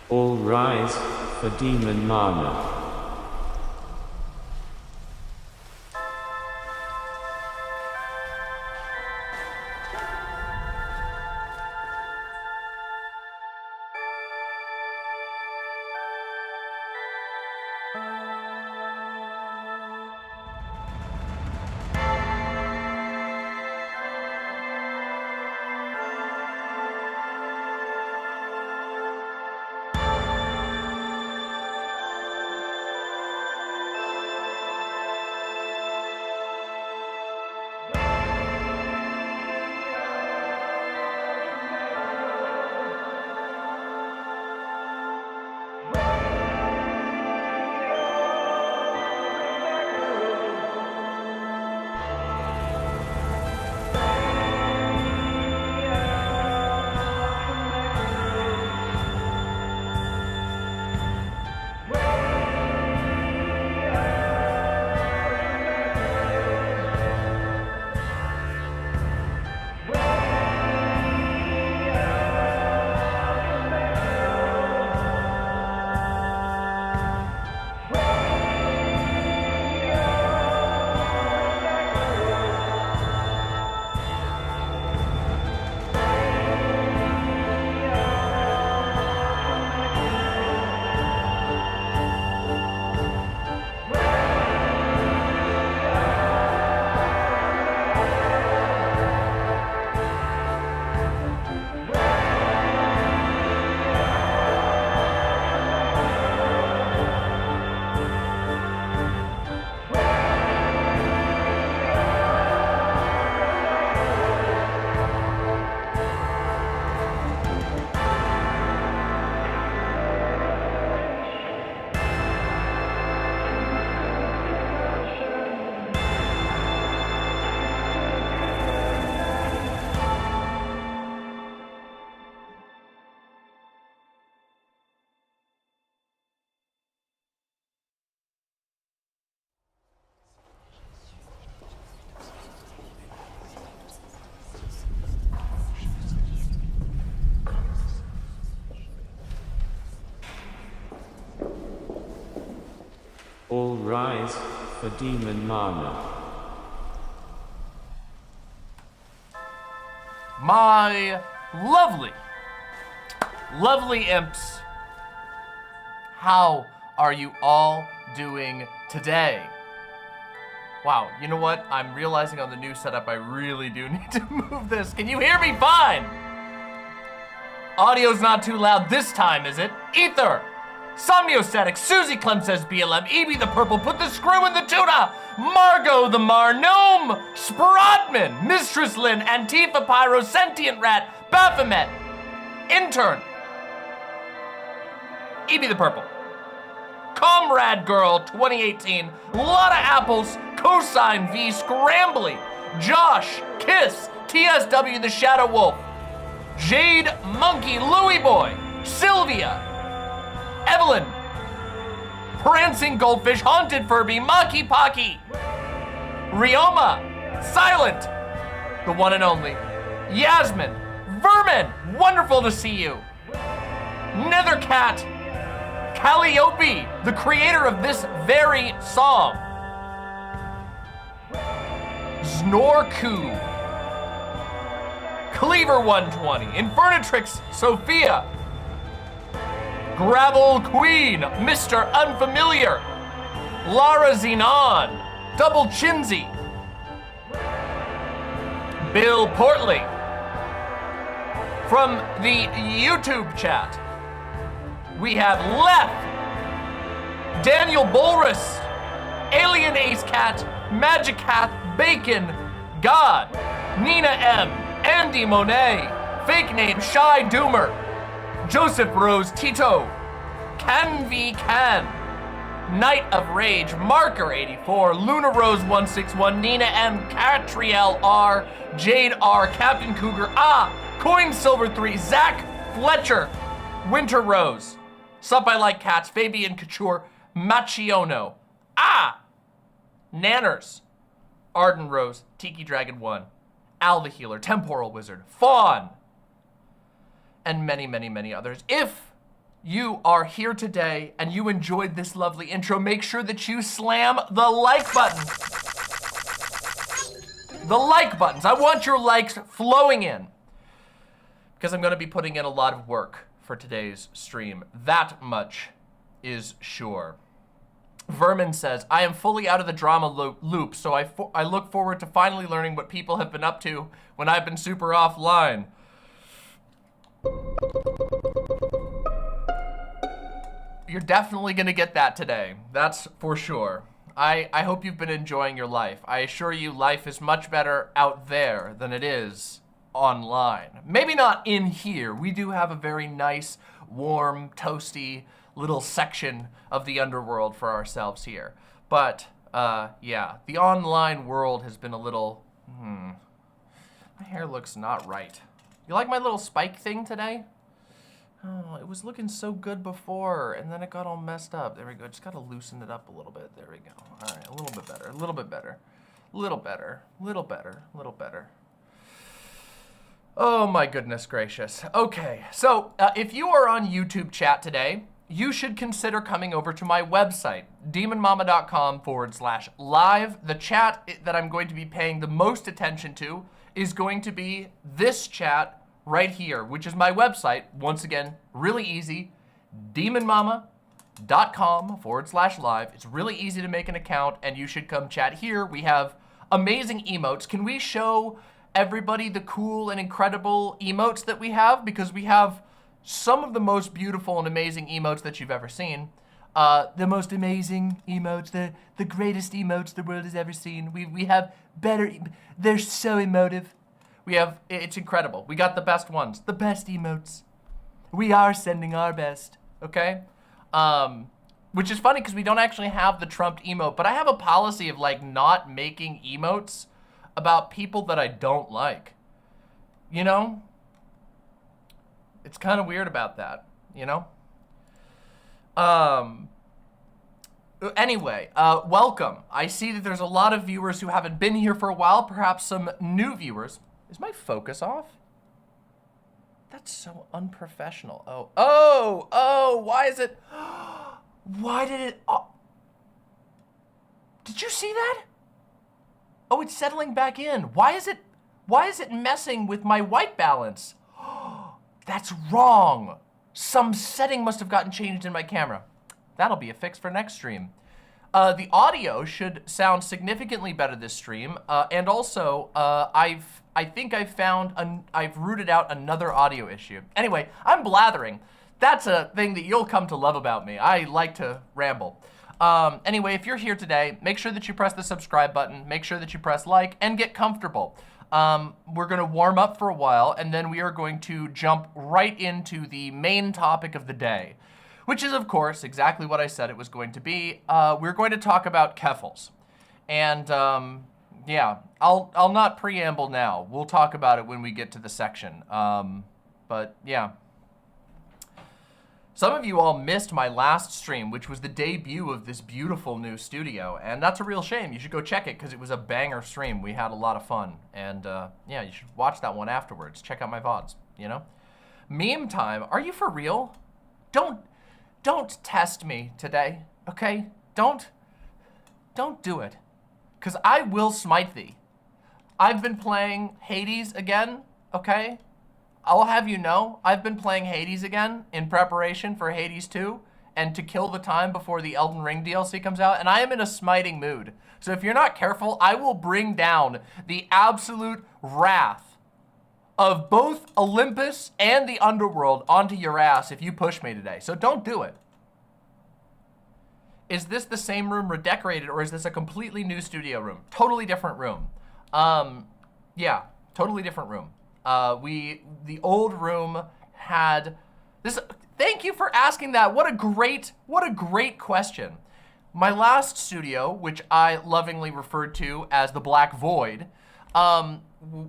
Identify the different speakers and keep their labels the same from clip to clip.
Speaker 1: All rise for Demon Mana. All rise for Demon Mana.
Speaker 2: My lovely imps, how are you all doing today? Wow, you know what? I'm realizing on the new setup I really do need to move this. Can you hear me fine? Audio's not too loud this time, is it? Ether! Somniostatic, Susie Clem says BLM, Evie the Purple, put the screw in the tuna, Margot the Mar, Gnome, Sprodman, Mistress Lynn, Antifa Pyro, Sentient Rat, Baphomet, Intern, Evie the Purple, Comrade Girl 2018, Lotta Apples, Cosine V, Scrambly, Josh, Kiss, TSW the Shadow Wolf, Jade Monkey, Louie Boy, Sylvia, Evelyn, Prancing Goldfish, Haunted Furby, Maki Pocky, Rioma, Silent, the one and only, Yasmin, Vermin, wonderful to see you, Nethercat, Calliope, the creator of this very song, Znorku, Cleaver 120, Infernatrix, Sophia, Gravel Queen, Mr. Unfamiliar, Lara Zenon, Double Chinsey, Bill Portley. From the YouTube chat, we have Lef, Daniel Bolrus, Alien Ace Cat, Magic Cat, Bacon, God, Nina M, Andy Monet, Fake Name, Shy Doomer, Joseph Rose, Tito, Can V Can, Knight of Rage, Marker 84, Luna Rose 161, Nina M, Catriel R, Jade R, Captain Cougar, Coin Silver 3, Zach Fletcher, Winter Rose, Sup I Like Cats, Fabian Couture, Machiono, Nanners, Arden Rose, Tiki Dragon 1, Al the Healer, Temporal Wizard, Fawn, and many, many, many others. If you are here today and you enjoyed this lovely intro, make sure that you slam the like button. The like buttons. I want your likes flowing in because I'm going to be putting in a lot of work for today's stream. That much is sure. Vermin says, I am fully out of the drama loop, so I look forward to finally learning what people have been up to when I've been super offline. You're definitely gonna get that today. That's for sure. I hope you've been enjoying your life. I assure you life is much better out there than it is online. Maybe not in here. We do have a very nice, warm, toasty little section of the underworld for ourselves here. But, yeah, the online world has been a little, my hair looks not right. You like my little spike thing today? Oh, it was looking so good before, and then it got all messed up. There we go, just gotta loosen it up a little bit. There we go. All right, a little bit better, a little bit better. Little better, little better, little better. Oh my goodness gracious. Okay, so if you are on YouTube chat today, you should consider coming over to my website, demonmama.com/live. The chat that I'm going to be paying the most attention to is going to be this chat right here, which is my website. Once again, really easy, demonmama.com/live. It's really easy to make an account and you should come chat here. We have amazing emotes. Can we show everybody the cool and incredible emotes that we have? Because we have some of the most beautiful and amazing emotes that you've ever seen. The most amazing emotes, the greatest emotes the world has ever seen. We have better, they're so emotive. It's incredible. We got the best ones, the best emotes. We are sending our best, okay? Which is funny because we don't actually have the Trump emote, but I have a policy of like not making emotes about people that I don't like, you know? It's kind of weird about that, you know? Anyway, welcome. I see that there's a lot of viewers who haven't been here for a while, perhaps some new viewers. Is my focus off? That's so unprofessional. Oh, why is it? Why did it? Oh. Did you see that? Oh, it's settling back in. Why is it messing with my white balance? That's wrong. Some setting must have gotten changed in my camera. That'll be a fix for next stream. The audio should sound significantly better this stream, and also I've rooted out another audio issue. Anyway, I'm blathering. That's a thing that you'll come to love about me. I like to ramble. Anyway, if you're here today, make sure that you press the subscribe button, make sure that you press like, and get comfortable. We're gonna warm up for a while, and then we are going to jump right into the main topic of the day, which is, of course, exactly what I said it was going to be. We're going to talk about Keffals. And, yeah, I'll not preamble now. We'll talk about it when we get to the section. But, yeah. Some of you all missed my last stream, which was the debut of this beautiful new studio, and that's a real shame. You should go check it because it was a banger stream. We had a lot of fun, and yeah, you should watch that one afterwards. Check out my VODs, you know? Meme time, are you for real? Don't test me today, okay? Don't do it, because I will smite thee. I've been playing Hades again, okay? I'll have you know, I've been playing Hades again in preparation for Hades 2 and to kill the time before the Elden Ring DLC comes out, and I am in a smiting mood. So if you're not careful, I will bring down the absolute wrath of both Olympus and the underworld onto your ass if you push me today. So don't do it. Is this the same room redecorated, or is this a completely new studio room? Totally different room. Yeah, totally different room. The old room had this. Thank you for asking that. What a great question. My last studio, which I lovingly referred to as the Black Void,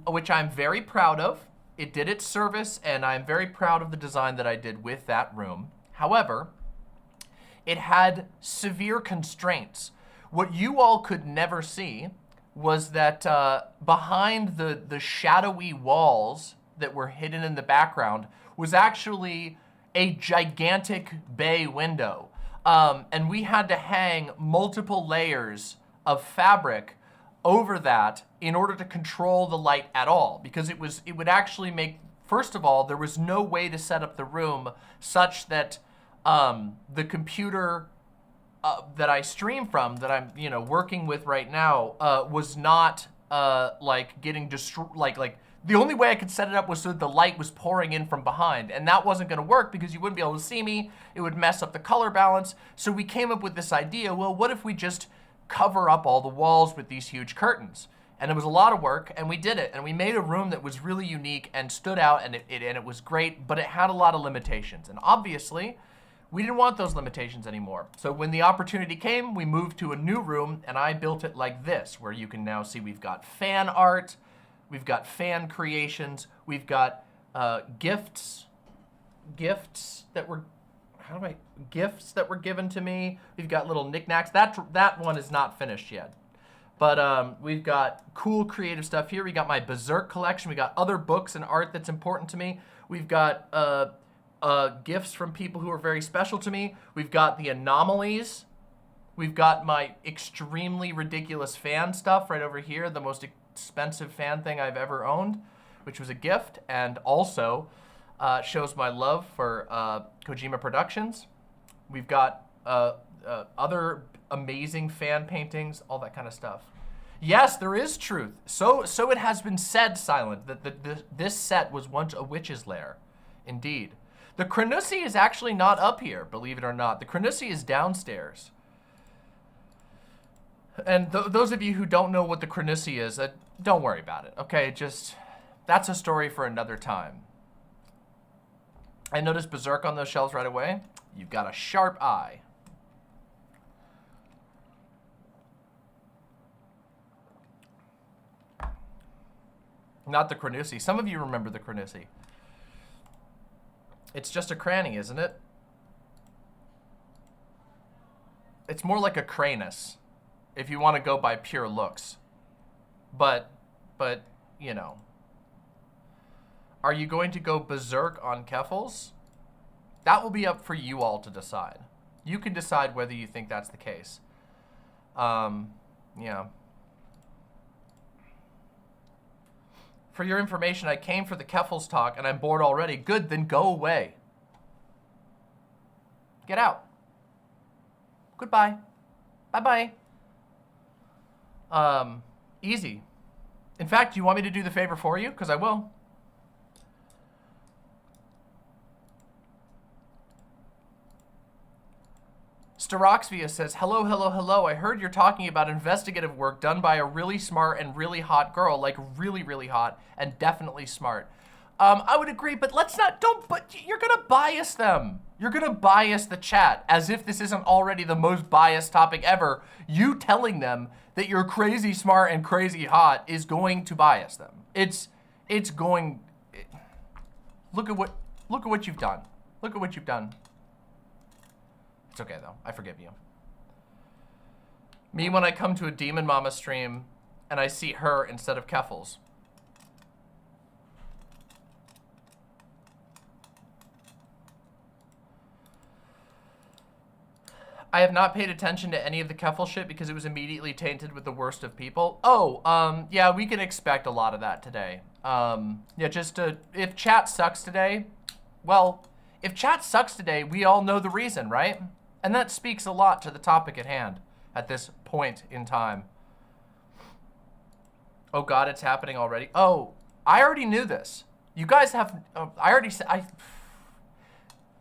Speaker 2: which I'm very proud of. It did its service, and I'm very proud of the design that I did with that room. However, it had severe constraints. What you all could never see was that behind the shadowy walls that were hidden in the background was actually a gigantic bay window. And we had to hang multiple layers of fabric over that in order to control the light at all, because it would actually make, first of all, there was no way to set up the room such that the computer that I stream from, that I'm working with right now, was not like getting destroyed. Like the only way I could set it up was so that the light was pouring in from behind, and that wasn't going to work because you wouldn't be able to see me. It would mess up the color balance. So we came up with this idea. Well, what if we just cover up all the walls with these huge curtains? And it was a lot of work, and we did it. And we made a room that was really unique and stood out, and it was great, but it had a lot of limitations. And obviously, we didn't want those limitations anymore. So when the opportunity came, we moved to a new room, and I built it like this, where you can now see we've got fan art, we've got fan creations, we've got gifts that were, gifts that were given to me. We've got little knickknacks. That one is not finished yet. But we've got cool creative stuff here. We got my Berserk collection. We got other books and art that's important to me. We've got gifts from people who are very special to me. We've got the anomalies. We've got my extremely ridiculous fan stuff right over here, the most expensive fan thing I've ever owned, which was a gift, and also shows my love for Kojima Productions. We've got other amazing fan paintings, all that kind of stuff. Yes, there is truth. So it has been said, Silent, that this set was once a witch's lair. Indeed. The Kranussi is actually not up here, believe it or not. The Kranussi is downstairs. And those of you who don't know what the Kranussi is, don't worry about it, okay? Just, that's a story for another time. I noticed Berserk on those shelves right away. You've got a sharp eye. Not the Kranussi. Some of you remember the Kranussi. It's just a cranny, isn't it? It's more like a Cranus, if you want to go by pure looks. But, you know. Are you going to go berserk on Keffals? That will be up for you all to decide. You can decide whether you think that's the case. Yeah. For your information, I came for the Keffals talk and I'm bored already. Good, then go away. Get out. Goodbye. Bye-bye. Easy. In fact, do you want me to do the favor for you? Because I will. Staroxvia says, hello, hello, hello. I heard you're talking about investigative work done by a really smart and really hot girl, like really, really hot and definitely smart. I would agree, but let's not, but you're gonna bias them. You're gonna bias the chat as if this isn't already the most biased topic ever. You telling them that you're crazy smart and crazy hot is going to bias them. It's going, look at what you've done. Look at what you've done. It's okay though, I forgive you. Me when I come to a Demon Mama stream and I see her instead of Keffals. I have not paid attention to any of the Keffal shit because it was immediately tainted with the worst of people. Oh, yeah, we can expect a lot of that today. Yeah, if chat sucks today, well, if chat sucks today, we all know the reason, right? And that speaks a lot to the topic at hand at this point in time. Oh God, it's happening already. Oh, I already knew this. You guys have, I already said,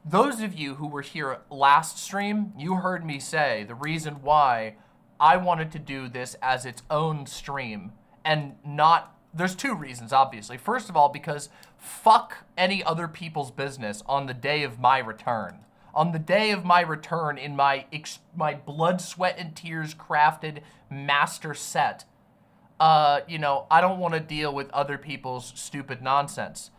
Speaker 2: those of you who were here last stream, you heard me say the reason why I wanted to do this as its own stream and not, there's two reasons, obviously. First of all, because fuck any other people's business on the day of my return. On the day of my return in my blood, sweat, and tears crafted master set, you know, I don't want to deal with other people's stupid nonsense.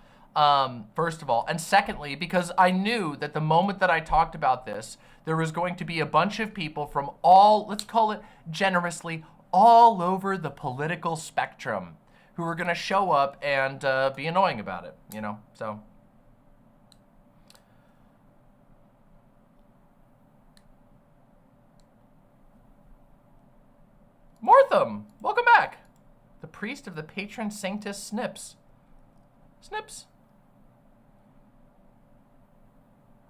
Speaker 2: First of all. And secondly, because I knew that the moment that I talked about this, there was going to be a bunch of people from all, let's call it generously, all over the political spectrum who were going to show up and be annoying about it, you know, so. priest of the patron sanctus Snips. Snips.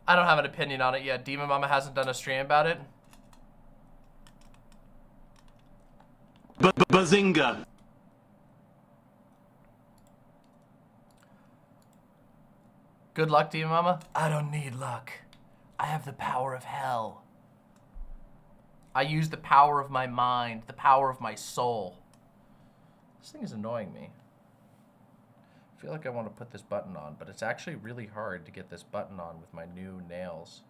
Speaker 2: I don't have an opinion on it yet. Demon Mama hasn't done a stream about it.
Speaker 3: Bazinga.
Speaker 2: Good luck, Demon Mama. I don't need luck. I have the power of hell. I use the power of my mind, the power of my soul. This thing is annoying me. I feel like I want to put this button on, but it's actually really hard to get this button on with my new nails.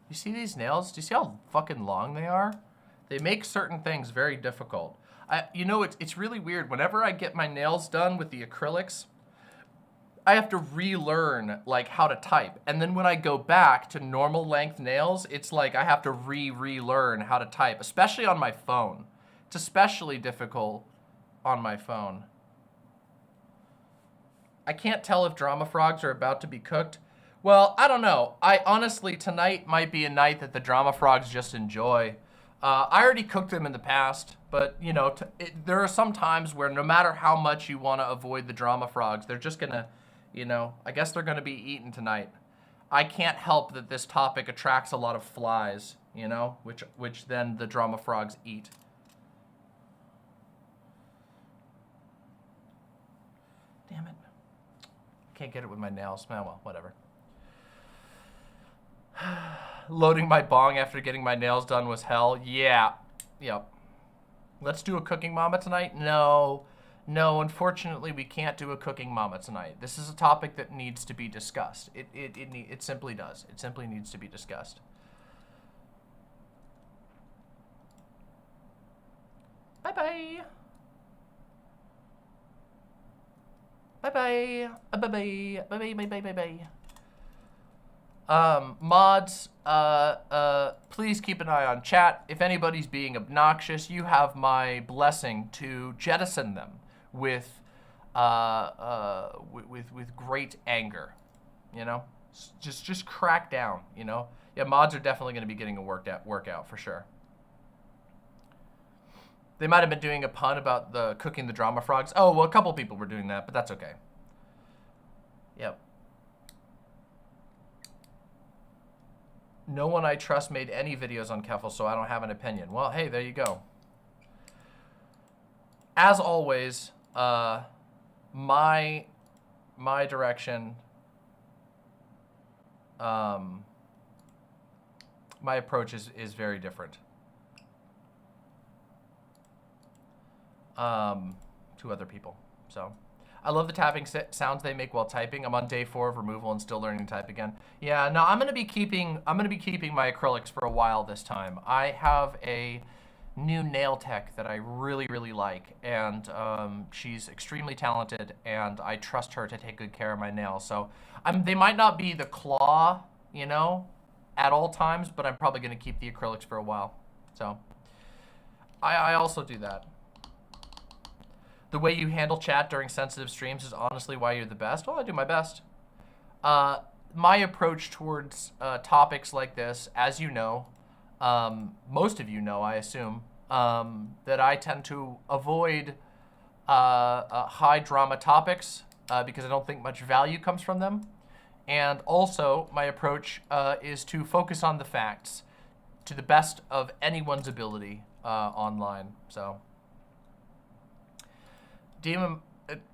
Speaker 2: You see these nails? Do you see how fucking long they are? They make certain things very difficult. You know, it's really weird. Whenever I get my nails done with the acrylics, I have to relearn like how to type. And then when I go back to normal length nails, it's like I have to relearn how to type, especially on my phone. It's especially difficult on my phone. I can't tell if drama frogs are about to be cooked. Well, I don't know. I honestly, tonight might be a night that the drama frogs just enjoy. I already cooked them in the past, but you know, there are some times where no matter how much you want to avoid the drama frogs, they're just gonna, you know, I guess they're gonna be eaten tonight. I can't help that this topic attracts a lot of flies, you know, which then the drama frogs eat. Damn it. Can't get it with my nails. Oh, well, whatever. Loading my bong after getting my nails done was hell. Yeah. Yep. Let's do a cooking mama tonight? No. No, unfortunately, we can't do a cooking mama tonight. This is a topic that needs to be discussed. It simply does. It simply needs to be discussed. Bye-bye. Bye-bye. Bye-bye. Bye-bye. Bye-bye. Bye-bye. Mods, please keep an eye on chat. If anybody's being obnoxious, you have my blessing to jettison them with great anger, you know? Just crack down, you know? Yeah, mods are definitely going to be getting a workout for sure. They might have been doing a pun about the cooking the drama frogs. Oh, well, a couple people were doing that, but that's okay. Yep. No one I trust made any videos on Keffals, so I don't have an opinion. Well, hey, there you go. As always, my direction, my approach is very different to other people. So I love the tapping sounds they make while typing. I'm on day 4 of removal and still learning to type again. Yeah, no, I'm gonna be keeping my acrylics for a while this time. I have a new nail tech that I really like, and she's extremely talented, and I trust her to take good care of my nails. So they might not be the claw, you know, at all times, but I'm probably gonna keep the acrylics for a while. So I also do that. The way you handle chat during sensitive streams is honestly why you're the best. Well, I do my best. My approach towards topics like this, as you know, most of you know, I assume, that I tend to avoid high drama topics because I don't think much value comes from them. And also, my approach is to focus on the facts to the best of anyone's ability online. So.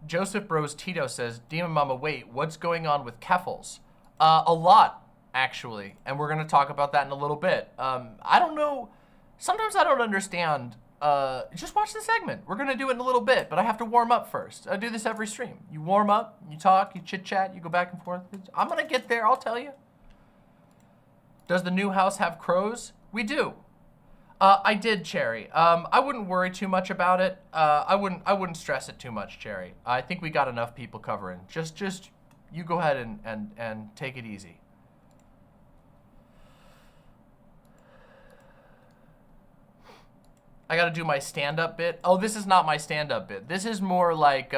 Speaker 2: Joseph Bros Tito says, Demon Mama, wait, what's going on with Keffals? A lot, actually, and we're gonna talk about that in a little bit. I don't know, sometimes I don't understand. Just watch the segment. We're gonna do it in a little bit, but I have to warm up first. I do this every stream. You warm up, you talk, you chit chat, you go back and forth. I'm gonna get there, I'll tell you. Does the new house have crows? We do. I did, Cherry. I wouldn't worry too much about it. I wouldn't stress it too much, Cherry. I think we got enough people covering. Just you go ahead and take it easy. I gotta do my stand-up bit. Oh, this is not my stand-up bit. This is more like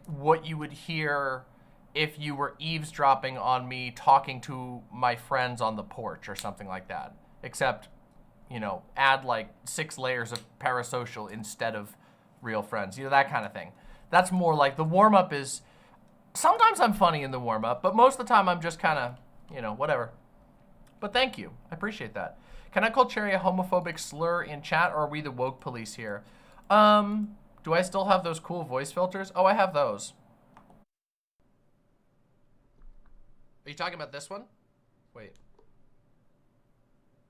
Speaker 2: what you would hear if you were eavesdropping on me talking to my friends on the porch or something like that. Except, you know, add like 6 layers of parasocial instead of real friends. You know, that kind of thing. That's more like the warm-up is, sometimes I'm funny in the warm-up, but most of the time I'm just kind of, you know, whatever. But thank you. I appreciate that. Can I call cherry a homophobic slur in chat, or are we the woke police here? Do I still have those cool voice filters? Oh, I have those. Are you talking about this one? Wait.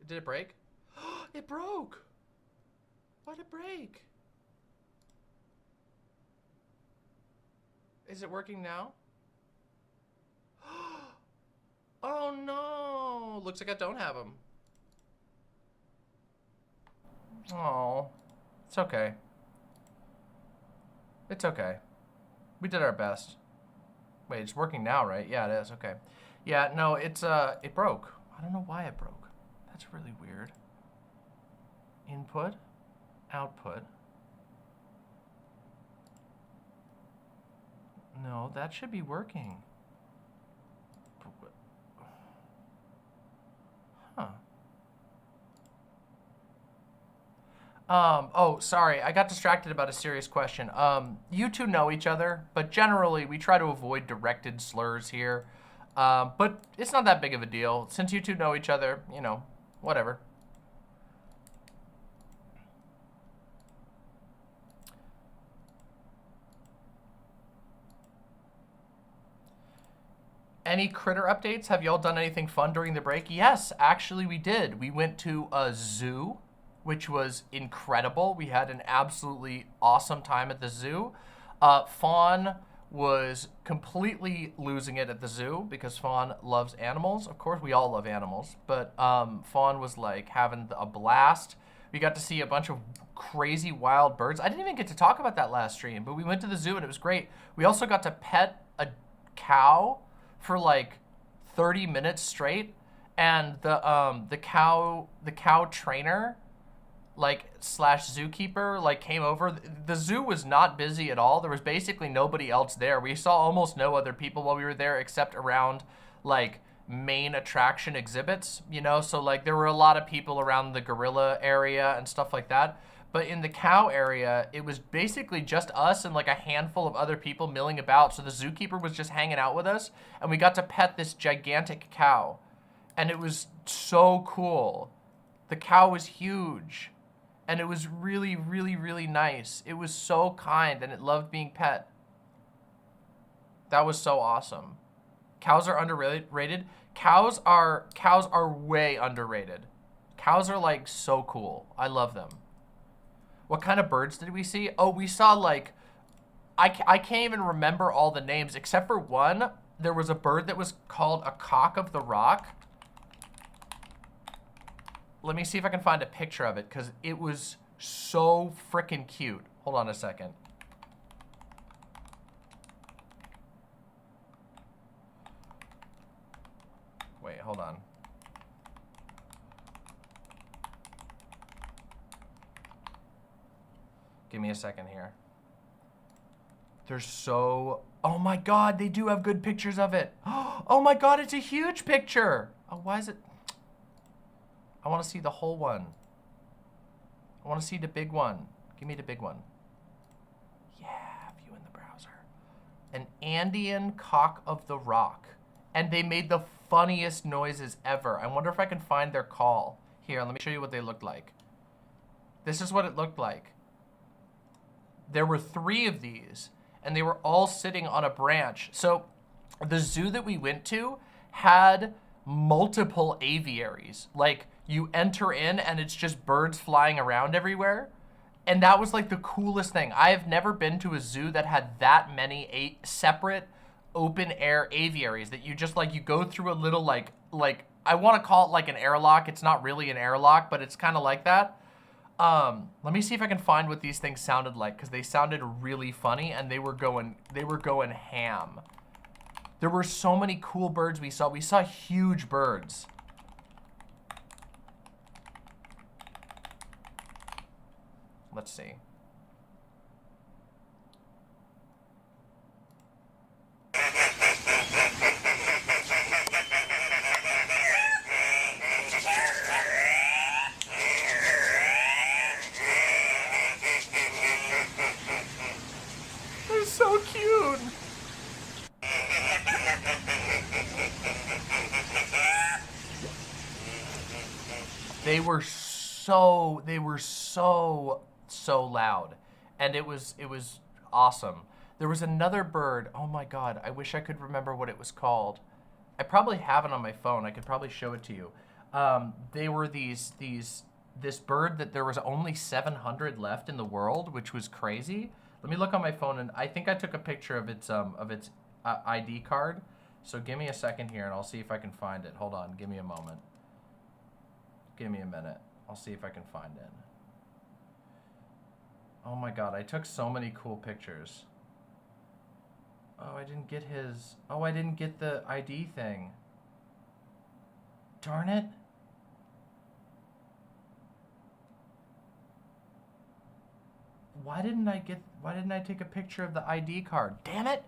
Speaker 2: Did it break? It broke. Why'd it break? Is it working now? Oh no. Looks like I don't have them. Oh, it's okay. It's okay. We did our best. Wait, it's working now, right? Yeah, it is. Okay. Yeah, no, it's it broke. I don't know why it broke. That's really weird. Input, output. No, that should be working. Huh. Oh, sorry, I got distracted about a serious question. You two know each other, but generally we try to avoid directed slurs here. But it's not that big of a deal. Since you two know each other, you know, whatever. Any critter updates? Have y'all done anything fun during the break? Yes, actually we did. We went to a zoo, which was incredible. We had an absolutely awesome time at the zoo. Fawn was completely losing it at the zoo because Fawn loves animals. Of course, we all love animals, but Fawn was like having a blast. We got to see a bunch of crazy wild birds. I didn't even get to talk about that last stream, but we went to the zoo and it was great. We also got to pet a cow for like 30 minutes straight, and the cow trainer, like slash zookeeper, like came over. The zoo was not busy at all. There was basically nobody else there. We saw almost no other people while we were there except around like main attraction exhibits, you know? So like there were a lot of people around the gorilla area and stuff like that. But in the cow area, it was basically just us and like a handful of other people milling about. So the zookeeper was just hanging out with us, and we got to pet this gigantic cow. And it was so cool. The cow was huge. And it was really, really, really nice. It was so kind, and it loved being pet. That was so awesome. Cows are underrated. Cows are way underrated. Cows are like so cool. I love them. What kind of birds did we see? Oh, we saw like, I can't even remember all the names except for one. There was a bird that was called a cock of the rock. Let me see if I can find a picture of it because it was so freaking cute. Hold on a second. Wait, hold on. Give me a second here. They're so... Oh my God, they do have good pictures of it. Oh my God, it's a huge picture. Oh, why is it... I want to see the whole one. I want to see the big one. Give me the big one. Yeah, view in the browser. An Andean cock of the rock. And they made the funniest noises ever. I wonder if I can find their call. Here, let me show you what they looked like. This is what it looked like. There were 3 of these, and they were all sitting on a branch. So the zoo that we went to had multiple aviaries. Like, you enter in and it's just birds flying around everywhere. And that was like the coolest thing. I have never been to a zoo that had that many separate open air aviaries that you just like, you go through a little like I want to call it like an airlock. It's not really an airlock, but it's kind of like that. Let me see if I can find what these things sounded like, because they sounded really funny and they were going ham. There were so many cool birds we saw. We saw huge birds. Let's see. they were so loud, and it was awesome. There was another bird. Oh my God, I wish I could remember what it was called. I probably have it on my phone. I could probably show it to you. They were this bird that there was only 700 left in the world, which was crazy. Let me look on my phone, and I think I took a picture of its ID card. So give me a second here, and I'll see if I can find it. Hold on, give me a moment. Give me a minute. I'll see if I can find it. Oh my God, I took so many cool pictures. Oh, I didn't get his... Oh, I didn't get the ID thing. Darn it. Why didn't I take a picture of the ID card? Damn it.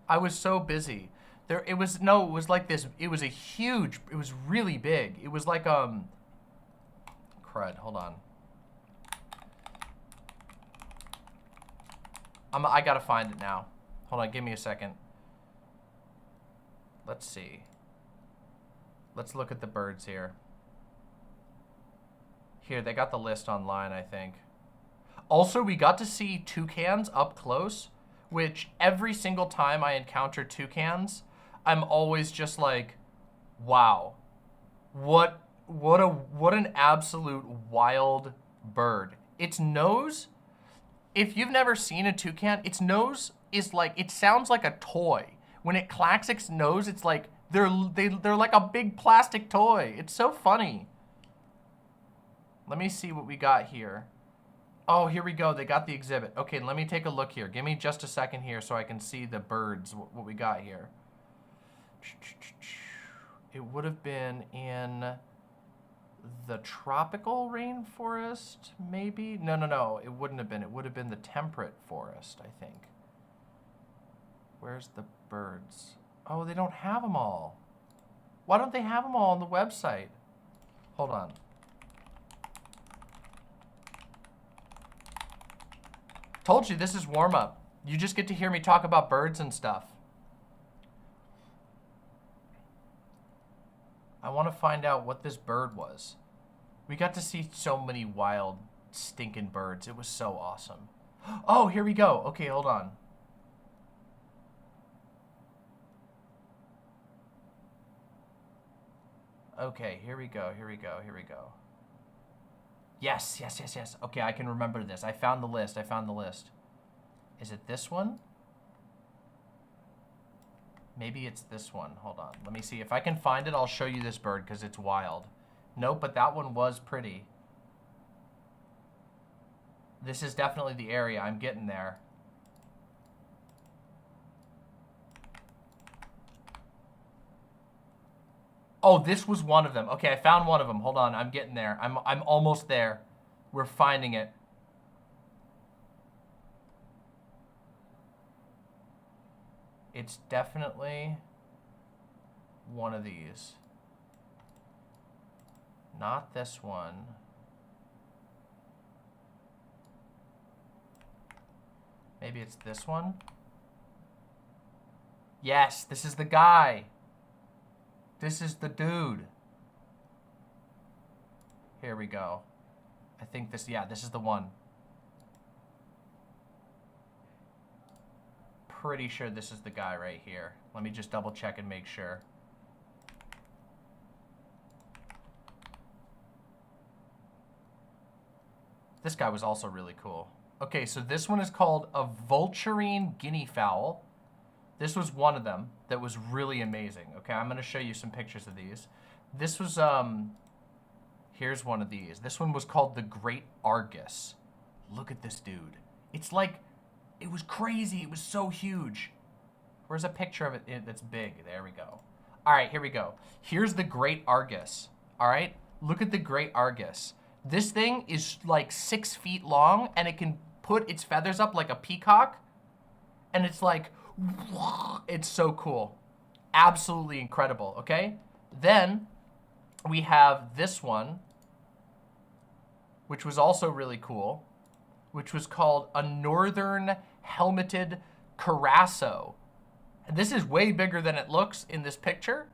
Speaker 2: I was so busy. It was like this. It was really big. It was like, crud, hold on. I gotta find it now. Hold on, give me a second. Let's see. Let's look at the birds here. Here, they got the list online, I think. Also, we got to see toucans up close, which every single time I encounter toucans, I'm always just like, wow. What an absolute wild bird. Its nose, if you've never seen a toucan, its nose is like, it sounds like a toy. When it clacks its nose, it's like, they're like a big plastic toy. It's so funny. Let me see what we got here. Oh, here we go. They got the exhibit. Okay, let me take a look here. Give me just a second here so I can see the birds, what we got here. It would have been in the tropical rainforest, maybe? No. It wouldn't have been. It would have been the temperate forest, I think. Where's the birds? Oh, they don't have them all. Why don't they have them all on the website? Hold on. Told you, this is warm-up. You just get to hear me talk about birds and stuff. I want to find out what this bird was. We got to see so many wild, stinking birds. It was so awesome. Oh, here we go. Okay, hold on. Okay, here we go. Yes. Okay, I can remember this. I found the list. Is it this one? Maybe it's this one. Hold on. Let me see. If I can find it, I'll show you this bird because it's wild. Nope, but that one was pretty. This is definitely the area. I'm getting there. Oh, this was one of them. Okay, I found one of them. Hold on, I'm getting there. I'm almost there. We're finding it. It's definitely one of these. Not this one. Maybe it's this one. Yes, this is the guy. This is the dude. Here we go. I think this, yeah, this is the one. Pretty sure this is the guy right here. Let me just double check and make sure. This guy was also really cool. Okay, so this one is called a vulturine guinea fowl. This was one of them that was really amazing. Okay, I'm gonna show you some pictures of these. This was, here's one of these. This one was called the Great Argus. Look at this dude. It's like, it was crazy. It was so huge. Where's a picture of it that's big? There we go. All right, here we go. Here's the Great Argus. All right, look at the Great Argus. This thing is like 6 feet long, and it can put its feathers up like a peacock, and it's like, it's so cool. Absolutely incredible, okay? Then we have this one, which was also really cool, which was called a northern helmeted carasso. And this is way bigger than it looks in this picture,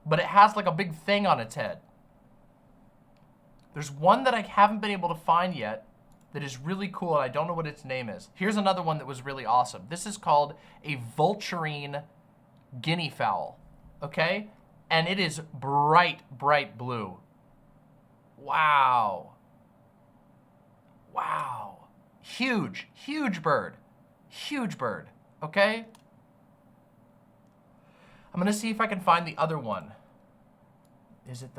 Speaker 2: but it has like a big thing on its head. There's one that I haven't been able to find yet that is really cool, and I don't know what its name is. Here's another one that was really awesome. This is called a vulturine guinea fowl, okay? And it is bright, bright blue. Wow. Wow. Huge, huge bird. Huge bird, okay? I'm gonna see if I can find the other one. Is it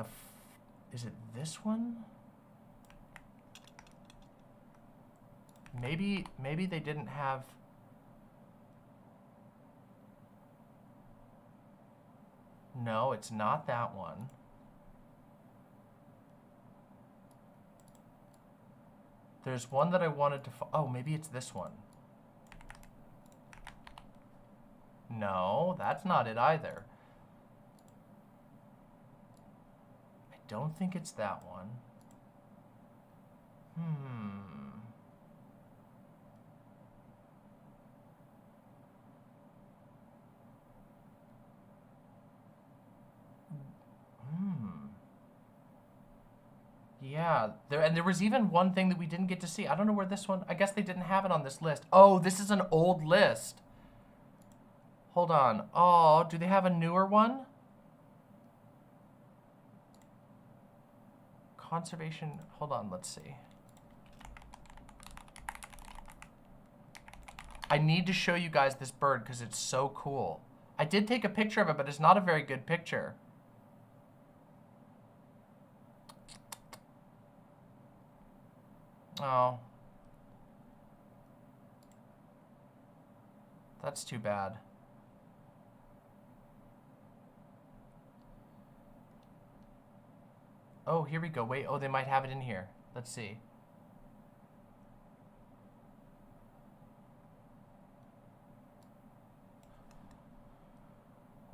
Speaker 2: this one? Maybe they didn't have... No, it's not that one. There's one that I wanted to... Oh, maybe it's this one. No, that's not it either. I don't think it's that one. Yeah, there was even one thing that we didn't get to see. I don't know where this one... I guess they didn't have it on this list. Oh, this is an old list. Hold on. Oh, do they have a newer one? Conservation... Hold on, let's see. I need to show you guys this bird because it's so cool. I did take a picture of it, but it's not a very good picture. Oh. That's too bad. Oh, here we go. Wait, oh, they might have it in here. Let's see.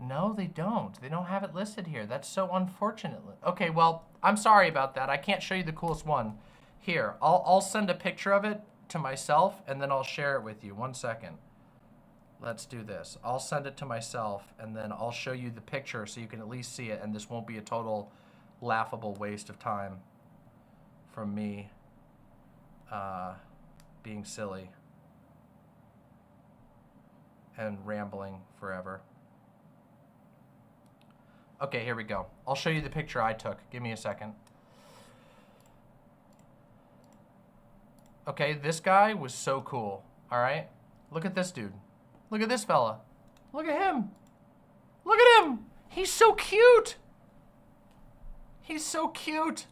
Speaker 2: No, they don't. They don't have it listed here. That's so unfortunate. Okay, well, I'm sorry about that. I can't show you the coolest one. Here, I'll send a picture of it to myself, and then I'll share it with you. 1 second. Let's do this. I'll send it to myself, and then I'll show you the picture so you can at least see it, and this won't be a total laughable waste of time from me being silly and rambling forever. Okay, here we go. I'll show you the picture I took. Give me a second. Okay, this guy was so cool, all right? Look at this dude. Look at this fella. Look at him. Look at him. He's so cute. He's so cute.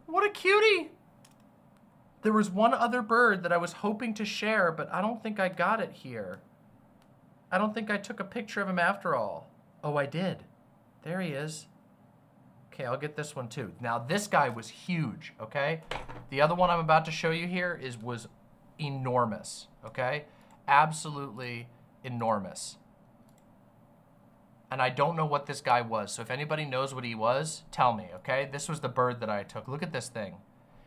Speaker 2: What a cutie. There was one other bird that I was hoping to share, but I don't think I got it here. I don't think I took a picture of him after all. Oh, I did. There he is. Okay, I'll get this one too. Now, this guy was huge, okay? The other one I'm about to show you here was enormous, okay? Absolutely enormous. And I don't know what this guy was, so if anybody knows what he was, tell me, okay? This was the bird that I took. Look at this thing.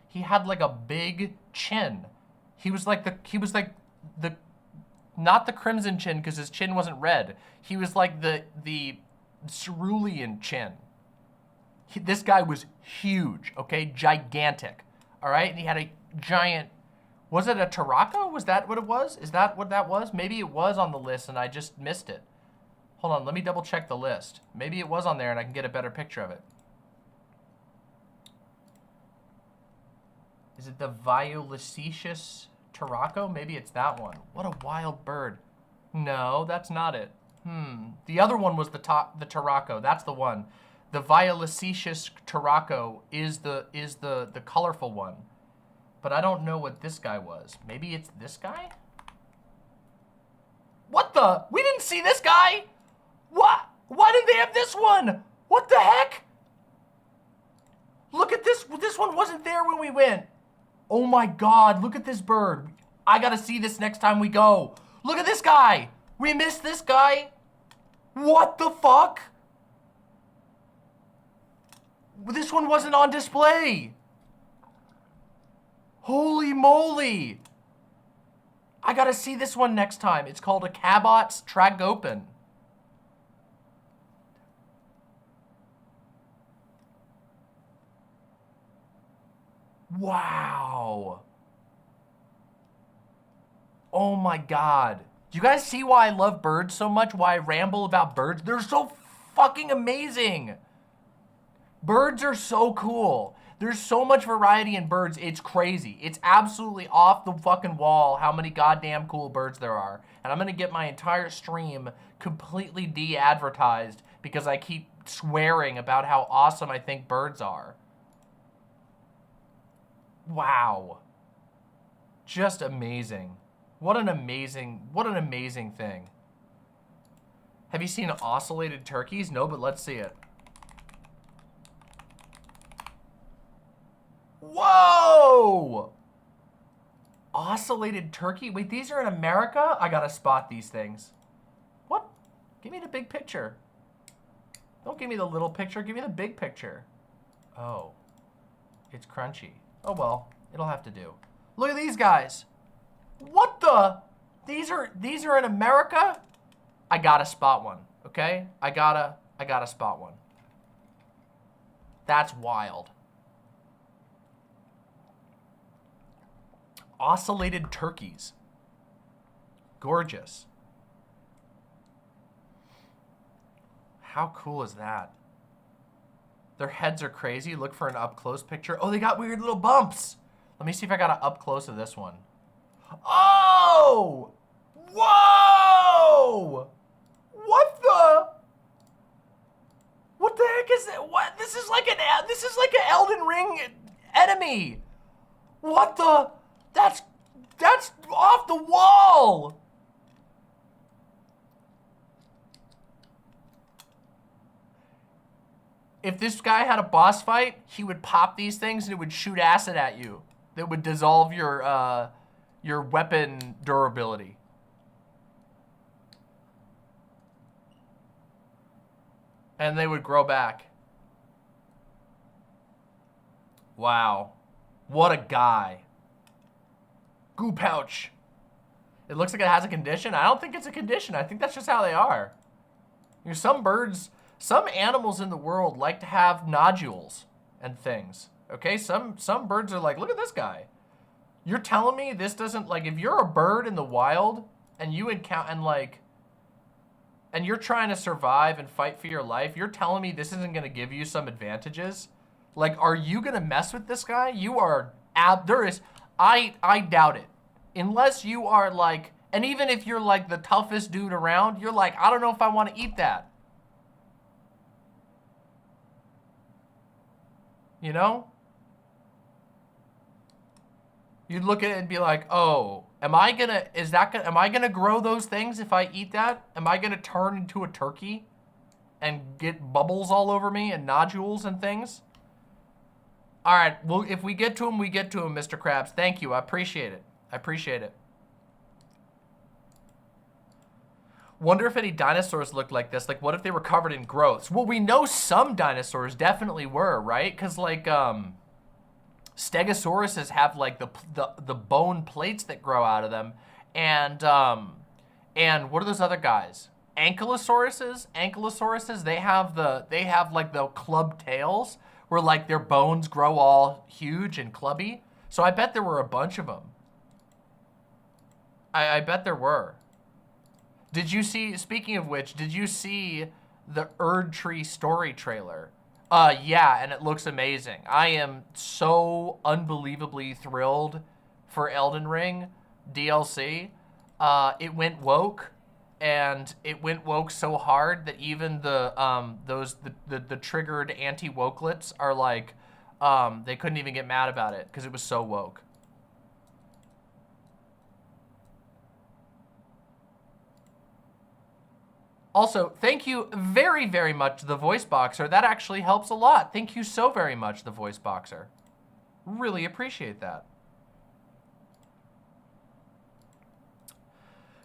Speaker 2: He had like a big chin. He was like the not the crimson chin because his chin wasn't red. He was like the cerulean chin. This guy was huge, okay? Gigantic, all right? And he had a giant, was it a Tarraco? Was that what it was? Is that what that was? Maybe it was on the list and I just missed it. Hold on, let me double check the list. Maybe it was on there and I can get a better picture of it. Is it the Violaceous Tarraco? Maybe it's that one. What a wild bird. No, that's not it. The other one was the Tarraco. That's the one. The Violaceous Tarraco is the colorful one. But I don't know what this guy was. Maybe it's this guy? What the? We didn't see this guy? What? Why did they have this one? What the heck? Look at this. This one wasn't there when we went. Oh my God, look at this bird. I gotta see this next time we go. Look at this guy. We missed this guy. What the fuck? This one wasn't on display. Holy moly. I gotta see this one next time. It's called a Cabot's Tragopan. Wow. Oh my God. Do you guys see why I love birds so much? Why I ramble about birds? They're so fucking amazing. Birds are so cool. There's so much variety in birds, it's crazy. It's absolutely off the fucking wall how many goddamn cool birds there are. And I'm gonna get my entire stream completely de-advertised because I keep swearing about how awesome I think birds are. Wow. Just amazing. What an amazing thing. Have you seen ocellated turkeys? No, but let's see it. Whoa! Ocellated turkey? Wait, these are in America? I gotta spot these things. What? Give me the big picture. Don't give me the little picture, give me the big picture. Oh. It's crunchy. Oh well, it'll have to do. Look at these guys. What the? These are in America? I gotta spot one, okay? I gotta spot one. That's wild. Ocellated turkeys. Gorgeous. How cool is that? Their heads are crazy. Look for an up-close picture. Oh, they got weird little bumps. Let me see if I got an up-close of this one. Oh! Whoa! What the? What the heck is that? What? This is like an Elden Ring enemy. What the? That's off the wall. If this guy had a boss fight, he would pop these things and it would shoot acid at you. That would dissolve your weapon durability. And they would grow back. Wow. What a guy. Goo pouch. It looks like it has a condition. I don't think it's a condition. I think that's just how they are. You know, some birds, some animals in the world like to have nodules and things. Okay, some birds are like, look at this guy. You're telling me this doesn't, like, if you're a bird in the wild and you encounter, and you're trying to survive and fight for your life, you're telling me this isn't gonna give you some advantages? Like, are you gonna mess with this guy? You are, I doubt it. Unless you are like, and even if you're like the toughest dude around, you're like, I don't know if I want to eat that. You know? You'd look at it and be like, oh, am I gonna grow those things if I eat that? Am I gonna turn into a turkey and get bubbles all over me and nodules and things? All right, well, if we get to him, we get to him, Mr. Krabs. Thank you, I appreciate it. I appreciate it. Wonder if any dinosaurs looked like this. Like, what if they were covered in growths? Well, we know some dinosaurs definitely were, right? Because, like, Stegosauruses have, like, the bone plates that grow out of them. And what are those other guys? Ankylosauruses, they have, like, the club tails where, like, their bones grow all huge and clubby. So I bet there were a bunch of them. I bet there were. Did you see, speaking of which, did you see the Erd Tree story trailer? Yeah, and it looks amazing. I am so unbelievably thrilled for Elden Ring DLC. It went woke, and it went woke so hard that even the triggered anti-wokelets are like, they couldn't even get mad about it because it was so woke. Also, thank you very, very much, the Voice Boxer. That actually helps a lot. Thank you so very much, the Voice Boxer. Really appreciate that.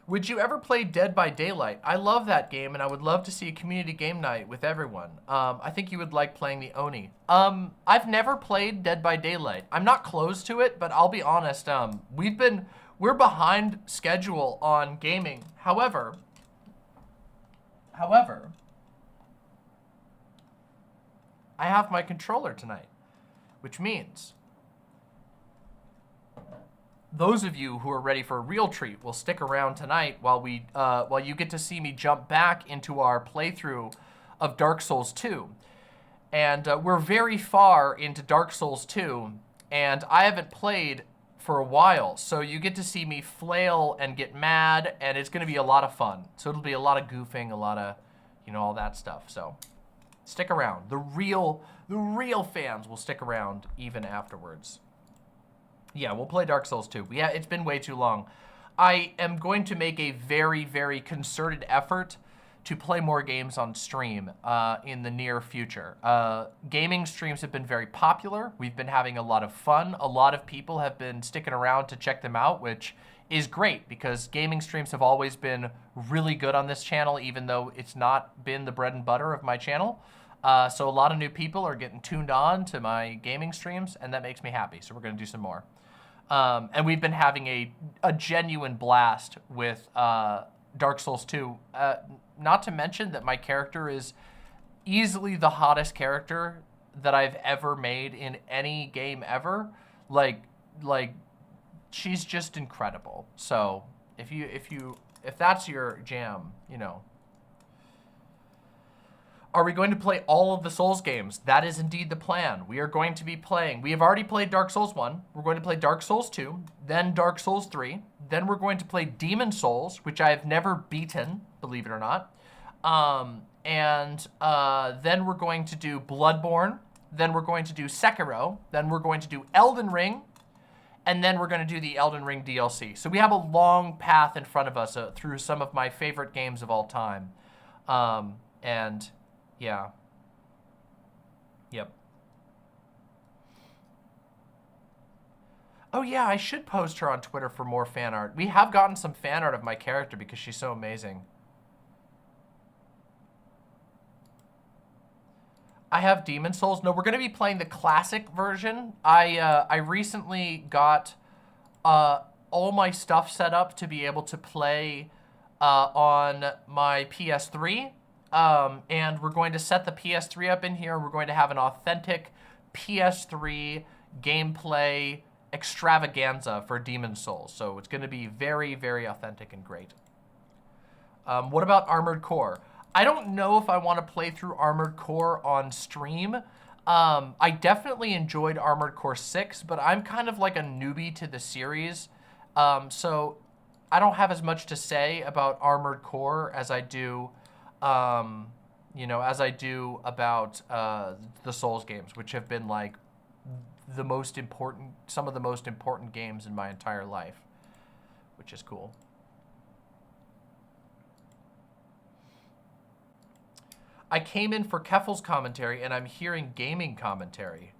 Speaker 2: Would you ever play Dead by Daylight? I love that game, and I would love to see a community game night with everyone. I think you would like playing the Oni. I've never played Dead by Daylight. I'm not close to it, but I'll be honest. We're behind schedule on gaming. However, I have my controller tonight, which means those of you who are ready for a real treat will stick around tonight while you get to see me jump back into our playthrough of Dark Souls 2. And we're very far into Dark Souls 2, and I haven't played for a while, so you get to see me flail and get mad, and it's going to be a lot of fun. So it'll be a lot of goofing, a lot of, you know, all that stuff. So stick around. The real fans will stick around even afterwards. Yeah, we'll play Dark Souls 2. Yeah, it's been way too long. I am going to make a very, very concerted effort to play more games on stream in the near future. Gaming streams have been very popular. We've been having a lot of fun. A lot of people have been sticking around to check them out, which is great because gaming streams have always been really good on this channel, even though it's not been the bread and butter of my channel. So a lot of new people are getting tuned on to my gaming streams, and that makes me happy. So we're gonna do some more. And we've been having a genuine blast with Dark Souls 2. Not to mention that my character is easily the hottest character that I've ever made in any game ever. Like she's just incredible. So if that's your jam, you know. Are we going to play all of the Souls games? That is indeed the plan. We are going to be playing. We have already played Dark Souls 1. We're going to play Dark Souls 2, then Dark Souls 3. Then we're going to play Demon Souls, which I have never beaten, believe it or not. Then we're going to do Bloodborne. Then we're going to do Sekiro. Then we're going to do Elden Ring. And then we're going to do the Elden Ring DLC. So we have a long path in front of us through some of my favorite games of all time. Yeah. Yep. Oh yeah, I should post her on Twitter for more fan art. We have gotten some fan art of my character because she's so amazing. I have Demon Souls. No, we're going to be playing the classic version. I recently got all my stuff set up to be able to play on my PS3. And we're going to set the PS3 up in here. We're going to have an authentic PS3 gameplay extravaganza for Demon Souls. So it's going to be very, very authentic and great. What about Armored Core? I don't know if I want to play through Armored Core on stream. I definitely enjoyed Armored Core 6, but I'm kind of like a newbie to the series. So I don't have as much to say about Armored Core as I do you know, as I do about the Souls games, which have been like some of the most important games in my entire life, which is cool. I came in for Keffals commentary and I'm hearing gaming commentary.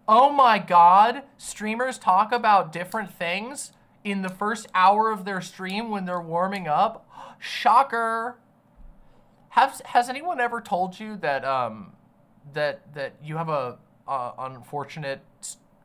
Speaker 2: Oh my God, streamers talk about different things in the first hour of their stream when they're warming up. Shocker. Has anyone ever told you that that you have a unfortunate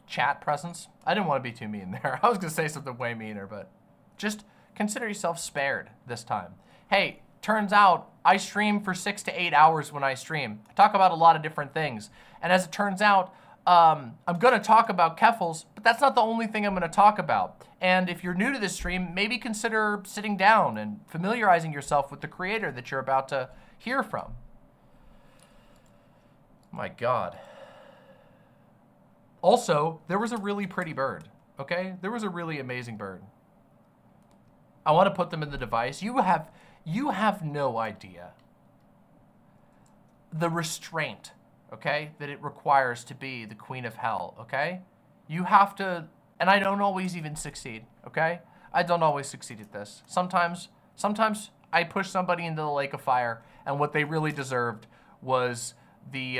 Speaker 2: chat presence? I didn't want to be too mean there. I was gonna say something way meaner, but just consider yourself spared this time. Hey, turns out I stream for 6 to 8 hours when I stream. I talk about a lot of different things, and as it turns out, I'm gonna talk about Keffals, but that's not the only thing I'm gonna talk about. And if you're new to this stream, maybe consider sitting down and familiarizing yourself with the creator that you're about to hear from. My God. Also, there was a really pretty bird, okay? There was a really amazing bird. I want to put them in the device. You have no idea the restraint, okay, that it requires to be the queen of hell, okay? You have to, and I don't always even succeed, okay? I don't always succeed at this. Sometimes I push somebody into the lake of fire, and what they really deserved was the,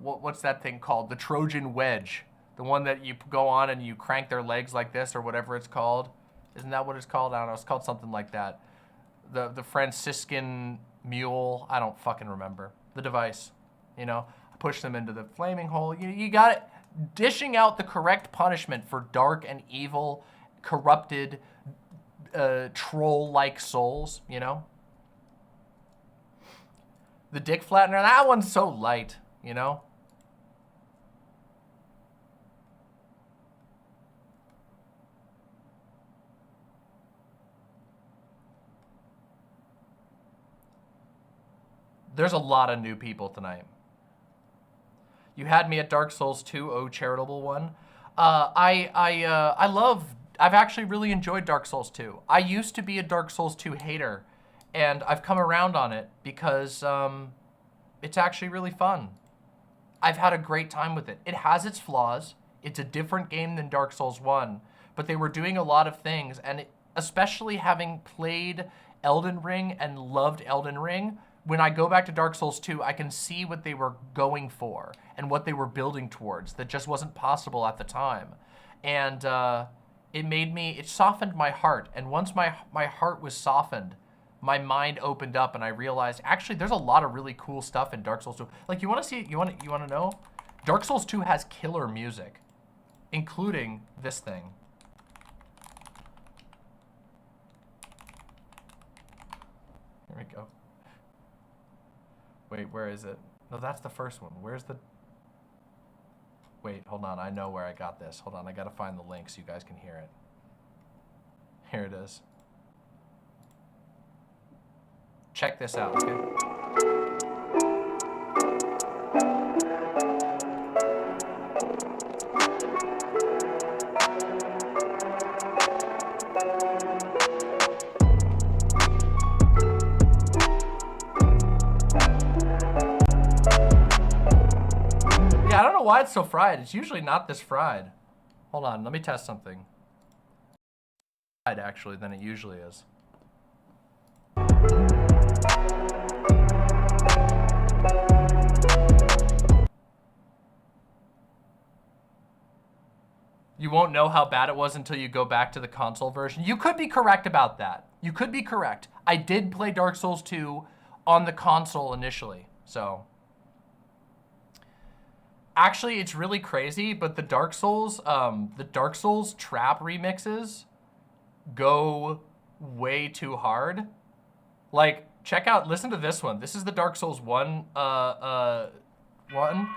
Speaker 2: what's that thing called? The Trojan wedge. The one that you go on and you crank their legs like this or whatever it's called. Isn't that what it's called? I don't know. It's called something like that. The Franciscan mule. I don't fucking remember. The device. You know, push them into the flaming hole. You got it. Dishing out the correct punishment for dark and evil, corrupted, troll-like souls, you know? The dick flattener, that one's so light, you know? There's a lot of new people tonight. You had me at Dark Souls 2, oh charitable one. I've actually really enjoyed Dark Souls 2. I used to be a Dark Souls 2 hater, and I've come around on it because it's actually really fun. I've had a great time with it. It has its flaws. It's a different game than Dark Souls 1, but they were doing a lot of things, and especially having played Elden Ring and loved Elden Ring, when I go back to Dark Souls 2, I can see what they were going for and what they were building towards that just wasn't possible at the time. And it softened my heart. And once my heart was softened, my mind opened up and I realized, actually, there's a lot of really cool stuff in Dark Souls 2. Like, you want to know? Dark Souls 2 has killer music, including this thing. Here we go. Wait, where is it? No, that's the first one. Where's the... Wait, hold on. I know where I got this. Hold on. I got to find the link so you guys can hear it. Here it is. Check this out, okay? Yeah, I don't know why it's so fried. It's usually not this fried. Hold on, let me test something. Actually, than it usually is. You won't know how bad it was until you go back to the console version. You could be correct about that. You could be correct. I did play Dark Souls 2 on the console initially, so. Actually, it's really crazy, but the Dark Souls trap remixes go way too hard. Like, check out, listen to this one. This is the Dark Souls 1 one.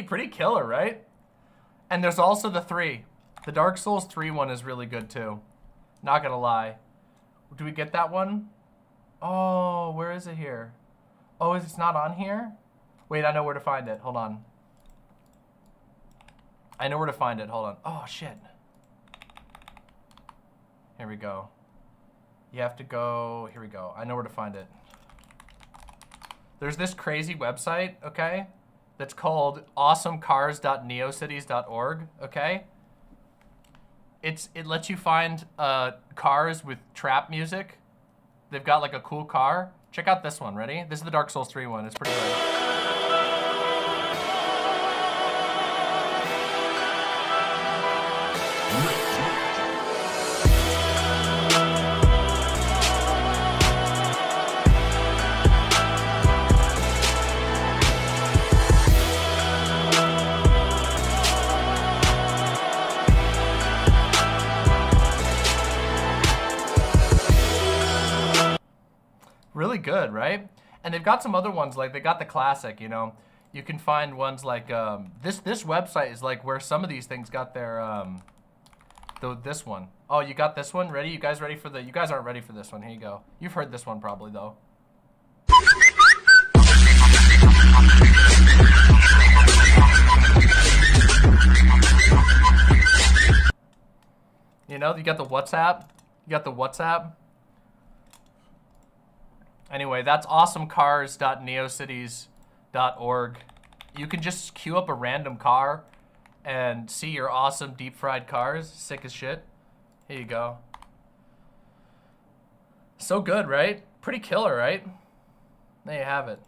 Speaker 2: Pretty killer, right? And there's also the 3. The Dark Souls 3 one is really good too. Not gonna lie. Do we get that one? Oh, where is it here? Oh, it's not on here? Wait, I know where to find it. Hold on. I know where to find it. Hold on. Oh, shit. Here we go. You have to go. Here we go. I know where to find it. There's this crazy website, okay? That's called awesomecars.neocities.org, okay? It lets you find cars with trap music. They've got like a cool car. Check out this one, ready? This is the Dark Souls 3 one, it's pretty good. Really good, right? And they've got some other ones, like they got the classic, you know. You can find ones like this website is like where some of these things got their this one. Oh, you got this one? Ready? You guys ready for you guys aren't ready for this one. Here you go. You've heard this one probably though. You know, you got the WhatsApp. You got the WhatsApp. Anyway, that's awesomecars.neocities.org. You can just queue up a random car and see your awesome deep fried cars. Sick as shit. Here you go. So good, right? Pretty killer, right? There you have it.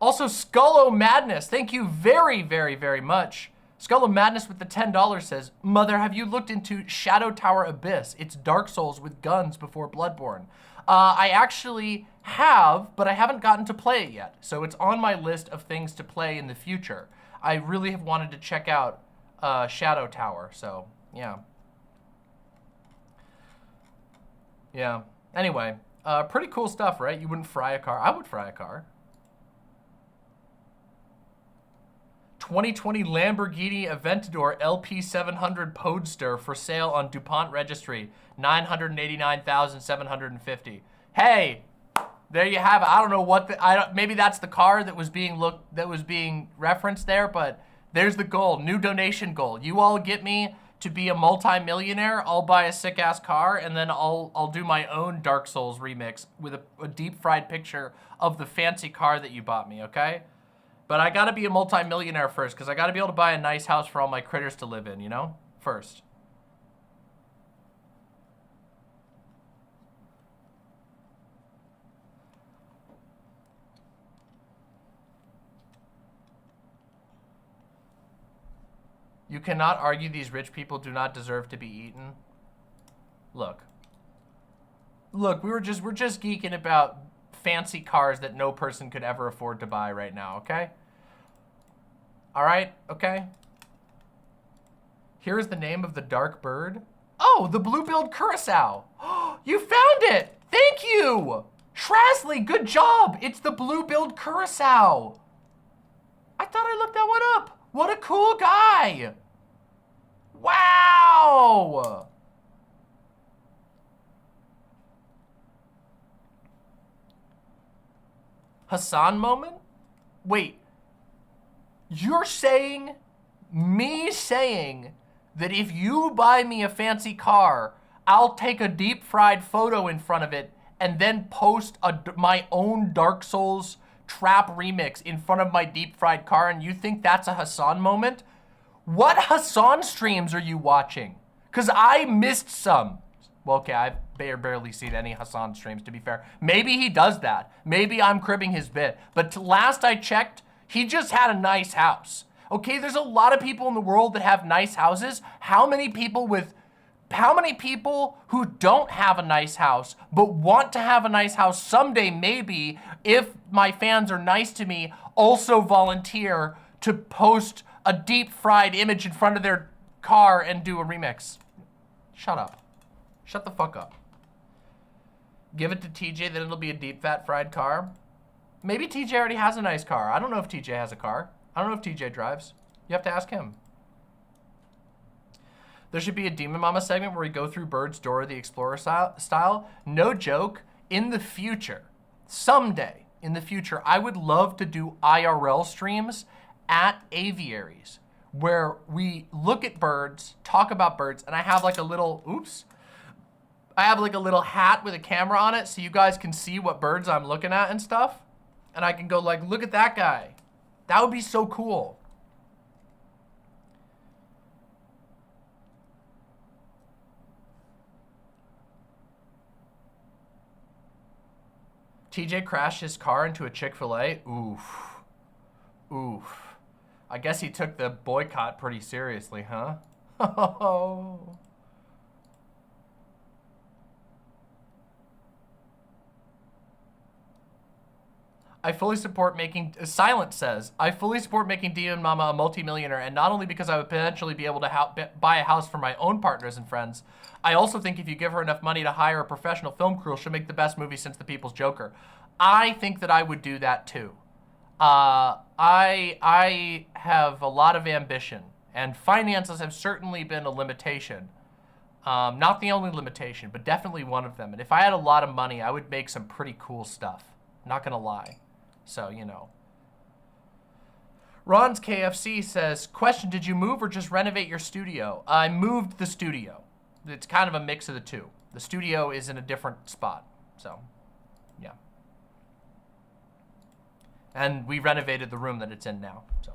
Speaker 2: Also, Skullo Madness. Thank you very, very, very much. Skullo Madness with the $10 says, Mother, have you looked into Shadow Tower Abyss? It's Dark Souls with guns before Bloodborne. I actually have, but I haven't gotten to play it yet. So it's on my list of things to play in the future. I really have wanted to check out Shadow Tower, so yeah. Yeah. Anyway, pretty cool stuff, right? You wouldn't fry a car. I would fry a car. 2020 Lamborghini Aventador LP700 Podster for sale on DuPont Registry, $989,750. Hey, there you have it. I don't know what maybe that's the car that was being referenced there, but there's the goal, new donation goal. You all get me to be a multi-millionaire. I'll buy a sick ass car, and then I'll do my own Dark Souls remix with a deep fried picture of the fancy car that you bought me, okay? But I gotta be a multi-millionaire first, because I gotta be able to buy a nice house for all my critters to live in, you know? First. You cannot argue these rich people do not deserve to be eaten. Look, we're just geeking about fancy cars that no person could ever afford to buy right now, okay? All right, okay? Here's the name of the dark bird. Oh, the blue-billed curassow. You found it! Thank you! Shrasley, good job! It's the blue-billed curassow. I thought I looked that one up. What a cool guy! Wow! Hassan moment? Wait, you're saying, me saying that if you buy me a fancy car, I'll take a deep fried photo in front of it and then post my own Dark Souls trap remix in front of my deep fried car, and you think that's a Hassan moment? What Hassan streams are you watching? Because I missed some. Well, okay, I've barely seen any Hassan streams, to be fair. Maybe he does that. Maybe I'm cribbing his bit. But last I checked, he just had a nice house. Okay, there's a lot of people in the world that have nice houses. How many people who don't have a nice house but want to have a nice house someday, maybe, if my fans are nice to me, also volunteer to post a deep fried image in front of their car and do a remix? Shut up. Shut the fuck up. Give it to TJ, then it'll be a deep fat fried car. Maybe TJ already has a nice car. I don't know if TJ has a car. I don't know if TJ drives. You have to ask him. There should be a Demon Mama segment where we go through Bird's Dora the Explorer style. No joke, in the future, someday in the future, I would love to do IRL streams at aviaries where we look at birds, talk about birds, and I have like a little, I have like a little hat with a camera on it so you guys can see what birds I'm looking at and stuff. And I can go like, look at that guy. That would be so cool. TJ crashed his car into a Chick-fil-A. Oof. Oof. I guess he took the boycott pretty seriously, huh? Oh. I fully support making, Silent says, I fully support making Demon Mama a multimillionaire, and not only because I would potentially be able to buy a house for my own partners and friends, I also think if you give her enough money to hire a professional film crew, she'll make the best movie since The People's Joker. I think that I would do that too. I have a lot of ambition, and finances have certainly been a limitation. Not the only limitation, but definitely one of them. And if I had a lot of money, I would make some pretty cool stuff. Not gonna lie. So, you know. Ron's KFC says, question, did you move or just renovate your studio? I moved the studio. It's kind of a mix of the two. The studio is in a different spot, so, yeah. And we renovated the room that it's in now, so.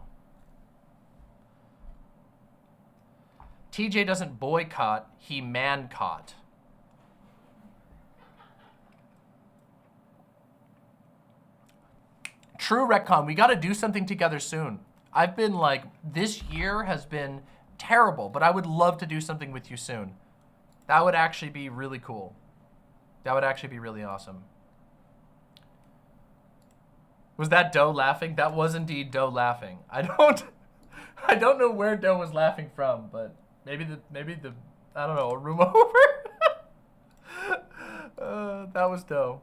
Speaker 2: TJ doesn't boycott, he man-caught. True, Retcon, we gotta do something together soon. I've been like, this year has been terrible, but I would love to do something with you soon. That would actually be really cool. That would actually be really awesome. Was that Doe laughing? That was indeed Doe laughing. I don't... I don't know where Doe was laughing from, but maybe the I don't know, a room over. That was Doe.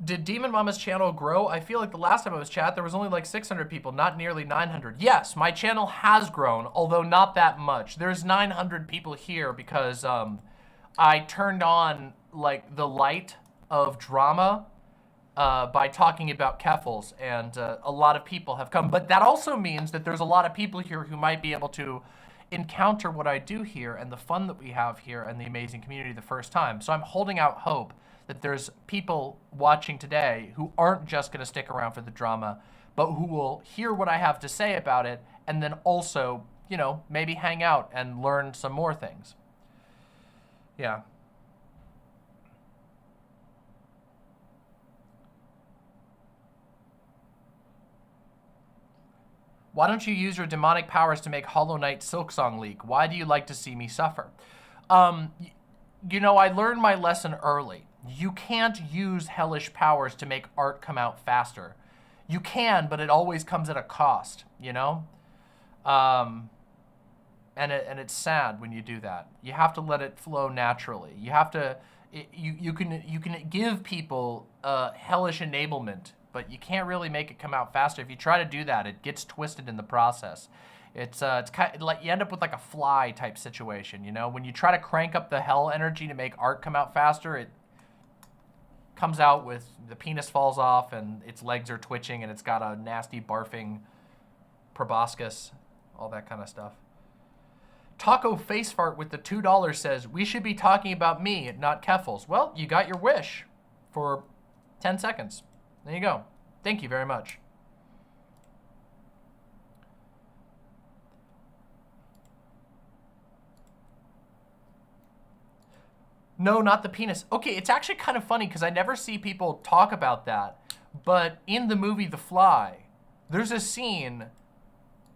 Speaker 2: Did Demon Mama's channel grow? I feel like the last time I was chat, there was only like 600 people, not nearly 900. Yes, my channel has grown, although not that much. There's 900 people here because I turned on like the light of drama by talking about Keffals, and a lot of people have come. But that also means that there's a lot of people here who might be able to encounter what I do here and the fun that we have here and the amazing community the first time. So I'm holding out hope that there's people watching today who aren't just going to stick around for the drama, but who will hear what I have to say about it and then also, you know, maybe hang out and learn some more things. Yeah. Why don't you use your demonic powers to make Hollow Knight Silksong leak? Why do you like to see me suffer? You know, I learned my lesson early. You can't use hellish powers to make art come out faster. You can, but it always comes at a cost, you know? And it's sad when you do that. You have to let it flow naturally. You have to, you can give people hellish enablement, but you can't really make it come out faster. If you try to do that, it gets twisted in the process. It's kind of like you end up with like a fly type situation, you know? When you try to crank up the hell energy to make art come out faster, it comes out with the penis falls off and its legs are twitching and it's got a nasty barfing proboscis, all that kind of stuff. Taco Face Fart with the $2 says, we should be talking about me, not Keffals. Well, you got your wish for 10 seconds. There you go. Thank you very much. No, not the penis. Okay, it's actually kind of funny because I never see people talk about that. But in the movie The Fly, there's a scene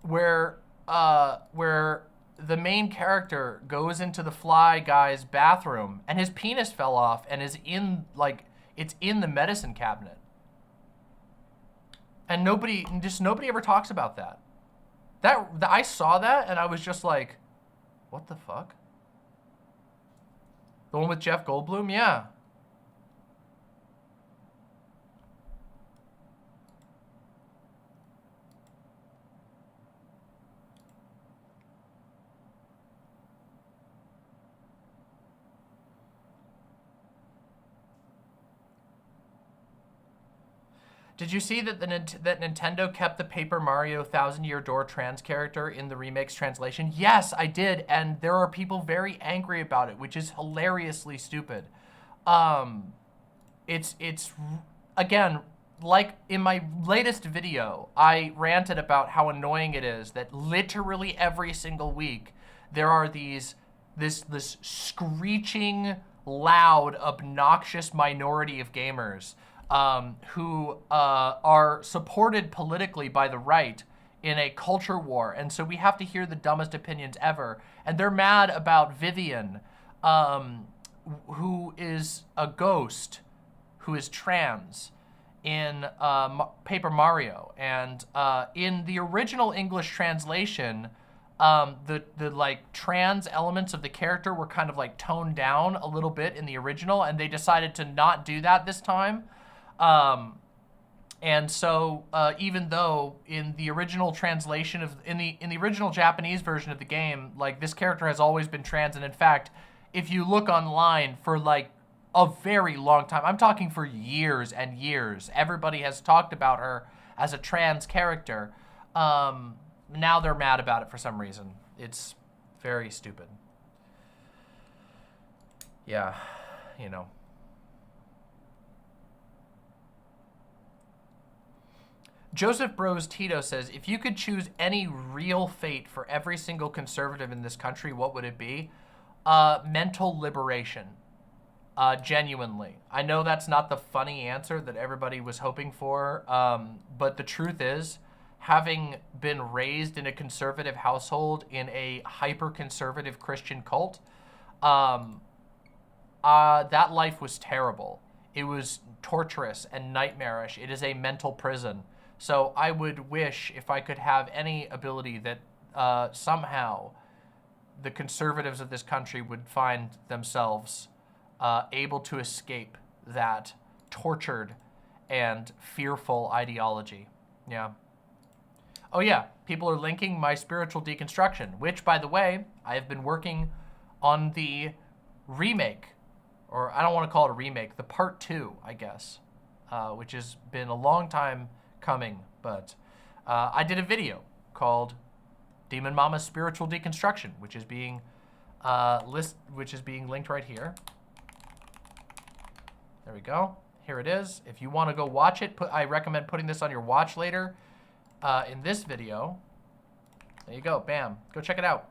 Speaker 2: where the main character goes into the Fly guy's bathroom and his penis fell off and is in, like, it's in the medicine cabinet. And nobody ever talks about that. I saw that and I was just like, what the fuck? The one with Jeff Goldblum? Yeah. Did you see that that Nintendo kept the Paper Mario Thousand Year Door trans character in the remake's translation? Yes, I did, and there are people very angry about it, which is hilariously stupid. It's again, like in my latest video, I ranted about how annoying it is that literally every single week there are this screeching, loud, obnoxious minority of gamers who are supported politically by the right in a culture war. And so we have to hear the dumbest opinions ever. And they're mad about Vivian, who is a ghost, who is trans in Paper Mario. And in the original English translation, the like trans elements of the character were kind of like toned down a little bit in the original, and they decided to not do that this time. And so even though in the original translation of in the original Japanese version of the game, like this character has always been trans, and in fact, if you look online for like a very long time, I'm talking for years and years, everybody has talked about her as a trans character. Now they're mad about it for some reason. It's very stupid. Yeah, you know. Joseph Bros Tito says, if you could choose any real fate for every single conservative in this country, what would it be? Mental liberation. Genuinely. I know that's not the funny answer that everybody was hoping for, but the truth is, having been raised in a conservative household in a hyper-conservative Christian cult, That life was terrible. It was torturous and nightmarish. It is a mental prison. So I would wish if I could have any ability that somehow the conservatives of this country would find themselves able to escape that tortured and fearful ideology. Yeah. Oh yeah, people are linking my spiritual deconstruction, which, by the way, I have been working on the remake, or I don't want to call it a remake, the part 2, I guess, which has been a long time coming, but I did a video called Demon Mama's Spiritual Deconstruction, which is being linked right here. There we go. Here it is. If you want to go watch it, I recommend putting this on your watch later in this video. There you go. Bam. Go check it out.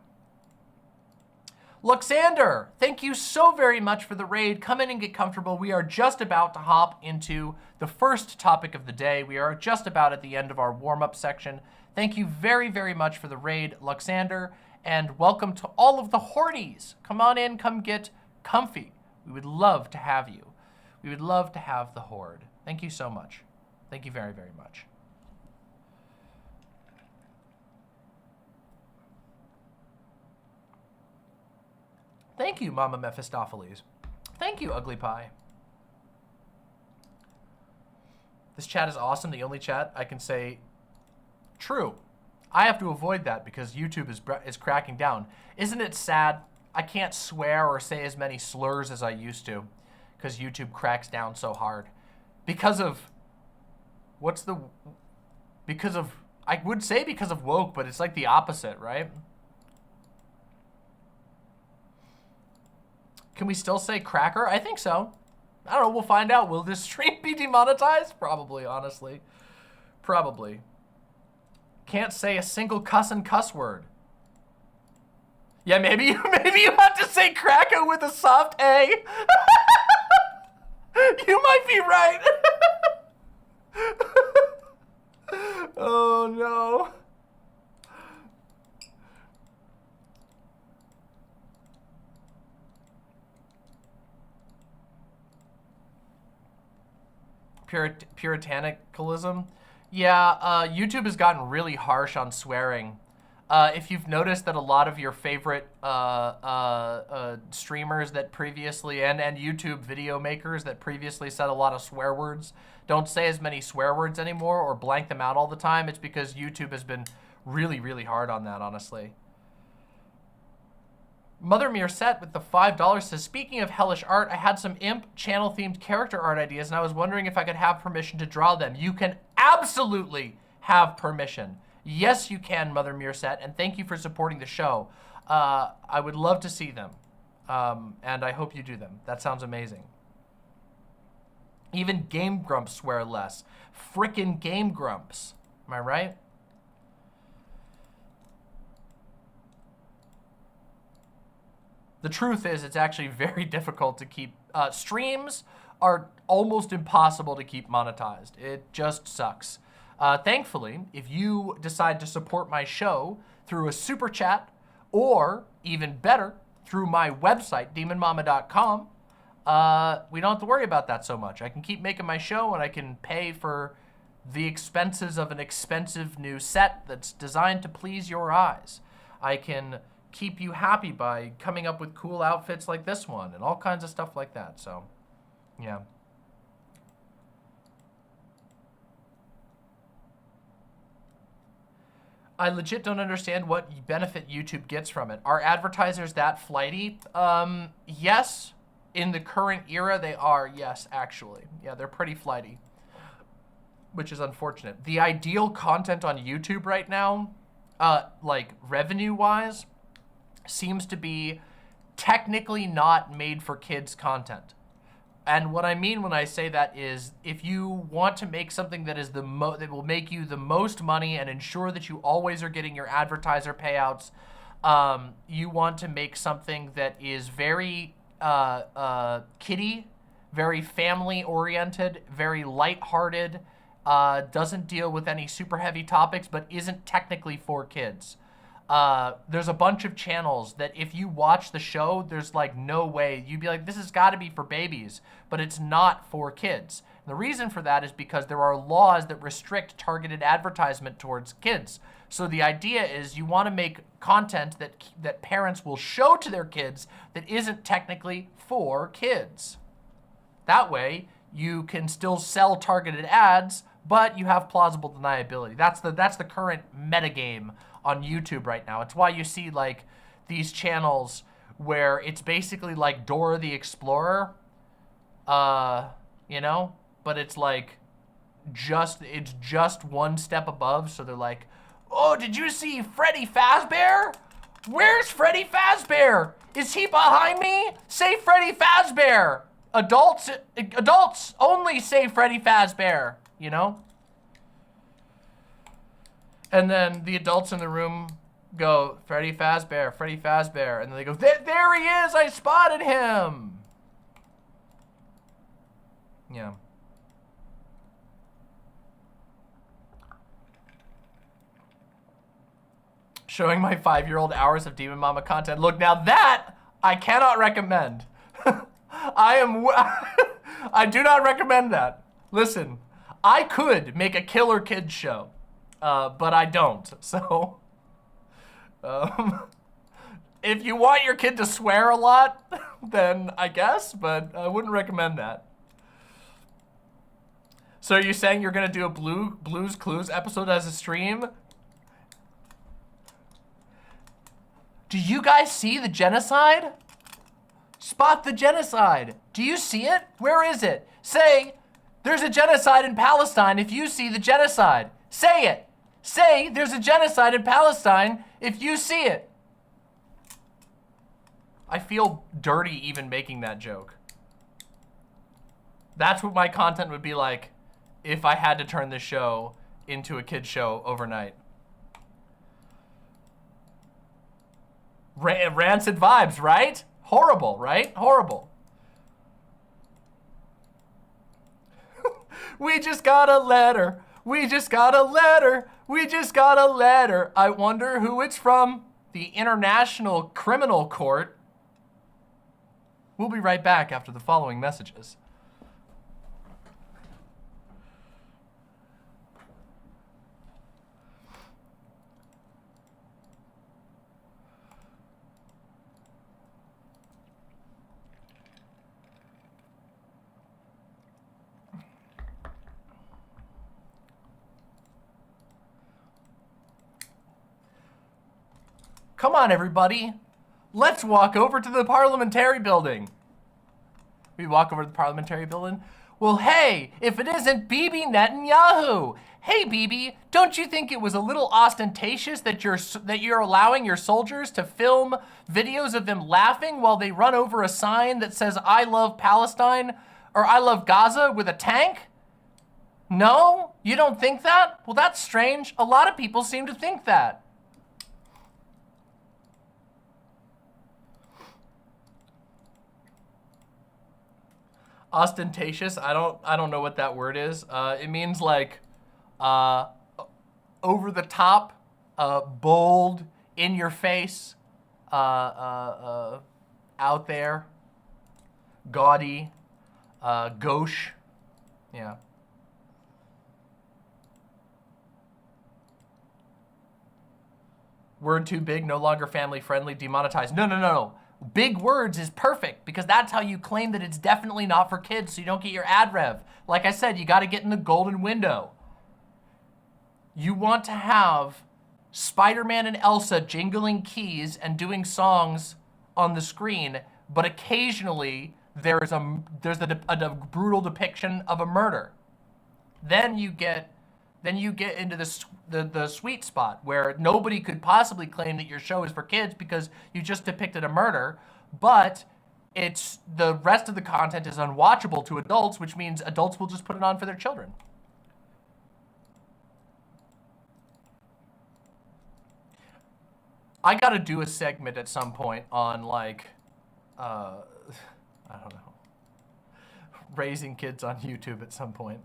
Speaker 2: Luxander, thank you so very much for the raid. Come in and get comfortable. We are just about to hop into the first topic of the day. We are just about at the end of our warm-up section. Thank you very, very much for the raid, Luxander, and welcome to all of the hornies. Come on in, come get comfy. We would love to have you. We would love to have the horde. Thank you so much. Thank you very, very much. Thank you, Mama Mephistopheles. Thank you, Ugly Pie. This chat is awesome. The only chat I can say true. I have to avoid that because YouTube is cracking down. Isn't it sad? I can't swear or say as many slurs as I used to because YouTube cracks down so hard. Because of, I would say because of woke, but it's like the opposite, right? Can we still say cracker? I think so. I don't know, we'll find out. Will this stream be demonetized? Probably, honestly. Probably. Can't say a single cuss word. Yeah, maybe you have to say cracker with a soft A. You might be right. Oh no. Puritanicalism. Yeah, YouTube has gotten really harsh on swearing. If you've noticed that a lot of your favorite streamers that previously, and YouTube video makers that previously said a lot of swear words, don't say as many swear words anymore or blank them out all the time, it's because YouTube has been really, really hard on that, honestly. Mother Meerset with the $5 says, speaking of hellish art, I had some imp channel-themed character art ideas, and I was wondering if I could have permission to draw them. You can absolutely have permission. Yes, you can, Mother Meerset, and thank you for supporting the show. I would love to see them, and I hope you do them. That sounds amazing. Even Game Grumps swear less. Frickin' Game Grumps. Am I right? The truth is, it's actually very difficult to keep. Streams are almost impossible to keep monetized. It just sucks. Thankfully, if you decide to support my show through a super chat, or even better, through my website, demonmama.com, we don't have to worry about that so much. I can keep making my show, and I can pay for the expenses of an expensive new set that's designed to please your eyes. I can keep you happy by coming up with cool outfits like this one and all kinds of stuff like that. So, yeah. I legit don't understand what benefit YouTube gets from it. Are advertisers that flighty? Yes. In the current era, they are. Yes, actually. Yeah, they're pretty flighty, which is unfortunate. The ideal content on YouTube right now, like revenue-wise, seems to be technically not made for kids content. And what I mean when I say that is, if you want to make something that is that will make you the most money and ensure that you always are getting your advertiser payouts, you want to make something that is very kiddie, very family-oriented, very light-hearted, doesn't deal with any super heavy topics, but isn't technically for kids. there's a bunch of channels that if you watch the show, there's like no way. You'd be like, this has got to be for babies, but it's not for kids. And the reason for that is because there are laws that restrict targeted advertisement towards kids. So the idea is you want to make content that parents will show to their kids that isn't technically for kids. That way, you can still sell targeted ads, but you have plausible deniability. That's the current metagame on YouTube right now. It's why you see like these channels where it's basically like Dora the Explorer, you know, but it's like it's just one step above. So they're like, oh, did you see Freddy Fazbear? Where's Freddy Fazbear? Is he behind me? Say Freddy Fazbear. Adults only say Freddy Fazbear, you know? And then the adults in the room go, Freddy Fazbear, Freddy Fazbear. And then they go, there he is, I spotted him. Yeah. Showing my 5-year-old hours of Demon Mama content. Look, now that I cannot recommend. I do not recommend that. Listen, I could make a killer kids show, but I don't. So, if you want your kid to swear a lot, then I guess, but I wouldn't recommend that. So are you saying you're gonna do a Blues Clues episode as a stream? Do you guys see the genocide? Spot the genocide. Do you see it? Where is it? Say, there's a genocide in Palestine if you see the genocide. Say it. Say, there's a genocide in Palestine if you see it. I feel dirty even making that joke. That's what my content would be like if I had to turn this show into a kid's show overnight. Rancid vibes, right? Horrible, right? Horrible. We just got a letter. We just got a letter. We just got a letter. I wonder who it's from. The International Criminal Court. We'll be right back after the following messages. Come on, everybody. Let's walk over to the parliamentary building. We walk over to the parliamentary building. Well, hey, if it isn't Bibi Netanyahu. Hey, Bibi, don't you think it was a little ostentatious that you're allowing your soldiers to film videos of them laughing while they run over a sign that says, I love Palestine, or I love Gaza with a tank? No? You don't think that? Well, that's strange. A lot of people seem to think that. Ostentatious, I don't know what that word is. It means like over the top, bold, in your face, out there, gaudy, gauche, yeah. Word too big, no longer family friendly, demonetized. No. Big words is perfect because that's how you claim that it's definitely not for kids so you don't get your ad rev. Like I said, you got to get in the golden window. You want to have Spider-Man and Elsa jingling keys and doing songs on the screen, but occasionally there's a brutal depiction of a murder. Then you get into the sweet spot where nobody could possibly claim that your show is for kids because you just depicted a murder, but it's the rest of the content is unwatchable to adults, which means adults will just put it on for their children. I gotta do a segment at some point on like, I don't know, raising kids on YouTube at some point.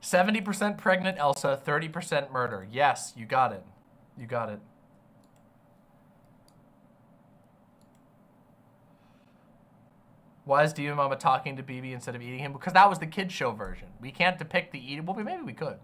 Speaker 2: 70% pregnant Elsa, 30% murder. Yes, you got it. You got it. Why is Demon Mama talking to BB instead of eating him? Because that was the kids show version. We can't depict the eating. Well, maybe we could.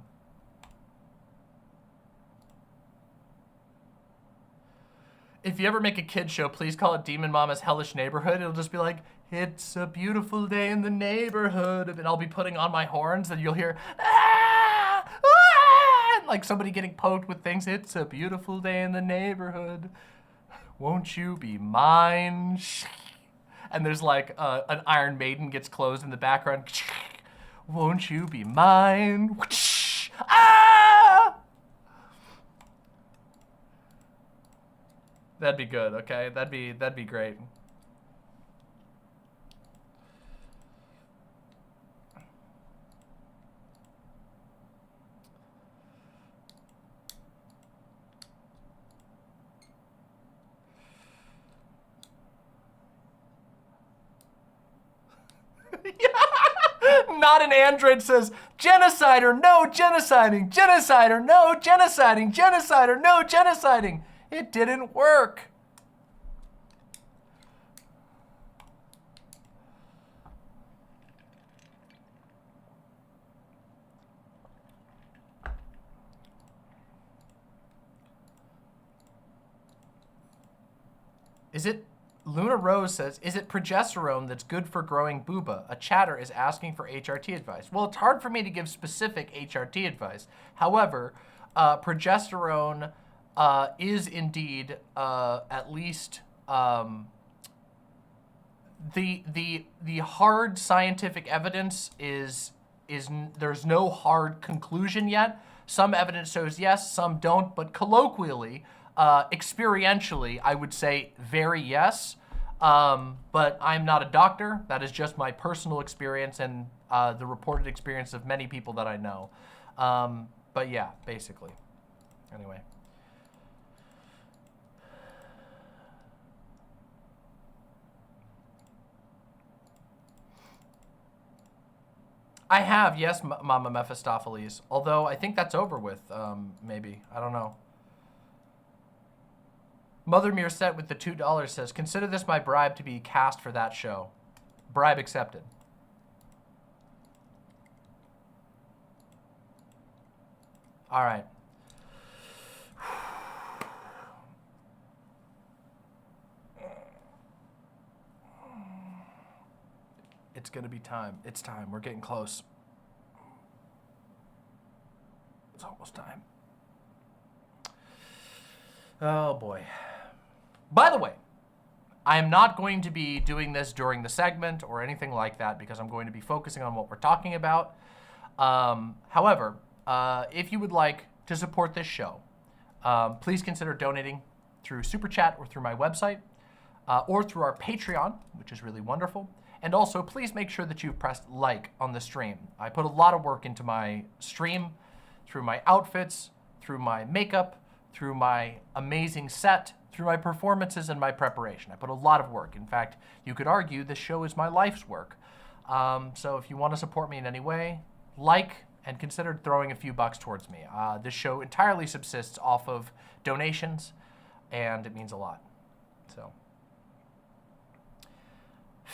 Speaker 2: If you ever make a kid show, please call it Demon Mama's Hellish Neighborhood. It'll just be like, it's a beautiful day in the neighborhood. And I'll be putting on my horns and you'll hear, ah, ah, and like somebody getting poked with things. It's a beautiful day in the neighborhood. Won't you be mine? And there's like an Iron Maiden gets closed in the background. Won't you be mine? Ah! That'd be good, okay? That'd be great. Not an android says, genocider, no genociding, genocider, no genociding, genocider, no genociding. It didn't work. Is it, Luna Rose says, is it progesterone that's good for growing booba? A chatter is asking for HRT advice. Well, it's hard for me to give specific HRT advice. However, progesterone is indeed at least the hard scientific evidence is there's no hard conclusion yet. Some evidence shows yes, some don't, but colloquially, experientially, I would say very yes. But I'm not a doctor. That is just my personal experience and the reported experience of many people that I know. But yeah, basically. Anyway. I have, yes, Mama Mephistopheles. Although I think that's over with, maybe. I don't know. Mother Meerset with the $2 says, consider this my bribe to be cast for that show. Bribe accepted. All right. It's gonna be time. It's time. We're getting close. It's almost time. Oh boy. By the way, I am not going to be doing this during the segment or anything like that because I'm going to be focusing on what we're talking about. However, if you would like to support this show, please consider donating through Super Chat or through my website or through our Patreon, which is really wonderful. And also, please make sure that you've pressed like on the stream. I put a lot of work into my stream, through my outfits, through my makeup, through my amazing set, through my performances and my preparation. I put a lot of work. In fact, you could argue this show is my life's work. So if you want to support me in any way, like and consider throwing a few bucks towards me. This show entirely subsists off of donations, and it means a lot. So.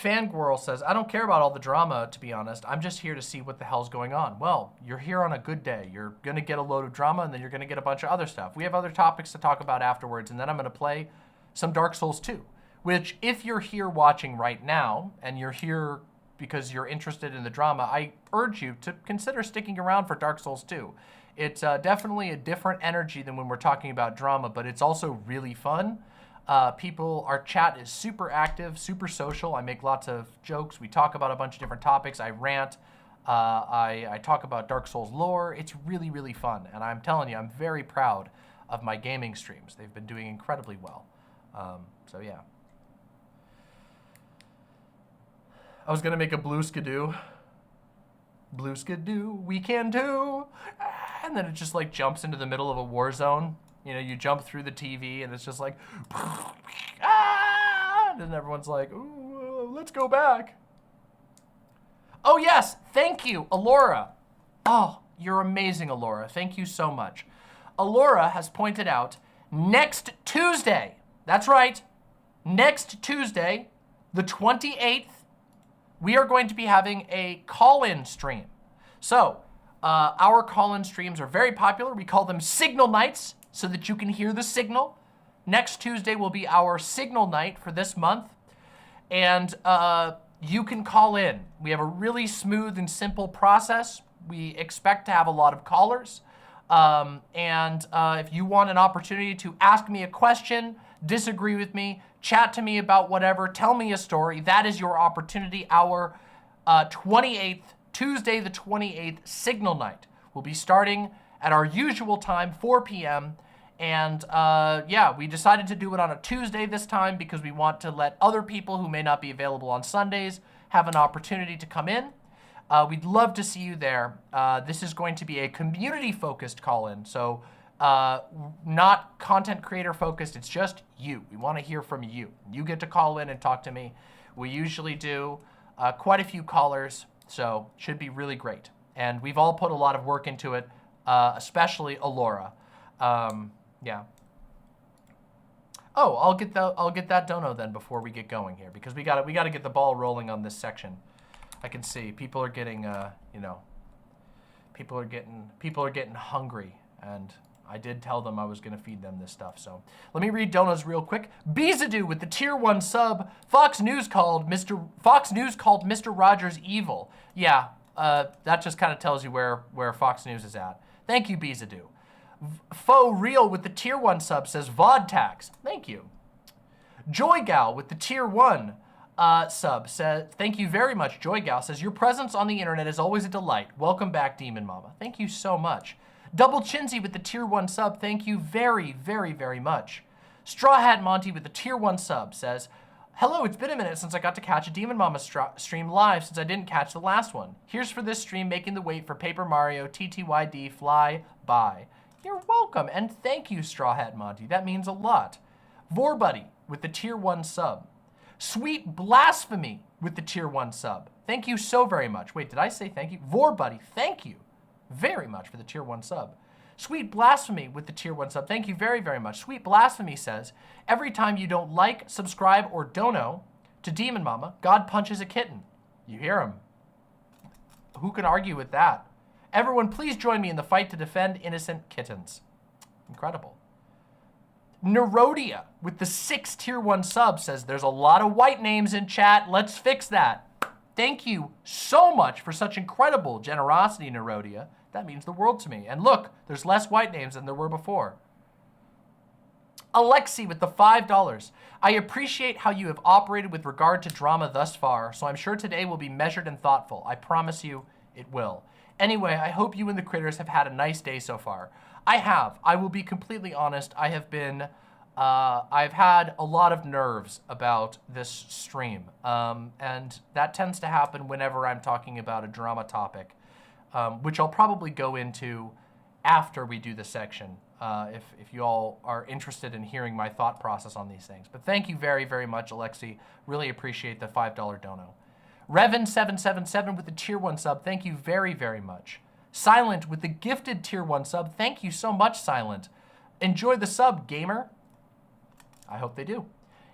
Speaker 2: Fangirl says, I don't care about all the drama, to be honest. I'm just here to see what the hell's going on. Well, you're here on a good day. You're going to get a load of drama, and then you're going to get a bunch of other stuff. We have other topics to talk about afterwards, and then I'm going to play some Dark Souls 2, which if you're here watching right now, and you're here because you're interested in the drama, I urge you to consider sticking around for Dark Souls 2. It's definitely a different energy than when we're talking about drama, but it's also really fun. Our chat is super active, super social. I make lots of jokes. We talk about a bunch of different topics. I rant. I talk about Dark Souls lore. It's really, really fun. And I'm telling you, I'm very proud of my gaming streams. They've been doing incredibly well. So yeah. I was gonna make a blue skidoo. Blue skidoo, we can do. And then it just like jumps into the middle of a war zone. You know, you jump through the TV and it's just like, ah! And everyone's like, ooh, let's go back. Oh yes, thank you, Alora. Oh, you're amazing, Alora. Thank you so much. Alora has pointed out next Tuesday, that's right, next Tuesday, the 28th we are going to be having a call-in stream. So our call-in streams are very popular. We call them signal nights so that you can hear the signal. Next Tuesday will be our signal night for this month. And you can call in. We have a really smooth and simple process. We expect to have a lot of callers. If you want an opportunity to ask me a question, disagree with me, chat to me about whatever, tell me a story, that is your opportunity. Our 28th, Tuesday the 28th signal night will be starting at our usual time, 4 p.m. And yeah, we decided to do it on a Tuesday this time because we want to let other people who may not be available on Sundays have an opportunity to come in. We'd love to see you there. This is going to be a community-focused call-in, so not content creator-focused. It's just you. We want to hear from you. You get to call in and talk to me. We usually do quite a few callers, so it should be really great. And we've all put a lot of work into it, especially Alora. Yeah. Oh, I'll get that dono then before we get going here because we gotta get the ball rolling on this section. I can see people are getting, you know, people are getting hungry, and I did tell them I was gonna feed them this stuff. So let me read donos real quick. Beezadoo with the tier 1 sub. Fox News called Mr. Rogers evil. Yeah, that just kind of tells you where Fox News is at. Thank you, Beezadoo. Faux Real with the tier 1 sub says VOD tax. Thank you. Joy Gal with the tier 1 sub says, thank you very much. Joy Gal says, your presence on the internet is always a delight. Welcome back, Demon Mama. Thank you so much. Double Chinsey with the tier 1 sub. Thank you very, very, very much. Straw Hat Monty with the tier 1 sub says, hello, it's been a minute since I got to catch a Demon Mama stream live since I didn't catch the last one. Here's for this stream making the wait for Paper Mario TTYD Fly By. You're welcome, and thank you, Straw Hat Monty. That means a lot. Vorbuddy with the tier 1 sub. Sweet Blasphemy with the tier 1 sub. Thank you so very much. Wait, did I say thank you? Vorbuddy, thank you very much for the tier 1 sub. Sweet Blasphemy with the tier 1 sub. Thank you very, very much. Sweet Blasphemy says, every time you don't like, subscribe, or dono to Demon Mama, God punches a kitten. You hear him. Who can argue with that? Everyone, please join me in the fight to defend innocent kittens. Incredible. Nerodia with the 6 tier 1 sub says, there's a lot of white names in chat. Let's fix that. Thank you so much for such incredible generosity, Nerodia. That means the world to me. And look, there's less white names than there were before. Alexi with the $5. I appreciate how you have operated with regard to drama thus far, so I'm sure today will be measured and thoughtful. I promise you it will. Anyway, I hope you and the critters have had a nice day so far. I have. I will be completely honest. I have been, I've had a lot of nerves about this stream. And that tends to happen whenever I'm talking about a drama topic, which I'll probably go into after we do the section, if you all are interested in hearing my thought process on these things. But thank you very, very much, Alexi. Really appreciate the $5 dono. Revan777 with the tier 1 sub, thank you very, very much. Silent with the gifted tier 1 sub, thank you so much, Silent. Enjoy the sub, gamer. I hope they do.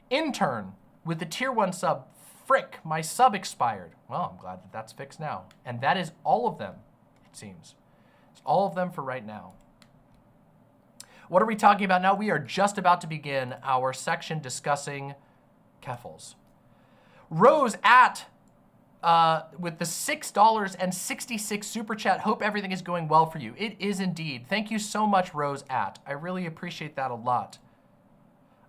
Speaker 2: Intern with the tier 1 sub, frick, my sub expired. Well, I'm glad that that's fixed now. And that is all of them, it seems. It's all of them for right now. What are we talking about now? We are just about to begin our section discussing Keffals. Rose at with the $6.66 super chat. Hope everything is going well for you. It is indeed. Thank you so much, Rose at. I really appreciate that a lot.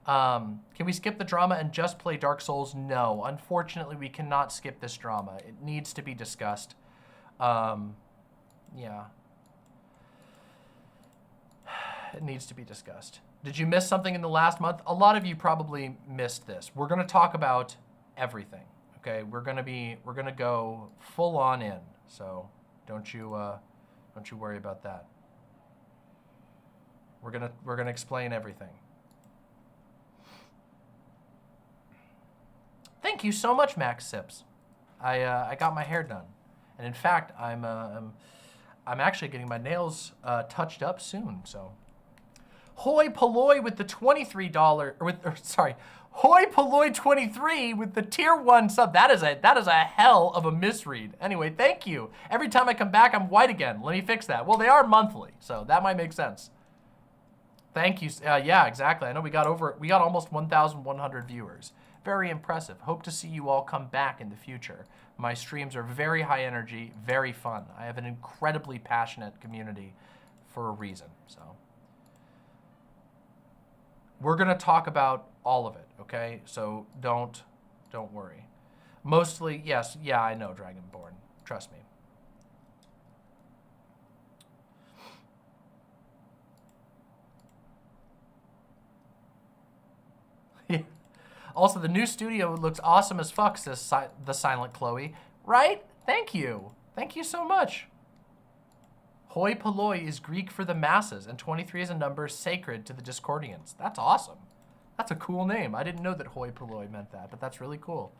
Speaker 2: Can we skip the drama and just play Dark Souls? No, unfortunately, we cannot skip this drama. It needs to be discussed. Yeah. It needs to be discussed. Did you miss something in the last month? A lot of you probably missed this. We're going to talk about everything. Okay, we're gonna go full on in, so don't you worry about that. We're gonna explain everything. Thank you so much, Max Sips. I got my hair done, and in fact, I'm actually getting my nails touched up soon. So, Hoi Polloi with the $23 sorry, Hoi Polloi 23 with the tier 1 sub. That is a hell of a misread. Anyway, thank you. Every time I come back, I'm white again. Let me fix that. Well, they are monthly, so that might make sense. Thank you. Yeah, exactly. I know we got almost 1,100 viewers. Very impressive. Hope to see you all come back in the future. My streams are very high energy, very fun. I have an incredibly passionate community for a reason, so. We're gonna talk about all of it, okay? So don't worry. Mostly, yes, yeah, I know Dragonborn. Trust me. Also, the new studio looks awesome as fuck, says the Silent Chloe. Right? Thank you. Thank you so much. Hoi Polloi is Greek for the masses, and 23 is a number sacred to the Discordians. That's awesome. That's a cool name. I didn't know that Hoi Polloi meant that, but that's really cool.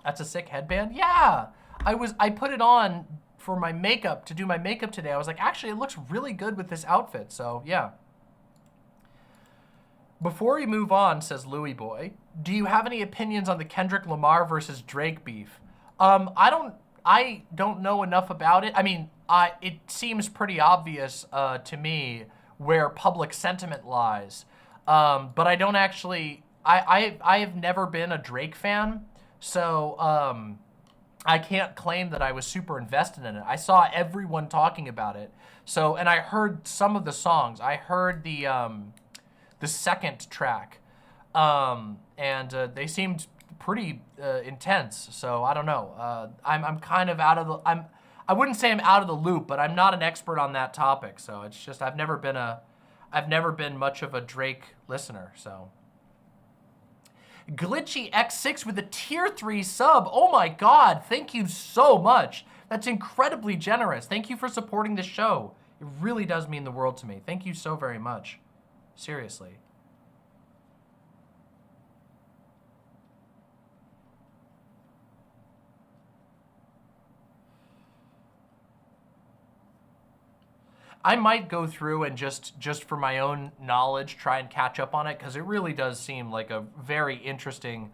Speaker 2: That's a sick headband? Yeah! I put it on for my makeup, to do my makeup today. I was like, actually, it looks really good with this outfit, so yeah. Before we move on, says Louis Boy, do you have any opinions on the Kendrick Lamar versus Drake beef? I don't know enough about it. I mean, it seems pretty obvious to me where public sentiment lies. But I don't actually, I have never been a Drake fan, so I can't claim that I was super invested in it. I saw everyone talking about it. So, and I heard some of the songs. I heard the second track, and they seemed pretty intense. So I don't know. I'm kind of out of the. I wouldn't say I'm out of the loop, but I'm not an expert on that topic. So it's just I've never been much of a Drake listener. So Glitchy X6 with a tier 3 sub. Oh my God! Thank you so much. That's incredibly generous. Thank you for supporting the show. It really does mean the world to me. Thank you so very much. Seriously. I might go through and just for my own knowledge, try and catch up on it, because it really does seem like a very interesting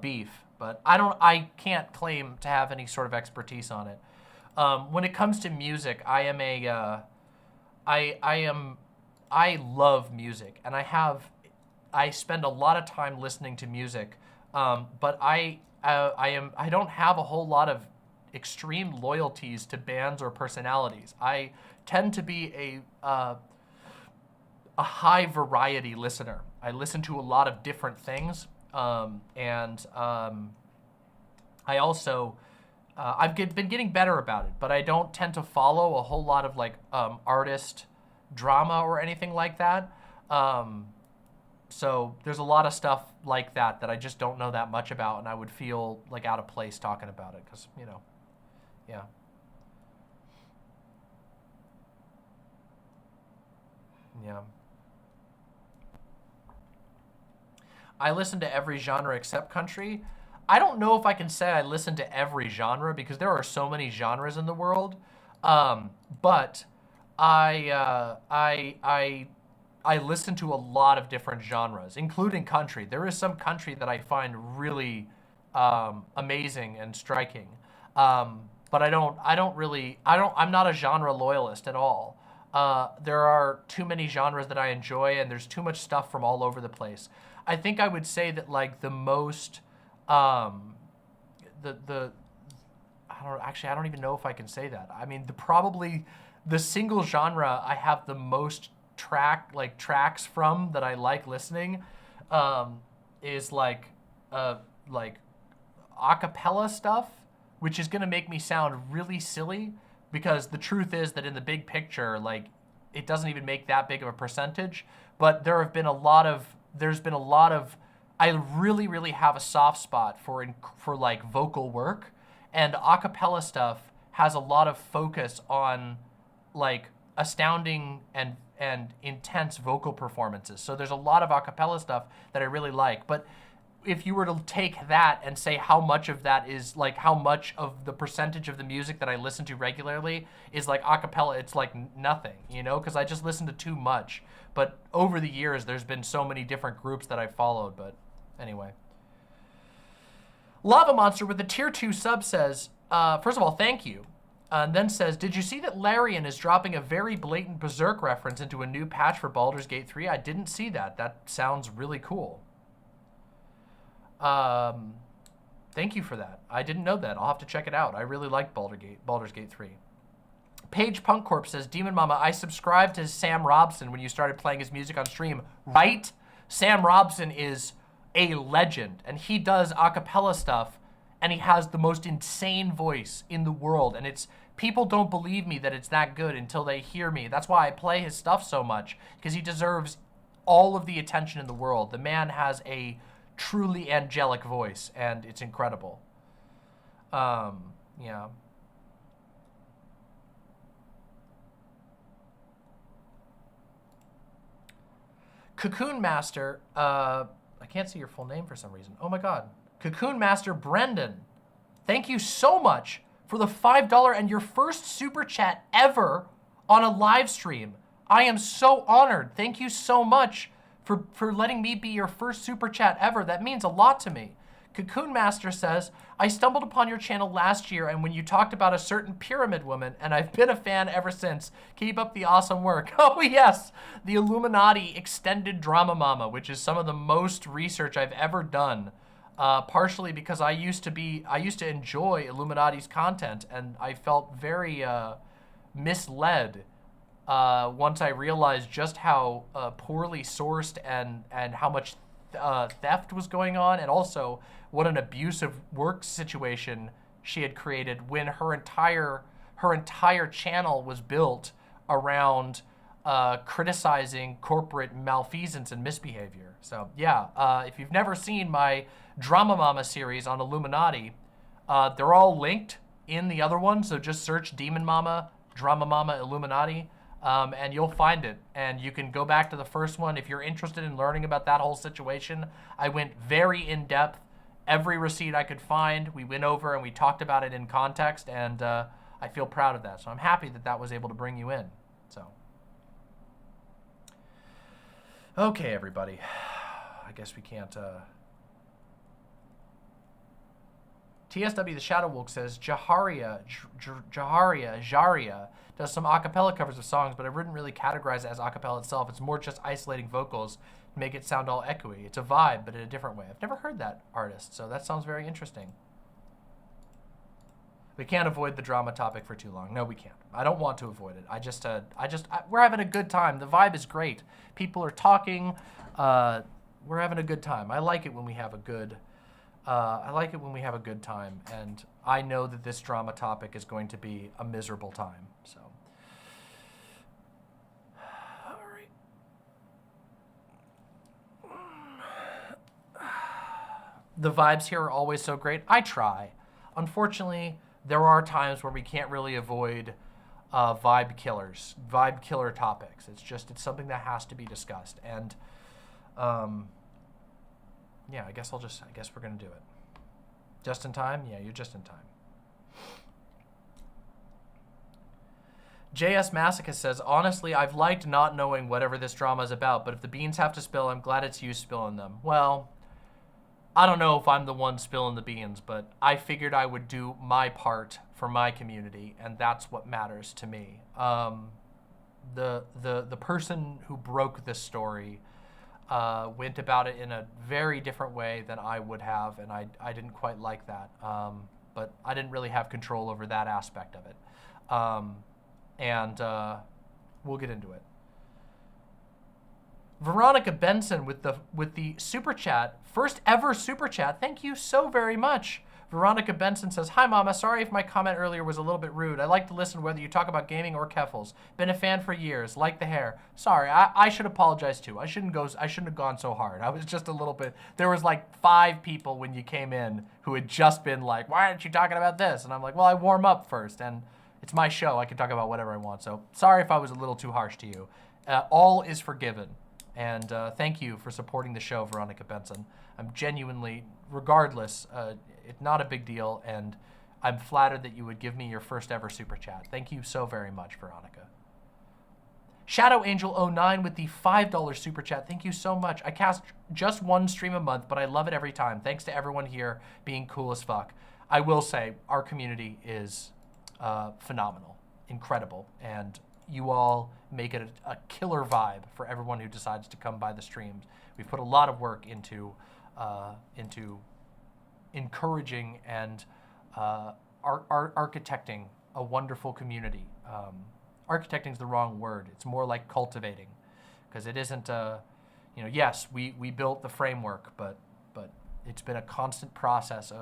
Speaker 2: beef. But I can't claim to have any sort of expertise on it. When it comes to music, I love music, and I spend a lot of time listening to music, but I don't have a whole lot of extreme loyalties to bands or personalities. I tend to be a high variety listener. I listen to a lot of different things, and I also I've been getting better about it, but I don't tend to follow a whole lot of like artist drama or anything like that. So there's a lot of stuff like that I just don't know that much about, and I would feel like out of place talking about it, because, you know, yeah. Yeah. I listen to every genre except country. I don't know if I can say I listen to every genre, because there are so many genres in the world. But I listen to a lot of different genres, including country. There is some country that I find really amazing and striking. But I'm not a genre loyalist at all. There are too many genres that I enjoy, and there's too much stuff from all over the place. I think I would say that like the most, I don't even know if I can say that. I mean, probably the single genre I have the most tracks from that I like listening, is like acapella stuff, which is gonna make me sound really silly, because the truth is that in the big picture, like, it doesn't even make that big of a percentage. But there's been a lot of, I really, really have a soft spot for like vocal work, and acapella stuff has a lot of focus on like astounding and intense vocal performances. So there's a lot of acapella stuff that I really like. But if you were to take that and say how much of that is like, how much of the percentage of the music that I listen to regularly is like a cappella, it's like nothing, you know, because I just listen to too much. But over the years, there's been so many different groups that I've followed. But anyway. Lava Monster with the tier 2 sub says, first of all, thank you. And then says, did you see that Larian is dropping a very blatant Berserk reference into a new patch for Baldur's Gate 3? I didn't see that. That sounds really cool. Thank you for that. I didn't know that. I'll have to check it out. I really like Baldur's Gate 3. Paige Punk Corp says, Demon Mama, I subscribed to Sam Robson when you started playing his music on stream. Right? Sam Robson is a legend, and he does a cappella stuff, and he has the most insane voice in the world, and it's, people don't believe me that it's that good until they hear me. That's why I play his stuff so much, because he deserves all of the attention in the world. The man has a truly angelic voice, and it's incredible. Yeah. Cocoon Master, I can't see your full name for some reason. Oh my God. Cocoon Master Brendan, thank you so much for the $5 and your first super chat ever on a live stream. I am so honored. Thank you so much for letting me be your first super chat ever. That means a lot to me. Cocoon Master says, I stumbled upon your channel last year and when you talked about a certain pyramid woman, and I've been a fan ever since. Keep up the awesome work. Oh yes, the Illuminati Extended Drama Mama, which is some of the most research I've ever done. Partially because I used to enjoy Illuminati's content, and I felt very misled once I realized just how poorly sourced and how much theft was going on, and also what an abusive work situation she had created when her entire channel was built around criticizing corporate malfeasance and misbehavior. So yeah, if you've never seen my Drama Mama series on Illuminati, they're all linked in the other one, so just search Demon Mama, Drama Mama, Illuminati, and you'll find it. And you can go back to the first one if you're interested in learning about that whole situation. I went very in-depth. Every receipt I could find, we went over and we talked about it in context, and I feel proud of that. So I'm happy that that was able to bring you in. So, okay, everybody. I guess we can't... TSW the Shadow Wolf says, Jaharia does some a cappella covers of songs, but I wouldn't really categorize it as a cappella itself. It's more just isolating vocals to make it sound all echoey. It's a vibe, but in a different way. I've never heard that artist, so that sounds very interesting. We can't avoid the drama topic for too long. No, we can't. I don't want to avoid it. We're having a good time. The vibe is great. People are talking. We're having a good time. I like it when we have a good... time, and I know that this drama topic is going to be a miserable time, so. All right. The vibes here are always so great. I try. Unfortunately, there are times where we can't really avoid vibe killer topics. It's something that has to be discussed, and yeah, I guess we're gonna do it. Just in time? Yeah, you're just in time. JS Masochist says, honestly, I've liked not knowing whatever this drama is about, but if the beans have to spill, I'm glad it's you spilling them. Well, I don't know if I'm the one spilling the beans, but I figured I would do my part for my community, and that's what matters to me. The person who broke this story went about it in a very different way than I would have, and I didn't quite like that. But I didn't really have control over that aspect of it. And we'll get into it. Veronica Benson with the super chat, first ever super chat. Thank you so very much. Veronica Benson says, hi Mama, sorry if my comment earlier was a little bit rude. I like to listen whether you talk about gaming or Keffals. Been a fan for years, like the hair. Sorry, I should apologize too. I shouldn't have gone so hard. I was just a little bit, there was like 5 people when you came in who had just been like, why aren't you talking about this? And I'm like, well, I warm up first, and it's my show. I can talk about whatever I want. So sorry if I was a little too harsh to you. All is forgiven. And thank you for supporting the show, Veronica Benson. I'm genuinely, regardless, it's not a big deal, and I'm flattered that you would give me your first ever super chat. Thank you so very much, Veronica. Shadow Angel 09 with the $5 super chat. Thank you so much. I cast just one stream a month, but I love it every time. Thanks to everyone here being cool as fuck. I will say our community is phenomenal, incredible, and you all make it a killer vibe for everyone who decides to come by the streams. We've put a lot of work into encouraging and architecting a wonderful community. Architecting is the wrong word. It's more like cultivating, because it isn't you know, yes, we built the framework, but it's been a constant process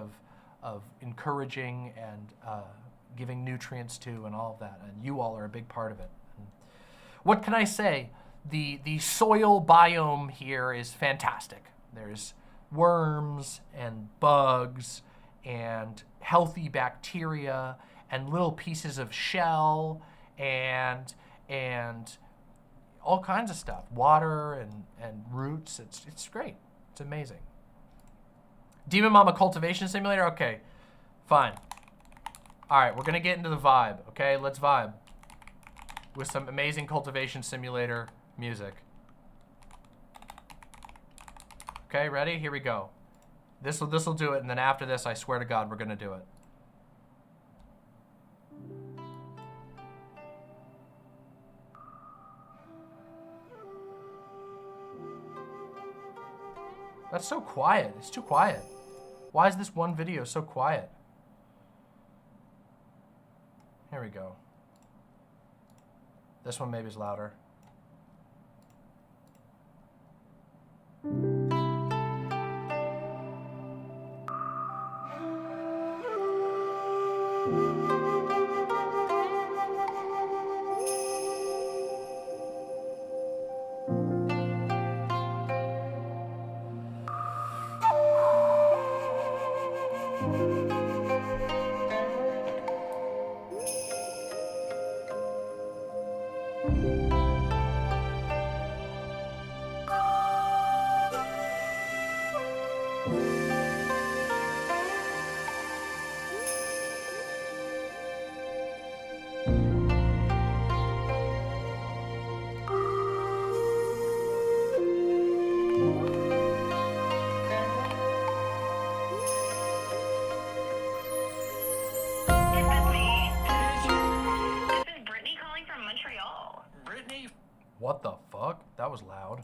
Speaker 2: of encouraging and giving nutrients to and all of that, and you all are a big part of it. And what can I say? The soil biome here is fantastic. There's worms and bugs and healthy bacteria and little pieces of shell and all kinds of stuff. Water and roots. It's great. It's amazing. Demon Mama Cultivation Simulator? Okay, fine. All right, we're gonna get into the vibe, okay? Let's vibe with some amazing Cultivation Simulator music. Okay, ready? Here we go. This'll do it, and then after this, I swear to God, we're gonna do it. That's so quiet. It's too quiet. Why is this one video so quiet? Here we go. This one maybe is louder. What the fuck? That was loud.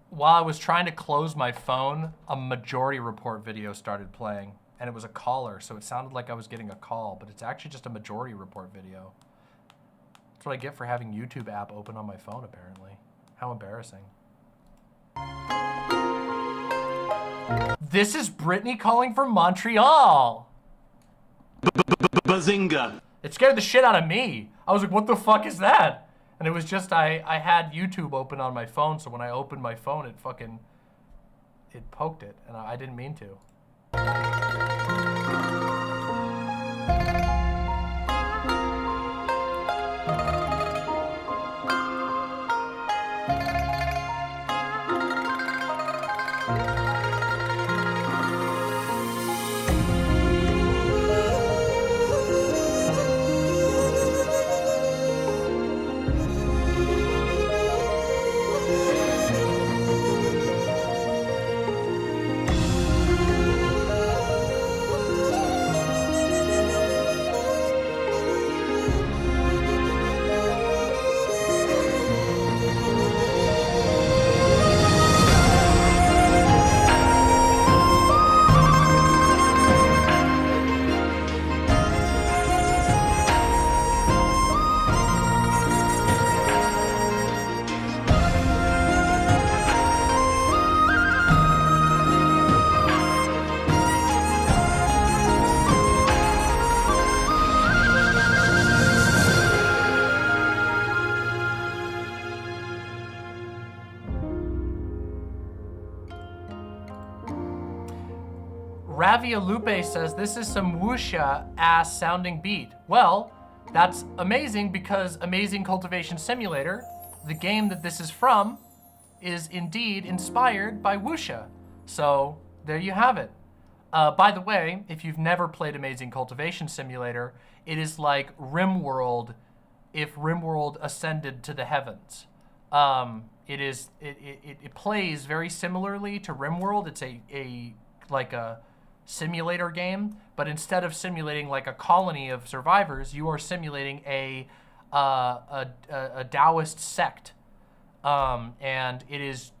Speaker 2: While I was trying to close my phone, a Majority Report video started playing, and it was a caller, so it sounded like I was getting a call, but it's actually just a Majority Report video. That's what I get for having YouTube app open on my phone, apparently. How embarrassing. This is Brittany calling from Montreal.
Speaker 3: Bazinga.
Speaker 2: It scared the shit out of me. I was like, what the fuck is that? And it was just, I had YouTube open on my phone, so when I opened my phone, it poked it, and I didn't mean to. Ravia Lupe says, this is some wuxia ass sounding beat. Well, That's amazing because Amazing Cultivation Simulator, the game that this is from, is indeed inspired by Wuxia. So there you have it. By the way, if you've never played Amazing Cultivation Simulator, it is like RimWorld if RimWorld ascended to the heavens. It plays very similarly to RimWorld. It's like a simulator game, but instead of simulating like a colony of survivors, you are simulating a Taoist sect. And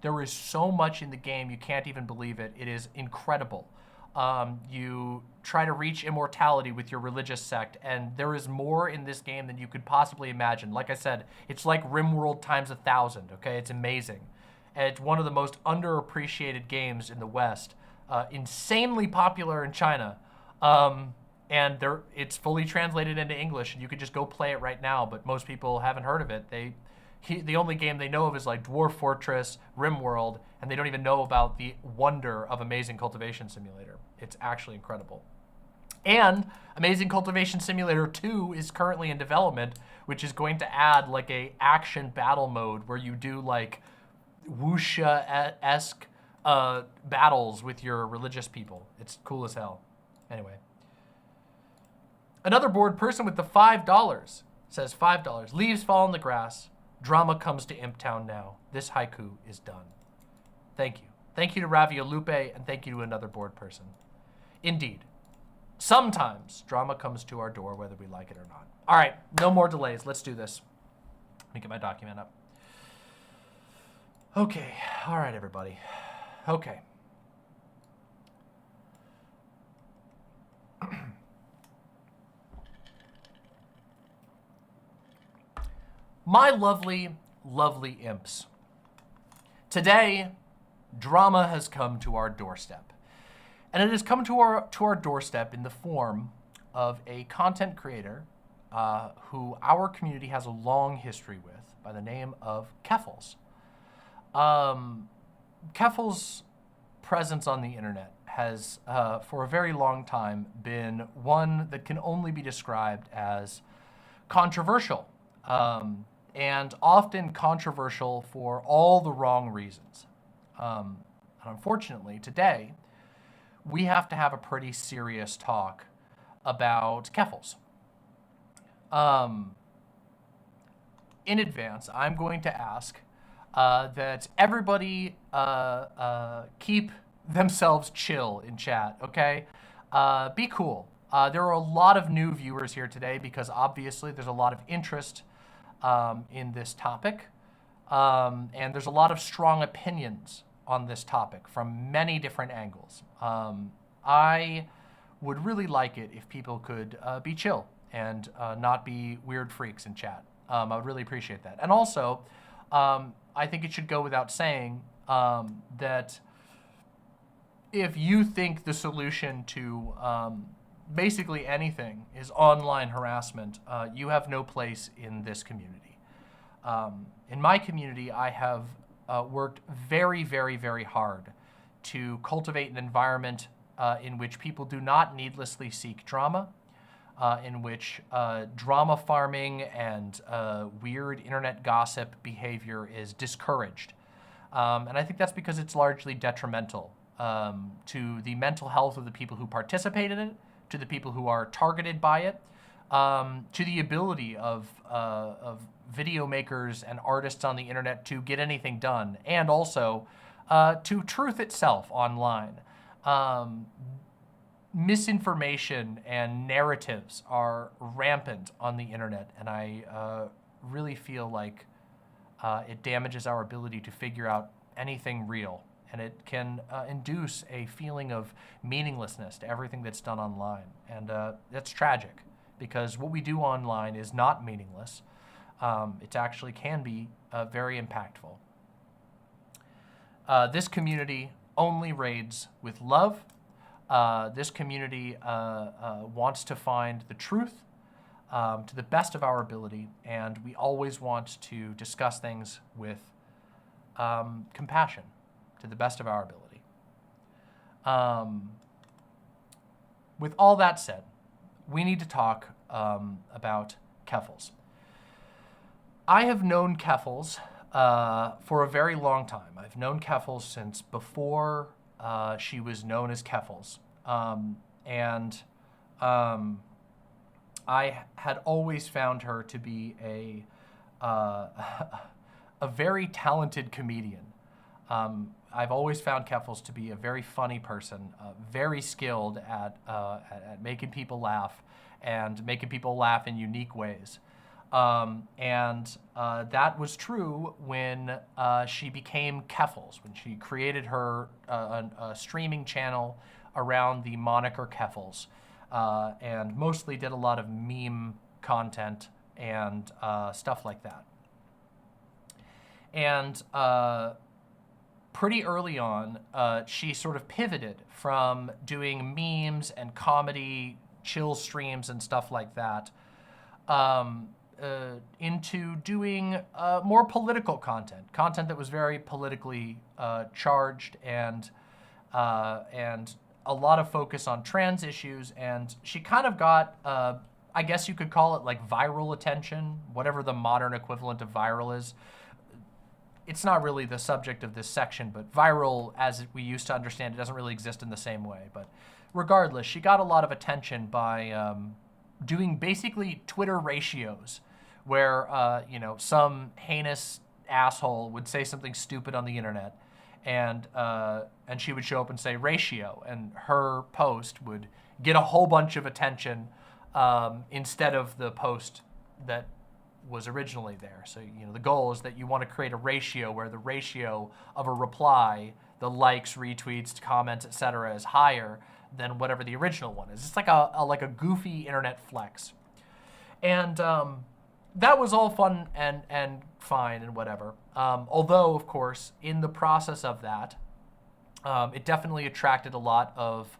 Speaker 2: there is so much in the game, you can't even believe it. It is incredible. You try to reach immortality with your religious sect, and there is more in this game than you could possibly imagine. Like I said, it's like RimWorld times 1,000, okay? It's amazing. And it's one of the most underappreciated games in the West. Insanely popular in China. And it's fully translated into English, and you could just go play it right now, but most people haven't heard of it. The only game they know of is like Dwarf Fortress, RimWorld, and they don't even know about the wonder of Amazing Cultivation Simulator. It's actually incredible. And Amazing Cultivation Simulator 2 is currently in development, which is going to add like a action battle mode where you do like Wuxia-esque battles with your religious people. It's cool as hell. Anyway. Another bored person with the $5 says $5. Leaves fall in the grass. Drama comes to Imptown now. This haiku is done. Thank you. Thank you to Raviolupe, and thank you to another bored person. Indeed. Sometimes drama comes to our door, whether we like it or not. All right, no more delays. Let's do this. Let me get my document up. Okay, all right, everybody. Okay. My lovely, lovely imps. Today, drama has come to our doorstep. And it has come to our doorstep in the form of a content creator who our community has a long history with by the name of Keffals. Keffals' presence on the internet has, for a very long time, been one that can only be described as controversial. And often controversial for all the wrong reasons. And unfortunately, today, we have to have a pretty serious talk about Keffals. In advance, I'm going to ask that everybody keep themselves chill in chat, okay? Be cool. There are a lot of new viewers here today because obviously there's a lot of interest in this topic. And there's a lot of strong opinions on this topic from many different angles. I would really like it if people could be chill and not be weird freaks in chat. I would really appreciate that. And also, I think it should go without saying that if you think the solution to basically anything is online harassment, you have no place in this community. In my community, I have worked very, very, very hard to cultivate an environment in which people do not needlessly seek drama, in which drama farming and weird internet gossip behavior is discouraged. And I think that's because it's largely detrimental to the mental health of the people who participate in it, to the people who are targeted by it, to the ability of video makers and artists on the internet to get anything done, and also to truth itself online. Misinformation and narratives are rampant on the internet, and I really feel like it damages our ability to figure out anything real, and it can induce a feeling of meaninglessness to everything that's done online, and that's tragic, because what we do online is not meaningless. It actually can be very impactful. This community only raids with love. This community wants to find the truth to the best of our ability, and we always want to discuss things with compassion to the best of our ability. With all that said, we need to talk about Keffals. I have known Keffals for a very long time. I've known Keffals since before she was known as Keffals. I had always found her to be a very talented comedian. I've always found Keffals to be a very funny person, very skilled at making people laugh and making people laugh in unique ways. That was true when she became Keffals, when she created her a streaming channel around the moniker Keffals, and mostly did a lot of meme content and stuff like that. And pretty early on, she sort of pivoted from doing memes and comedy, chill streams and stuff like that, into doing more political content that was very politically charged and a lot of focus on trans issues. And she kind of got, I guess you could call it like viral attention, whatever the modern equivalent of viral is. It's not really the subject of this section, but viral, as we used to understand it, doesn't really exist in the same way. But regardless, she got a lot of attention by doing basically Twitter ratios, where some heinous asshole would say something stupid on the internet, and she would show up and say ratio, and her post would get a whole bunch of attention instead of the post that was originally there. So, the goal is that you want to create a ratio where the ratio of a reply, the likes, retweets, comments, etc., is higher than whatever the original one is. It's like a goofy internet flex. And that was all fun and fine and whatever. Although, of course, in the process of that, it definitely attracted a lot of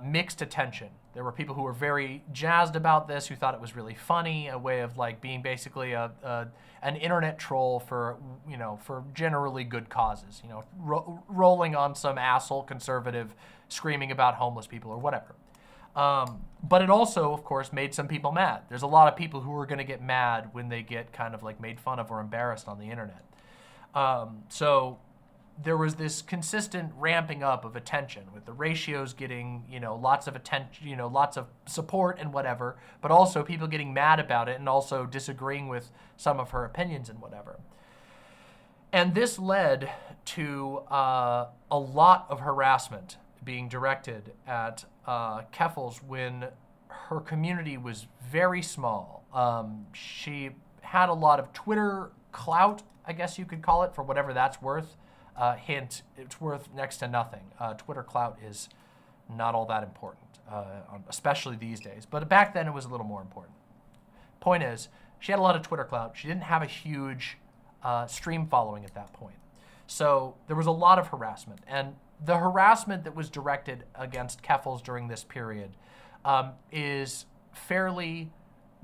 Speaker 2: mixed attention. There were people who were very jazzed about this, who thought it was really funny, a way of like being basically an internet troll for generally good causes. Rolling on some asshole conservative screaming about homeless people or whatever. But it also, of course, made some people mad. There's a lot of people who are going to get mad when they get kind of like made fun of or embarrassed on the internet. So there was this consistent ramping up of attention, with the ratios getting, lots of attention, lots of support and whatever, but also people getting mad about it and also disagreeing with some of her opinions and whatever. And this led to a lot of harassment being directed at Keffals when her community was very small. She had a lot of Twitter clout, I guess you could call it, for whatever that's worth. Hint, it's worth next to nothing. Twitter clout is not all that important, especially these days. But back then it was a little more important. Point is, she had a lot of Twitter clout. She didn't have a huge stream following at that point. So there was a lot of harassment. And the harassment that was directed against Keffals during this period is fairly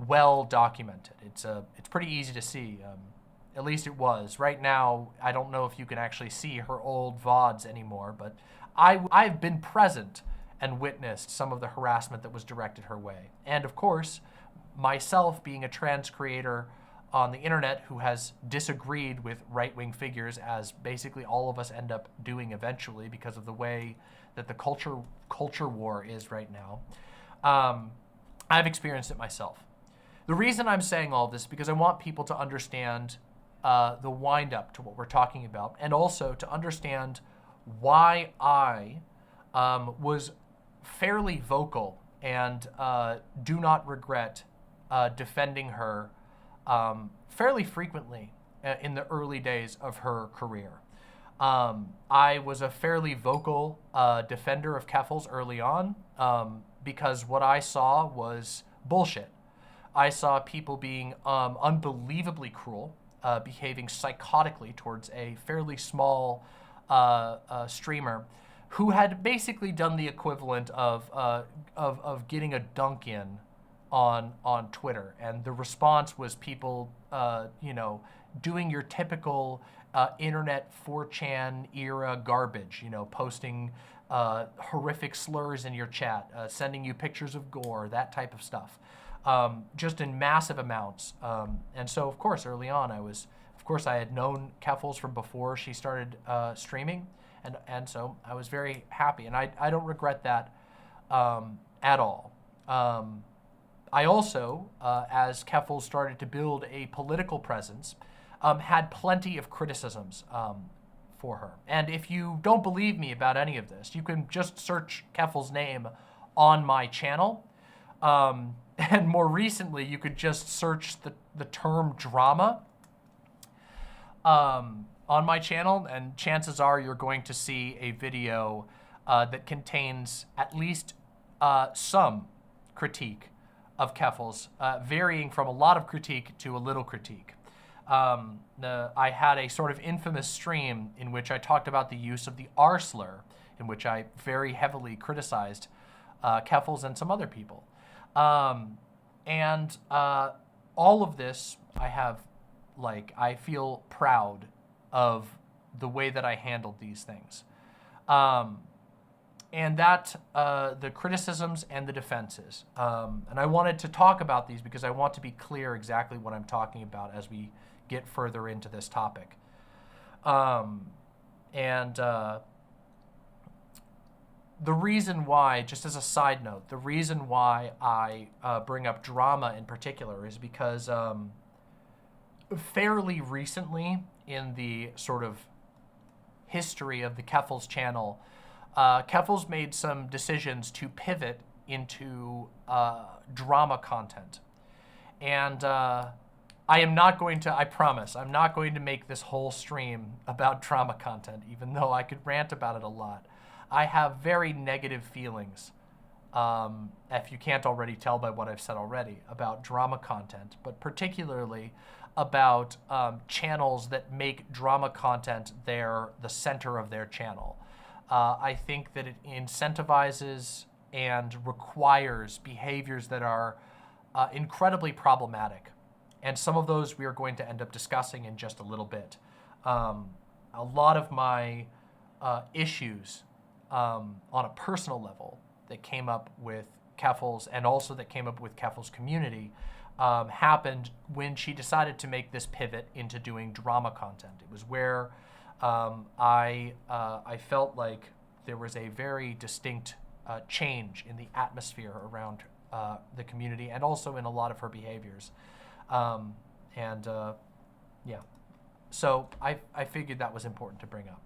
Speaker 2: well documented. It's pretty easy to see. At least it was. Right now, I don't know if you can actually see her old VODs anymore, but I've been present and witnessed some of the harassment that was directed her way. And of course, myself being a trans creator on the internet who has disagreed with right-wing figures, as basically all of us end up doing eventually because of the way that the culture war is right now, I've experienced it myself. The reason I'm saying all this is because I want people to understand the wind-up to what we're talking about, and also to understand why I was fairly vocal and do not regret defending her fairly frequently in the early days of her career. I was a fairly vocal defender of Keffals early on because what I saw was bullshit. I saw people being unbelievably cruel, behaving psychotically towards a fairly small streamer who had basically done the equivalent of getting a dunk in on Twitter. And the response was people, doing your typical internet 4chan era garbage, posting horrific slurs in your chat, sending you pictures of gore, that type of stuff. just in massive amounts. And so, of course, early on, I had known Keffals from before she started streaming, and so I was very happy, and I don't regret that at all. I also, as Keffals started to build a political presence, had plenty of criticisms for her. And if you don't believe me about any of this, you can just search Keffals' name on my channel. And more recently, you could just search the term drama on my channel, and chances are you're going to see a video that contains at least some critique of Keffals, varying from a lot of critique to a little critique. I had a sort of infamous stream in which I talked about the use of the R slur, in which I very heavily criticized Keffals and some other people. And all of this, I feel proud of the way that I handled these things. And that, the criticisms and the defenses. And I wanted to talk about these because I want to be clear exactly what I'm talking about as we get further into this topic. The reason why, just as a side note, the reason why I bring up drama in particular is because fairly recently in the sort of history of the Keffals channel, Keffals made some decisions to pivot into drama content. And I promise, I'm not going to make this whole stream about drama content, even though I could rant about it a lot. I have very negative feelings, if you can't already tell by what I've said already, about drama content, but particularly about channels that make drama content the center of their channel. I think that it incentivizes and requires behaviors that are incredibly problematic. And some of those we are going to end up discussing in just a little bit. A lot of my issues on a personal level that came up with Keffals, and also that came up with Keffals' community, happened when she decided to make this pivot into doing drama content. It was where I felt like there was a very distinct change in the atmosphere around the community, and also in a lot of her behaviors. Yeah, so I figured that was important to bring up.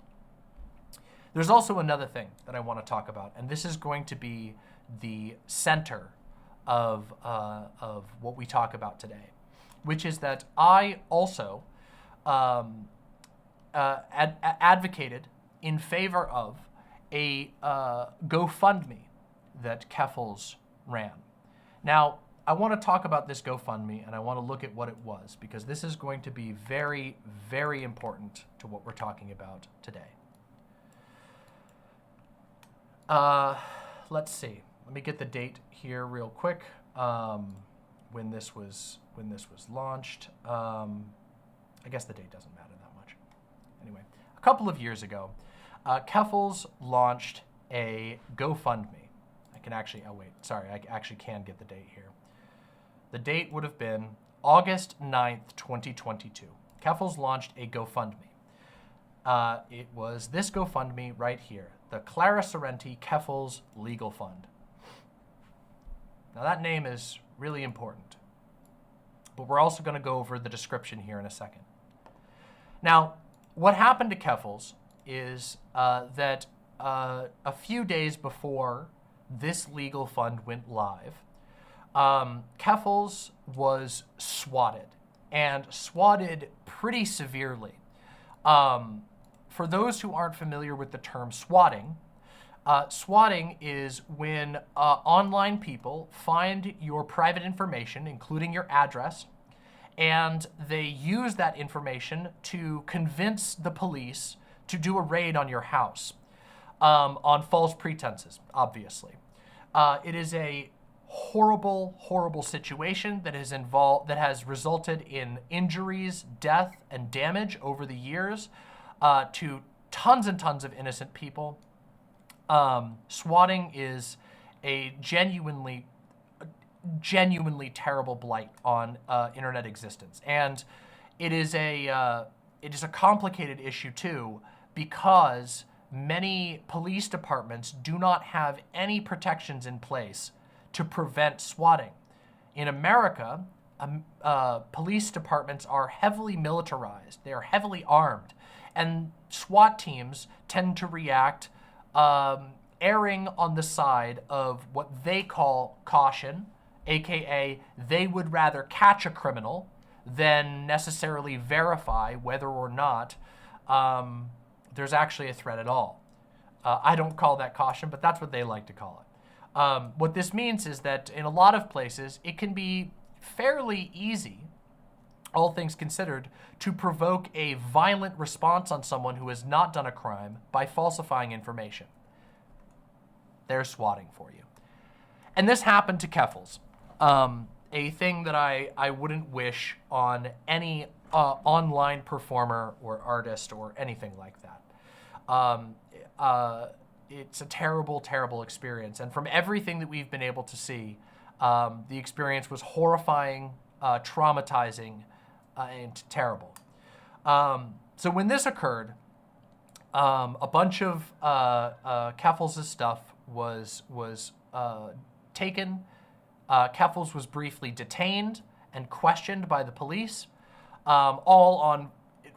Speaker 2: There's also another thing that I want to talk about, and this is going to be the center of what we talk about today, which is that I also advocated in favor of a GoFundMe that Keffals ran. Now, I want to talk about this GoFundMe, and I want to look at what it was, because this is going to be very, very important to what we're talking about today. Let's see. Let me get the date here real quick. When this was launched. I guess the date doesn't matter that much. Anyway, a couple of years ago, Keffals launched a GoFundMe. I can actually, oh wait, sorry, I actually can get the date here. The date would have been August 9th, 2022. Keffals launched a GoFundMe. It was this GoFundMe right here, the Clara Sorrenti Keffals Legal Fund. Now that name is really important, but we're also going to go over the description here in a second. Now, what happened to Keffals is that a few days before this legal fund went live, Keffals was swatted, and swatted pretty severely. For those who aren't familiar with the term swatting, swatting is when online people find your private information, including your address, and they use that information to convince the police to do a raid on your house on false pretenses, obviously. It is a horrible, horrible situation that has resulted in injuries, death, and damage over the years to tons and tons of innocent people. Swatting is a genuinely genuinely terrible blight on internet existence. And it is a complicated issue too, because many police departments do not have any protections in place to prevent swatting. In America, police departments are heavily militarized. They are heavily armed. And SWAT teams tend to react erring on the side of what they call caution, aka they would rather catch a criminal than necessarily verify whether or not there's actually a threat at all. I don't call that caution, but that's what they like to call it. What this means is that in a lot of places, it can be fairly easy, all things considered, to provoke a violent response on someone who has not done a crime by falsifying information. There's swatting for you. And this happened to Keffals, a thing that I wouldn't wish on any online performer or artist or anything like that. It's a terrible, terrible experience. And from everything that we've been able to see, the experience was horrifying, traumatizing, and terrible. So when this occurred, a bunch of Keffals' stuff was taken. Keffals was briefly detained and questioned by the police, all on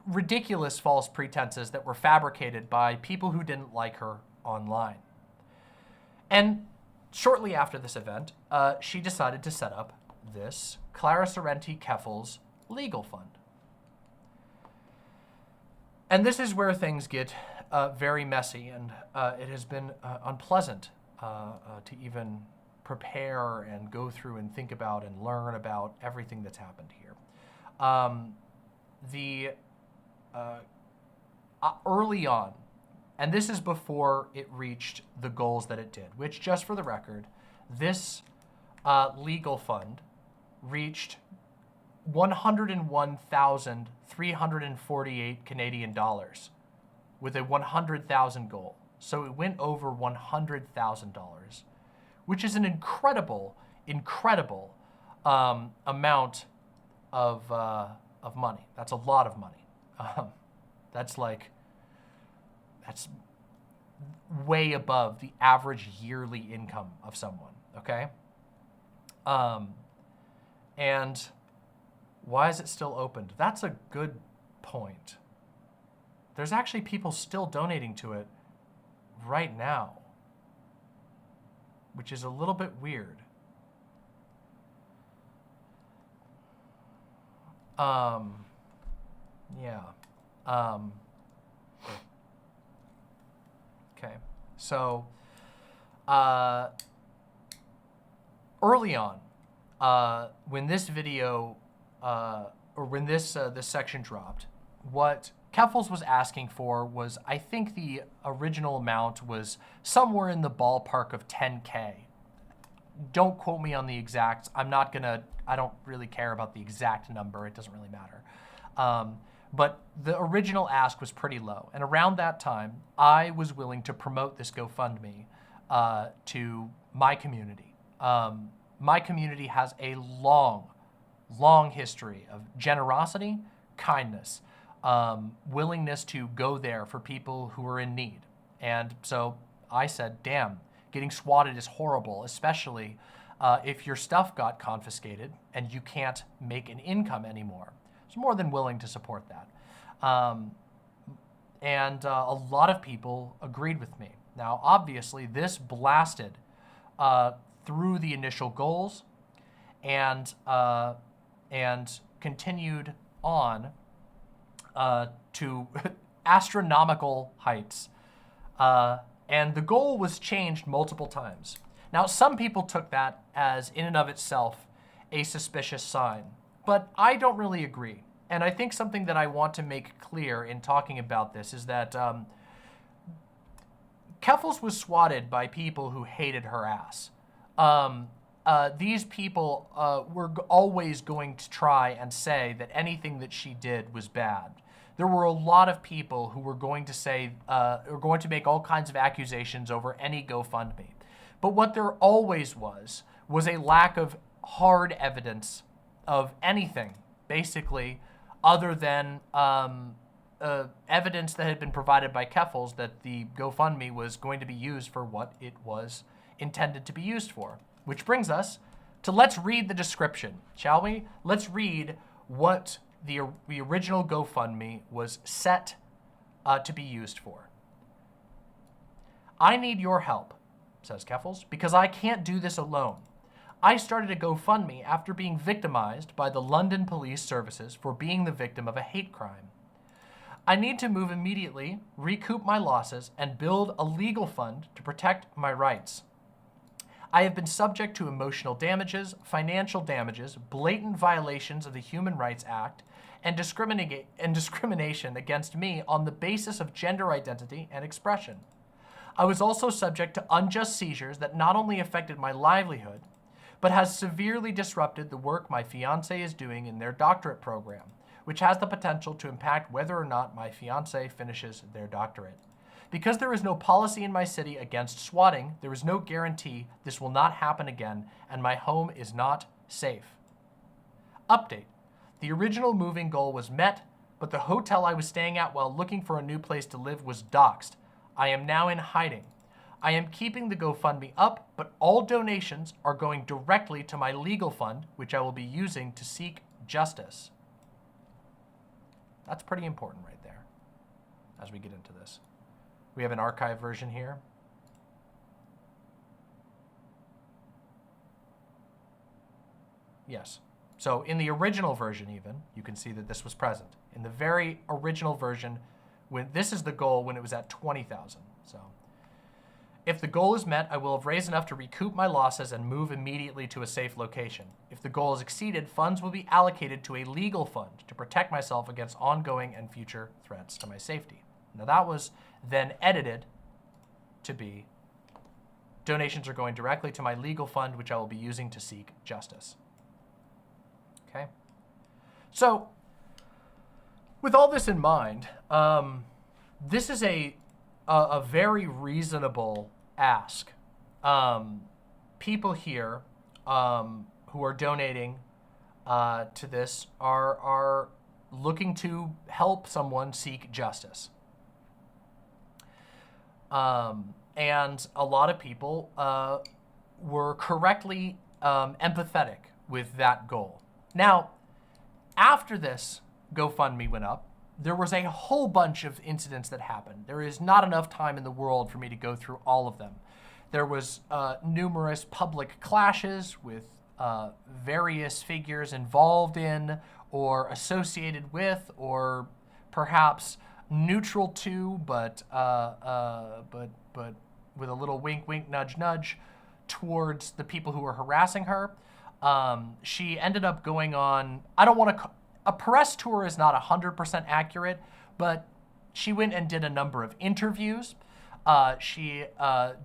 Speaker 2: ridiculous false pretenses that were fabricated by people who didn't like her online. And shortly after this event, she decided to set up this Clara Sorrenti Keffals legal fund. And this is where things get very messy, and it has been unpleasant to even prepare and go through and think about and learn about everything that's happened here. Early on, and this is before it reached the goals that it did, which, just for the record, this legal fund reached 101,348 Canadian dollars with a 100,000 goal. So it went over $100,000, which is an incredible, incredible amount of money. That's a lot of money. That's way above the average yearly income of someone, okay? And why is it still opened? That's a good point. There's actually people still donating to it right now, which is a little bit weird. Yeah. Okay. So, early on, when this video, or when this section dropped, what Keffals was asking for was, I think the original amount was somewhere in the ballpark of 10K. Don't quote me on the exact. I don't really care about the exact number. It doesn't really matter. But the original ask was pretty low. And around that time, I was willing to promote this GoFundMe to my community. My community has a long, long history of generosity, kindness, willingness to go there for people who are in need. And so I said, damn, getting swatted is horrible, especially if your stuff got confiscated and you can't make an income anymore. I was more than willing to support that. And a lot of people agreed with me. Now, obviously, this blasted through the initial goals and continued on to astronomical heights. And the goal was changed multiple times. Now, some people took that as, in and of itself, a suspicious sign, but I don't really agree. And I think something that I want to make clear in talking about this is that Keffals was swatted by people who hated her ass. These people were always going to try and say that anything that she did was bad. There were a lot of people who were going to say, or going to make all kinds of accusations over any GoFundMe. But what there always was a lack of hard evidence of anything, basically, other than evidence that had been provided by Keffals that the GoFundMe was going to be used for what it was intended to be used for. Which brings us to let's read the description, shall we? Let's read what the original GoFundMe was set to be used for. I need your help, says Keffals, because I can't do this alone. I started a GoFundMe after being victimized by the London Police Services for being the victim of a hate crime. I need to move immediately, recoup my losses, and build a legal fund to protect my rights. I have been subject to emotional damages, financial damages, blatant violations of the Human Rights Act, and discrimination against me on the basis of gender identity and expression. I was also subject to unjust seizures that not only affected my livelihood, but has severely disrupted the work my fiancé is doing in their doctorate program, which has the potential to impact whether or not my fiancé finishes their doctorate. Because there is no policy in my city against swatting, there is no guarantee this will not happen again, and my home is not safe. Update. The original moving goal was met, but the hotel I was staying at while looking for a new place to live was doxxed. I am now in hiding. I am keeping the GoFundMe up, but all donations are going directly to my legal fund, which I will be using to seek justice. That's pretty important right there as we get into this. We have an archive version here. Yes. So in the original version even, you can see that this was present. In the very original version, when this is the goal when it was at 20,000. So if the goal is met, I will have raised enough to recoup my losses and move immediately to a safe location. If the goal is exceeded, funds will be allocated to a legal fund to protect myself against ongoing and future threats to my safety. Now that was then edited to be donations are going directly to my legal fund, which I will be using to seek justice. Okay. So with all this in mind, this is a very reasonable ask. People here who are donating to this are looking to help someone seek justice. And a lot of people were correctly empathetic with that goal. Now, after this GoFundMe went up, there was a whole bunch of incidents that happened. There is not enough time in the world for me to go through all of them. There was numerous public clashes with various figures involved in or associated with or perhaps neutral to, but with a little wink, wink, nudge, nudge towards the people who were harassing her. She ended up going on, I don't want to, a press tour is not 100% accurate, but she went and did a number of interviews. She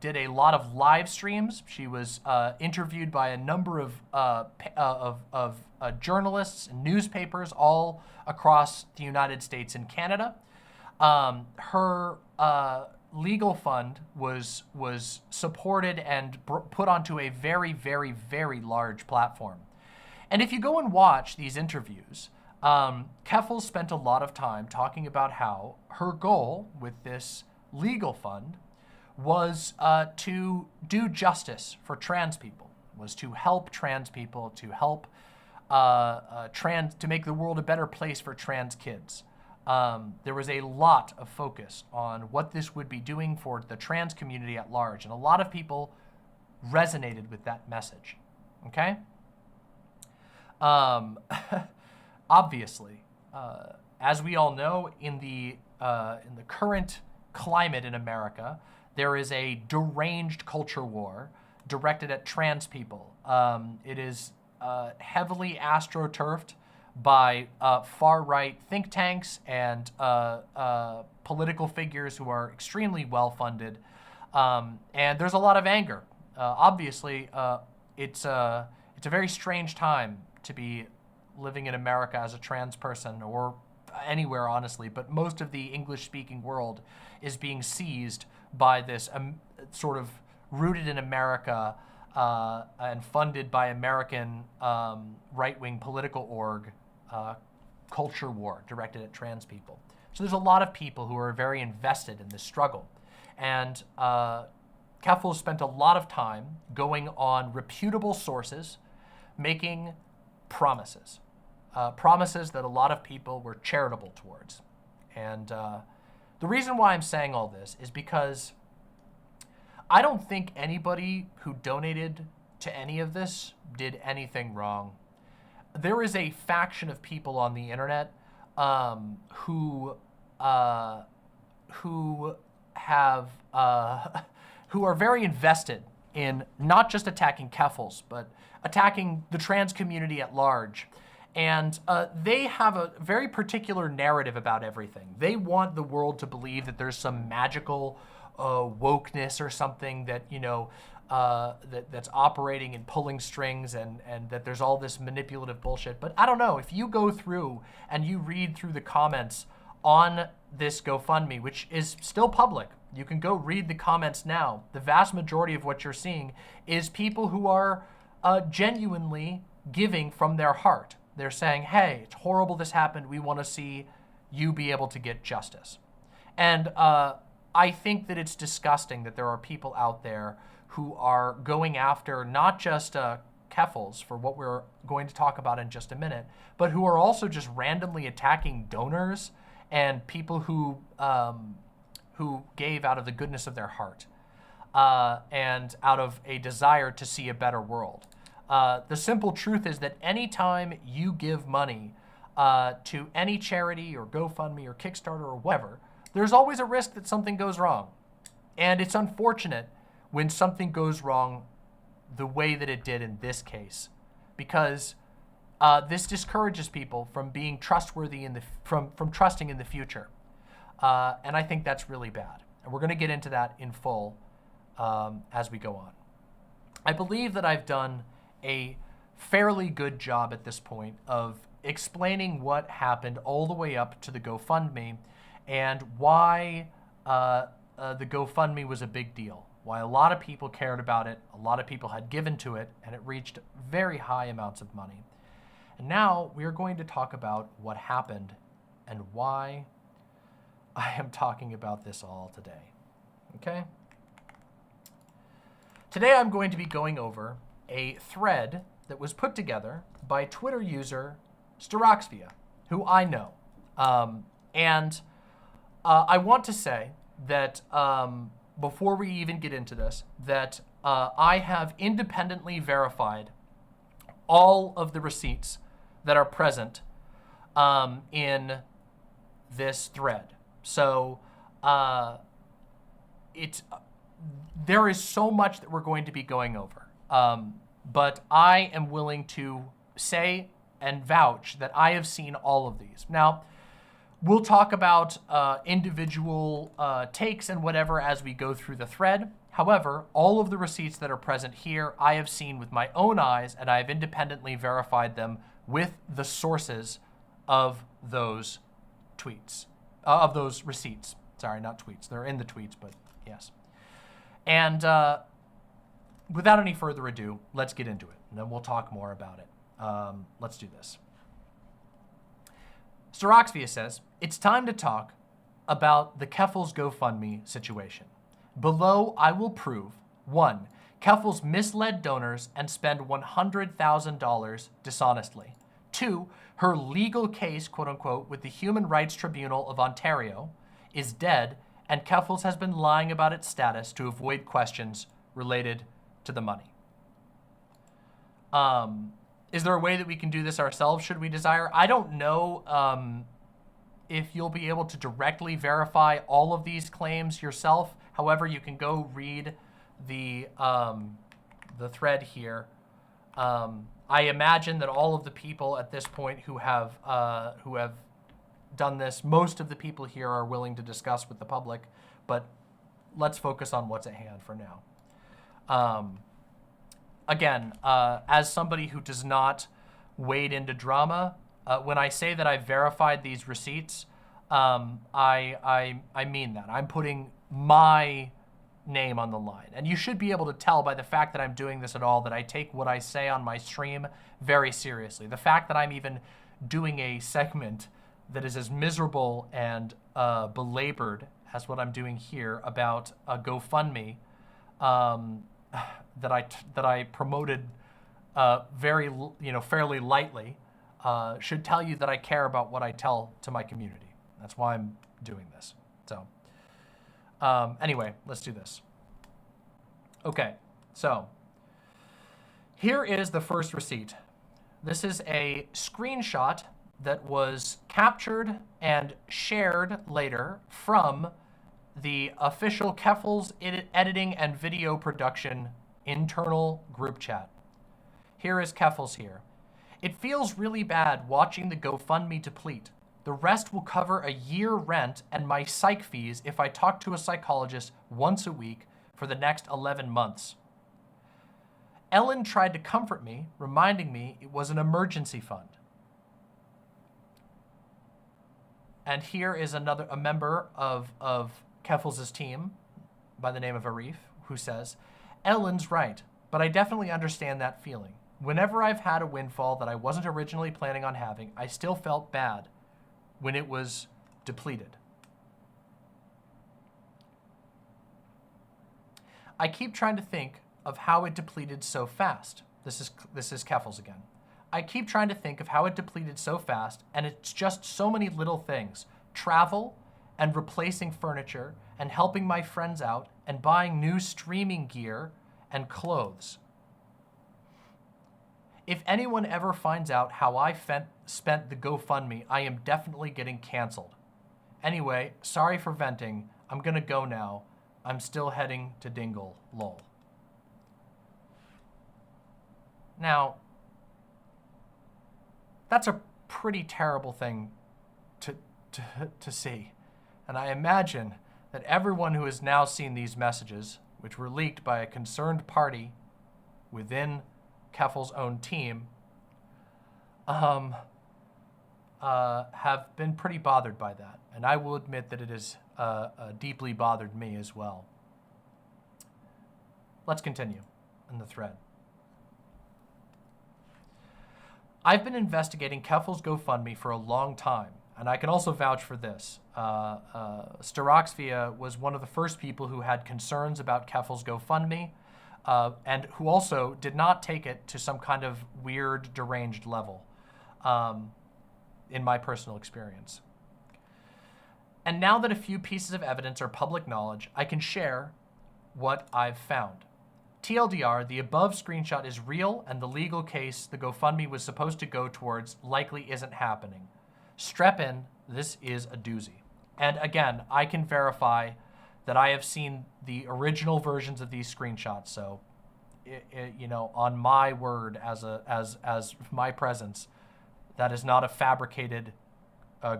Speaker 2: did a lot of live streams. She was interviewed by a number of journalists and newspapers all across the United States and Canada. Her legal fund was supported and put onto a very, very, very large platform. And if you go and watch these interviews, Keffals spent a lot of time talking about how her goal with this legal fund was to do justice for trans people, was to help trans people, to help to make the world a better place for trans kids. There was a lot of focus on what this would be doing for the trans community at large, and a lot of people resonated with that message, okay? Obviously, as we all know, in the current climate in America, there is a deranged culture war directed at trans people. It is heavily astroturfed by far-right think tanks and political figures who are extremely well-funded. And there's a lot of anger. Obviously, it's a very strange time to be living in America as a trans person, or anywhere, honestly, but most of the English-speaking world is being seized by this sort of rooted in America and funded by American right-wing political org, Culture War, directed at trans people. So there's a lot of people who are very invested in this struggle. And Keffals spent a lot of time going on reputable sources, making promises. Promises that a lot of people were charitable towards. And the reason why I'm saying all this is because I don't think anybody who donated to any of this did anything wrong. There is a faction of people on the internet who have who are very invested in not just attacking Keffals, but attacking the trans community at large. And they have a very particular narrative about everything. They want the world to believe that there's some magical wokeness or something that, you know, that's operating and pulling strings, and that there's all this manipulative bullshit. But I don't know, if you go through and you read through the comments on this GoFundMe, which is still public, you can go read the comments now. The vast majority of what you're seeing is people who are genuinely giving from their heart. They're saying, hey, it's horrible this happened. We want to see you be able to get justice. And I think that it's disgusting that there are people out there who are going after not just Keffals, for what we're going to talk about in just a minute, but who are also just randomly attacking donors and people who gave out of the goodness of their heart and out of a desire to see a better world. The simple truth is that anytime you give money to any charity or GoFundMe or Kickstarter or whatever, there's always a risk that something goes wrong. And it's unfortunate when something goes wrong the way that it did in this case, because this discourages people from being trustworthy from trusting in the future. And I think that's really bad. And we're going to get into that in full as we go on. I believe that I've done a fairly good job at this point of explaining what happened all the way up to the GoFundMe and why the GoFundMe was a big deal, why a lot of people cared about it, a lot of people had given to it, and it reached very high amounts of money. And now we are going to talk about what happened and why I am talking about this all today, okay? Today I'm going to be going over a thread that was put together by Twitter user Steroxvia, who I know. And I want to say that before we even get into this, that I have independently verified all of the receipts that are present in this thread. So there is so much that we're going to be going over. But I am willing to say and vouch that I have seen all of these. Now, we'll talk about individual takes and whatever as we go through the thread. However, all of the receipts that are present here, I have seen with my own eyes, and I have independently verified them with the sources of those tweets, of those receipts. Sorry, not tweets. They're in the tweets, but yes. And without any further ado, let's get into it, and then we'll talk more about it. Let's do this. Steroxvia says, it's time to talk about the Keffals GoFundMe situation. Below, I will prove, 1, Keffals misled donors and spent $100,000 dishonestly. 2, her legal case, quote unquote, with the Human Rights Tribunal of Ontario is dead, and Keffals has been lying about its status to avoid questions related to the money. Is there a way that we can do this ourselves, should we desire? I don't know if you'll be able to directly verify all of these claims yourself. However, you can go read the thread here. I imagine that all of the people at this point who have done this, most of the people here are willing to discuss with the public, but let's focus on what's at hand for now. Again, as somebody who does not wade into drama, when I say that I verified these receipts, I mean that. I'm putting my name on the line. And you should be able to tell by the fact that I'm doing this at all that I take what I say on my stream very seriously. The fact that I'm even doing a segment that is as miserable and belabored as what I'm doing here about a GoFundMe that I promoted fairly lightly should tell you that I care about what I tell to my community. That's why I'm doing this. So anyway, let's do this. Okay, so here is the first receipt. This is a screenshot that was captured and shared later from the official Keffals editing and video production internal group chat. Here is Keffals here. It feels really bad watching the GoFundMe deplete. The rest will cover a year rent and my psych fees if I talk to a psychologist once a week for the next 11 months. Ellen tried to comfort me, reminding me it was an emergency fund. And here is a member of Keffals' team by the name of Arif, who says, Ellen's right, but I definitely understand that feeling. Whenever I've had a windfall that I wasn't originally planning on having, I still felt bad when it was depleted. I keep trying to think of how it depleted so fast. This is Keffals again. I keep trying to think of how it depleted so fast, and it's just so many little things. Travel and replacing furniture and helping my friends out and buying new streaming gear and clothes. If anyone ever finds out how I spent the GoFundMe, I am definitely getting canceled. Anyway, sorry for venting. I'm gonna go now. I'm still heading to Dingle, lol. Now, that's a pretty terrible thing to see. And I imagine that everyone who has now seen these messages, which were leaked by a concerned party within Keffals' own team, have been pretty bothered by that. And I will admit that it has deeply bothered me as well. Let's continue in the thread. I've been investigating Keffals' GoFundMe for a long time, and I can also vouch for this. Staroxvia was one of the first people who had concerns about Keffals' GoFundMe, and who also did not take it to some kind of weird, deranged level, in my personal experience. And now that a few pieces of evidence are public knowledge, I can share what I've found. TLDR, the above screenshot is real, and the legal case the GoFundMe was supposed to go towards likely isn't happening. Strap in, this is a doozy. And again, I can verify that I have seen the original versions of these screenshots, so on my word as my presence, that is not a fabricated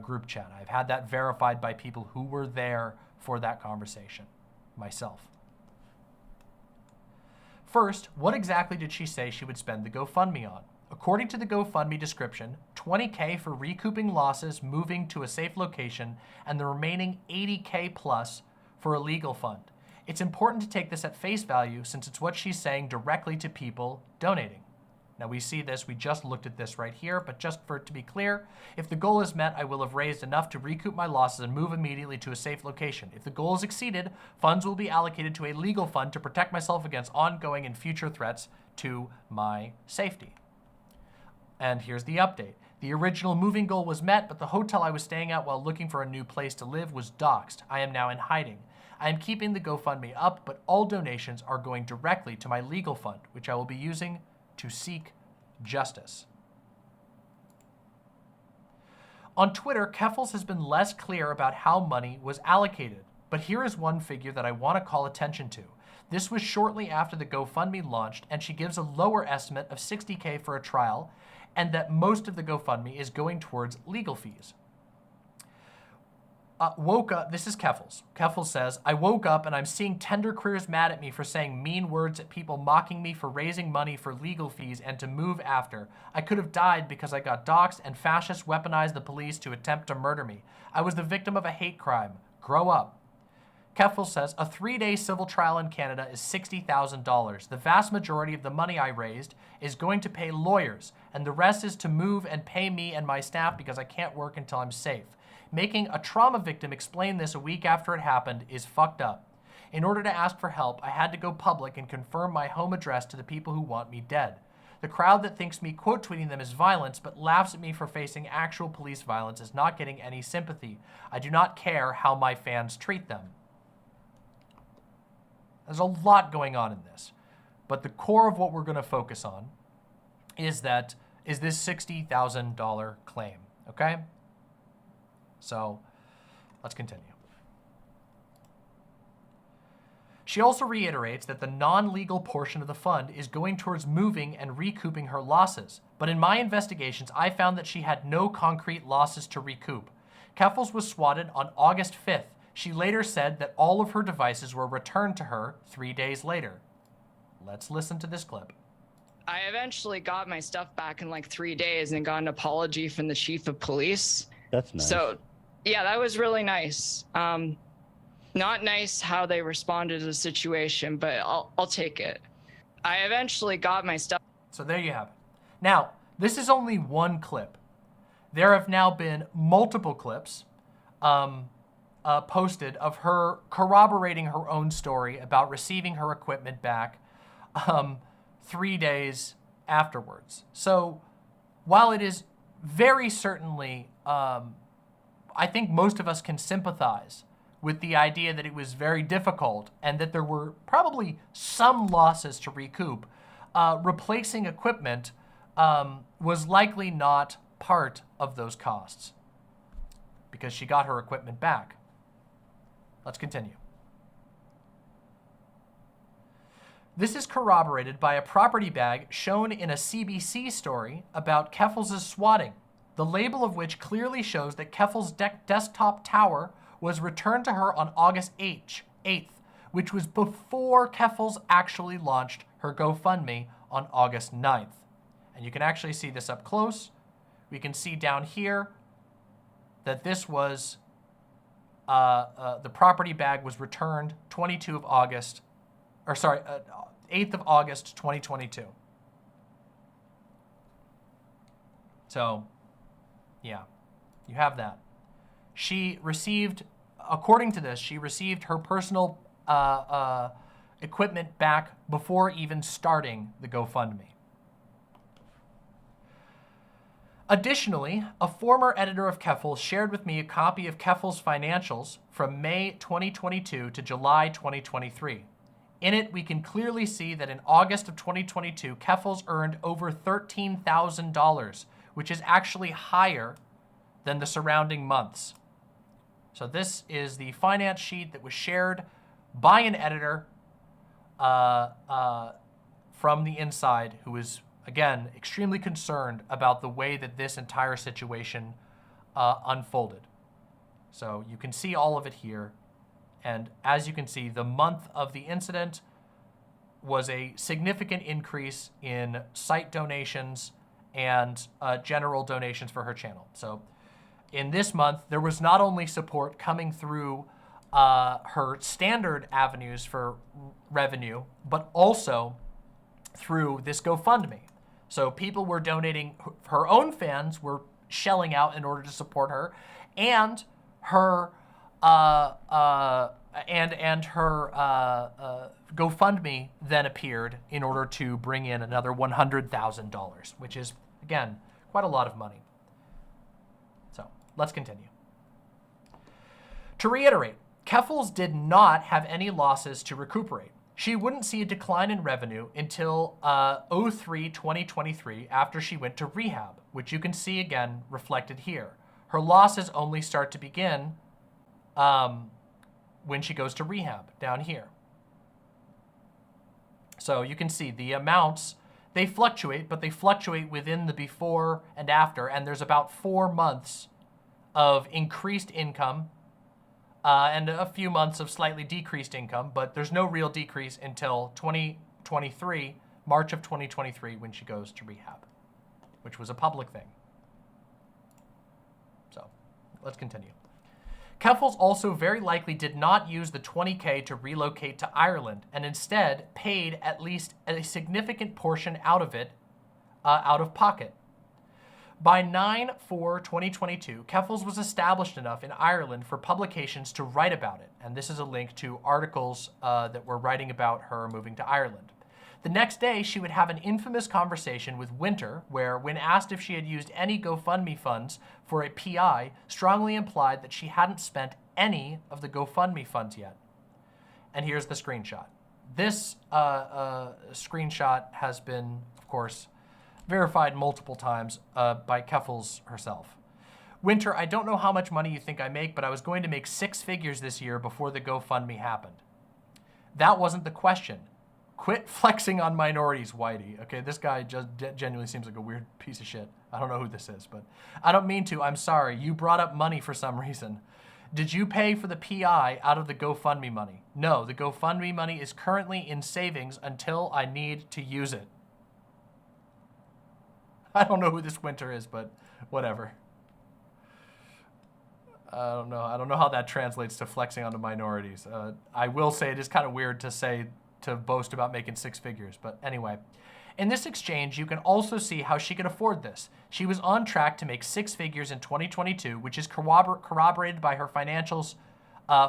Speaker 2: group chat. I've had that verified by people who were there for that conversation, myself. First, what exactly did she say she would spend the GoFundMe on? According to the GoFundMe description, $20K for recouping losses, moving to a safe location, and the remaining $80K plus for a legal fund. It's important to take this at face value since it's what she's saying directly to people donating. Now we see this, we just looked at this right here, but just for it to be clear, if the goal is met, I will have raised enough to recoup my losses and move immediately to a safe location. If the goal is exceeded, funds will be allocated to a legal fund to protect myself against ongoing and future threats to my safety. And here's the update. The original moving goal was met, but the hotel I was staying at while looking for a new place to live was doxxed. I am now in hiding. I am keeping the GoFundMe up, but all donations are going directly to my legal fund, which I will be using to seek justice. On Twitter, Keffals has been less clear about how money was allocated, but here is one figure that I want to call attention to. This was shortly after the GoFundMe launched, and she gives a lower estimate of $60K for a trial, and that most of the GoFundMe is going towards legal fees. Woke up, this is Keffals. Keffals says, I woke up and I'm seeing tender queers mad at me for saying mean words at people mocking me for raising money for legal fees and to move after. I could have died because I got doxxed and fascists weaponized the police to attempt to murder me. I was the victim of a hate crime. Grow up. Keffals says, a 3-day civil trial in Canada is $60,000. The vast majority of the money I raised is going to pay lawyers, and the rest is to move and pay me and my staff because I can't work until I'm safe. Making a trauma victim explain this a week after it happened is fucked up. In order to ask for help, I had to go public and confirm my home address to the people who want me dead. The crowd that thinks me quote tweeting them is violence, but laughs at me for facing actual police violence is not getting any sympathy. I do not care how my fans treat them. There's a lot going on in this, but the core of what we're going to focus on is this $60,000 claim, okay? So let's continue. She also reiterates that the non-legal portion of the fund is going towards moving and recouping her losses, but in my investigations, I found that she had no concrete losses to recoup. Keffals was swatted on August 5th. She later said that all of her devices were returned to her 3 days later. Let's listen to this clip.
Speaker 3: I eventually got my stuff back in like 3 days and got an apology from the chief of police.
Speaker 4: That's nice.
Speaker 3: So, yeah, that was really nice. Not nice how they responded to the situation, but I'll take it. I eventually got my stuff.
Speaker 2: So there you have it. Now, this is only one clip. There have now been multiple clips posted of her corroborating her own story about receiving her equipment back 3 days afterwards. So while it is very certainly, I think most of us can sympathize with the idea that it was very difficult and that there were probably some losses to recoup, replacing equipment was likely not part of those costs because she got her equipment back. Let's continue. This is corroborated by a property bag shown in a CBC story about Keffals' swatting, the label of which clearly shows that Keffals' desktop tower was returned to her on August 8th, which was before Keffals actually launched her GoFundMe on August 9th. And you can actually see this up close. We can see down here that this was, the property bag was returned 8th of August, 2022. So, yeah, you have that. She received, according to this, she received her personal equipment back before even starting the GoFundMe. Additionally, a former editor of Keffals shared with me a copy of Keffals' financials from May 2022 to July 2023. In it, we can clearly see that in August of 2022, Keffals earned over $13,000, which is actually higher than the surrounding months. So this is the finance sheet that was shared by an editor from the inside who was, again, extremely concerned about the way that this entire situation unfolded. So you can see all of it here. And as you can see, the month of the incident was a significant increase in site donations and general donations for her channel. So in this month, there was not only support coming through her standard avenues for revenue, but also through this GoFundMe. So people were donating, her own fans were shelling out in order to support her, and her GoFundMe then appeared in order to bring in another $100,000, which is, again, quite a lot of money. So let's continue. To reiterate, Keffals did not have any losses to recuperate. She wouldn't see a decline in revenue until 2023 after she went to rehab, which you can see again reflected here. Her losses only start to begin when she goes to rehab down here. So you can see the amounts, they fluctuate, but they fluctuate within the before and after, and there's about 4 months of increased income and a few months of slightly decreased income, but there's no real decrease until 2023, March of 2023, when she goes to rehab, which was a public thing. So let's continue. Keffals also very likely did not use the $20K to relocate to Ireland and instead paid at least a significant portion out of it out of pocket. By 9/4/2022, Keffals was established enough in Ireland for publications to write about it. And this is a link to articles that were writing about her moving to Ireland. The next day, she would have an infamous conversation with Winter, where, when asked if she had used any GoFundMe funds for a PI, strongly implied that she hadn't spent any of the GoFundMe funds yet. And here's the screenshot. This screenshot has been, of course, verified multiple times by Keffals herself. Winter, I don't know how much money you think I make, but I was going to make 6 figures this year before the GoFundMe happened. That wasn't the question. Quit flexing on minorities, Whitey. Okay, this guy just genuinely seems like a weird piece of shit. I don't know who this is, but I don't mean to. I'm sorry. You brought up money for some reason. Did you pay for the PI out of the GoFundMe money? No, the GoFundMe money is currently in savings until I need to use it. I don't know who this Winter is, but whatever. I don't know how that translates to flexing onto minorities. I will say it is kind of weird to boast about making 6 figures, but anyway. In this exchange, you can also see how she could afford this. She was on track to make 6 figures in 2022, which is corroborated by her financials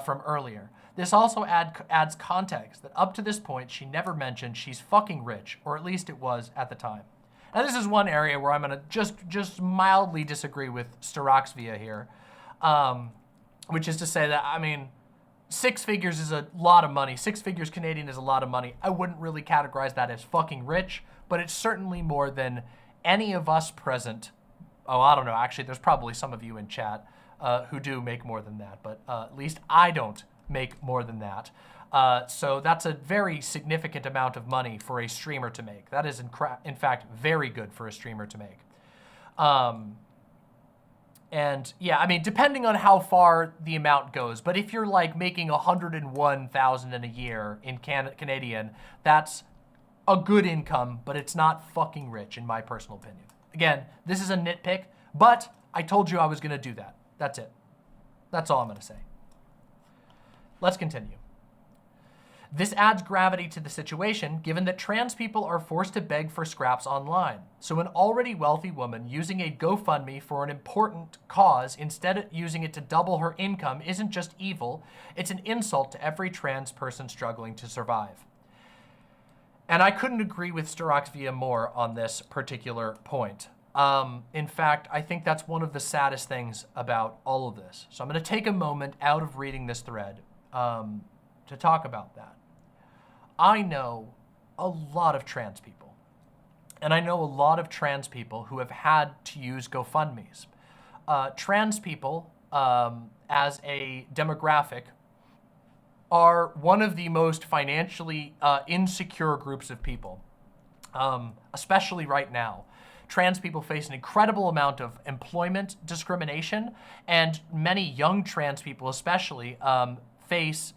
Speaker 2: from earlier. This also adds context that up to this point, she never mentioned she's fucking rich, or at least it was at the time. Now, this is one area where I'm gonna just mildly disagree with Staraxvia here, which is to say that, I mean, 6 figures is a lot of money. 6 figures Canadian is a lot of money. I wouldn't really categorize that as fucking rich, but it's certainly more than any of us present. Oh, I don't know. Actually, there's probably some of you in chat who do make more than that, but at least I don't make more than that. So that's a very significant amount of money for a streamer to make. That is, in fact, very good for a streamer to make. And yeah, I mean, depending on how far the amount goes, but if you're like making 101,000 in a year in Canadian, that's a good income, but it's not fucking rich in my personal opinion. Again, this is a nitpick, but I told you I was gonna do that. That's it. That's all I'm gonna say. Let's continue. This adds gravity to the situation, given that trans people are forced to beg for scraps online. So an already wealthy woman using a GoFundMe for an important cause, instead of using it to double her income, isn't just evil, it's an insult to every trans person struggling to survive. And I couldn't agree with Staraxvia more on this particular point. In fact, I think that's one of the saddest things about all of this. So I'm gonna take a moment out of reading this thread to talk about that. I know a lot of trans people, and I know a lot of trans people who have had to use GoFundMes. Trans people, as a demographic, are one of the most financially insecure groups of people, especially right now. Trans people face an incredible amount of employment discrimination, and many young trans people especially face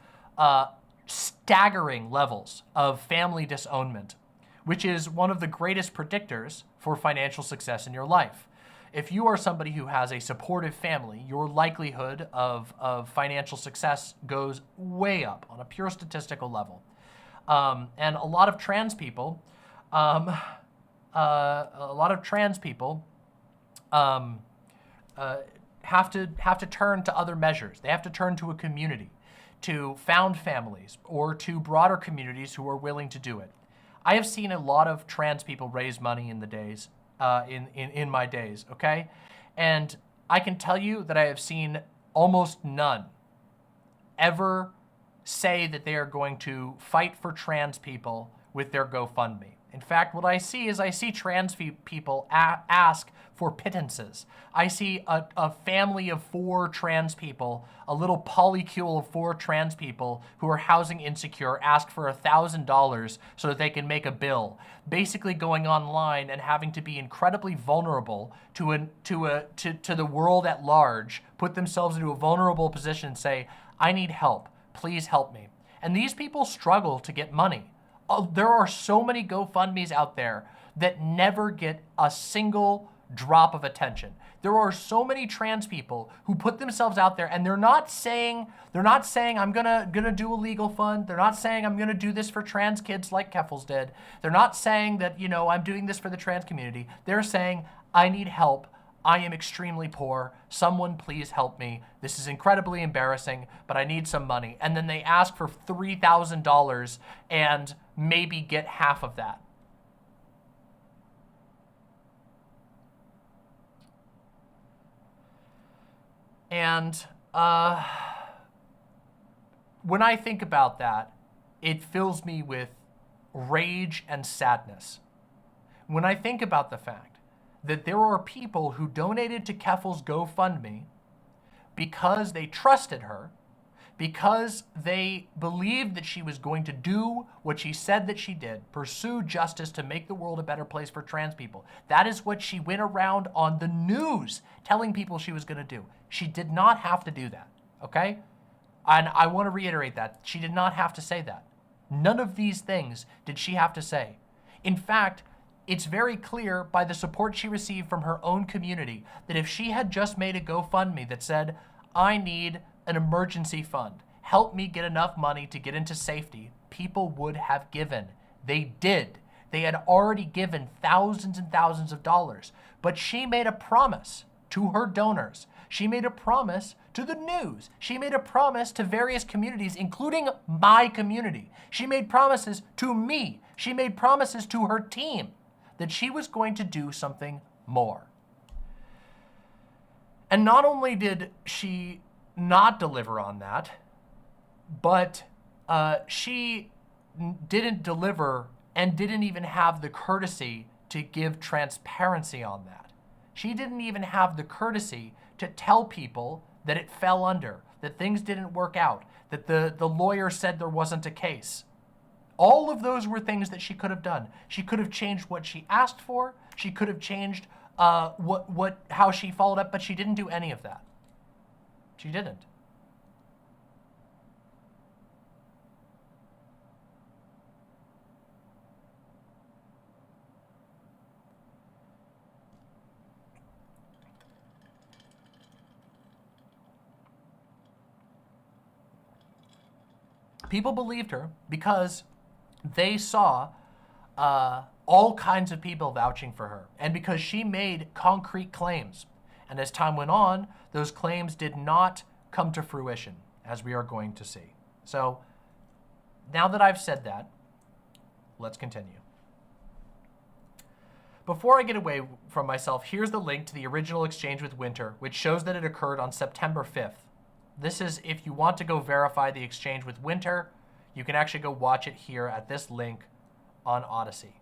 Speaker 2: staggering levels of family disownment, which is one of the greatest predictors for financial success in your life. If you are somebody who has a supportive family, your likelihood of financial success goes way up on a pure statistical level. And a lot of trans people, have to turn to other measures. They have to turn to a community, to found families, or to broader communities who are willing to do it. I have seen a lot of trans people raise money in the days, in my days, okay? And I can tell you that I have seen almost none ever say that they are going to fight for trans people with their GoFundMe. In fact, what I see is trans people ask for pittances. I see a family of 4 trans people, a little polycule of 4 trans people who are housing insecure, ask for $1,000 so that they can make a bill. Basically going online and having to be incredibly vulnerable to the world at large, put themselves into a vulnerable position and say, I need help, please help me. And these people struggle to get money. There are so many GoFundMes out there that never get a single drop of attention. There are so many trans people who put themselves out there, and they're not saying I'm gonna do a legal fund. They're not saying I'm gonna do this for trans kids like Keffals did. They're not saying that, you know, I'm doing this for the trans community. They're saying I need help. I am extremely poor. Someone please help me. This is incredibly embarrassing, but I need some money. And then they ask for $3,000 and maybe get half of that. And when I think about that, it fills me with rage and sadness. When I think about the fact that there are people who donated to Keffals' GoFundMe because they trusted her, because they believed that she was going to do what she said that she did, pursue justice to make the world a better place for trans people. That is what she went around on the news telling people she was going to do. She did not have to do that, okay? And I want to reiterate that. She did not have to say that. None of these things did she have to say. In fact, it's very clear by the support she received from her own community that if she had just made a GoFundMe that said, I need an emergency fund, help me get enough money to get into safety, people would have given. They did. They had already given thousands and thousands of dollars. But she made a promise to her donors. She made a promise to the news. She made a promise to various communities, including my community. She made promises to me. She made promises to her team that she was going to do something more. And not only did she not deliver on that, but she didn't deliver and didn't even have the courtesy to give transparency on that. She didn't even have the courtesy to tell people that it fell under, that things didn't work out, that the lawyer said there wasn't a case. All of those were things that she could have done. She could have changed what she asked for. She could have changed how she followed up, but she didn't do any of that. She didn't. People believed her because they saw all kinds of people vouching for her, and because she made concrete claims. And as time went on, those claims did not come to fruition, as we are going to see. So now that I've said that, let's continue. Before I get away from myself, here's the link to the original exchange with Winter, which shows that it occurred on September 5th. This is if you want to go verify the exchange with Winter, you can actually go watch it here at this link on Odyssey.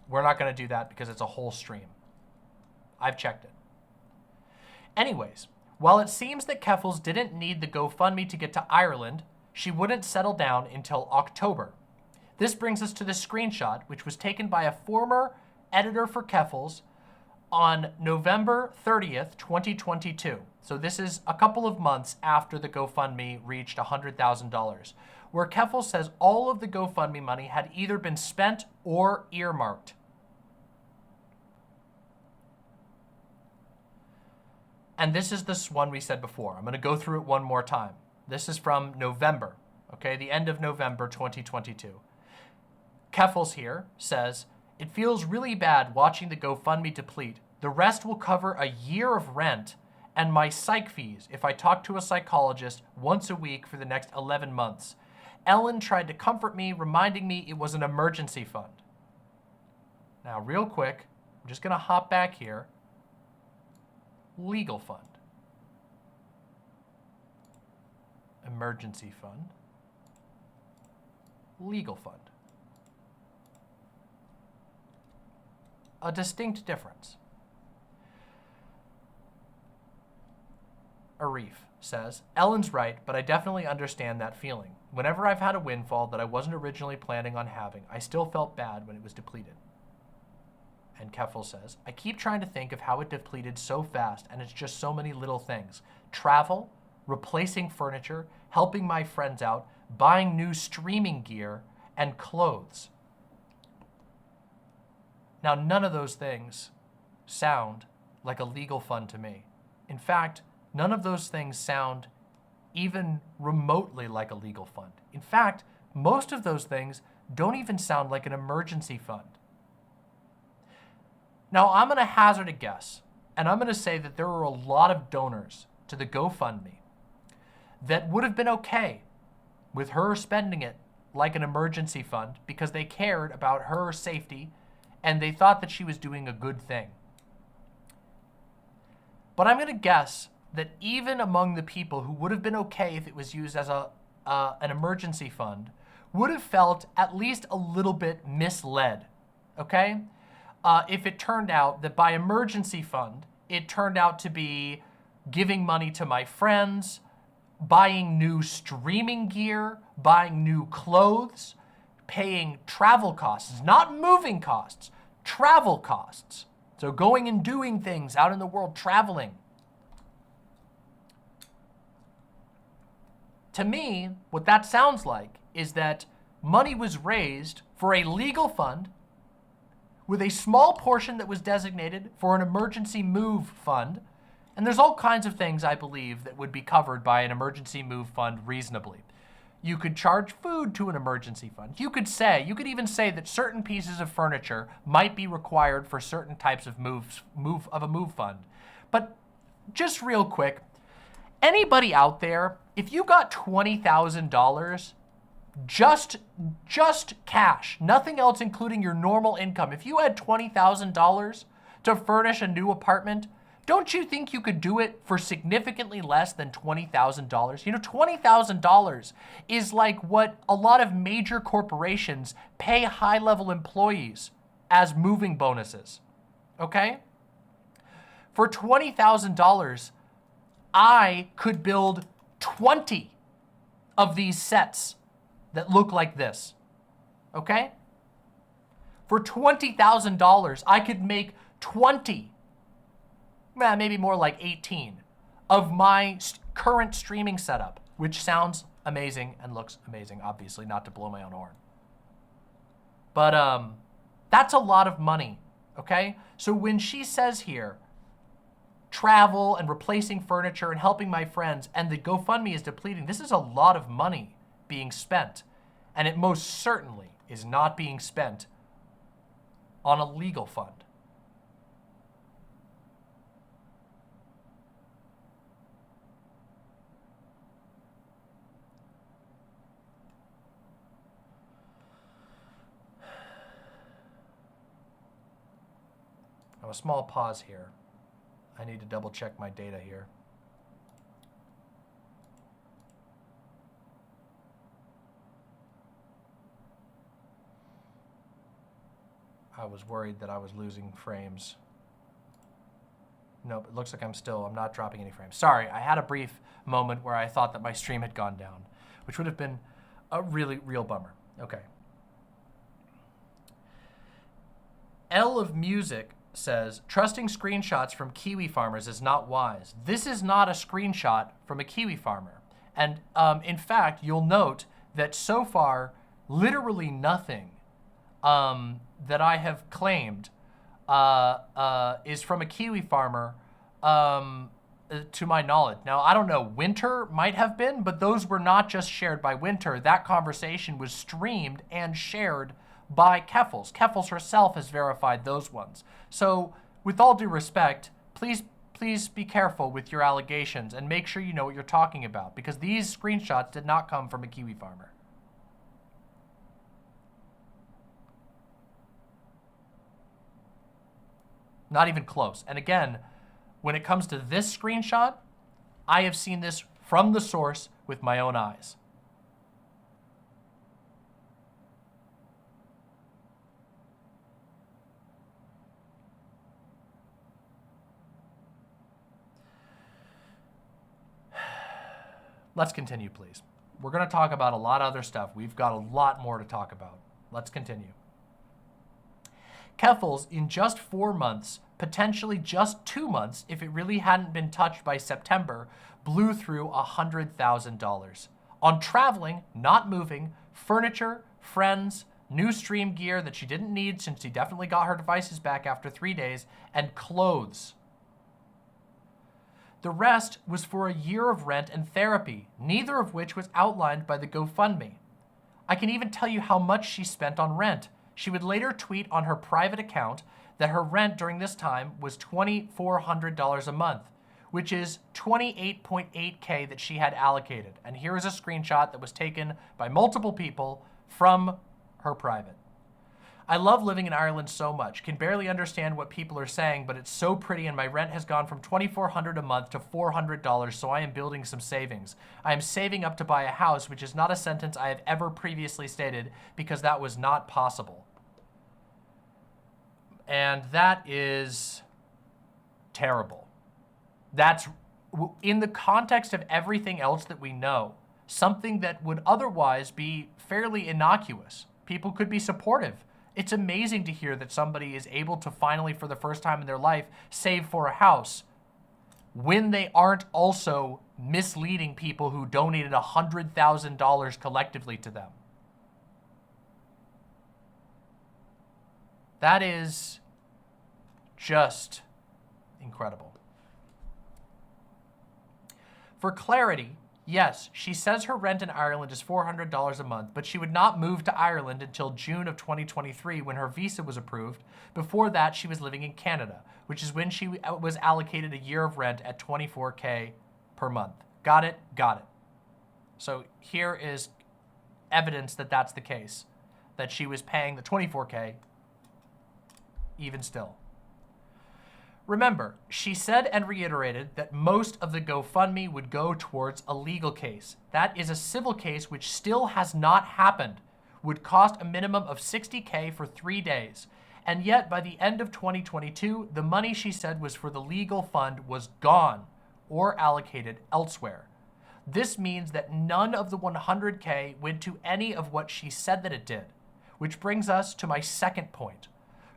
Speaker 2: We're not going to do that because it's a whole stream. I've checked it. Anyways, while it seems that Keffals didn't need the GoFundMe to get to Ireland, she wouldn't settle down until October. This brings us to the screenshot, which was taken by a former editor for Keffals on November 30th, 2022. So this is a couple of months after the GoFundMe reached $100,000, where Keffals says all of the GoFundMe money had either been spent or earmarked. And this is this one we said before. I'm going to go through it one more time. This is from November, okay, the end of November 2022. Keffals here says, "It feels really bad watching the GoFundMe deplete. The rest will cover a year of rent and my psych fees if I talk to a psychologist once a week for the next 11 months. Ellen tried to comfort me, reminding me it was an emergency fund." Now, real quick, I'm just going to hop back here. Legal fund. Emergency fund. Legal fund. A distinct difference. Arif says, "Ellen's right, but I definitely understand that feeling. Whenever I've had a windfall that I wasn't originally planning on having, I still felt bad when it was depleted." And Keffals says, "I keep trying to think of how it depleted so fast, and it's just so many little things. Travel, replacing furniture, helping my friends out, buying new streaming gear, and clothes." Now, none of those things sound like a legal fund to me. In fact, none of those things sound even remotely like a legal fund. In fact, most of those things don't even sound like an emergency fund. Now, I'm going to hazard a guess, and I'm going to say that there are a lot of donors to the GoFundMe that would have been okay with her spending it like an emergency fund because they cared about her safety and they thought that she was doing a good thing. But I'm going to guess that even among the people who would have been okay if it was used as an emergency fund would have felt at least a little bit misled, okay? If it turned out that by emergency fund, it turned out to be giving money to my friends, buying new streaming gear, buying new clothes, paying travel costs, not moving costs, travel costs. So going and doing things out in the world, traveling. To me, what that sounds like is that money was raised for a legal fund with a small portion that was designated for an emergency move fund. And there's all kinds of things, I believe, that would be covered by an emergency move fund reasonably. You could charge food to an emergency fund. You could even say that certain pieces of furniture might be required for certain types of a move fund. But just real quick, anybody out there, if you got $20,000, just cash, nothing else including your normal income, if you had $20,000 to furnish a new apartment, don't you think you could do it for significantly less than $20,000? You know, $20,000 is like what a lot of major corporations pay high-level employees as moving bonuses, okay? For $20,000, I could build 20 of these sets that look like this, okay? For $20,000, I could make 20, maybe more like 18, of my current streaming setup, which sounds amazing and looks amazing, obviously, not to blow my own horn. But that's a lot of money, okay? So when she says here, travel and replacing furniture and helping my friends, and the GoFundMe is depleting, this is a lot of money being spent. And it most certainly is not being spent on a legal fund. Now, a small pause here. I need to double check my data here. I was worried that I was losing frames. Nope, it looks like I'm not dropping any frames. Sorry, I had a brief moment where I thought that my stream had gone down, which would have been a real bummer. Okay. L of Music says, trusting screenshots from kiwi farmers is not wise. This is not a screenshot from a kiwi farmer. And in fact, you'll note that so far, literally nothing that I have claimed is from a kiwi farmer to my knowledge. Now, I don't know, Winter might have been, but those were not just shared by Winter. That conversation was streamed and shared by Keffals. Keffals herself has verified those ones. So with all due respect, please be careful with your allegations and make sure you know what you're talking about, because these screenshots did not come from a kiwi farmer. Not even close. And again, when it comes to this screenshot, I have seen this from the source with my own eyes. Let's continue, please. We're going to talk about a lot of other stuff. We've got a lot more to talk about. Let's continue. Keffals, in just 4 months, potentially just 2 months, if it really hadn't been touched by September, blew through $100,000 on traveling, not moving, furniture, friends, new stream gear that she didn't need since she definitely got her devices back after 3 days, and clothes. The rest was for a year of rent and therapy, neither of which was outlined by the GoFundMe. I can even tell you how much she spent on rent. She would later tweet on her private account that her rent during this time was $2,400 a month, which is $28.8K that she had allocated. And here is a screenshot that was taken by multiple people from her private. I love living in Ireland so much, can barely understand what people are saying, but it's so pretty and my rent has gone from $2,400 a month to $400, so I am building some savings. I am saving up to buy a house, which is not a sentence I have ever previously stated because that was not possible. And that is terrible. That's, in the context of everything else that we know, something that would otherwise be fairly innocuous. People could be supportive. It's amazing to hear that somebody is able to finally, for the first time in their life, save for a house when they aren't also misleading people who donated $100,000 collectively to them. That is just incredible. For clarity, yes, she says her rent in Ireland is $400 a month, but she would not move to Ireland until June of 2023 when her visa was approved. Before that, she was living in Canada, which is when she was allocated a year of rent at $24K per month. Got it? Got it. So here is evidence that that's the case, that she was paying the $24K even still. Remember, she said and reiterated that most of the GoFundMe would go towards a legal case. That is a civil case which still has not happened, would cost a minimum of $60K for 3 days. And yet, by the end of 2022, the money she said was for the legal fund was gone or allocated elsewhere. This means that none of the $100K went to any of what she said that it did, which brings us to my second point.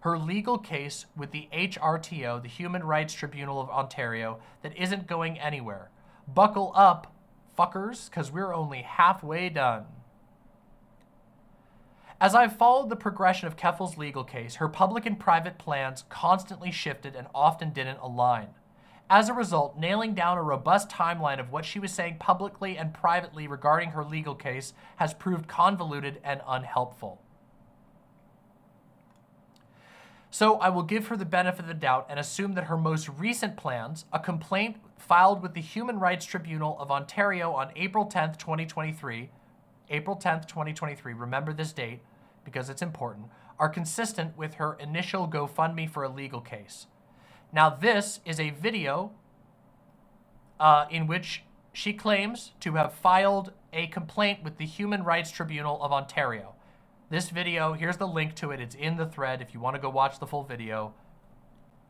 Speaker 2: Her legal case with the HRTO, the Human Rights Tribunal of Ontario, that isn't going anywhere. Buckle up, fuckers, because we're only halfway done. As I've followed the progression of Keffals' legal case, her public and private plans constantly shifted and often didn't align. As a result, nailing down a robust timeline of what she was saying publicly and privately regarding her legal case has proved convoluted and unhelpful. So I will give her the benefit of the doubt and assume that her most recent plans, a complaint filed with the Human Rights Tribunal of Ontario on April 10th, 2023, remember this date because it's important, are consistent with her initial GoFundMe for a legal case. Now this is a video in which she claims to have filed a complaint with the Human Rights Tribunal of Ontario. This video, here's the link to it. It's in the thread if you want to go watch the full video.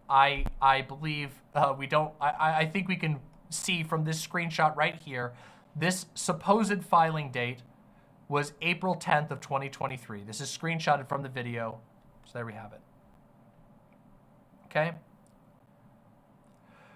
Speaker 2: I believe I think we can see from this screenshot right here, this supposed filing date was April 10th of 2023. This is screenshotted from the video. So there we have it. Okay.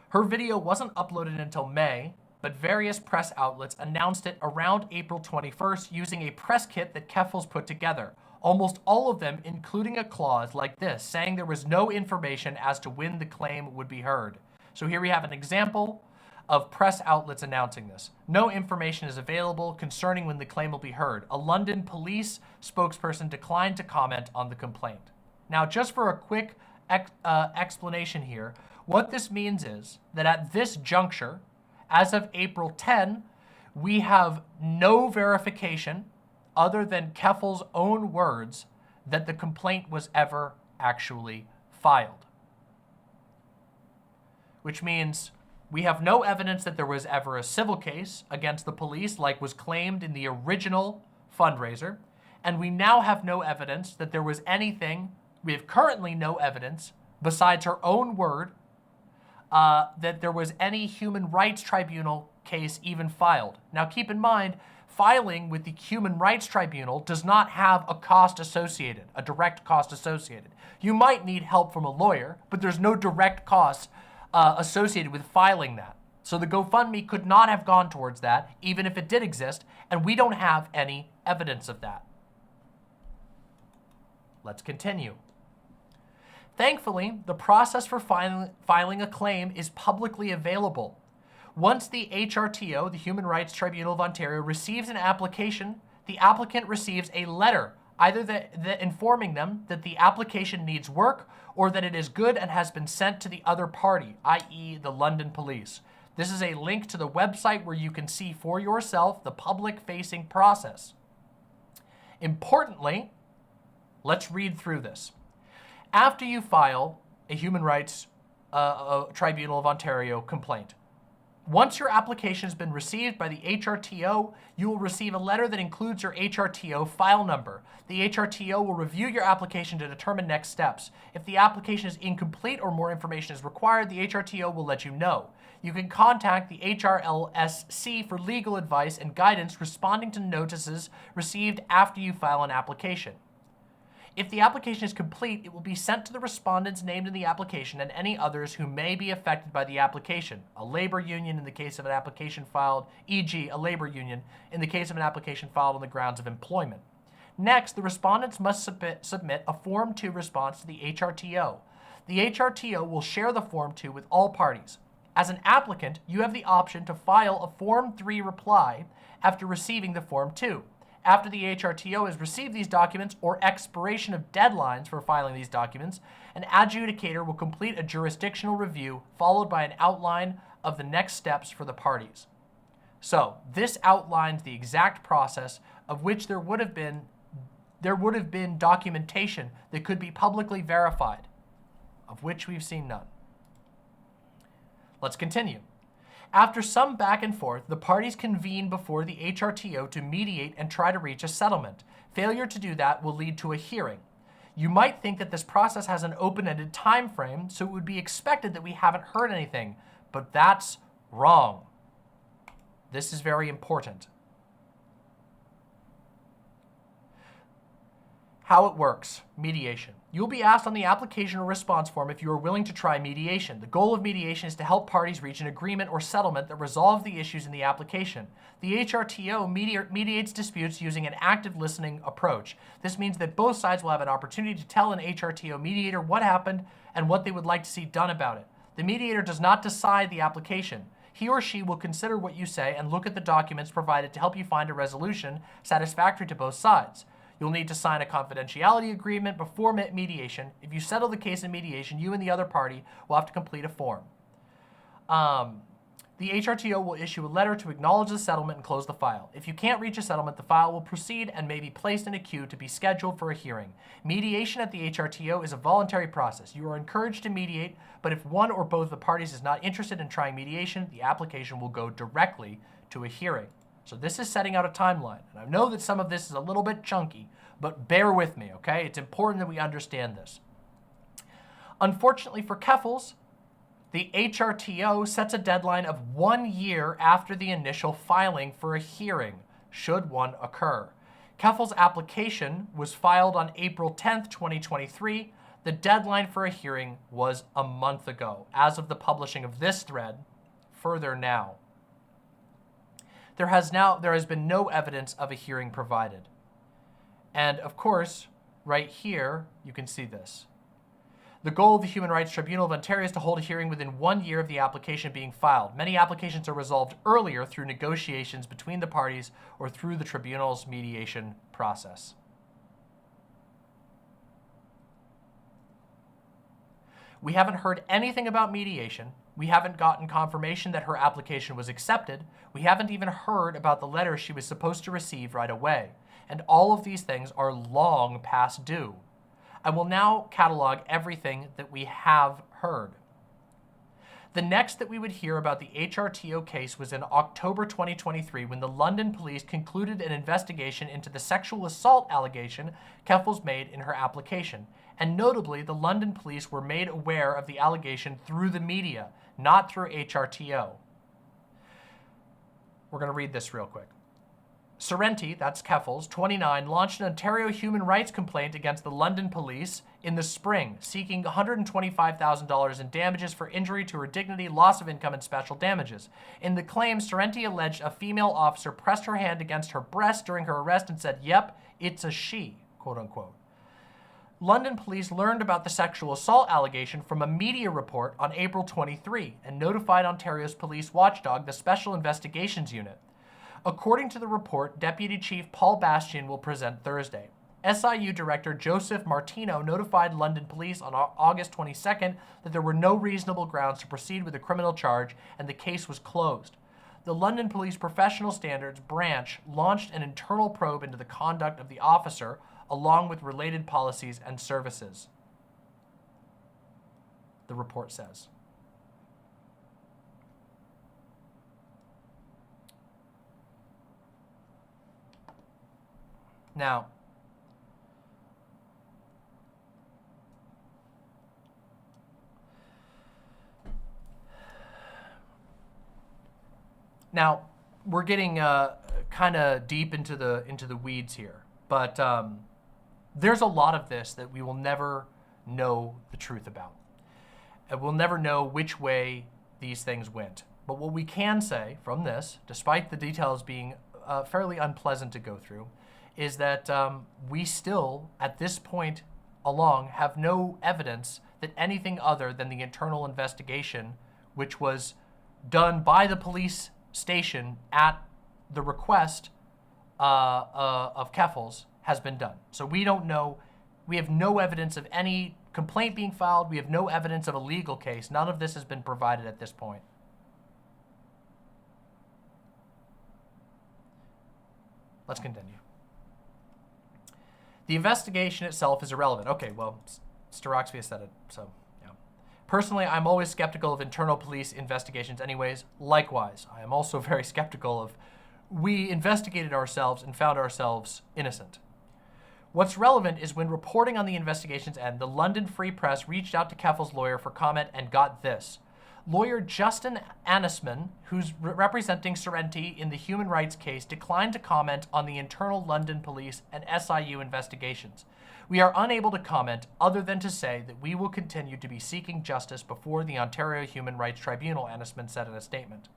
Speaker 2: Her video wasn't uploaded until May, but various press outlets announced it around April 21st using a press kit that Keffals put together. Almost all of them including a clause like this, saying there was no information as to when the claim would be heard. So here we have an example of press outlets announcing this. No information is available concerning when the claim will be heard. A London police spokesperson declined to comment on the complaint. Now, just for a quick explanation here, what this means is that at this juncture, as of April 10, we have no verification other than Keffals' own words that the complaint was ever actually filed. Which means we have no evidence that there was ever a civil case against the police like was claimed in the original fundraiser, and we now have no evidence that there was anything, we have currently no evidence, besides her own word, that there was any human rights tribunal case even filed. Now keep in mind, filing with the Human Rights Tribunal does not have a cost associated, a direct cost associated. You might need help from a lawyer, but there's no direct cost associated with filing that. So the GoFundMe could not have gone towards that, even if it did exist, and we don't have any evidence of that. Let's continue. Thankfully, the process for filing a claim is publicly available. Once the HRTO, the Human Rights Tribunal of Ontario, receives an application, the applicant receives a letter, either informing them that the application needs work or that it is good and has been sent to the other party, i.e. the London Police. This is a link to the website where you can see for yourself the public-facing process. Importantly, let's read through this. After you file a Human Rights Tribunal of Ontario complaint, once your application has been received by the HRTO, you will receive a letter that includes your HRTO file number. The HRTO will review your application to determine next steps. If the application is incomplete or more information is required, the HRTO will let you know. You can contact the HRLSC for legal advice and guidance responding to notices received after you file an application. If the application is complete, it will be sent to the respondents named in the application and any others who may be affected by the application. A labor union in the case of an application filed, e.g. a labor union in the case of an application filed on the grounds of employment. Next, the respondents must submit a Form 2 response to the HRTO. The HRTO will share the Form 2 with all parties. As an applicant, you have the option to file a Form 3 reply after receiving the Form 2. After the HRTO has received these documents or expiration of deadlines for filing these documents, an adjudicator will complete a jurisdictional review followed by an outline of the next steps for the parties. So this outlines the exact process of which there would have been documentation that could be publicly verified, of which we've seen none. Let's continue. After some back and forth, the parties convene before the HRTO to mediate and try to reach a settlement. Failure to do that will lead to a hearing. You might think that this process has an open-ended time frame, so it would be expected that we haven't heard anything, but that's wrong. This is very important. How it works, mediation. You'll be asked on the application or response form if you are willing to try mediation. The goal of mediation is to help parties reach an agreement or settlement that resolves the issues in the application. The HRTO mediates disputes using an active listening approach. This means that both sides will have an opportunity to tell an HRTO mediator what happened and what they would like to see done about it. The mediator does not decide the application. He or she will consider what you say and look at the documents provided to help you find a resolution satisfactory to both sides. You'll need to sign a confidentiality agreement before mediation. If you settle the case in mediation, you and the other party will have to complete a form. The HRTO will issue a letter to acknowledge the settlement and close the file. If you can't reach a settlement, the file will proceed and may be placed in a queue to be scheduled for a hearing. Mediation at the HRTO is a voluntary process. You are encouraged to mediate, but if one or both of the parties is not interested in trying mediation, the application will go directly to a hearing. So this is setting out a timeline. And I know that some of this is a little bit chunky, but bear with me, okay? It's important that we understand this. Unfortunately for Keffals, the HRTO sets a deadline of 1 year after the initial filing for a hearing, should one occur. Keffals' application was filed on April 10th, 2023. The deadline for a hearing was a month ago, as of the publishing of this thread, further now. There has been no evidence of a hearing provided. And of course, right here, you can see this. The goal of the Human Rights Tribunal of Ontario is to hold a hearing within 1 year of the application being filed. Many applications are resolved earlier through negotiations between the parties or through the tribunal's mediation process. We haven't heard anything about mediation. We haven't gotten confirmation that her application was accepted. We haven't even heard about the letter she was supposed to receive right away. And all of these things are long past due. I will now catalog everything that we have heard. The next that we would hear about the HRTO case was in October 2023 when the London police concluded an investigation into the sexual assault allegation Keffals made in her application. And notably, the London police were made aware of the allegation through the media, not through HRTO. We're going to read this real quick. Sorrenti, that's Keffals, 29, launched an Ontario human rights complaint against the London police in the spring, seeking $125,000 in damages for injury to her dignity, loss of income, and special damages. In the claim, Sorrenti alleged a female officer pressed her hand against her breast during her arrest and said, "Yep, it's a she," quote unquote. London police learned about the sexual assault allegation from a media report on April 23 and notified Ontario's police watchdog, the Special Investigations Unit. According to the report, Deputy Chief Paul Bastian will present Thursday. SIU Director Joseph Martino notified London police on August 22nd that there were no reasonable grounds to proceed with a criminal charge and the case was closed. The London Police Professional Standards Branch launched an internal probe into the conduct of the officer, along with related policies and services, the report says. Now, we're getting kind of deep into the weeds here, but there's a lot of this that we will never know the truth about. And we'll never know which way these things went. But what we can say from this, despite the details being fairly unpleasant to go through, is that we still, at this point along, have no evidence that anything other than the internal investigation, which was done by the police station at the request of Keffals, has been done. So we don't know, we have no evidence of any complaint being filed, we have no evidence of a legal case. None of this has been provided at this point. Let's continue. The investigation itself is irrelevant. Okay, well, Staroxvia said it, so yeah. Personally, I'm always skeptical of internal police investigations anyways. Likewise, I am also very skeptical of we investigated ourselves and found ourselves innocent. What's relevant is when reporting on the investigation's end, the London Free Press reached out to Keffals' lawyer for comment and got this. Lawyer Justin Anisman, who's representing Sorrenti in the human rights case, declined to comment on the internal London police and SIU investigations. We are unable to comment other than to say that we will continue to be seeking justice before the Ontario Human Rights Tribunal, Anisman said in a statement.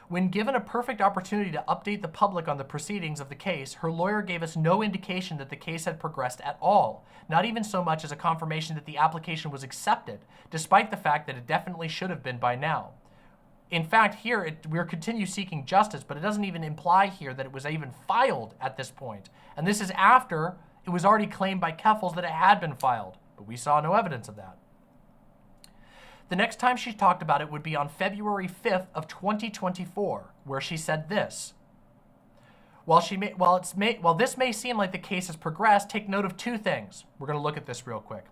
Speaker 2: When given a perfect opportunity to update the public on the proceedings of the case, her lawyer gave us no indication that the case had progressed at all, not even so much as a confirmation that the application was accepted, despite the fact that it definitely should have been by now. In fact, here, we're continue seeking justice, but it doesn't even imply here that it was even filed at this point. And this is after it was already claimed by Keffals that it had been filed, but we saw no evidence of that. The next time she talked about it would be on February 5th of 2024, where she said this. While this may seem like the case has progressed, take note of two things. We're going to look at this real quick.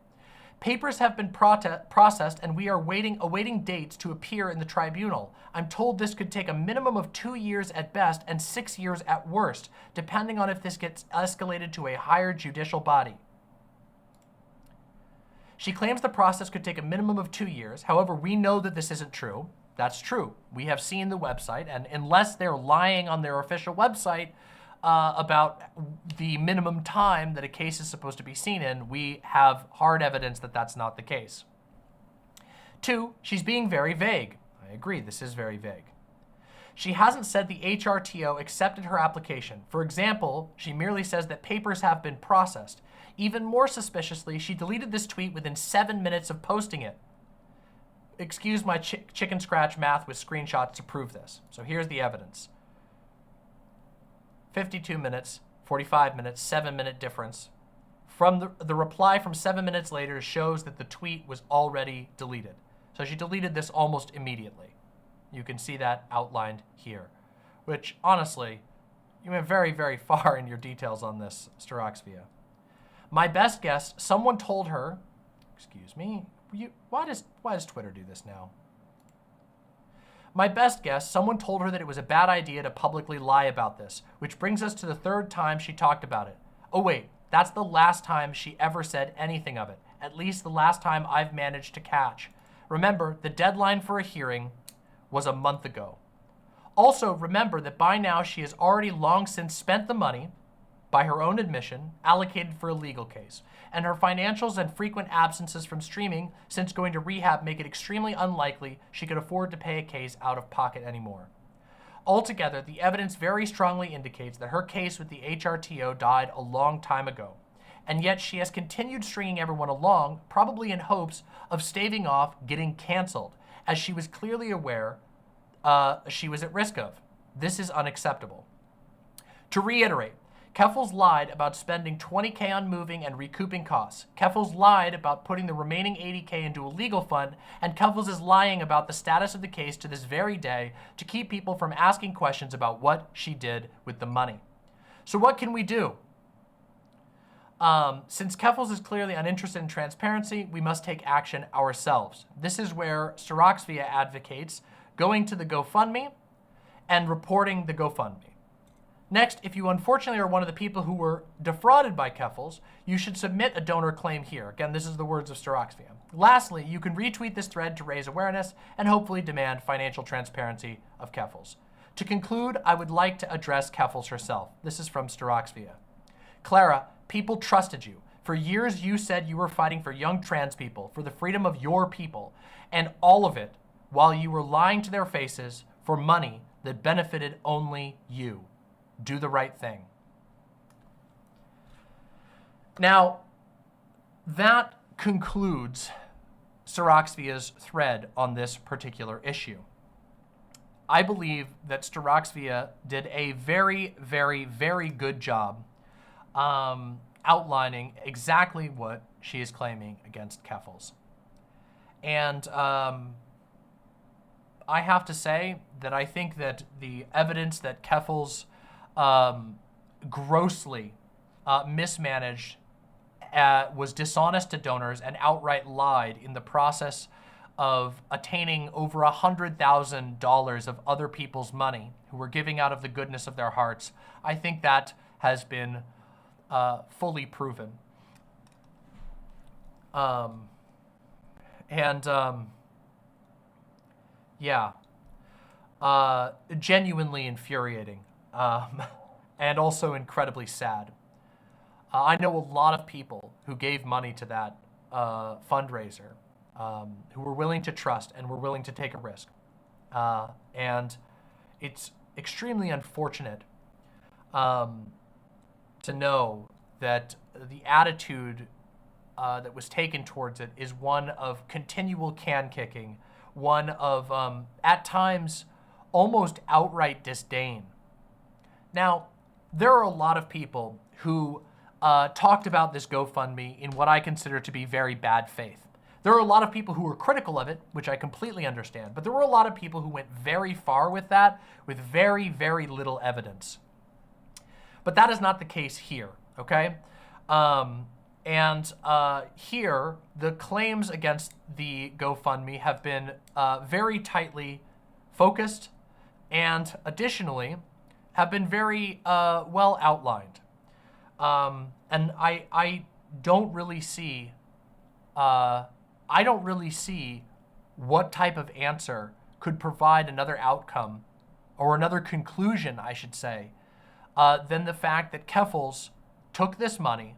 Speaker 2: Papers have been processed and we are awaiting dates to appear in the tribunal. I'm told this could take a minimum of 2 years at best and 6 years at worst, depending on if this gets escalated to a higher judicial body. She claims the process could take a minimum of 2 years. However, we know that this isn't true. That's true. We have seen the website, and unless they're lying on their official website about the minimum time that a case is supposed to be seen in, we have hard evidence that that's not the case. 2, she's being very vague. I agree, this is very vague. She hasn't said the HRTO accepted her application. For example, she merely says that papers have been processed. Even more suspiciously, she deleted this tweet within 7 minutes of posting it. Excuse my chicken scratch math with screenshots to prove this. So here's the evidence. 52 minutes, 45 minutes, 7-minute difference. From the reply from 7 minutes later shows that the tweet was already deleted. So she deleted this almost immediately. You can see that outlined here, which honestly, you went very, very far in your details on this, Staroxvia. My best guess, someone told her, excuse me, why does Twitter do this now? My best guess, someone told her that it was a bad idea to publicly lie about this, which brings us to the 3rd time she talked about it. Oh wait, that's the last time she ever said anything of it, at least the last time I've managed to catch. Remember, the deadline for a hearing was a month ago. Also, remember that by now she has already long since spent the money, by her own admission, allocated for a legal case, and her financials and frequent absences from streaming since going to rehab make it extremely unlikely she could afford to pay a case out of pocket anymore. Altogether, the evidence very strongly indicates that her case with the HRTO died a long time ago. and yet she has continued stringing everyone along, probably in hopes of staving off getting canceled, as she was clearly aware she was at risk of. This is unacceptable. To reiterate, Keffals lied about spending $20K on moving and recouping costs. Keffals lied about putting the remaining $80K into a legal fund, and Keffals is lying about the status of the case to this very day to keep people from asking questions about what she did with the money. So what can we do? Since Keffals is clearly uninterested in transparency, we must take action ourselves. This is where Soroxvia advocates going to the GoFundMe and reporting the GoFundMe. Next, if you unfortunately are one of the people who were defrauded by Keffals, you should submit a donor claim here. Again, this is the words of Soroxvia. Lastly, you can retweet this thread to raise awareness and hopefully demand financial transparency of Keffals. To conclude, I would like to address Keffals herself. This is from Soroxvia. Clara, people trusted you. For years, you said you were fighting for young trans people, for the freedom of your people, and all of it while you were lying to their faces for money that benefited only you. Do the right thing. Now, that concludes Soroxvia's thread on this particular issue. I believe that Soroxvia did a very, very, very good job outlining exactly what she is claiming against Keffals. And I have to say that I think that the evidence that Keffals grossly mismanaged, was dishonest to donors, and outright lied in the process of attaining over $100,000 of other people's money who were giving out of the goodness of their hearts. I think that has been fully proven. Yeah, genuinely infuriating. And also incredibly sad. I know a lot of people who gave money to that fundraiser, who were willing to trust and were willing to take a risk. And it's extremely unfortunate to know that the attitude that was taken towards it is one of continual can kicking, one of, at times, almost outright disdain. Now, there are a lot of people who talked about this GoFundMe in what I consider to be very bad faith. There are a lot of people who were critical of it, which I completely understand, but there were a lot of people who went very far with that with very, very little evidence. But that is not the case here, okay? Here, the claims against the GoFundMe have been very tightly focused and additionally have been very well outlined. And I don't really see what type of answer could provide another outcome, or another conclusion, I should say, than the fact that Keffals took this money,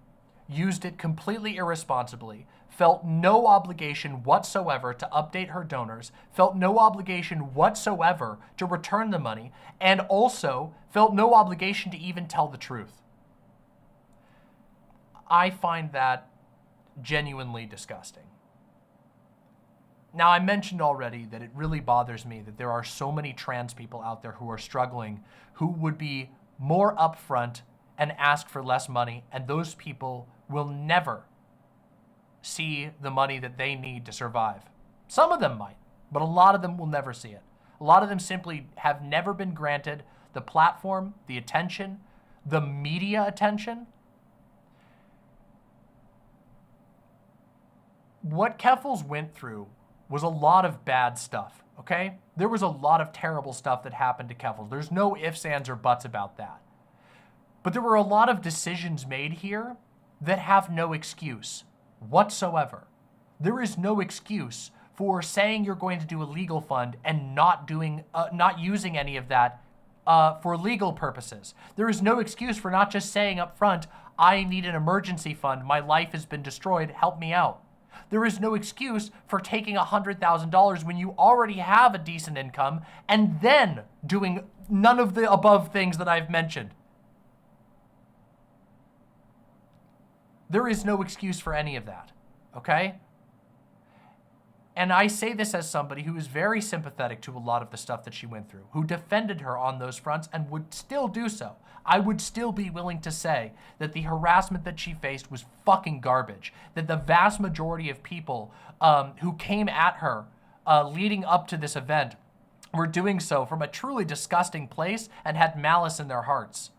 Speaker 2: used it completely irresponsibly, felt no obligation whatsoever to update her donors, felt no obligation whatsoever to return the money, and also felt no obligation to even tell the truth. I find that genuinely disgusting. Now, I mentioned already that it really bothers me that there are so many trans people out there who are struggling, who would be more upfront and ask for less money, and those people will never see the money that they need to survive. Some of them might, but a lot of them will never see it. A lot of them simply have never been granted the platform, the attention, the media attention. What Keffals went through was a lot of bad stuff, okay? There was a lot of terrible stuff that happened to Keffals. There's no ifs, ands, or buts about that. But there were a lot of decisions made here that have no excuse whatsoever. There is no excuse for saying you're going to do a legal fund and not using any of that for legal purposes. There is no excuse for not just saying up front, I need an emergency fund, my life has been destroyed, help me out. There is no excuse for taking $100,000 when you already have a decent income and then doing none of the above things that I've mentioned. There is no excuse for any of that, okay? And I say this as somebody who is very sympathetic to a lot of the stuff that she went through, who defended her on those fronts and would still do so. I would still be willing to say that the harassment that she faced was fucking garbage, that the vast majority of people who came at her leading up to this event were doing so from a truly disgusting place and had malice in their hearts.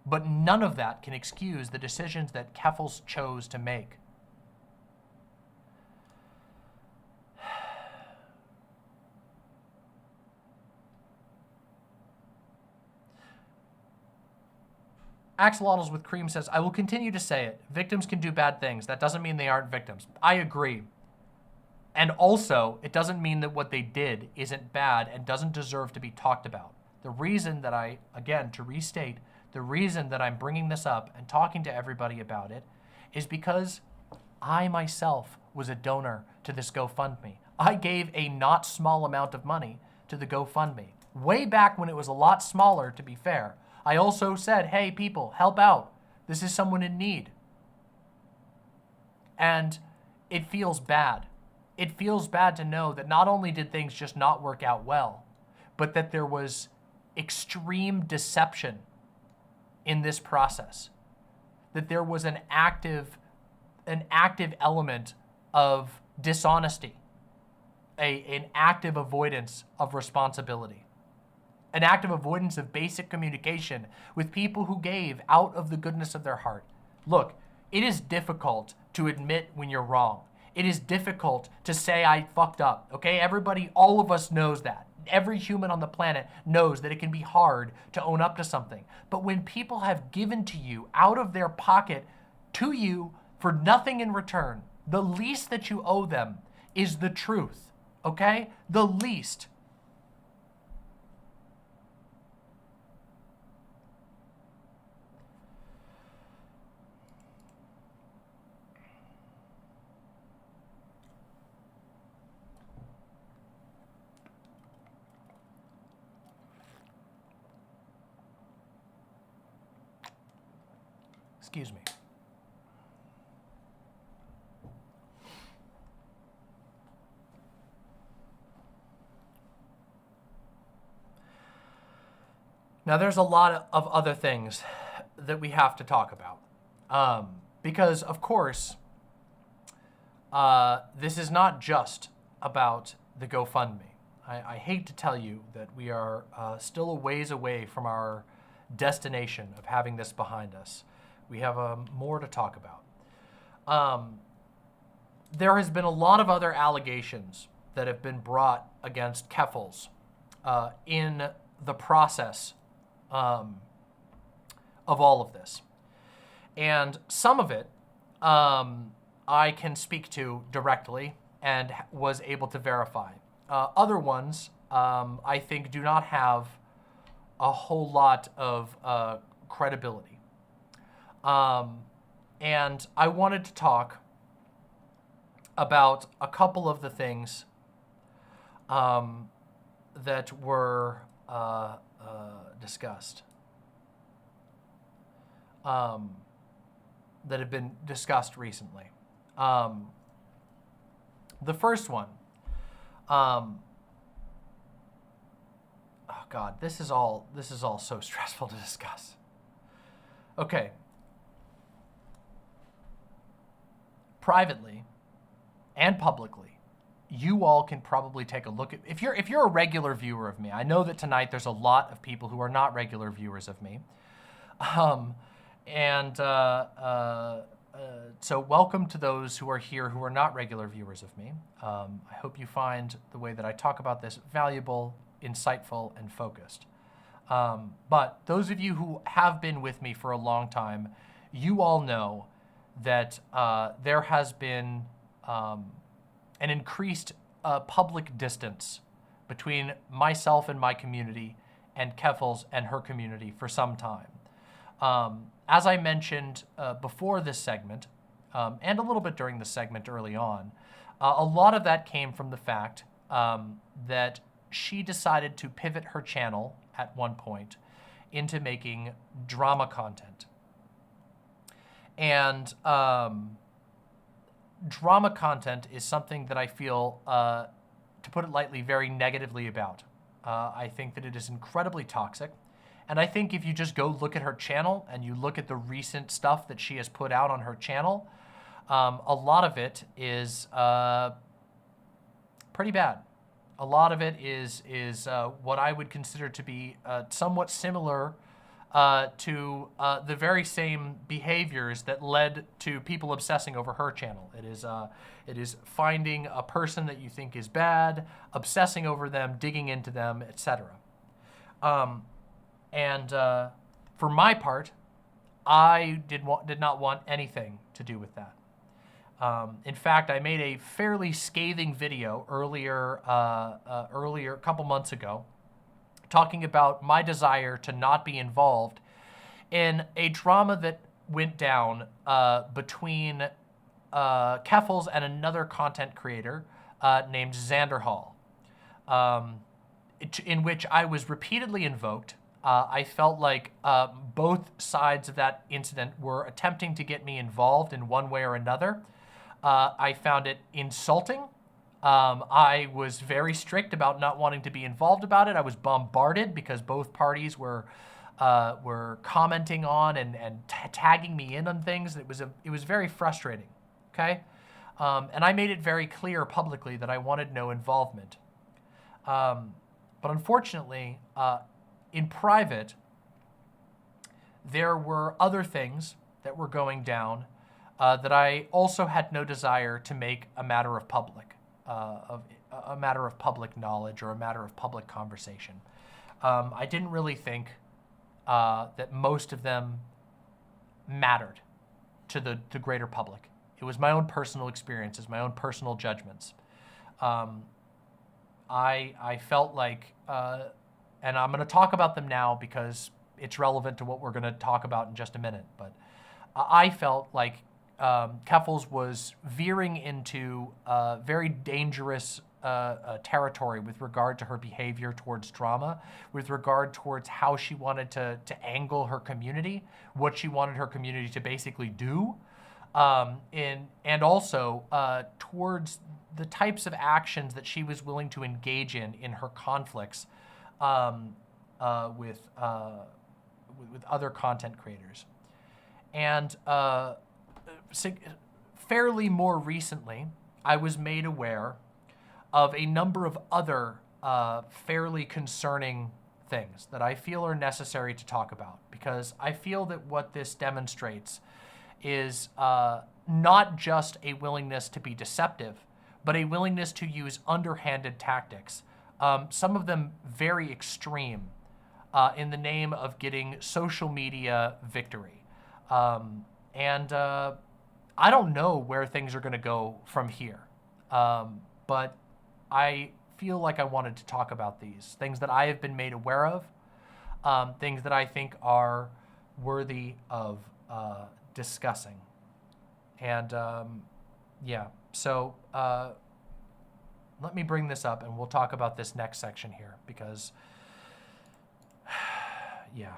Speaker 2: But none of that can excuse the decisions that Keffals chose to make. Acelaces with Cream says, I will continue to say it. Victims can do bad things. That doesn't mean they aren't victims. I agree. And also, it doesn't mean that what they did isn't bad and doesn't deserve to be talked about. The reason that again, to restate, the reason that I'm bringing this up and talking to everybody about it is because I myself was a donor to this GoFundMe. I gave a not small amount of money to the GoFundMe. Way back when it was a lot smaller, to be fair. I also said, hey, people, help out. This is someone in need. And it feels bad. It feels bad to know that not only did things just not work out well, but that there was extreme deception in this process. That there was an active element of dishonesty, an active avoidance of responsibility. An active avoidance of basic communication with people who gave out of the goodness of their heart. Look, it is difficult to admit when you're wrong. It is difficult to say I fucked up, okay? Everybody, all of us knows that. Every human on the planet knows that it can be hard to own up to something. But when people have given to you out of their pocket to you for nothing in return, the least that you owe them is the truth, okay? The least. Excuse me. Now, there's a lot of other things that we have to talk about. Because, of course, this is not just about the GoFundMe. I hate to tell you that we are still a ways away from our destination of having this behind us. We have more to talk about. There has been a lot of other allegations that have been brought against Keffals in the process of all of this. And some of it I can speak to directly and was able to verify. Other ones I think do not have a whole lot of credibility. And I wanted to talk about a couple of the things that were discussed, that have been discussed recently. The first one, oh God, this is all so stressful to discuss. Okay. Privately and publicly, you all can probably take a look at, if you're a regular viewer of me, I know that tonight there's a lot of people who are not regular viewers of me. So welcome to those who are here who are not regular viewers of me. I hope you find the way that I talk about this valuable, insightful, and focused. But those of you who have been with me for a long time, you all know that there has been an increased public distance between myself and my community and Keffals and her community for some time. As I mentioned before this segment, and a little bit during the segment early on, a lot of that came from the fact that she decided to pivot her channel at one point into making drama content. And drama content is something that I feel, to put it lightly, very negatively about. I think that it is incredibly toxic. And I think if you just go look at her channel and you look at the recent stuff that she has put out on her channel, a lot of it is pretty bad. A lot of it is what I would consider to be somewhat similar to the very same behaviors that led to people obsessing over her channel. It is finding a person that you think is bad, obsessing over them, digging into them, etc. For my part, I did not want anything to do with that. In fact, I made a fairly scathing video earlier, a couple months ago, talking about my desire to not be involved in a drama that went down between Keffals and another content creator named Xander Hall, in which I was repeatedly invoked. I felt like both sides of that incident were attempting to get me involved in one way or another. I found it insulting. I was very strict about not wanting to be involved about it. I was bombarded because both parties were commenting on and tagging me in on things. It was very frustrating. Okay, and I made it very clear publicly that I wanted no involvement. But unfortunately, in private, there were other things that were going down that I also had no desire to make a matter of public, a matter of public knowledge or a matter of public conversation. I didn't really think that most of them mattered to the greater public. It was my own personal experiences, my own personal judgments. I felt like, and I'm going to talk about them now because it's relevant to what we're going to talk about in just a minute, but I felt like Keffals was veering into very dangerous territory with regard to her behavior towards drama, with regard towards how she wanted to angle her community, what she wanted her community to basically do, and also towards the types of actions that she was willing to engage in her conflicts with other content creators. And fairly more recently, I was made aware of a number of other fairly concerning things that I feel are necessary to talk about, because I feel that what this demonstrates is not just a willingness to be deceptive, but a willingness to use underhanded tactics, some of them very extreme, in the name of getting social media victory. I don't know where things are going to go from here, but I feel like I wanted to talk about these things that I have been made aware of, things that I think are worthy of discussing. And yeah, so let me bring this up and we'll talk about this next section here because, yeah.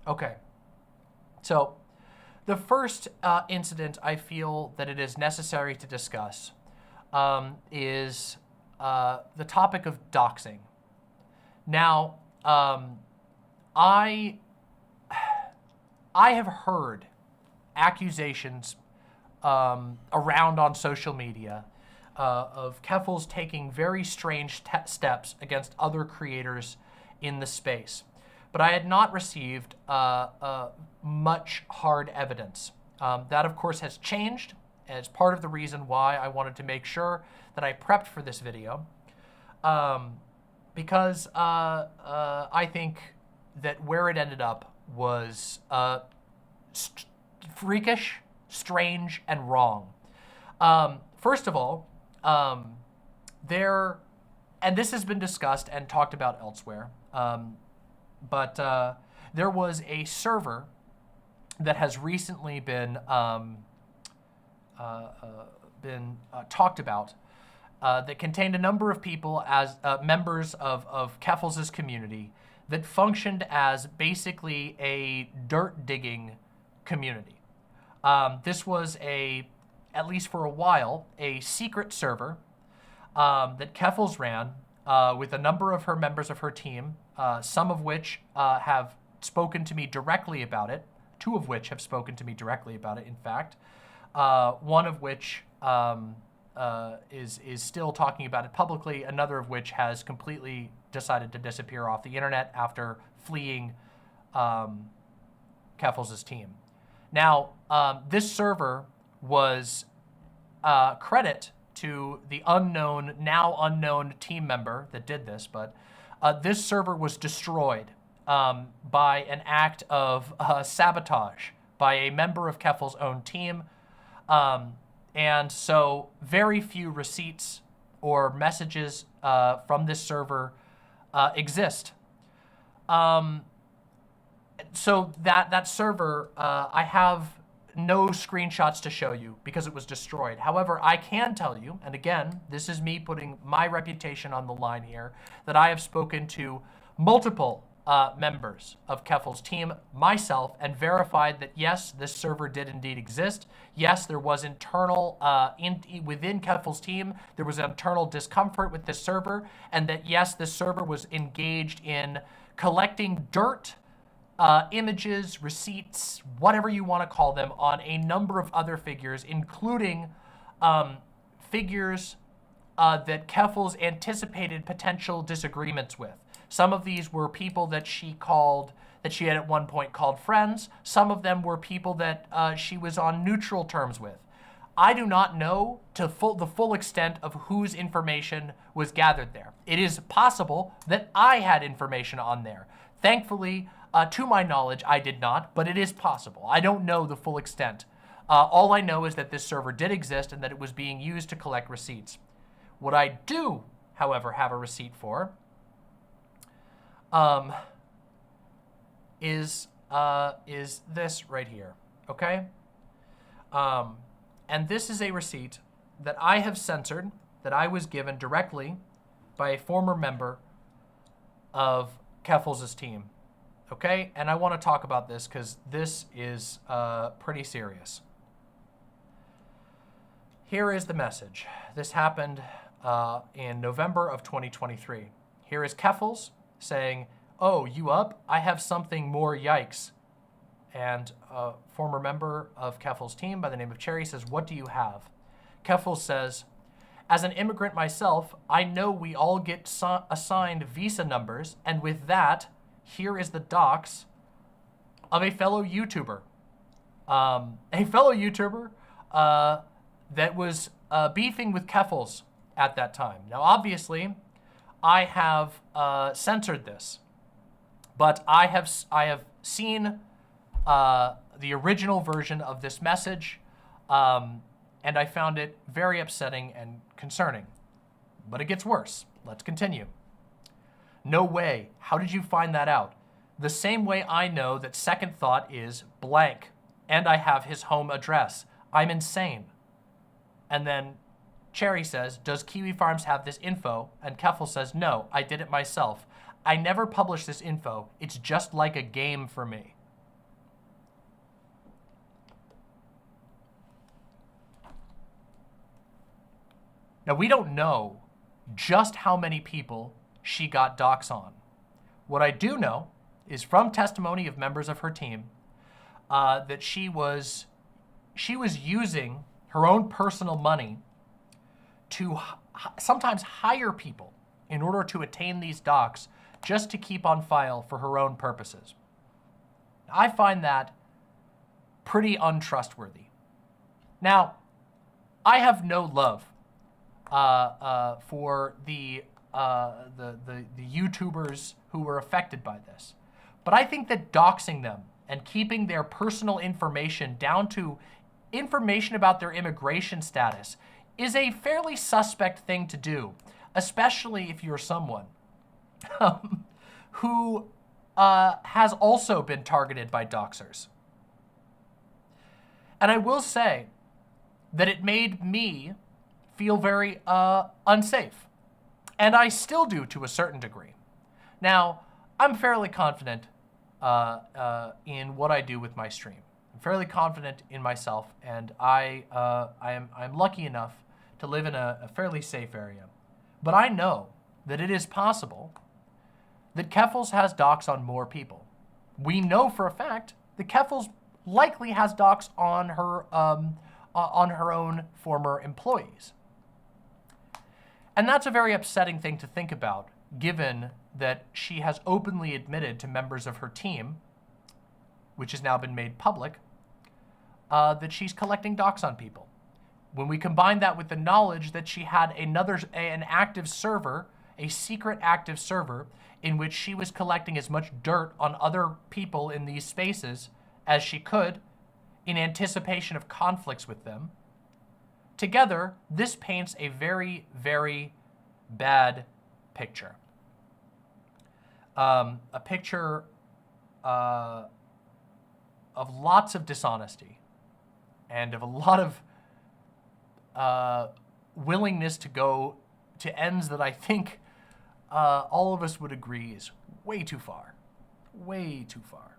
Speaker 2: Okay, so the first incident I feel that it is necessary to discuss is the topic of doxing. Now, I have heard accusations around on social media of Keffals taking very strange steps against other creators in the space. But I had not received much hard evidence. That, of course, has changed as part of the reason why I wanted to make sure that I prepped for this video, because I think that where it ended up was freakish, strange, and wrong. First of all, and this has been discussed and talked about elsewhere, but there was a server that has recently been talked about that contained a number of people as members of Keffals' community that functioned as basically a dirt digging community. This was at least for a while, a secret server that Keffals ran with a number of her members of her team, some of which have spoken to me directly about it, two of which have spoken to me directly about it, in fact, one of which is still talking about it publicly, another of which has completely decided to disappear off the internet after fleeing Keffals' team. Now, this server was credit to the now unknown team member that did this, but this server was destroyed by an act of sabotage by a member of Keffals' own team. And so very few receipts or messages from this server exist. So that server, I have no screenshots to show you because it was destroyed. However, I can tell you, and again, this is me putting my reputation on the line here, that I have spoken to multiple members of Keffals' team, myself, and verified that yes, this server did indeed exist. Yes, there was internal, within Keffals' team, there was internal discomfort with this server, and that yes, this server was engaged in collecting dirt, images, receipts, whatever you want to call them, on a number of other figures, including figures that Keffals anticipated potential disagreements with. Some of these were people that she had at one point called friends. Some of them were people that she was on neutral terms with. I do not know the full extent of whose information was gathered there. It is possible that I had information on there. Thankfully, to my knowledge, I did not, but it is possible. I don't know the full extent. All I know is that this server did exist and that it was being used to collect receipts. What I do, however, have a receipt for is this right here, okay? And this is a receipt that I have censored, that I was given directly by a former member of Keffals' team, okay? And I want to talk about this because this is pretty serious. Here is the message. This happened in November of 2023. Here is Keffals saying, "Oh, you up? I have something more, yikes." And a former member of Keffals' team by the name of Cherry says, "What do you have?" Keffals says, "As an immigrant myself, I know we all get assigned visa numbers, and with that, here is the docs of a fellow YouTuber." A fellow YouTuber that was beefing with Keffals at that time. Now, obviously, I have censored this, but I have seen the original version of this message, and I found it very upsetting and concerning. But it gets worse. Let's continue. "No way. How did you find that out? The same way I know that Second Thought is blank, and I have his home address. I'm insane." And then Cherry says, "Does Kiwi Farms have this info?" And Keffals says, "No, I did it myself. I never publish this info. It's just like a game for me." Now, we don't know just how many people she got docs on. What I do know is from testimony of members of her team that she was using her own personal money to sometimes hire people in order to attain these docs just to keep on file for her own purposes. I find that pretty untrustworthy. Now, I have no love for the YouTubers who were affected by this, but I think that doxing them and keeping their personal information down to information about their immigration status is a fairly suspect thing to do, especially if you're someone who has also been targeted by doxers. And I will say that it made me feel very unsafe. And I still do to a certain degree. Now, I'm fairly confident in what I do with my stream. I'm fairly confident in myself, and I'm lucky enough to live in a fairly safe area. But I know that it is possible that Keffals has docs on more people. We know for a fact that Keffals likely has docs on her own former employees. And that's a very upsetting thing to think about, given that she has openly admitted to members of her team, which has now been made public, that she's collecting docs on people. When we combine that with the knowledge that she had an active server, a secret active server, in which she was collecting as much dirt on other people in these spaces as she could in anticipation of conflicts with them, together, this paints a very, very bad picture. A picture of lots of dishonesty and of a lot of willingness to go to ends that I think all of us would agree is way too far. Way too far.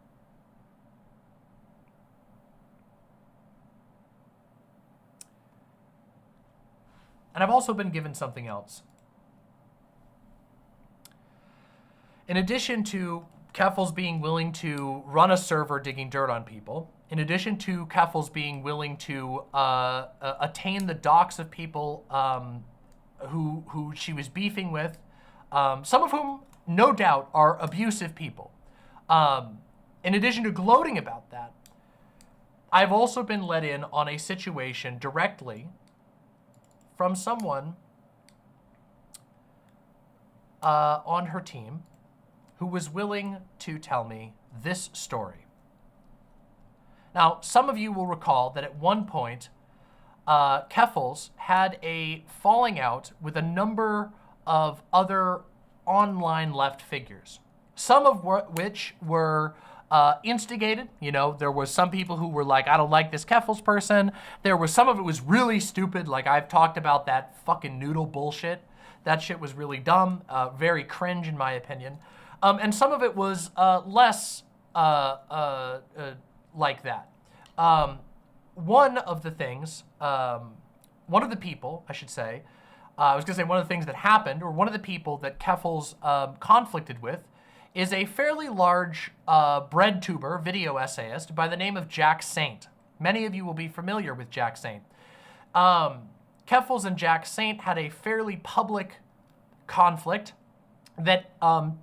Speaker 2: And I've also been given something else. In addition to Keffals being willing to run a server digging dirt on people, in addition to Keffals being willing to attain the docs of people who she was beefing with, some of whom, no doubt, are abusive people. In addition to gloating about that, I've also been let in on a situation directly from someone on her team who was willing to tell me this story. Now, some of you will recall that at one point, Keffals had a falling out with a number of other online left figures, some of which were instigated. You know, there was some people who were like, I don't like this Keffals person. There was some of it was really stupid, like I've talked about that fucking noodle bullshit. That shit was really dumb, very cringe in my opinion. And some of it was less like that. One of the things, one of the people, I should say, I was gonna say one of the things that happened, or one of the people that Keffals conflicted with, is a fairly large bread tuber video essayist by the name of Jack Saint. Many of you will be familiar with Jack Saint. Keffals and Jack Saint had a fairly public conflict that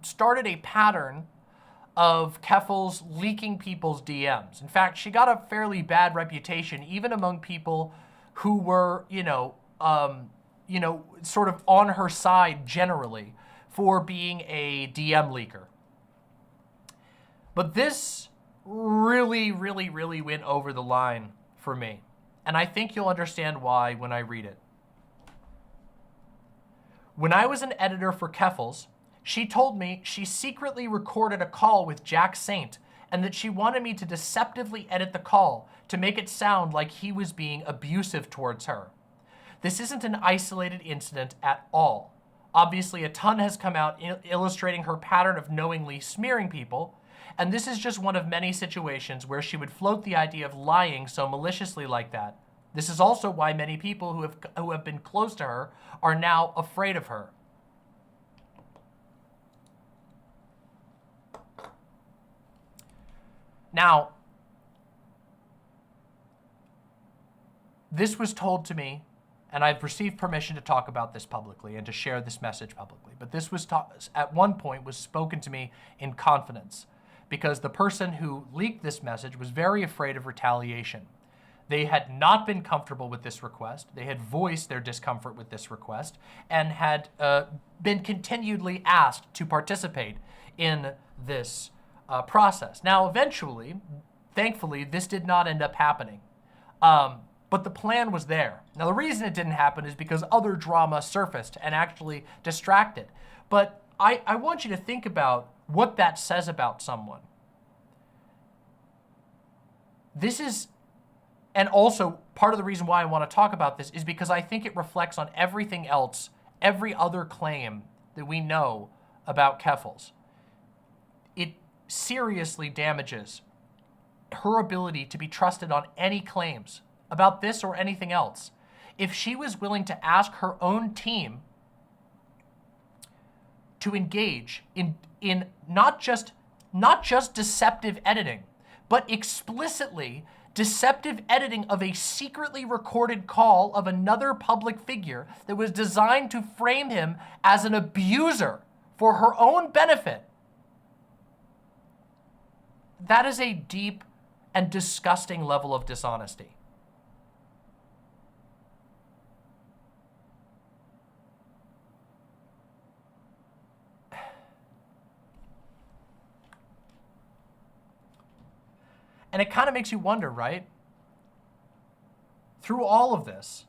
Speaker 2: started a pattern of Keffals leaking people's DMs. In fact, she got a fairly bad reputation even among people who were, sort of on her side generally for being a DM leaker. But this really, really, really went over the line for me. And I think you'll understand why when I read it. When I was an editor for Keffals, she told me she secretly recorded a call with Jack Saint and that she wanted me to deceptively edit the call to make it sound like he was being abusive towards her. This isn't an isolated incident at all. Obviously, a ton has come out illustrating her pattern of knowingly smearing people, and this is just one of many situations where she would float the idea of lying so maliciously like that. This is also why many people who have been close to her are now afraid of her. Now, this was told to me, and I've received permission to talk about this publicly and to share this message publicly, but this was at one point was spoken to me in confidence because the person who leaked this message was very afraid of retaliation. They had not been comfortable with this request. They had voiced their discomfort with this request and had been continually asked to participate in this process. Now, eventually, thankfully, this did not end up happening. But the plan was there. Now, the reason it didn't happen is because other drama surfaced and actually distracted. But I want you to think about what that says about someone. This is, and also part of the reason why I want to talk about this is because I think it reflects on everything else, every other claim that we know about Keffals. seriously damages her ability to be trusted on any claims about this or anything else if she was willing to ask her own team to engage in not just deceptive editing, but explicitly deceptive editing of a secretly recorded call of another public figure that was designed to frame him as an abuser for her own benefit. That is a deep and disgusting level of dishonesty. And it kind of makes you wonder, right? Through all of this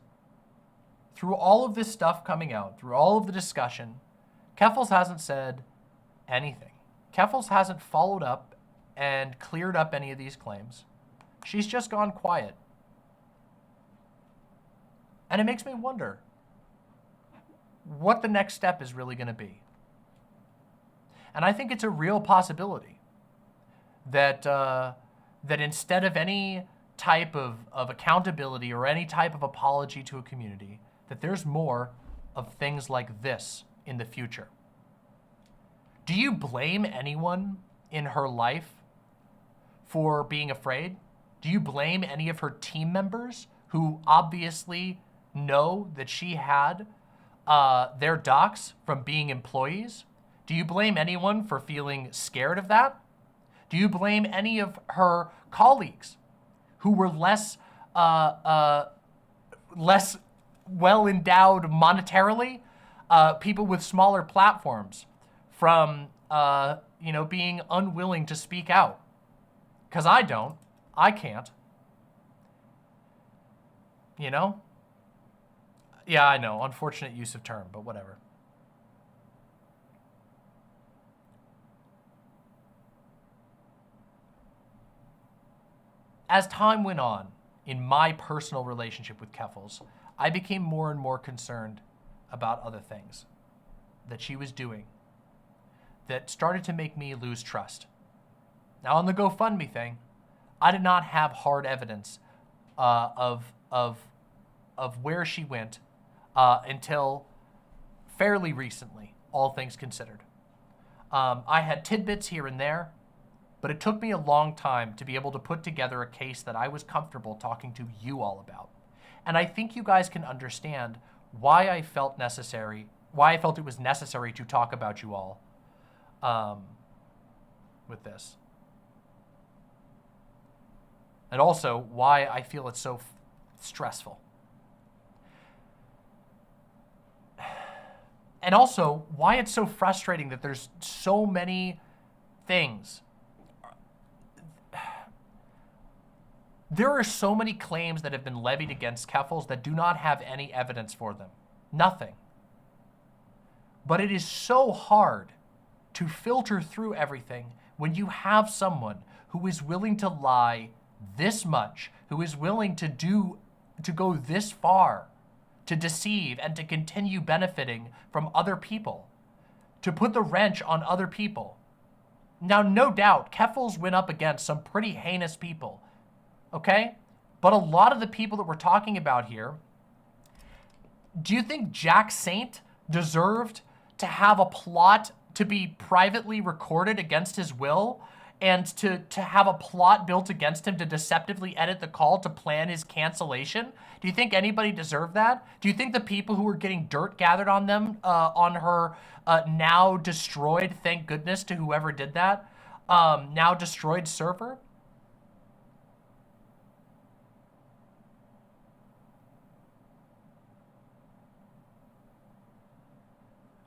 Speaker 2: stuff coming out, through all of the discussion, Keffals hasn't said anything. Keffals hasn't followed up and cleared up any of these claims. She's just gone quiet. And it makes me wonder what the next step is really going to be. And I think it's a real possibility that that instead of any type of accountability or any type of apology to a community, that there's more of things like this in the future. Do you blame anyone in her life for being afraid? Do you blame any of her team members who obviously know that she had their docs from being employees? Do you blame anyone for feeling scared of that? Do you blame any of her colleagues who were less well endowed monetarily, people with smaller platforms, from being unwilling to speak out? Because I can't. Yeah, I know, unfortunate use of term, but whatever. As time went on in my personal relationship with Keffals, I became more and more concerned about other things that she was doing that started to make me lose trust. Now, on the GoFundMe thing, I did not have hard evidence of where she went until fairly recently, all things considered. I had tidbits here and there, but it took me a long time to be able to put together a case that I was comfortable talking to you all about. And I think you guys can understand why I felt it was necessary to talk about you all with this. And also why I feel it's so stressful. And also why it's so frustrating that there's so many things. There are so many claims that have been levied against Keffals that do not have any evidence for them. Nothing. But it is so hard to filter through everything when you have someone who is willing to lie this much, who is willing to go this far, to deceive and to continue benefiting from other people, to put the wrench on other people. Now, no doubt, Keffals went up against some pretty heinous people. Okay? But a lot of the people that we're talking about here, do you think Jack Saint deserved to have a plot to be privately recorded against his will and to have a plot built against him to deceptively edit the call to plan his cancellation? Do you think anybody deserved that? Do you think the people who were getting dirt gathered on them, on her now destroyed, thank goodness to whoever did that, now destroyed server?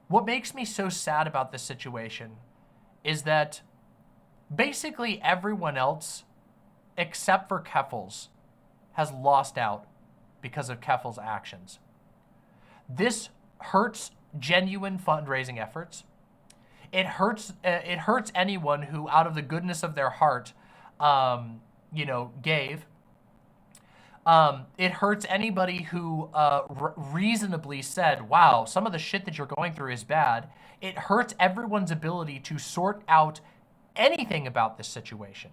Speaker 2: What makes me so sad about this situation is that basically everyone else, except for Keffals, has lost out because of Keffals' actions. This hurts genuine fundraising efforts. It hurts anyone who, out of the goodness of their heart, gave. It hurts anybody who reasonably said, wow, some of the shit that you're going through is bad. It hurts everyone's ability to sort out anything about this situation.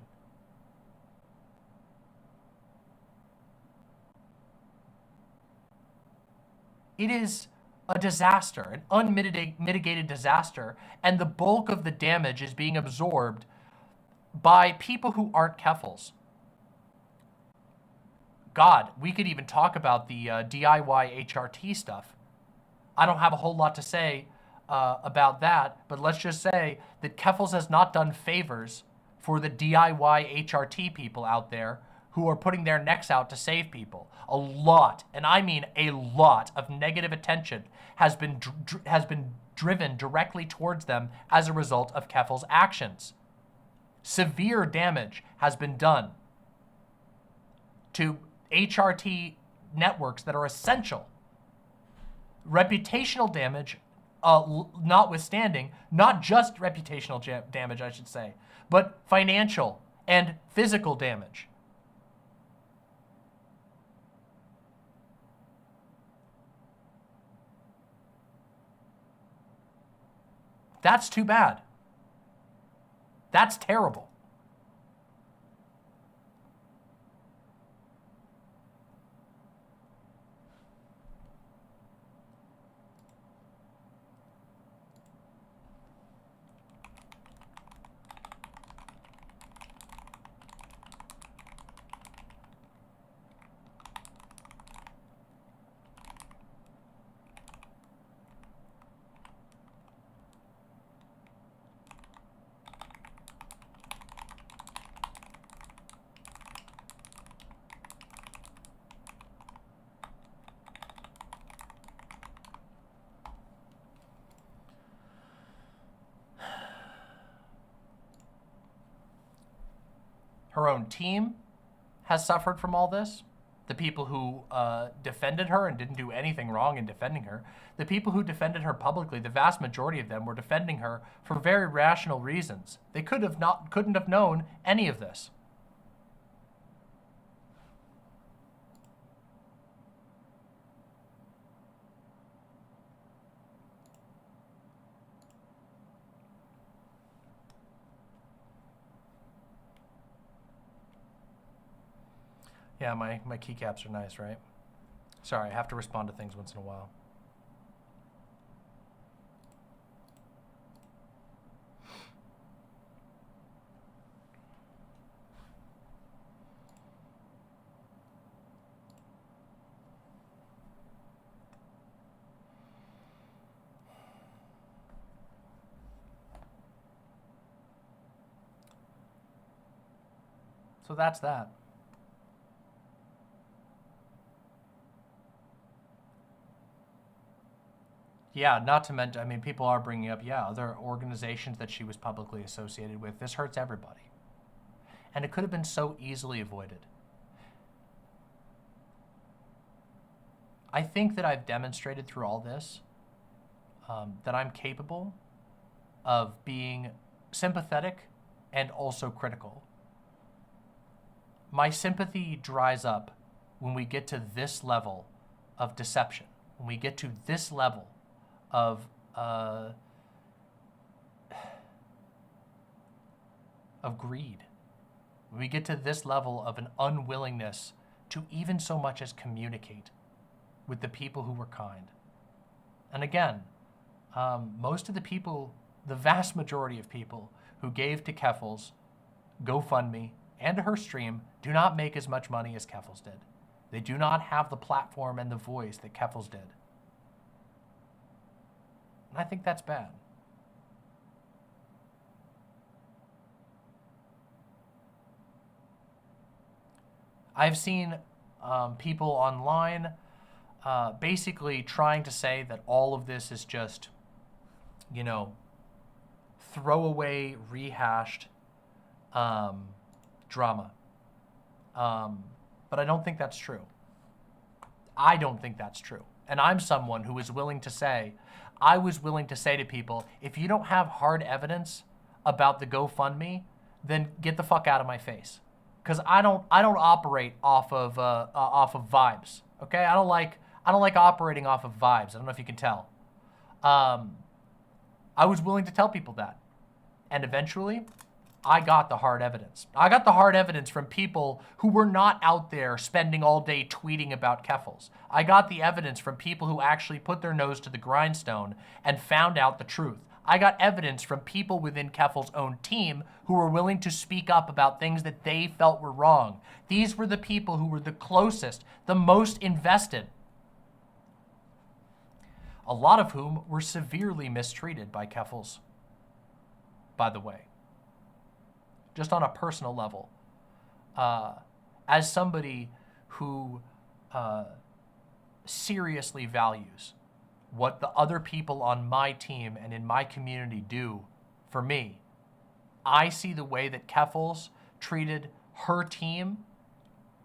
Speaker 2: It is a disaster, an unmitigated disaster, and the bulk of the damage is being absorbed by people who aren't Keffals. God, we could even talk about the DIY HRT stuff. I don't have a whole lot to say about that, but let's just say that Keffals has not done favors for the DIY HRT people out there who are putting their necks out to save people. A lot, and I mean a lot, of negative attention has been driven directly towards them as a result of Keffals' actions. Severe damage has been done to HRT networks that are essential. Reputational damage notwithstanding, not just reputational damage, I should say, but financial and physical damage. That's too bad. That's terrible. Her own team has suffered from all this. The people who defended her and didn't do anything wrong in defending her. The people who defended her publicly, the vast majority of them were defending her for very rational reasons. They couldn't have known any of this. Yeah, my keycaps are nice, right? Sorry, I have to respond to things once in a while. So that's that. Yeah, not to mention, I mean, people are bringing up, yeah, other organizations that she was publicly associated with. This hurts everybody. And it could have been so easily avoided. I think that I've demonstrated through all this that I'm capable of being sympathetic and also critical. My sympathy dries up when we get to this level of deception, when we get to this level of greed. We get to this level of an unwillingness to even so much as communicate with the people who were kind. And again, most of the people, the vast majority of people who gave to Keffals, GoFundMe, and to her stream do not make as much money as Keffals did. They do not have the platform and the voice that Keffals did. And I think that's bad. I've seen people online basically trying to say that all of this is just, you know, throwaway, rehashed drama. But I don't think that's true. I don't think that's true. And I'm someone who is willing to say, I was willing to say to people, if you don't have hard evidence about the GoFundMe, then get the fuck out of my face. Because I don't operate off of vibes. Okay, I don't like operating off of vibes. I don't know if you can tell. I was willing to tell people that, and eventually, I got the hard evidence. I got the hard evidence from people who were not out there spending all day tweeting about Keffals. I got the evidence from people who actually put their nose to the grindstone and found out the truth. I got evidence from people within Keffals' own team who were willing to speak up about things that they felt were wrong. These were the people who were the closest, the most invested. A lot of whom were severely mistreated by Keffals, by the way. Just on a personal level. As somebody who seriously values what the other people on my team and in my community do for me, I see the way that Keffals treated her team,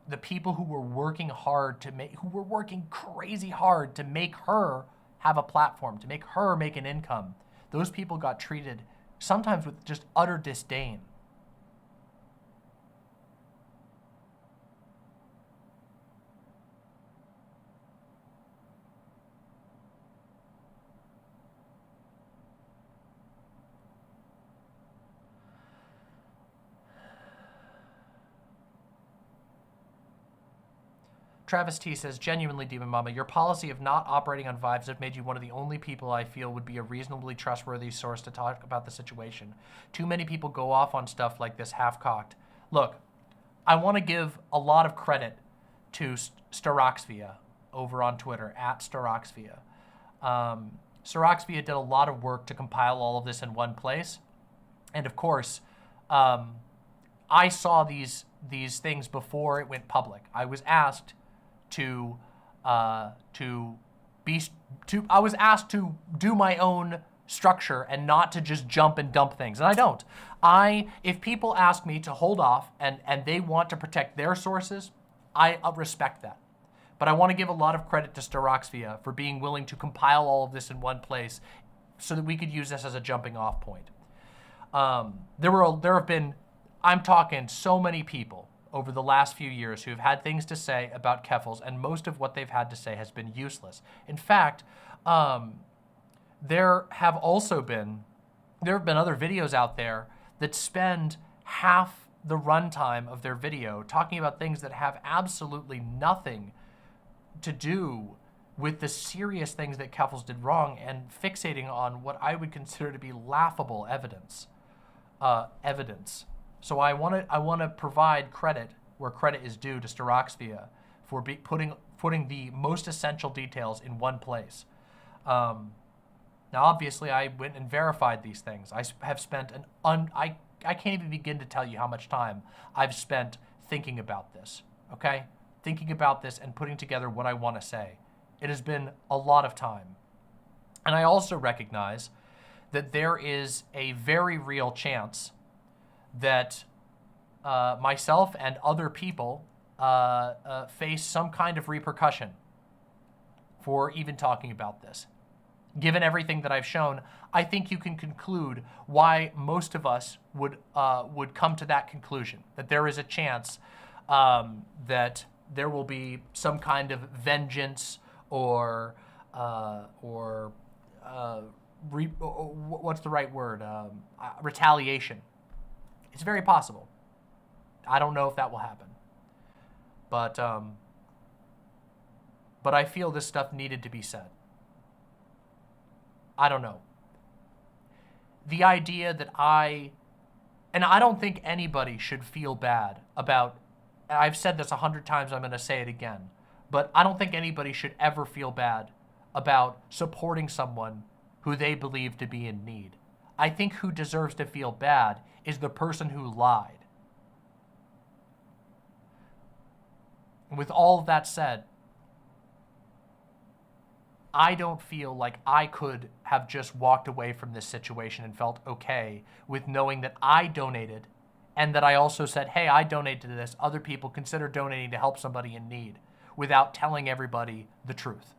Speaker 2: the people who were working hard to make, who were working crazy hard to make her have a platform, to make her make an income. Those people got treated sometimes with just utter disdain. Travis T says, genuinely, Demon Mama, your policy of not operating on vibes have made you one of the only people I feel would be a reasonably trustworthy source to talk about the situation. Too many people go off on stuff like this half-cocked. Look, I want to give a lot of credit to Staroxvia over on Twitter, at Staroxvia. Staroxvia did a lot of work to compile all of this in one place. And of course, I saw these things before it went public. I was asked I was asked to do my own structure and not to just jump and dump things, and I don't. If people ask me to hold off and they want to protect their sources, I respect that. But I want to give a lot of credit to Staroxvia for being willing to compile all of this in one place so that we could use this as a jumping off point. There have been, I'm talking so many people over the last few years who have had things to say about Keffals, and most of what they've had to say has been useless. In fact, there have been other videos out there that spend half the runtime of their video talking about things that have absolutely nothing to do with the serious things that Keffals did wrong and fixating on what I would consider to be laughable evidence. So I want to provide credit where credit is due to Staroxvia for putting the most essential details in one place. Now, obviously, I went and verified these things. I have spent I can't even begin to tell you how much time I've spent thinking about this. Okay, thinking about this and putting together what I want to say. It has been a lot of time, and I also recognize that there is a very real chance that myself and other people face some kind of repercussion for even talking about this. Given everything that I've shown, I think you can conclude why most of us would come to that conclusion, that there is a chance that there will be some kind of vengeance or what's the right word? Retaliation. It's very possible. I don't know if that will happen. But I feel this stuff needed to be said. I don't know. The idea that I don't think anybody should feel bad about, I've said this 100 times, I'm going to say it again, but I don't think anybody should ever feel bad about supporting someone who they believe to be in need. I think who deserves to feel bad is the person who lied. With all of that said, I don't feel like I could have just walked away from this situation and felt okay with knowing that I donated and that I also said, hey, I donated to this. Other people consider donating to help somebody in need without telling everybody the truth.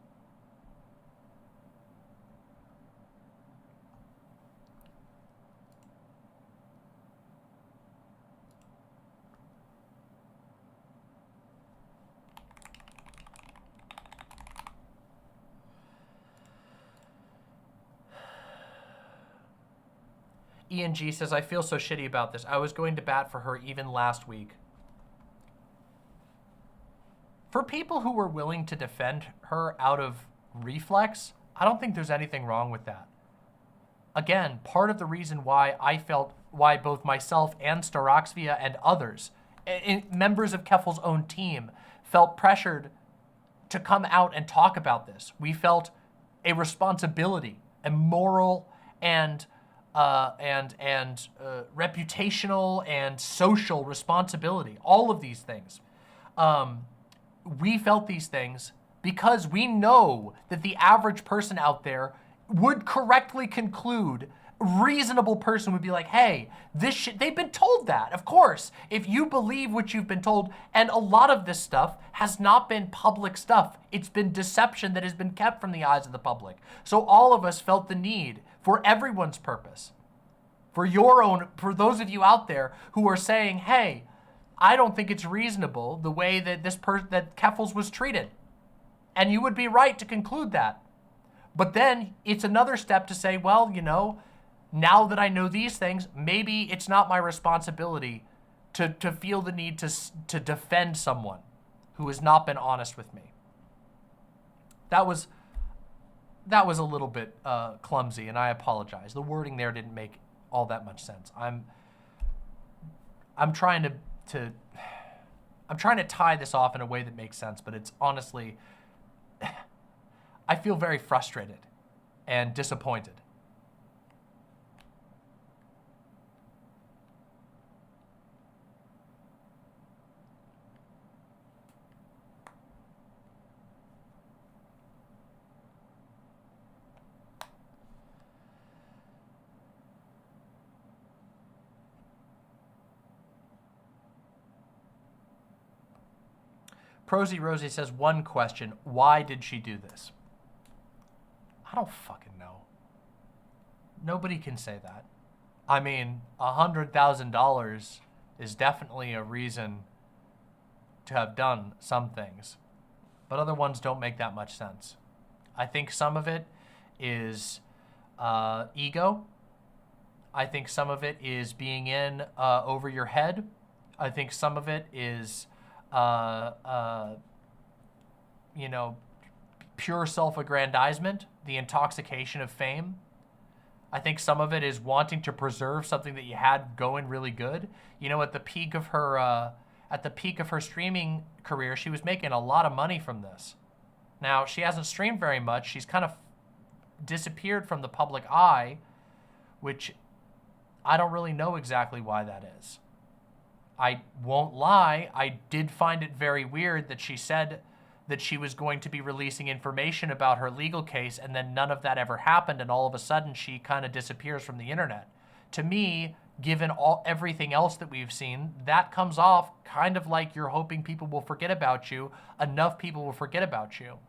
Speaker 2: Ian G says, I feel so shitty about this. I was going to bat for her even last week. For people who were willing to defend her out of reflex, I don't think there's anything wrong with that. Again, part of the reason why both myself and Staroxvia and others, members of Keffals' own team, felt pressured to come out and talk about this. We felt a responsibility, a moral and reputational and social responsibility, all of these things. We felt these things because we know that the average person out there would correctly conclude, reasonable person would be like, hey, this shit, they've been told that, of course. If you believe what you've been told, and a lot of this stuff has not been public stuff. It's been deception that has been kept from the eyes of the public. So all of us felt the need, for everyone's purpose, for your own, for those of you out there who are saying, hey, I don't think it's reasonable the way that that Keffals was treated. And you would be right to conclude that. But then it's another step to say, well, you know, now that I know these things, maybe it's not my responsibility to feel the need to defend someone who has not been honest with me. That was a little bit clumsy, and I apologize. The wording there didn't make all that much sense. I'm trying to tie this off in a way that makes sense, but it's honestly, I feel very frustrated and disappointed. Prosy Rosie says, one question, why did she do this? I don't fucking know. Nobody can say that. I mean, $100,000 is definitely a reason to have done some things, but other ones don't make that much sense. I think some of it is ego. I think some of it is being in over your head. I think some of it is you know, pure self-aggrandizement, the intoxication of fame. I think some of it is wanting to preserve something that you had going really good. You know, at the peak of her streaming career, she was making a lot of money from this. Now, she hasn't streamed very much. She's kind of disappeared from the public eye, which I don't really know exactly why that is. I won't lie, I did find it very weird that she said that she was going to be releasing information about her legal case, and then none of that ever happened, and all of a sudden she kind of disappears from the internet. To me, given everything else that we've seen, that comes off kind of like you're hoping people will forget about you. Enough people will forget about you.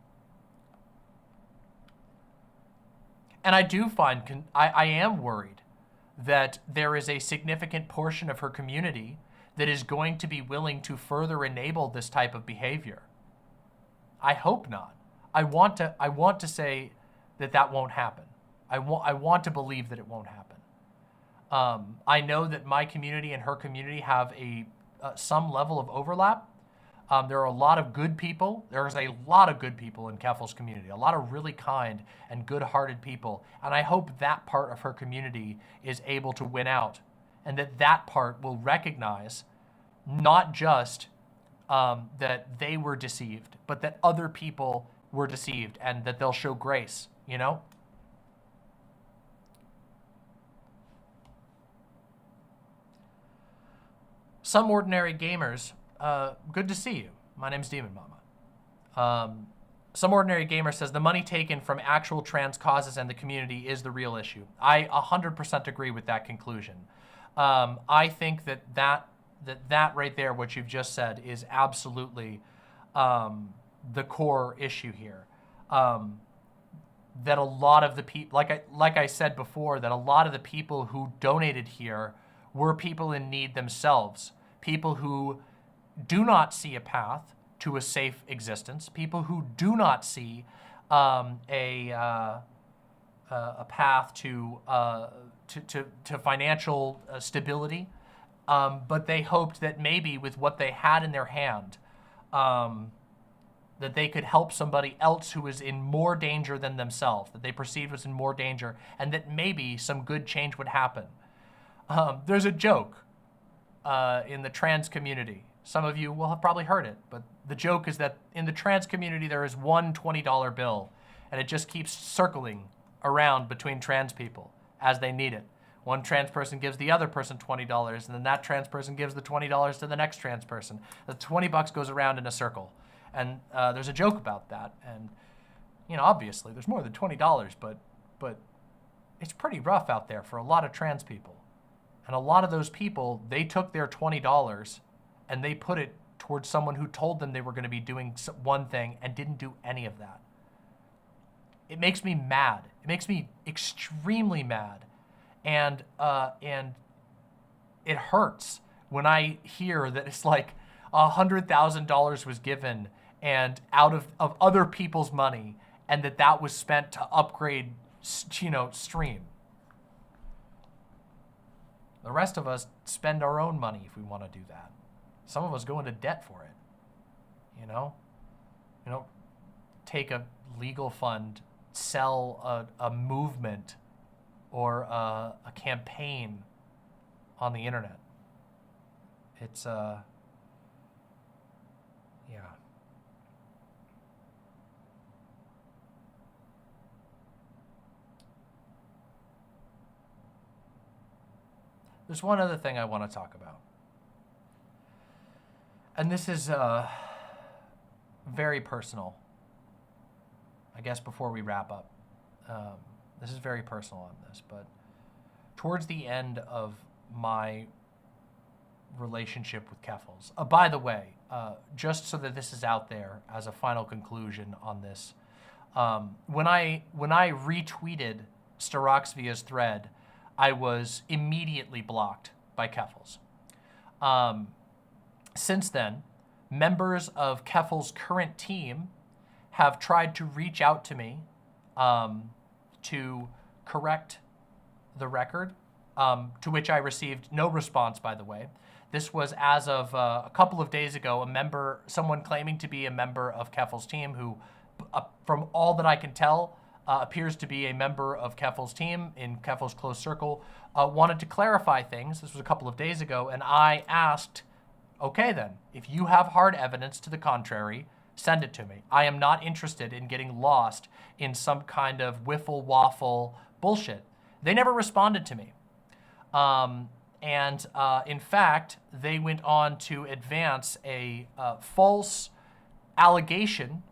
Speaker 2: And I do find, I am worried that there is a significant portion of her community that is going to be willing to further enable this type of behavior. I hope not. I want to say that won't happen. I want to believe that it won't happen. I know that my community and her community have some level of overlap. There are a lot of good people. There's a lot of good people in Keffals' community, a lot of really kind and good-hearted people. And I hope that part of her community is able to win out, and that part will recognize not just that they were deceived, but that other people were deceived, and that they'll show grace, you know? Some ordinary gamers, good to see you. My name's Demon Mama. Some ordinary gamer says the money taken from actual trans causes and the community is the real issue. I 100% agree with that conclusion. I think that right there, what you've just said, is absolutely the core issue here. That a lot of the people, like I said before, that a lot of the people who donated here were people in need themselves. People who do not see a path to a safe existence. People who do not see a a path to financial stability, but they hoped that maybe with what they had in their hand, that they could help somebody else who was in more danger than themselves, that they perceived was in more danger, and that maybe some good change would happen. There's a joke in the trans community. Some of you will have probably heard it, but the joke is that in the trans community there is one $20 bill, and it just keeps circling around between trans people as they need it. One trans person gives the other person $20, and then that trans person gives the $20 to the next trans person. The 20 bucks goes around in a circle. And there's a joke about that. And, you know, obviously there's more than $20, but it's pretty rough out there for a lot of trans people. And a lot of those people, they took their $20 and they put it towards someone who told them they were going to be doing one thing and didn't do any of that. It makes me mad. It makes me extremely mad. And it hurts when I hear that it's like $100,000 was given and out of other people's money, and that was spent to upgrade, stream. The rest of us spend our own money if we want to do that. Some of us go into debt for it. You don't take a legal fund, sell a movement or a campaign on the internet. It's yeah. There's one other thing I want to talk about. And this is very personal. I guess before we wrap up. This is very personal on this, but towards the end of my relationship with Keffals. By the way, just so that this is out there as a final conclusion on this, when I retweeted Staroxvia's thread, I was immediately blocked by Keffals. Since then, members of Keffals' current team have tried to reach out to me to correct the record, to which I received no response, by the way. This was as of a couple of days ago, someone claiming to be a member of Keffals' team who, from all that I can tell, appears to be a member of Keffals' team in Keffals' close circle, wanted to clarify things. This was a couple of days ago, and I asked, okay then, if you have hard evidence to the contrary, send it to me. I am not interested in getting lost in some kind of wiffle waffle bullshit. They never responded to me. In fact, they went on to advance a false allegation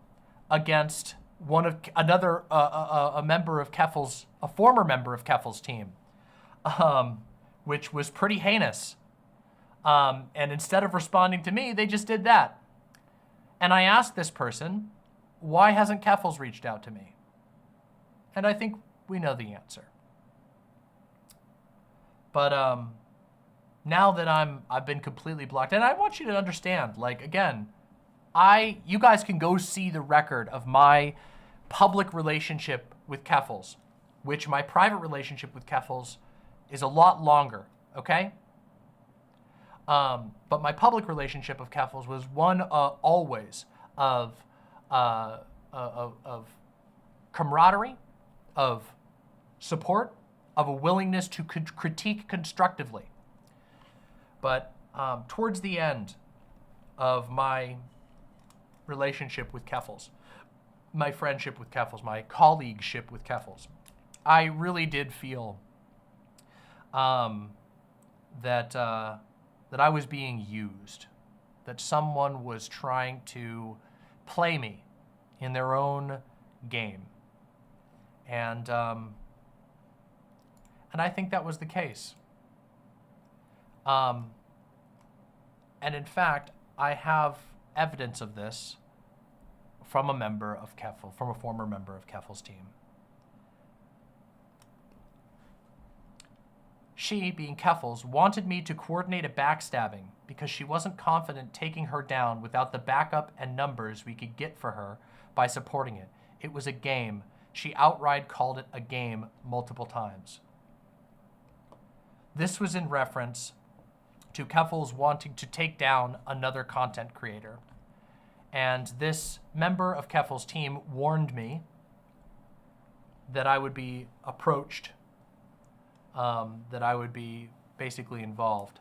Speaker 2: against a member of Keffals, a former member of Keffals' team, which was pretty heinous. And instead of responding to me, they just did that. And I asked this person, why hasn't Keffals reached out to me? And I think we know the answer. But now that I've been completely blocked, and I want you to understand, like, again, you guys can go see the record of my public relationship with Keffals, which my private relationship with Keffals is a lot longer, okay? But my public relationship of Keffals was one always of camaraderie, of support, of a willingness to critique constructively. But towards the end of my relationship with Keffals, my friendship with Keffals, my colleagueship with Keffals, I really did feel that I was being used, that someone was trying to play me in their own game. And I think that was the case. And in fact, I have evidence of this from a member of Keffals, from a former member of Keffals' team. She, being Keffals, wanted me to coordinate a backstabbing because she wasn't confident taking her down without the backup and numbers we could get for her by supporting it. It was a game. She outright called it a game multiple times. This was in reference to Keffals wanting to take down another content creator. And this member of Keffals' team warned me that I would be approached, that I would be basically involved.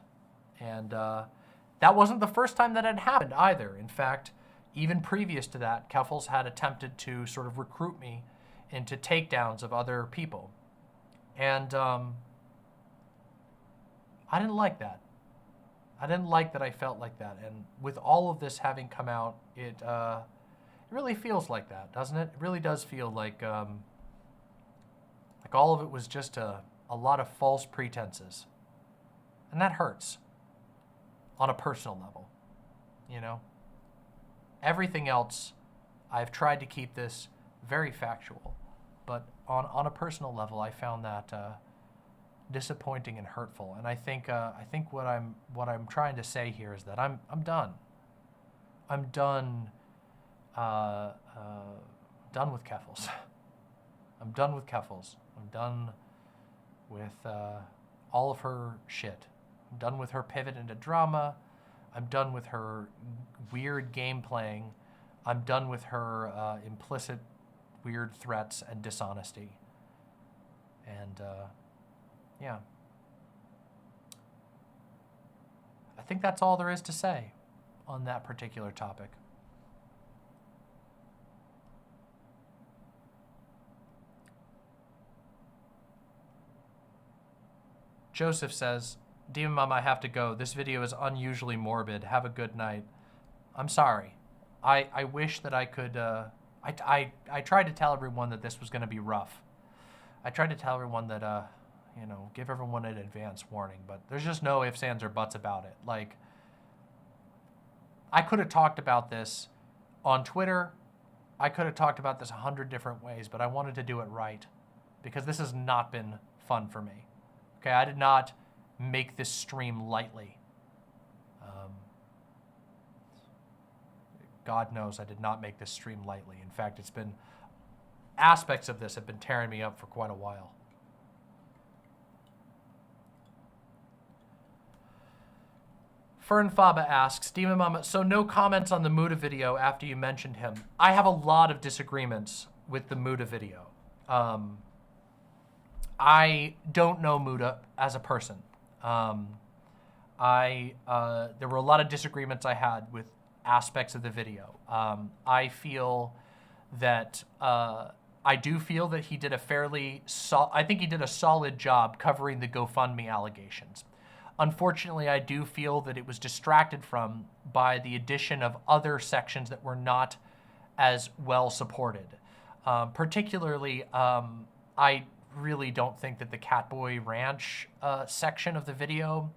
Speaker 2: And that wasn't the first time that had happened either. In fact, even previous to that, Keffals had attempted to sort of recruit me into takedowns of other people. And I didn't like that. I didn't like that I felt like that. And with all of this having come out, it really feels like that, doesn't it? It really does feel like all of it was just a lot of false pretenses. And that hurts on a personal level, you know? Everything else, I've tried to keep this very factual, but on a personal level, I found that disappointing and hurtful. And I think what I'm trying to say here is that I'm done. I'm done. Done with Keffals. I'm done with Keffals. I'm done with all of her shit. I'm done with her pivot into drama. I'm done with her weird game playing. I'm done with her implicit weird threats and dishonesty. And yeah. I think that's all there is to say on that particular topic. Joseph says, Demon Mom, I have to go. This video is unusually morbid. Have a good night. I'm sorry. I wish that I could, I tried to tell everyone that this was going to be rough. I tried to tell everyone that, you know, give everyone an advance warning, but there's just no ifs, ands, or buts about it. Like, I could have talked about this on Twitter. I could have talked about this 100 different ways, but I wanted to do it right because this has not been fun for me. Okay, I did not make this stream lightly. God knows I did not make this stream lightly. In fact, it's been, aspects of this have been tearing me up for quite a while. Fern Faba asks, Demon Mama, so no comments on the Muda video after you mentioned him. I have a lot of disagreements with the Muda video. I don't know Muda as a person. There were a lot of disagreements I had with aspects of the video. I feel that, I do feel that he did a fairly, I think he did a solid job covering the GoFundMe allegations. Unfortunately, I do feel that it was distracted from by the addition of other sections that were not as well supported. Particularly, I really don't think that the Catboy Ranch section of the video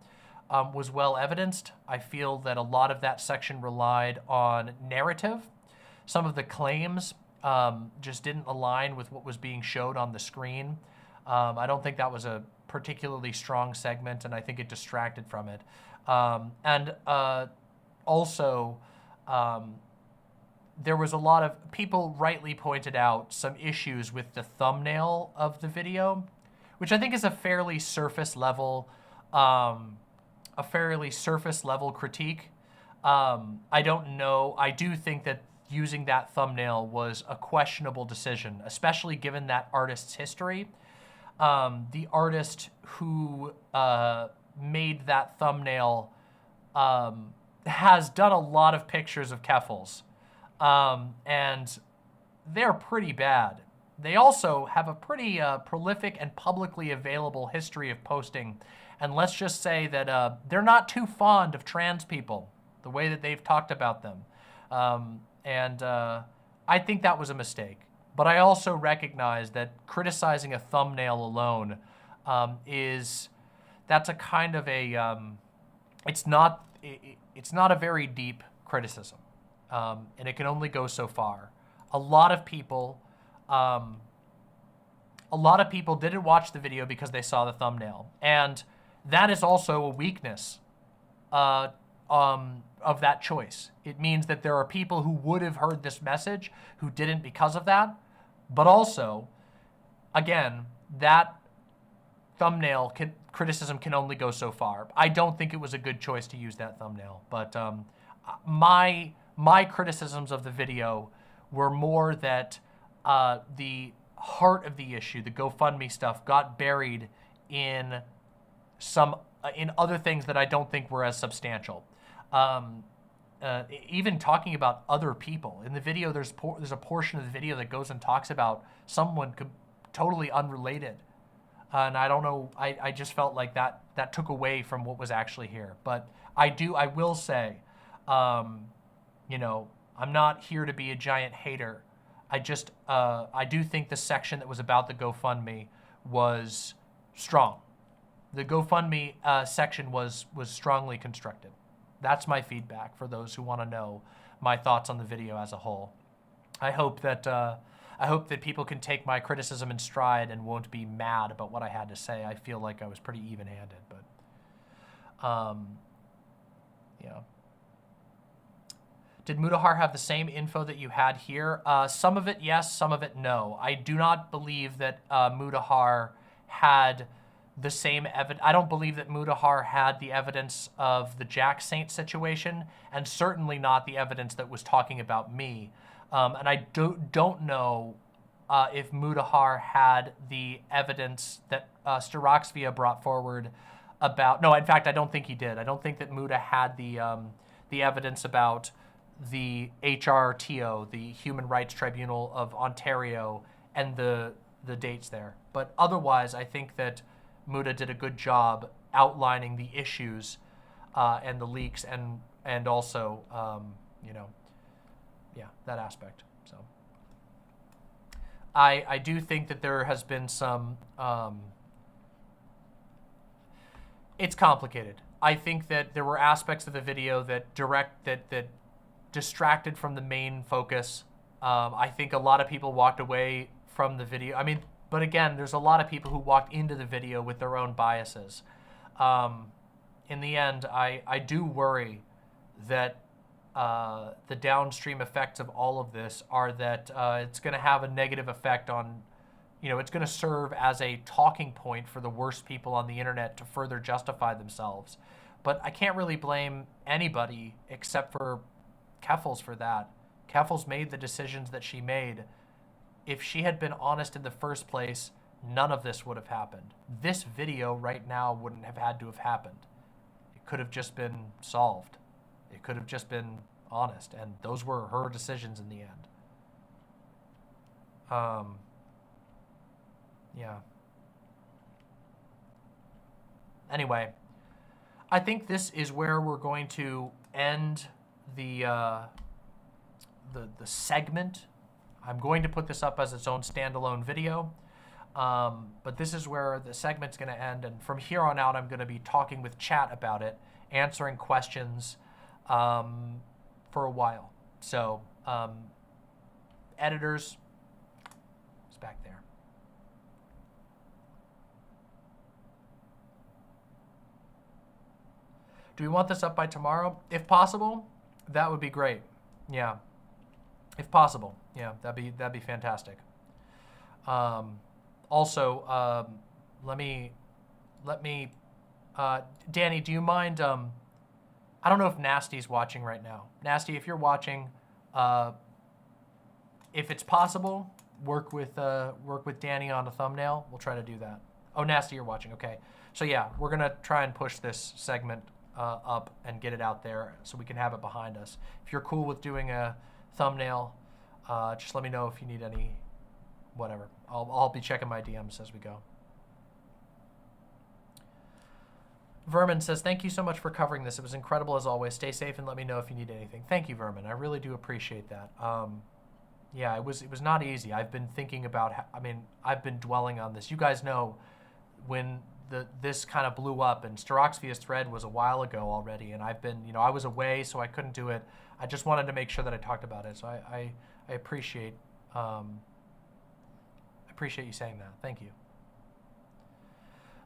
Speaker 2: was well evidenced. I feel that a lot of that section relied on narrative. Some of the claims just didn't align with what was being showed on the screen. I don't think that was a particularly strong segment, and I think it distracted from it. Also, there was a lot of people rightly pointed out some issues with the thumbnail of the video, which I think is a fairly surface level critique. I don't know. I do think that using that thumbnail was a questionable decision, especially given that artist's history. The artist who made that thumbnail has done a lot of pictures of Keffals, and they're pretty bad. They also have a pretty prolific and publicly available history of posting, and let's just say that they're not too fond of trans people, the way that they've talked about them. I think that was a mistake. But I also recognize that criticizing a thumbnail alone that's a kind of a, it's not a very deep criticism, and it can only go so far. A lot of people didn't watch the video because they saw the thumbnail, and that is also a weakness of that choice. It means that there are people who would have heard this message who didn't because of that. But also, again, that thumbnail criticism can only go so far. I don't think it was a good choice to use that thumbnail, but my criticisms of the video were more that the heart of the issue, the GoFundMe stuff, got buried in in other things that I don't think were as substantial. Even talking about other people in the video, there's a portion of the video that goes and talks about someone totally unrelated, and I don't know. I just felt like that took away from what was actually here. But I will say, you know, I'm not here to be a giant hater. I do think the section that was about the GoFundMe was strong. The GoFundMe section was strongly constructed. That's my feedback for those who want to know my thoughts on the video as a whole. I hope that people can take my criticism in stride and won't be mad about what I had to say. I feel like I was pretty even-handed, but yeah. Did Mudahar have the same info that you had here? Some of it, yes. Some of it, no. I do not believe that Mudahar had the same evidence. I don't believe that Mudahar had the evidence of the Jack Saint situation, and certainly not the evidence that was talking about me. And I don't know if Mudahar had the evidence that Staroxvia brought forward about. No, in fact, I don't think he did. I don't think that Muda had the evidence about the HRTO, the Human Rights Tribunal of Ontario, and the dates there. But otherwise, I think that Muda did a good job outlining the issues and the leaks and also, you know, yeah, that aspect. So I do think that there has been some, it's complicated. I think that there were aspects of the video that distracted from the main focus. I think a lot of people walked away from the video. I mean, but again, there's a lot of people who walked into the video with their own biases. In the end, I do worry that the downstream effects of all of this are that it's going to have a negative effect on, you know, it's going to serve as a talking point for the worst people on the internet to further justify themselves. But I can't really blame anybody except for Keffals for that. Keffals made the decisions that she made. If she had been honest in the first place, none of this would have happened. This video right now wouldn't have had to have happened. It could have just been solved. It could have just been honest, and those were her decisions in the end. Yeah. Anyway, I think this is where we're going to end the segment. I'm going to put this up as its own standalone video, but this is where the segment's going to end, and from here on out, I'm going to be talking with chat about it, answering questions for a while. So, editors, it's back there. Do we want this up by tomorrow? If possible, that would be great. Yeah. If possible, yeah, that'd be fantastic. Also, let me, Danny, do you mind? I don't know if Nasty's watching right now. Nasty, if you're watching, if it's possible, work with Danny on a thumbnail. We'll try to do that. Oh, Nasty, you're watching. Okay, so yeah, we're gonna try and push this segment up and get it out there so we can have it behind us. If you're cool with doing a thumbnail, just let me know if you need any, whatever. I'll be checking my DMs as we go. Vermin says, thank you so much for covering this. It was incredible as always. Stay safe and let me know if you need anything. Thank you, Vermin. I really do appreciate that. Yeah, it was not easy. I've been thinking about, I've been dwelling on this. You guys know when this kind of blew up, and Staroxvia's thread was a while ago already, and I've been, I was away, so I couldn't do it. I just wanted to make sure that I talked about it, so I appreciate you saying that. Thank you.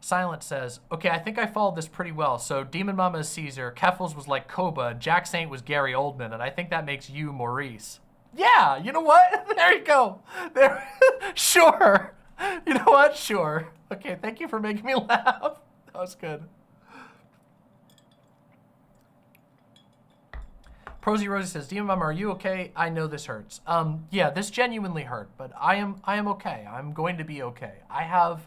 Speaker 2: Silent says, okay, I think I followed this pretty well. So Demon Mama is Caesar, Keffals was like Koba, and Jack Saint was Gary Oldman, and I think that makes you Maurice. Yeah, you know what? There you go. There, sure. You know what? Sure. Okay, thank you for making me laugh. That was good. Prosy Rosie says, Demon Mama, are you okay? I know this hurts. Yeah, this genuinely hurt, but I am okay. I'm going to be okay. I have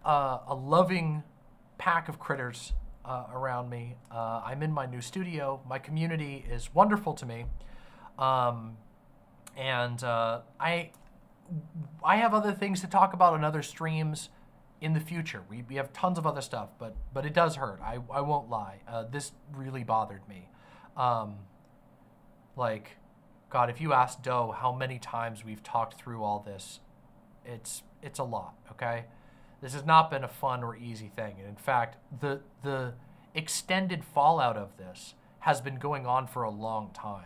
Speaker 2: a loving pack of critters around me. I'm in my new studio. My community is wonderful to me. And I have other things to talk about on other streams in the future. We have tons of other stuff, but it does hurt. I won't lie. This really bothered me. Like, God, if you ask Doe how many times we've talked through all this, it's a lot, okay? This has not been a fun or easy thing. And in fact, the extended fallout of this has been going on for a long time.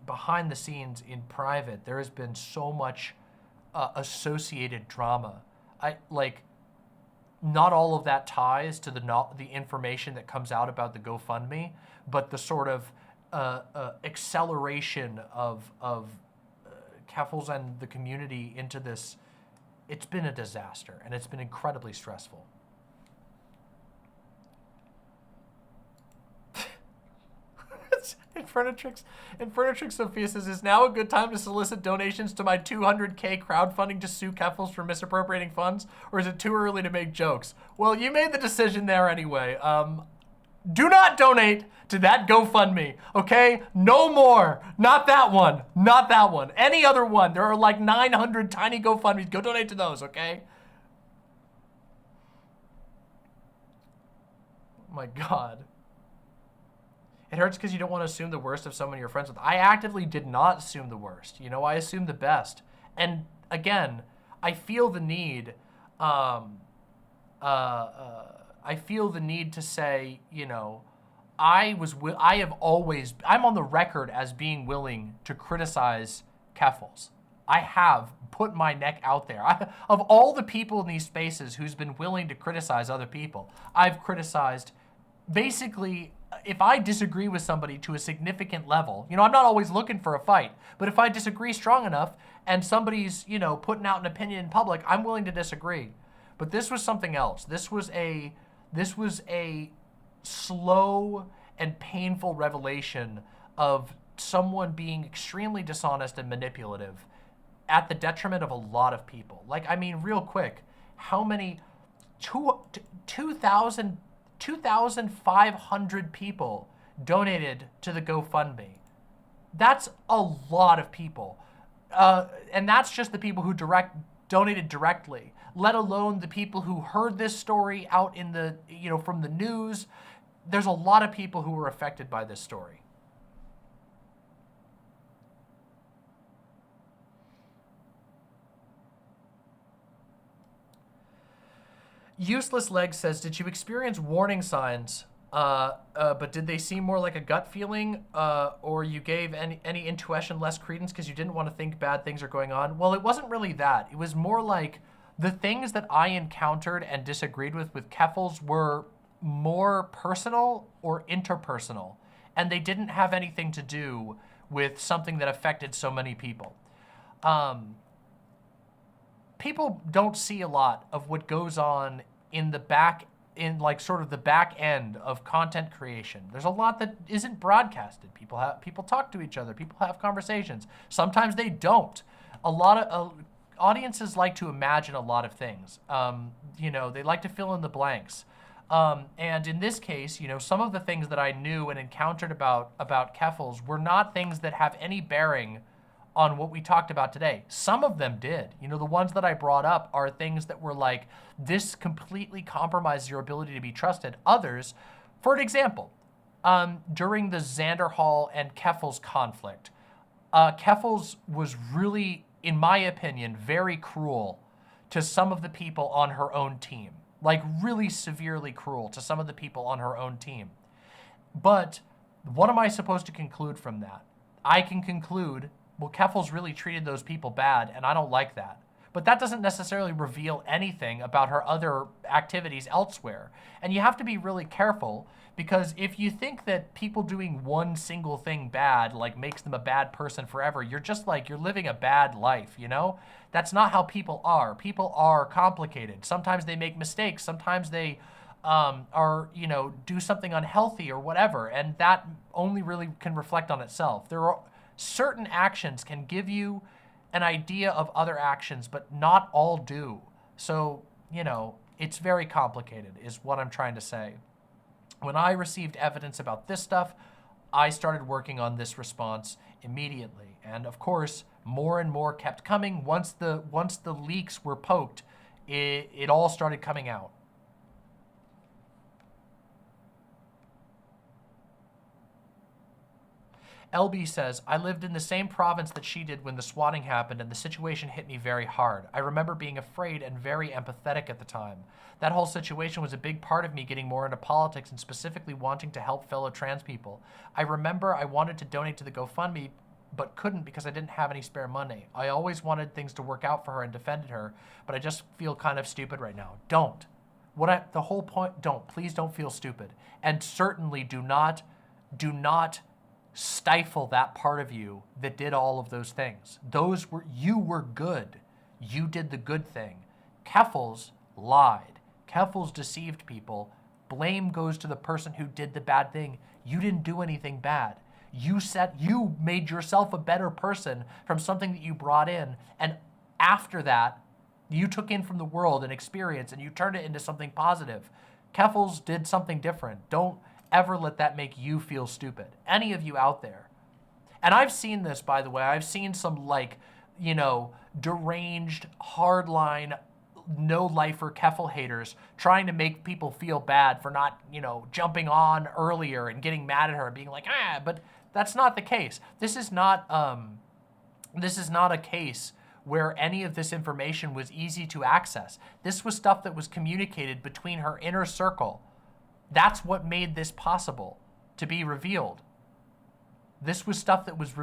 Speaker 2: Behind the scenes in private, there has been so much associated drama. Not all of that ties to the information that comes out about the GoFundMe, but the sort of acceleration of Keffals and the community into this. It's been a disaster, and it's been incredibly stressful. Infernatrix Sophia says, is now a good time to solicit donations to my 200K crowdfunding to sue Keffals for misappropriating funds, or is it too early to make jokes? Well, you made the decision there anyway. Do not donate to that GoFundMe, okay? No more. Not that one. Not that one. Any other one. There are like 900 tiny GoFundMes. Go donate to those, okay? Oh my God. It hurts because you don't want to assume the worst of someone you're friends with. I actively did not assume the worst. You know, I assumed the best. And again, I feel the need, I feel the need to say, you know, I'm on the record as being willing to criticize Keffals. I have put my neck out there. Of all the people in these spaces who's been willing to criticize other people, I've criticized basically. If I disagree with somebody to a significant level, you know, I'm not always looking for a fight, but if I disagree strong enough and somebody's, you know, putting out an opinion in public, I'm willing to disagree. But this was something else. This was a slow and painful revelation of someone being extremely dishonest and manipulative at the detriment of a lot of people. Like, I mean, real quick, how many 2,500 people donated to the GoFundMe. That's a lot of people. And that's just the people who donated directly, let alone the people who heard this story out in the, you know, from the news. There's a lot of people who were affected by this story. Useless Leg says, did you experience warning signs, but did they seem more like a gut feeling, or you gave any intuition less credence because you didn't want to think bad things are going on? Well, it wasn't really that. It was more like the things that I encountered and disagreed with Keffals were more personal or interpersonal, and they didn't have anything to do with something that affected so many people. People don't see a lot of what goes on in the back end of content creation. There's a lot that isn't broadcasted. People talk to each other. People have conversations. Sometimes they don't. A lot of audiences like to imagine a lot of things. You know, they like to fill in the blanks. And in this case, you know, some of the things that I knew and encountered about Keffals were not things that have any bearing on what we talked about today. Some of them did. You know, the ones that I brought up are things that were like, this completely compromises your ability to be trusted. Others, for an example, during the Xander Hall and Keffals conflict, Keffals was really, in my opinion, very cruel to some of the people on her own team. Like, really severely cruel to some of the people on her own team. But what am I supposed to conclude from that? I can conclude, well, Keffals really treated those people bad, and I don't like that.
Speaker 4: but that doesn't necessarily reveal anything about her other activities elsewhere. And you have to be really careful, because if you think that people doing one single thing bad like makes them a bad person forever, you're just like, you're living a bad life, you know? That's not how people are. People are complicated. Sometimes they make mistakes. Sometimes they you know, do something unhealthy or whatever, and that only really can reflect on itself. There are certain actions can give you an idea of other actions, but not all do. So, you know, it's very complicated is what I'm trying to say. When I received evidence about this stuff, I started working on this response immediately. And of course, more and more kept coming. Once the leaks were poked, it all started coming out. LB says, I lived in the same province that she did when the swatting happened, and the situation hit me very hard. I remember being afraid and very empathetic at the time. That whole situation was a big part of me getting more into politics and specifically wanting to help fellow trans people. I remember I wanted to donate to the GoFundMe, but couldn't because I didn't have any spare money. I always wanted things to work out for her and defended her, but I just feel kind of stupid right now. Don't. The whole point, don't. Please don't feel stupid. And certainly do not stifle that part of you that did all of those things. You were good. You did the good thing. Keffals lied. Keffals deceived people. Blame goes to the person who did the bad thing. You didn't do anything bad. You made yourself a better person from something that you brought in, and after that, you took in from the world and experience, and you turned it into something positive. Keffals did something different. Don't ever let that make you feel stupid. Any of you out there. And I've seen this, by the way. I've seen some, like, you know, deranged, hardline, no-lifer Keffal haters trying to make people feel bad for not, you know, jumping on earlier and getting mad at her and being like, but that's not the case. This is not a case where any of this information was easy to access. This was stuff that was communicated between her inner circle. That's what made this possible to be revealed. This was stuff that was,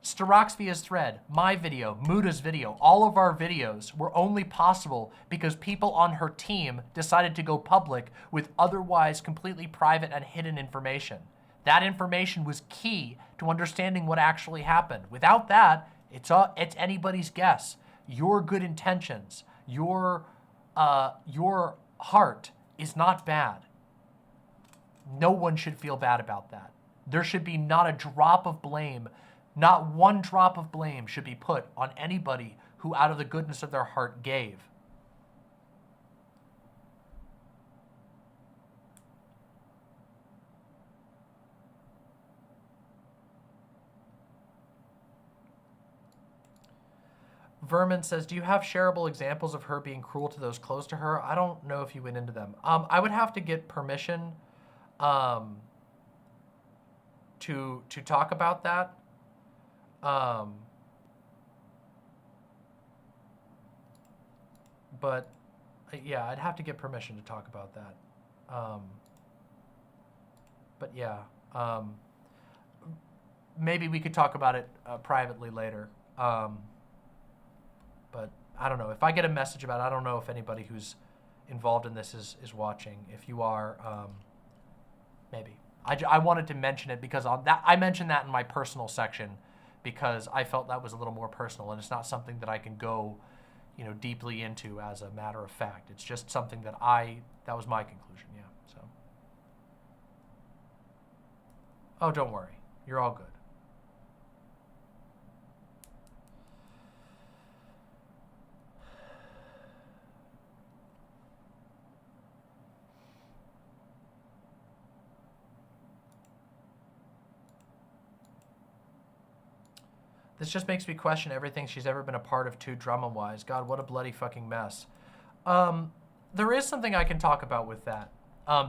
Speaker 4: Staroxvia's thread, my video, Muda's video, all of our videos were only possible because people on her team decided to go public with otherwise completely private and hidden information. That information was key to understanding what actually happened. Without that, it's anybody's guess. Your good intentions, your heart is not bad. No one should feel bad about that. There should be not a drop of blame, not one drop of blame should be put on anybody who out of the goodness of their heart gave. Vermin says, do you have shareable examples of her being cruel to those close to her? I don't know if you went into them. I would have to get permission to talk about that. But yeah, I'd have to get permission to talk about that. But yeah, maybe we could talk about it privately later. But I don't know. If I get a message about it, I don't know if anybody who's involved in this is watching. If you are, maybe. I wanted to mention it because I mentioned that in my personal section because I felt that was a little more personal, and it's not something that I can go, you know, deeply into as a matter of fact. It's just something that was my conclusion, yeah, so. Oh, don't worry. You're all good. This just makes me question everything she's ever been a part of too, drama-wise. God, what a bloody fucking mess. There is something I can talk about with that.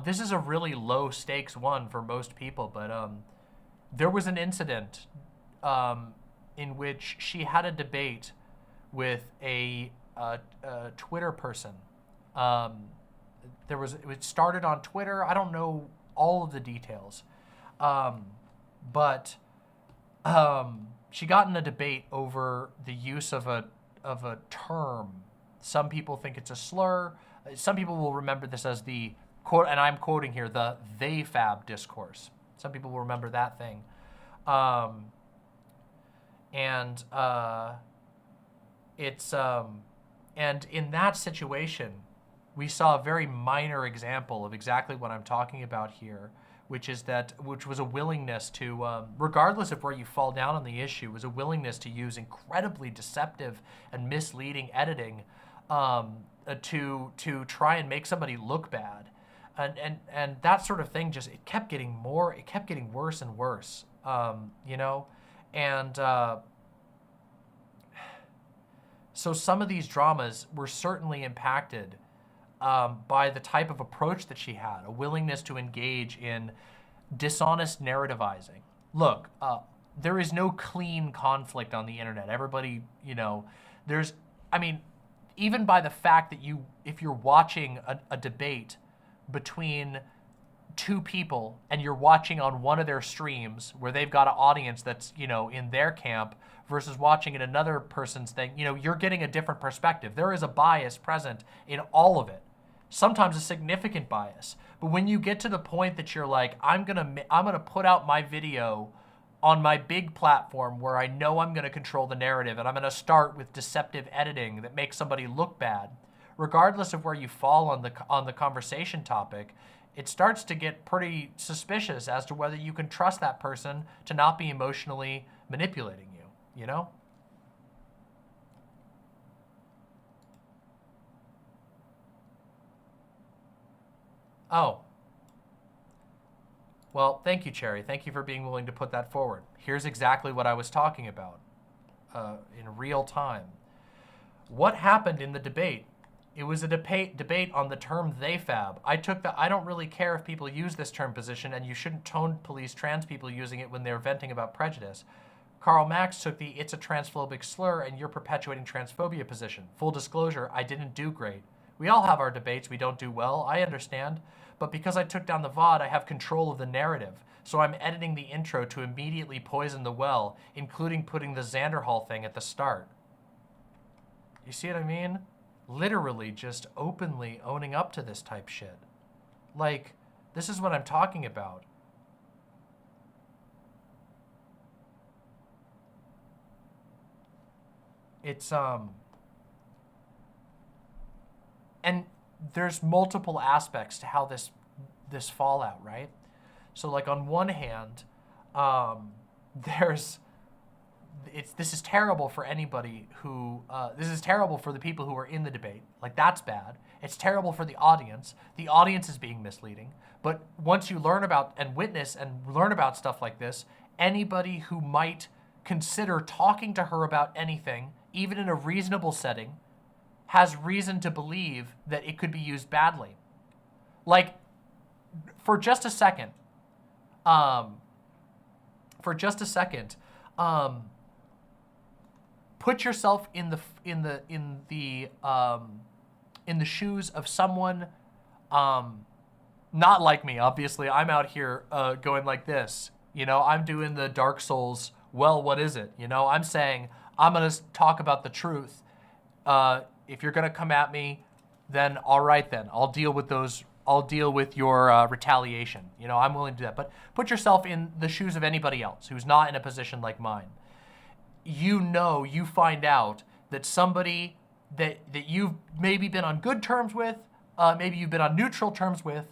Speaker 4: This is a really low-stakes one for most people, but there was an incident in which she had a debate with a Twitter person. It started on Twitter. I don't know all of the details, but she got in a debate over the use of a term. Some people think it's a slur. Some people will remember this as the quote, and I'm quoting here, the they fab discourse. Some people will remember that thing. And in that situation, we saw a very minor example of exactly what I'm talking about here, which was a willingness to, regardless of where you fall down on the issue, was a willingness to use incredibly deceptive and misleading editing to try and make somebody look bad. And that sort of thing it kept getting worse and worse, you know? And so some of these dramas were certainly impacted by the type of approach that she had, a willingness to engage in dishonest narrativizing. Look, there is no clean conflict on the internet. Everybody, you know, even by the fact that if you're watching a debate between two people and you're watching on one of their streams where they've got an audience that's, you know, in their camp versus watching in another person's thing, you know, you're getting a different perspective. There is a bias present in all of it. Sometimes a significant bias. But when you get to the point that you're like, I'm gonna put out my video on my big platform where I know I'm gonna control the narrative, and I'm gonna start with deceptive editing that makes somebody look bad, regardless of where you fall on the conversation topic, it starts to get pretty suspicious as to whether you can trust that person to not be emotionally manipulating you, you know? Oh. Well, thank you, Cherry. Thank you for being willing to put that forward. Here's exactly what I was talking about in real time. What happened in the debate? It was a debate on the term they fab. I don't really care if people use this term position, and you shouldn't tone police trans people using it when they're venting about prejudice. Karl Marx took the it's a transphobic slur and you're perpetuating transphobia position. Full disclosure, I didn't do great. We all have our debates we don't do well, I understand. But because I took down the VOD, I have control of the narrative. So I'm editing the intro to immediately poison the well, including putting the Xanderhal thing at the start. You see what I mean? Literally just openly owning up to this type shit. Like, this is what I'm talking about. It's, and there's multiple aspects to how this fallout, right? So like on one hand, this is terrible for anybody who, this is terrible for the people who are in the debate. Like, that's bad. It's terrible for the audience. The audience is being misleading. But once you learn about and witness and learn about stuff like this, anybody who might consider talking to her about anything, even in a reasonable setting, has reason to believe that it could be used badly. Like, for just a second, put yourself in the shoes of someone, not like me. Obviously, I'm out here going like this. You know, I'm doing the Dark Souls. Well, what is it? You know, I'm saying I'm gonna talk about the truth. If you're gonna come at me, then all right, then I'll deal with those. I'll deal with your retaliation. You know, I'm willing to do that. But put yourself in the shoes of anybody else who's not in a position like mine. You know, you find out that somebody that you've maybe been on good terms with, maybe you've been on neutral terms with,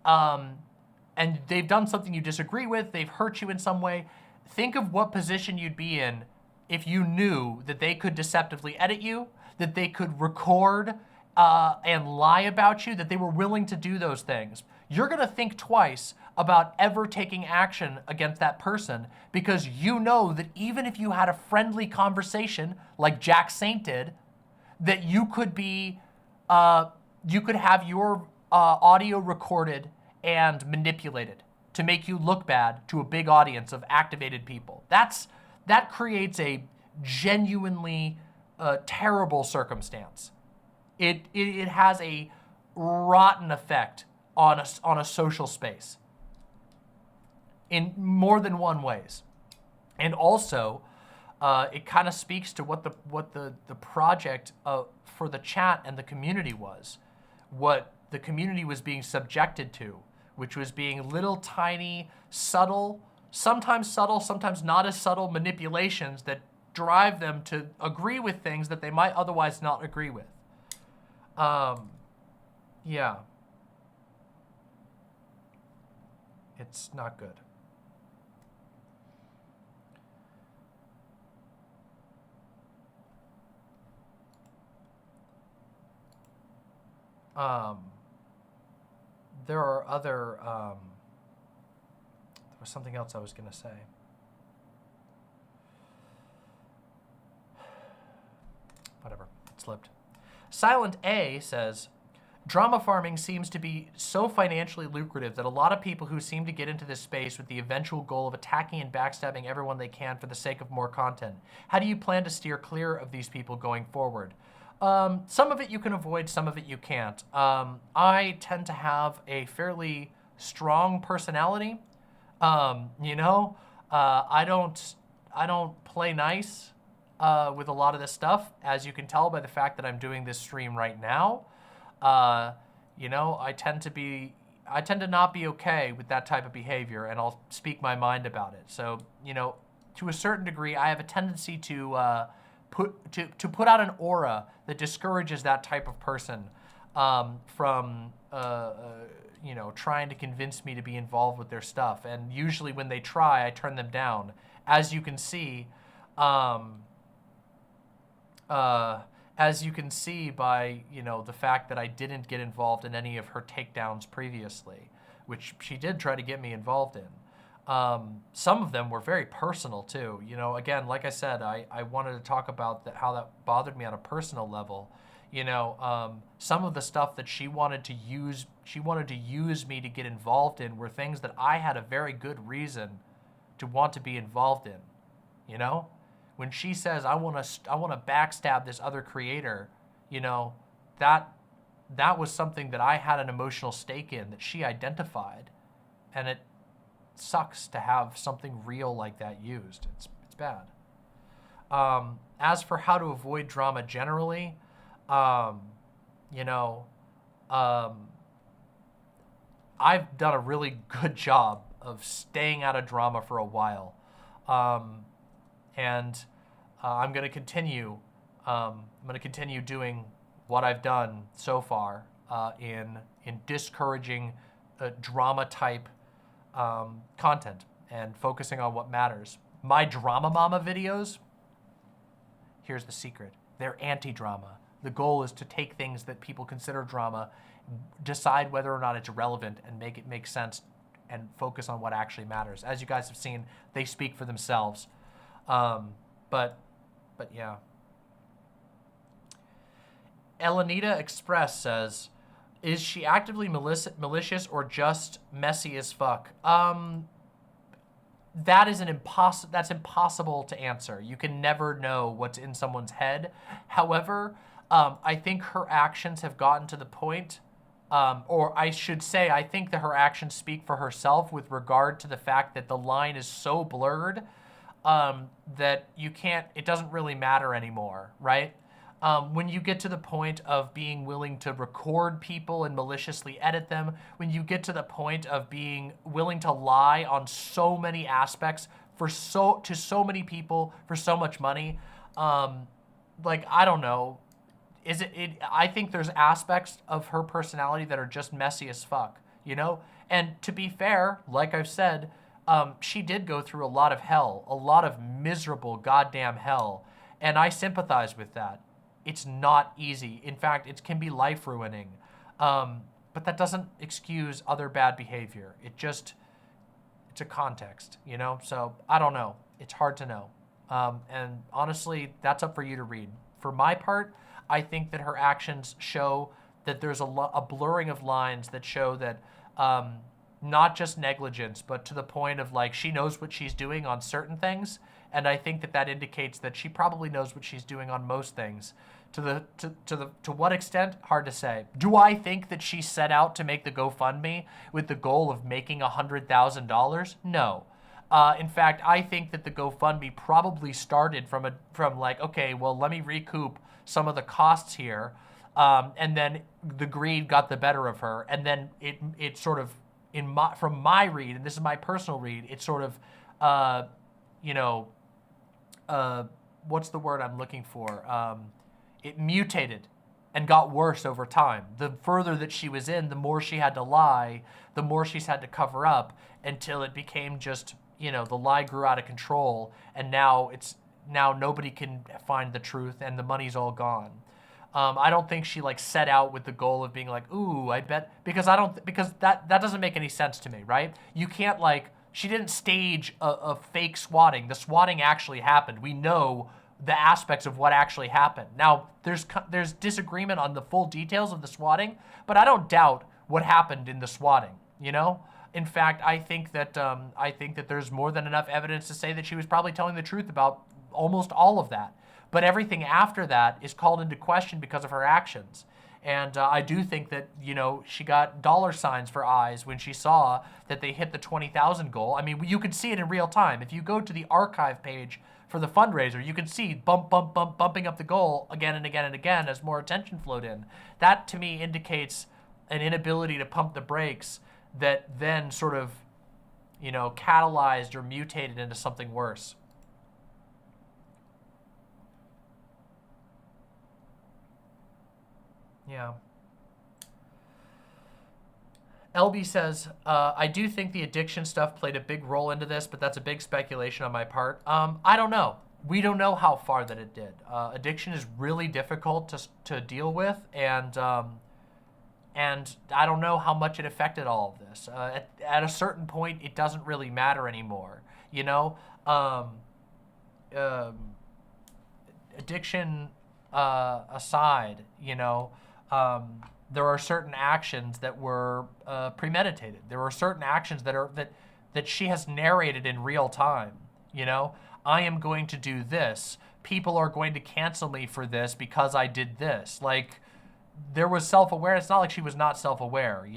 Speaker 4: and they've done something you disagree with, they've hurt you in some way. Think of what position you'd be in if you knew that they could deceptively edit you, that they could record and lie about you, that they were willing to do those things. You're gonna think twice about ever taking action against that person, because you know that even if you had a friendly conversation like Jack Saint did, that you could be, you could have your audio recorded and manipulated to make you look bad to a big audience of activated people. That creates a genuinely terrible circumstance. It has a rotten effect on a social space in more than one ways. And also, it kind of speaks to what the project for the chat and the community was, what the community was being subjected to, which was being little tiny, subtle, sometimes not as subtle manipulations that drive them to agree with things that they might otherwise not agree with. Yeah. It's not good. There are other, there was something else I was going to say. Whatever, it slipped. Silent A says, drama farming seems to be so financially lucrative that a lot of people who seem to get into this space with the eventual goal of attacking and backstabbing everyone they can for the sake of more content. How do you plan to steer clear of these people going forward? Some of it you can avoid, some of it you can't. I tend to have a fairly strong personality. You know, I don't play nice with a lot of this stuff, as you can tell by the fact that I'm doing this stream right now. You know, I tend to not be okay with that type of behavior, and I'll speak my mind about it. So, you know, to a certain degree, I have a tendency to put out an aura that discourages that type of person from you know, trying to convince me to be involved with their stuff. And usually when they try, I turn them down. As you can see, by, you know, the fact that I didn't get involved in any of her takedowns previously, which she did try to get me involved in. Some of them were very personal too. You know, again, like I said, I wanted to talk about how that bothered me on a personal level. You know, some of the stuff that she wanted to use me to get involved in were things that I had a very good reason to want to be involved in. You know, when she says I want to backstab this other creator, you know, that was something that I had an emotional stake in, that she identified, and it sucks to have something real like that used. It's bad. As for how to avoid drama generally, you know, I've done a really good job of staying out of drama for a while. And I'm going to continue. I'm going to continue doing what I've done so far in discouraging drama type content and focusing on what matters. My Drama Mama videos, here's the secret. They're anti-drama. The goal is to take things that people consider drama, decide whether or not it's relevant, and make it make sense and focus on what actually matters. As you guys have seen, they speak for themselves. But yeah. Elenita Express says, is she actively malicious or just messy as fuck? That's impossible to answer. You can never know what's in someone's head. However, I think her actions have gotten to the point, or I should say, I think that her actions speak for herself with regard to the fact that the line is so blurred that it doesn't really matter anymore, right? When you get to the point of being willing to record people and maliciously edit them, when you get to the point of being willing to lie on so many aspects to so many people for so much money, like, I don't know, I think there's aspects of her personality that are just messy as fuck, you know? And to be fair, like I've said, she did go through a lot of hell, a lot of miserable goddamn hell, and I sympathize with that. It's not easy. In fact, it can be life-ruining. But that doesn't excuse other bad behavior. It's a context, you know? So, I don't know. It's hard to know. And honestly, that's up for you to read. For my part, I think that her actions show that there's a blurring of lines that show that not just negligence, but to the point of, like, she knows what she's doing on certain things, and I think that indicates that she probably knows what she's doing on most things. To what extent? Hard to say. Do I think that she set out to make the GoFundMe with the goal of making $100,000? No. In fact, I think that the GoFundMe probably started from like, okay, well, let me recoup some of the costs here, and then the greed got the better of her, and then it sort of from my read, and this is my personal read, it sort of, what's the word I'm looking for? It mutated and got worse over time. The further that she was in, the more she had to lie, the more she's had to cover up, until it became just, the lie grew out of control, and now nobody can find the truth, and the money's all gone. I don't think she like set out with the goal of being like, ooh, I bet, because that doesn't make any sense to me, right? You can't she didn't stage a fake swatting. The swatting actually happened. We know the aspects of what actually happened. Now, there's disagreement on the full details of the swatting, but I don't doubt what happened in the swatting, In fact, I think that there's more than enough evidence to say that she was probably telling the truth about almost all of that. But everything after that is called into question because of her actions. And I do think that, she got dollar signs for eyes when she saw that they hit the 20,000 goal. I mean, you could see it in real time. If you go to the archive page for the fundraiser, you can see bumping up the goal again and again and again as more attention flowed in. That, to me, indicates an inability to pump the brakes that then sort of, catalyzed or mutated into something worse. Yeah. LB says, I do think the addiction stuff played a big role into this, but that's a big speculation on my part. I don't know. We don't know how far that it did. Addiction is really difficult to deal with, and I don't know how much it affected all of this. At a certain point, it doesn't really matter anymore. Addiction aside, there are certain actions that were premeditated. There are certain actions that she has narrated in real time. I am going to do this. People are going to cancel me for this because I did this. There was self-awareness. It's not like she was not self-aware.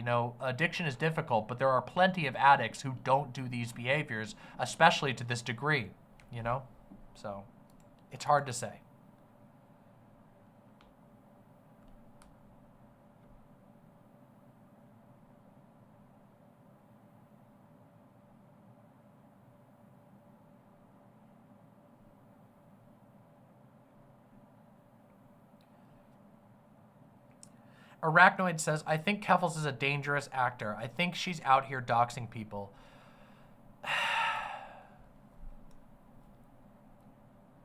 Speaker 4: Addiction is difficult, but there are plenty of addicts who don't do these behaviors, especially to this degree, So it's hard to say. Arachnoid says, I think Keffals is a dangerous actor. I think she's out here doxing people.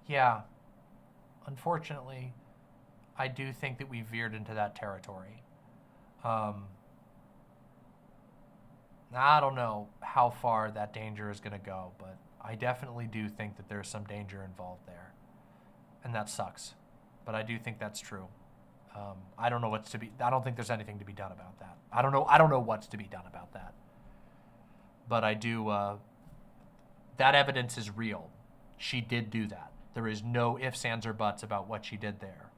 Speaker 4: Yeah. Unfortunately, I do think that we veered into that territory. I don't know how far that danger is going to go, but I definitely do think that there's some danger involved there. And that sucks. But I do think that's true. I don't know I don't think there's anything to be done about that. I don't know what's to be done about that. But I do, that evidence is real. She did do that. There is no ifs, ands, or buts about what she did there.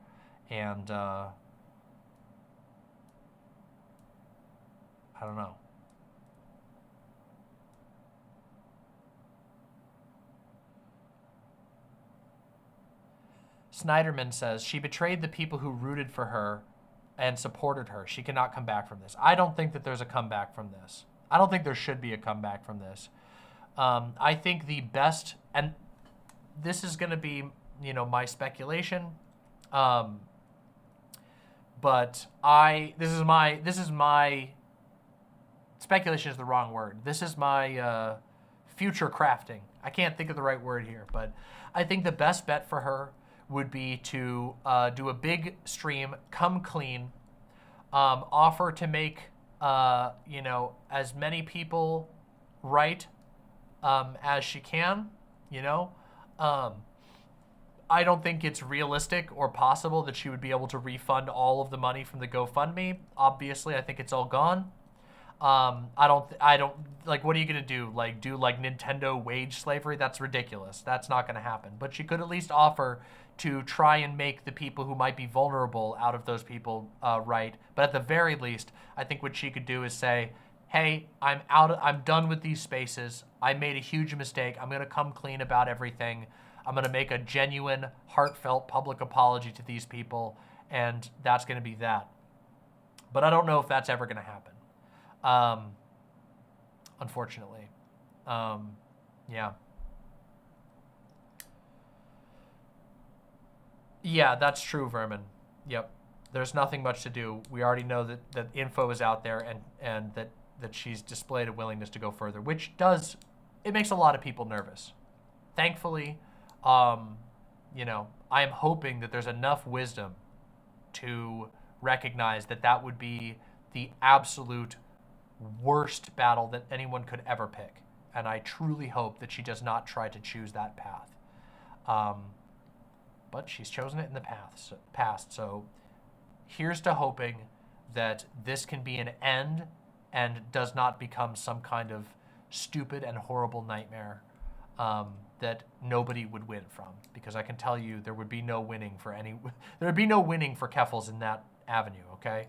Speaker 4: And, I don't know. Snyderman says, she betrayed the people who rooted for her and supported her. She cannot come back from this. I don't think that there's a comeback from this. I don't think there should be a comeback from this. I think the best, and this is going to be, my speculation, but this is my, speculation is the wrong word. This is my future crafting. I can't think of the right word here, but I think the best bet for her would be to do a big stream, come clean, offer to make, as many people right as she can, I don't think it's realistic or possible that she would be able to refund all of the money from the GoFundMe. Obviously, I think it's all gone. I don't, what are you going to do? Do Nintendo wage slavery? That's ridiculous. That's not going to happen. But she could at least offer to try and make the people who might be vulnerable out of those people right. But at the very least, I think what she could do is say, hey, I'm done with these spaces. I made a huge mistake. I'm gonna come clean about everything. I'm gonna make a genuine, heartfelt public apology to these people, and that's gonna be that. But I don't know if that's ever gonna happen. Unfortunately. Yeah. Yeah, that's true, Vermin. Yep. There's nothing much to do. We already know that info is out there and that she's displayed a willingness to go further, which it makes a lot of people nervous. Thankfully, you know, I am hoping that there's enough wisdom to recognize that would be the absolute worst battle that anyone could ever pick. And I truly hope that she does not try to choose that path. But she's chosen it in the past. So here's to hoping that this can be an end and does not become some kind of stupid and horrible nightmare that nobody would win from. Because I can tell you there would be no winning for Keffals in that avenue, okay?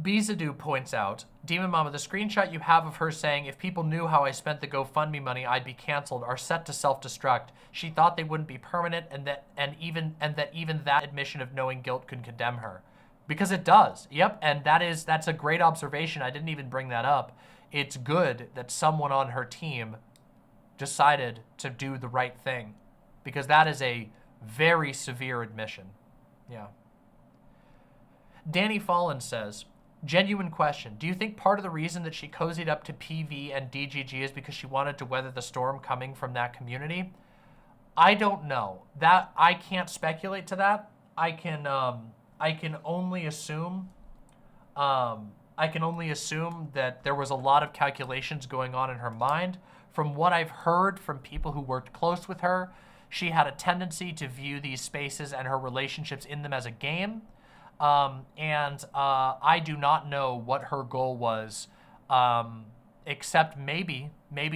Speaker 4: Bizadu points out, Demon Mama, the screenshot you have of her saying, if people knew how I spent the GoFundMe money, I'd be canceled, are set to self-destruct. She thought they wouldn't be permanent and that even that admission of knowing guilt could condemn her. Because it does. Yep, and that's a great observation. I didn't even bring that up. It's good that someone on her team decided to do the right thing. Because that is a very severe admission. Yeah. Danny Fallen says, genuine question. Do you think part of the reason that she cozied up to PV and DGG is because she wanted to weather the storm coming from that community? I don't know. That I can't speculate to that. I can only assume that there was a lot of calculations going on in her mind. From what I've heard from people who worked close with her, she had a tendency to view these spaces and her relationships in them as a game. I do not know what her goal was, except maybe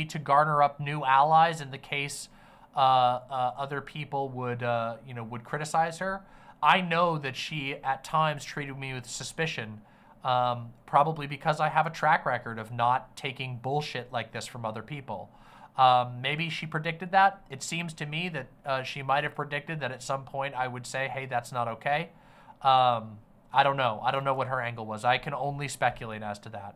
Speaker 4: to garner up new allies in the case other people would criticize her. I know that she at times treated me with suspicion, probably because I have a track record of not taking bullshit like this from other people. Maybe she predicted that. It seems to me that she might have predicted that at some point I would say, hey, that's not okay. I don't know. I don't know what her angle was. I can only speculate as to that.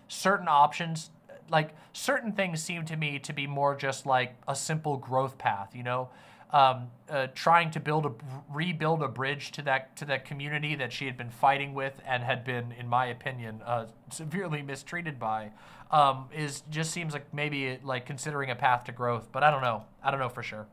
Speaker 4: Certain options, like certain things seem to me to be more just like a simple growth path, you know? Trying to rebuild a bridge to that community that she had been fighting with and had been, in my opinion, severely mistreated by, just seems like maybe like considering a path to growth, but I don't know. I don't know for sure.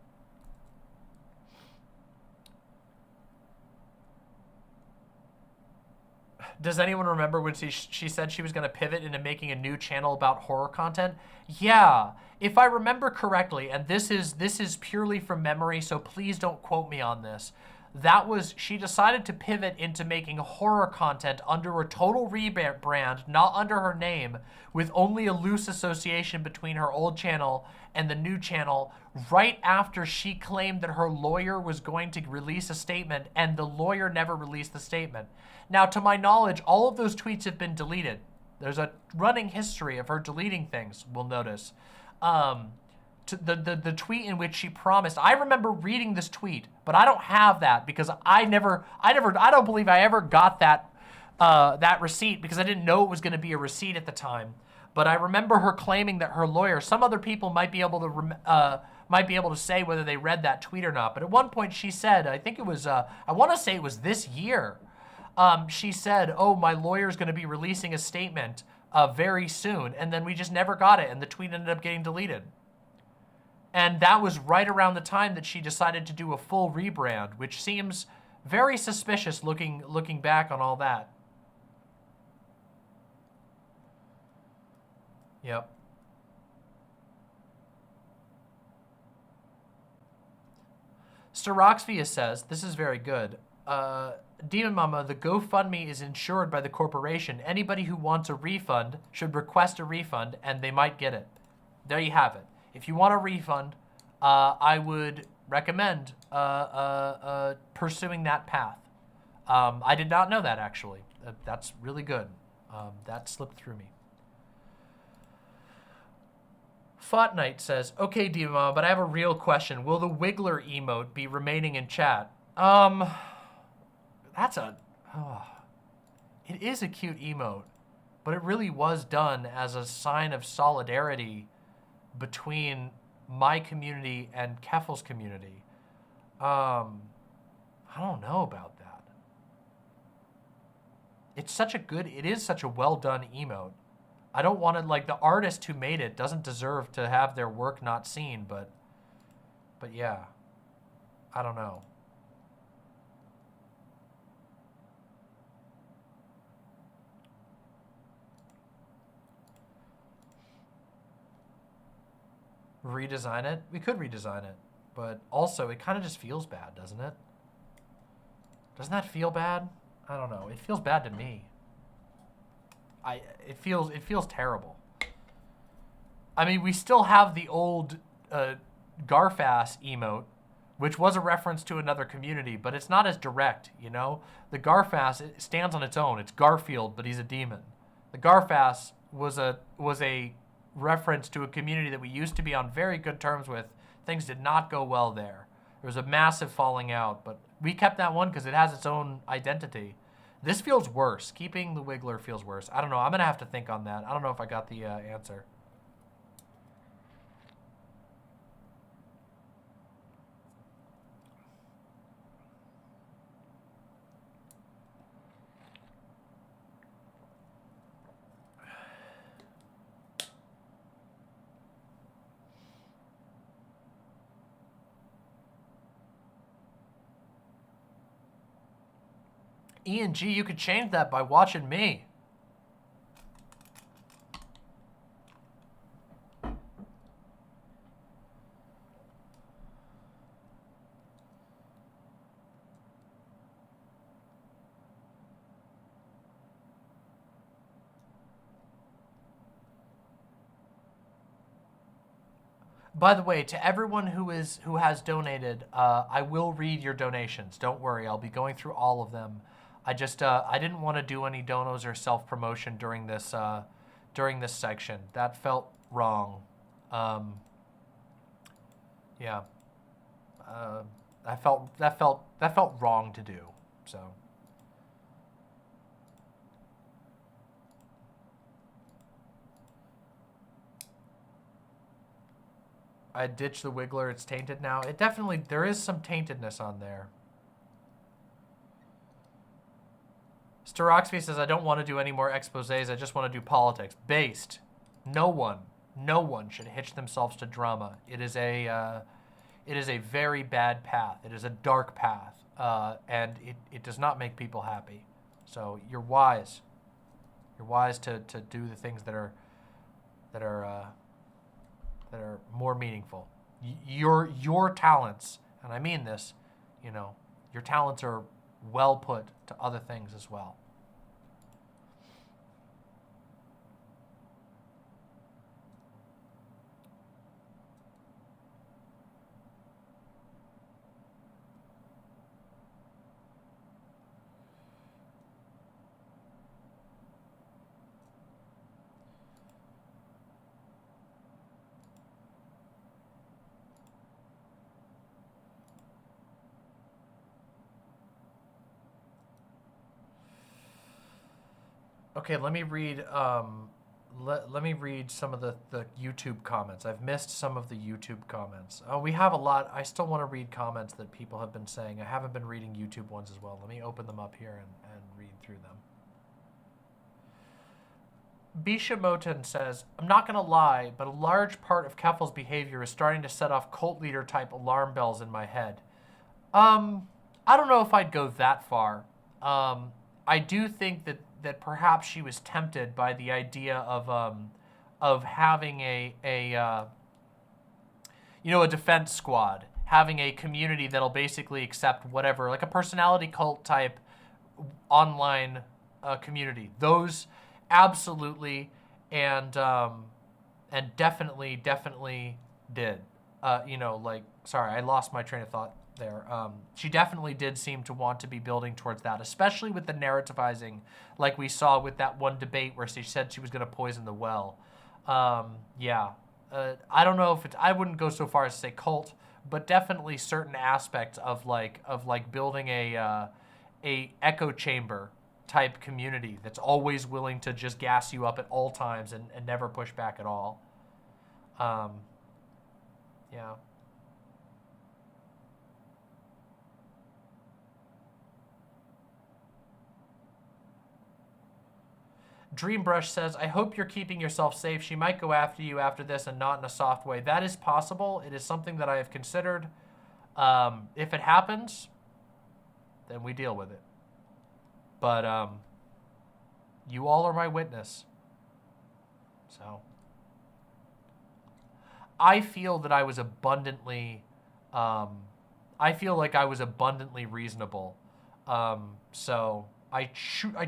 Speaker 4: Does anyone remember when she said she was going to pivot into making a new channel about horror content? Yeah, if I remember correctly, and this is purely from memory, so please don't quote me on this. She decided to pivot into making horror content under a total rebrand, not under her name, with only a loose association between her old channel and the new channel, right after she claimed that her lawyer was going to release a statement, and the lawyer never released the statement. Now, to my knowledge, all of those tweets have been deleted. There's a running history of her deleting things, we'll notice. The tweet in which she promised, I remember reading this tweet, but I don't have that because I don't believe I ever got that receipt because I didn't know it was going to be a receipt at the time. But I remember her claiming that her lawyer, some other people might be able to say whether they read that tweet or not. But at one point she said, I think it was, I want to say it was this year, she said, oh, my lawyer's going to be releasing a statement very soon. And then we just never got it. And the tweet ended up getting deleted. And that was right around the time that she decided to do a full rebrand, which seems very suspicious looking back on all that. Yep. Staroxvia says, this is very good. Demon Mama, the GoFundMe is insured by the corporation. Anybody who wants a refund should request a refund and they might get it. There you have it. If you want a refund, I would recommend pursuing that path. I did not know that, actually. That's really good. That slipped through me. Fought Knight says, okay, Diva, but I have a real question. Will the Wiggler emote be remaining in chat? That's a... it is a cute emote, but it really was done as a sign of solidarity between my community and Keffals' community. I don't know about that. It is such a well-done emote. I don't want to, like, the artist who made it doesn't deserve to have their work not seen, but yeah, I don't know. Redesign it? We could redesign it, but also it kind of just feels bad, doesn't it? Doesn't that feel bad? I don't know. It feels bad to me. It feels terrible. I mean, we still have the old Garfass emote, which was a reference to another community, but it's not as direct, you know? The Garfass, it stands on its own. It's Garfield, but he's a demon. The Garfass was a reference to a community that we used to be on very good terms with. Things did not go well there. There was a massive falling out, but we kept that one because it has its own identity. This feels worse. Keeping the Wiggler feels worse. I don't know. I'm going to have to think on that. I don't know if I got the answer. Ian G, you could change that by watching me. By the way, to everyone who has donated, I will read your donations. Don't worry, I'll be going through all of them. I just I didn't want to do any donos or self-promotion during this section. That felt wrong. Yeah. That felt wrong to do. So. I ditched the Wiggler. It's tainted now. It definitely, there is some taintedness on there. Staroxby says, I don't want to do any more exposés. I just want to do politics. Based. No one should hitch themselves to drama. It is a very bad path. It is a dark path, and it does not make people happy. So you're wise. You're wise to do the things that are more meaningful. Your talents, and I mean this, you know, your talents are well put to other things as well. Okay, let me read. Let me read some of the YouTube comments. I've missed some of the YouTube comments. We have a lot. I still want to read comments that people have been saying. I haven't been reading YouTube ones as well. Let me open them up here and read through them. Bisha Moten says, I'm not going to lie, but a large part of Keffals' behavior is starting to set off cult leader type alarm bells in my head. I don't know if I'd go that far. I do think that perhaps she was tempted by the idea of having a defense squad, having a community that'll basically accept whatever, like a personality cult type online community. Those absolutely and definitely did. sorry, I lost my train of thought there. She definitely did seem to want to be building towards that, especially with the narrativizing, like we saw with that one debate where she said she was going to poison the well. Yeah. I don't know if it's, I wouldn't go so far as to say cult, but definitely certain aspects of like building a echo chamber type community that's always willing to just gas you up at all times and never push back at all. Yeah. Dreambrush says, I hope you're keeping yourself safe. She might go after you after this and not in a soft way. That is possible. It is something that I have considered. If it happens, then we deal with it. But you all are my witness. So I feel that I was abundantly, I feel like I was abundantly reasonable. So I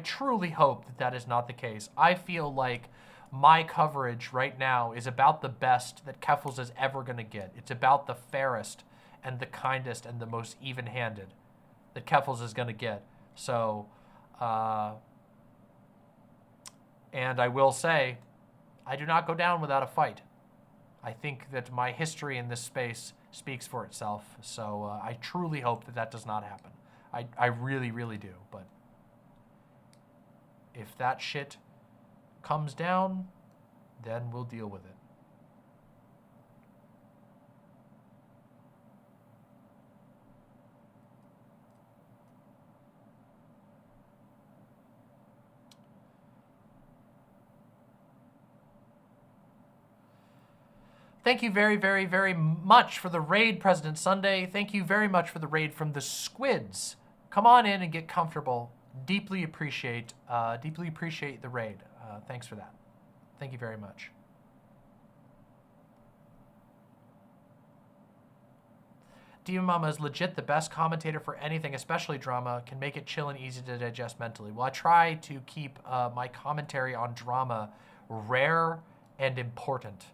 Speaker 4: truly hope that that is not the case. I feel like my coverage right now is about the best that Keffals is ever going to get. It's about the fairest and the kindest and the most even-handed that Keffals is going to get. So, and I will say, I do not go down without a fight. I think that my history in this space speaks for itself. So I truly hope that that does not happen. I really, really do. But if that shit comes down, then we'll deal with it. Thank you very, very, very much for the raid, President Sunday. Thank you very much for the raid from the Squids. Come on in and get comfortable. Deeply appreciate the raid. Thanks for that. Thank you very much. Demon Mama is legit the best commentator for anything, especially drama. Can make it chill and easy to digest mentally. Well, I try to keep my commentary on drama rare and important.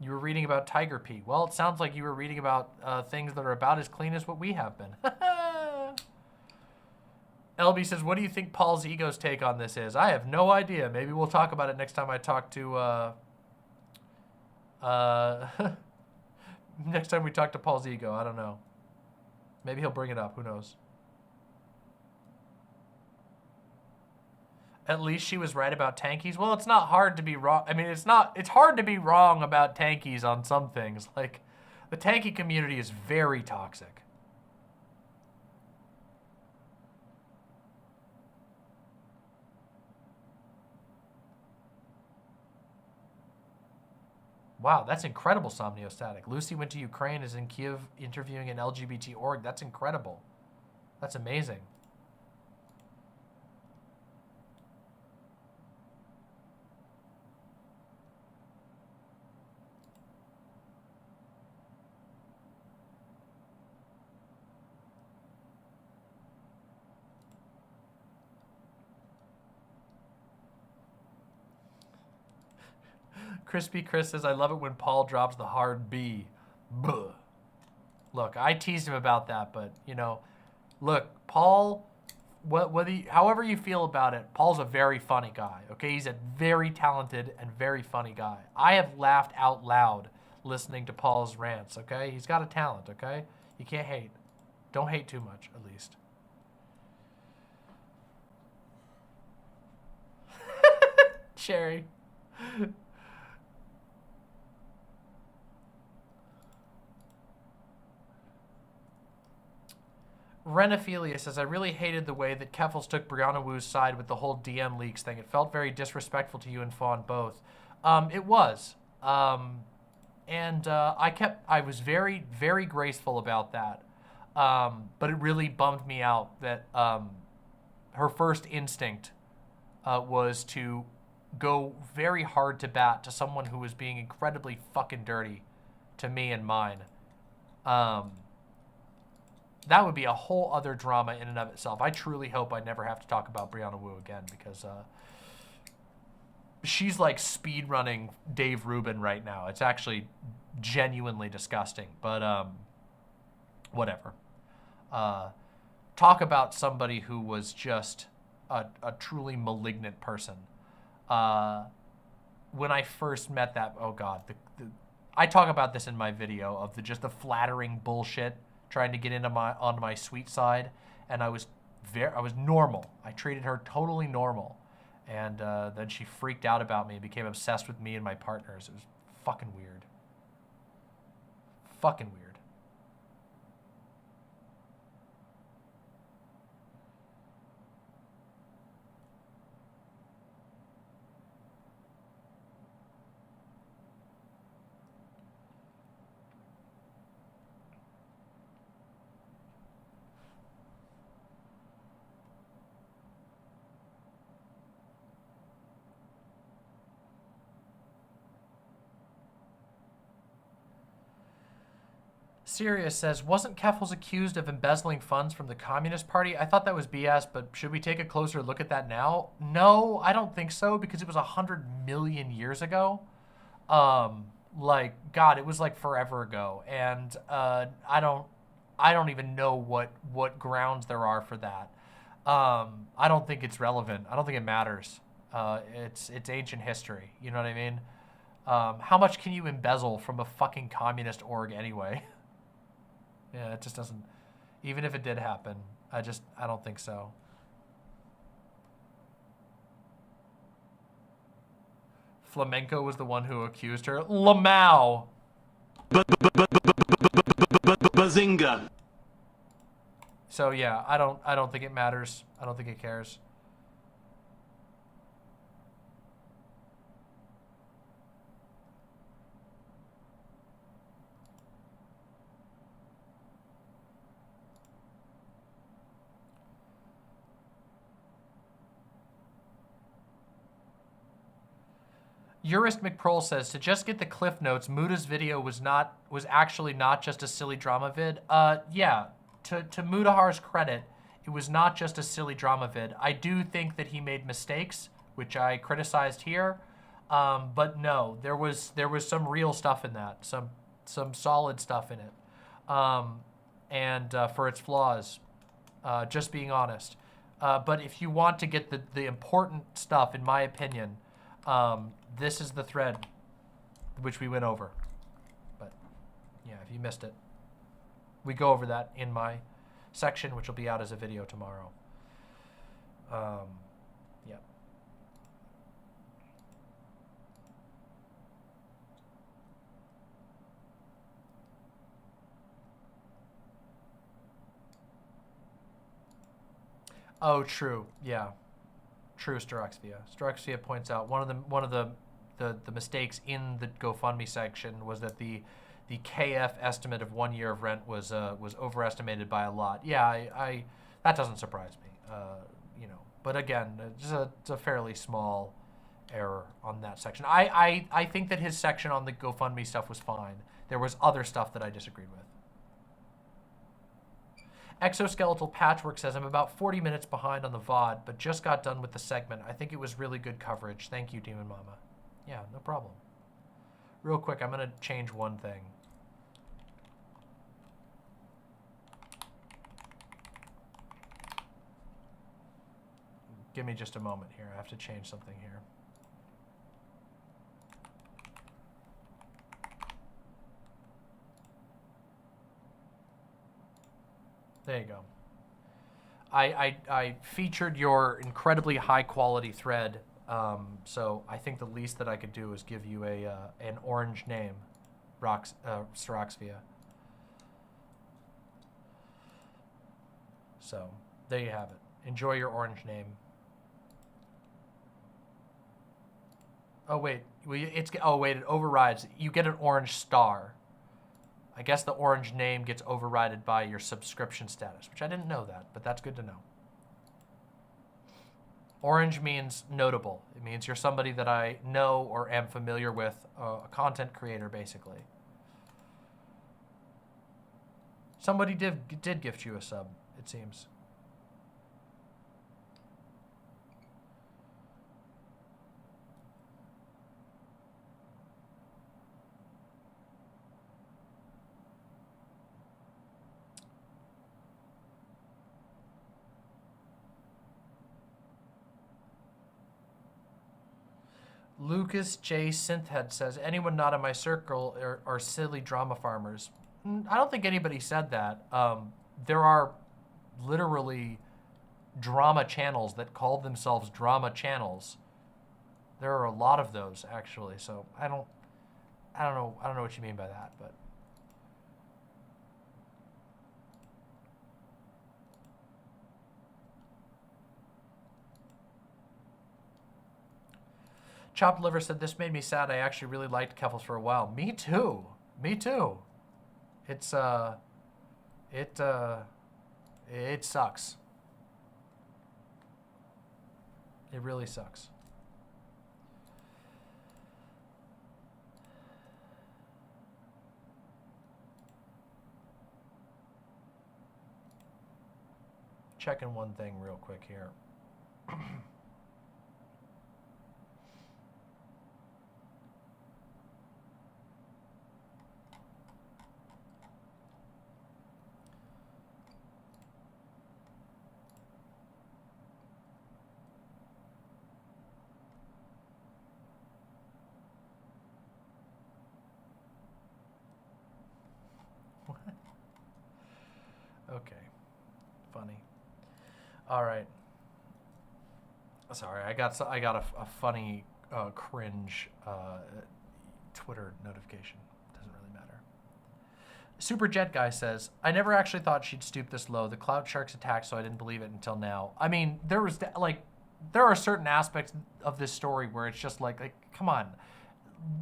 Speaker 4: You were reading about Tiger Pee. Well, it sounds like you were reading about things that are about as clean as what we have been. LB says, what do you think Paul's ego's take on this is? I have no idea. Maybe we'll talk about it next time I talk to... next time we talk to Paul's ego. I don't know. Maybe he'll bring it up. Who knows? At least she was right about tankies. Well, it's not hard to be wrong. I mean, it's hard to be wrong about tankies on some things. Like, the tanky community is very toxic. Wow, that's incredible, Somniostatic. Lucy went to Ukraine, is in Kiev interviewing an LGBT org. That's incredible. That's amazing. Crispy Chris says, I love it when Paul drops the hard B. Buh. Look, I teased him about that, but, you know, look, Paul, however you feel about it, Paul's a very funny guy, okay? He's a very talented and very funny guy. I have laughed out loud listening to Paul's rants, okay? He's got a talent, okay? You can't hate. Don't hate too much, at least. Cherry. Renophilia says, I really hated the way that Keffals took Brianna Wu's side with the whole DM leaks thing. It felt very disrespectful to you and Fawn both. It was. I was very, very graceful about that. But it really bummed me out that her first instinct was to go very hard to bat to someone who was being incredibly fucking dirty to me and mine. That would be a whole other drama in and of itself. I truly hope I never have to talk about Brianna Wu again because she's like speed running Dave Rubin right now. It's actually genuinely disgusting, but whatever. Talk about somebody who was just a truly malignant person. When I first met that, oh God, I talk about this in my video of the flattering bullshit trying to get onto my sweet side, and I was normal. I treated her totally normal, and then she freaked out about me and became obsessed with me and my partners. It was fucking weird. Fucking weird. Sirius says, wasn't Keffals accused of embezzling funds from the Communist Party? I thought that was BS, but should we take a closer look at that now? No, I don't think so, because it was 100 million years ago. Like, God, it was like forever ago. And I don't even know what grounds there are for that. I don't think it's relevant. I don't think it matters. It's ancient history. You know what I mean? How much can you embezzle from a fucking communist org anyway? Yeah, it just doesn't, even if it did happen, I don't think so. Flamenco was the one who accused her. Lamau!
Speaker 5: Bazinga!
Speaker 4: So yeah, I don't think it matters. I don't think it cares. Urist McProll says, to just get the cliff notes, Muda's video was actually not just a silly drama vid. Yeah, to Mudahar's credit, it was not just a silly drama vid. I do think that he made mistakes, which I criticized here, but no, there was some real stuff in that, some solid stuff in it, and for its flaws, just being honest. But if you want to get the important stuff, in my opinion, this is the thread which we went over. But yeah, if you missed it, we go over that in my section, which will be out as a video tomorrow. Yeah. Oh, true. Yeah. True, Staroxvia. Staroxvia points out one of the mistakes in the GoFundMe section was that the KF estimate of 1 year of rent was overestimated by a lot. Yeah, I that doesn't surprise me. You know, but again, it's a fairly small error on that section. I think that his section on the GoFundMe stuff was fine. There was other stuff that I disagreed with. Exoskeletal Patchwork says, I'm about 40 minutes behind on the VOD, but just got done with the segment. I think it was really good coverage. Thank you, Demon Mama. Yeah, no problem. Real quick, I'm going to change one thing. Give me just a moment here. I have to change something here. There you go. I featured your incredibly high quality thread, so I think the least that I could do is give you an orange name, Staroxvia. So there you have it. Enjoy your orange name. Oh wait, it overrides. You get an orange star. I guess the orange name gets overridden by your subscription status, which I didn't know that, but that's good to know. Orange means notable. It means you're somebody that I know or am familiar with, a content creator, basically. Somebody did gift you a sub, it seems. Lucas J. Synthhead says, anyone not in my circle are silly drama farmers. I don't think anybody said that. There are literally drama channels that call themselves drama channels. There are a lot of those, actually. So I don't know what you mean by that, but. Chopped Liver said, this made me sad. I actually really liked Keffals for a while. Me too. Me too. It sucks. It really sucks. Checking one thing real quick here. Okay. Funny. All right. Sorry, I got a funny cringe Twitter notification. Doesn't really matter. Super Jet Guy says, I never actually thought she'd stoop this low. The Cloud Sharks attacked, so I didn't believe it until now. I mean, there are certain aspects of this story where it's just like come on.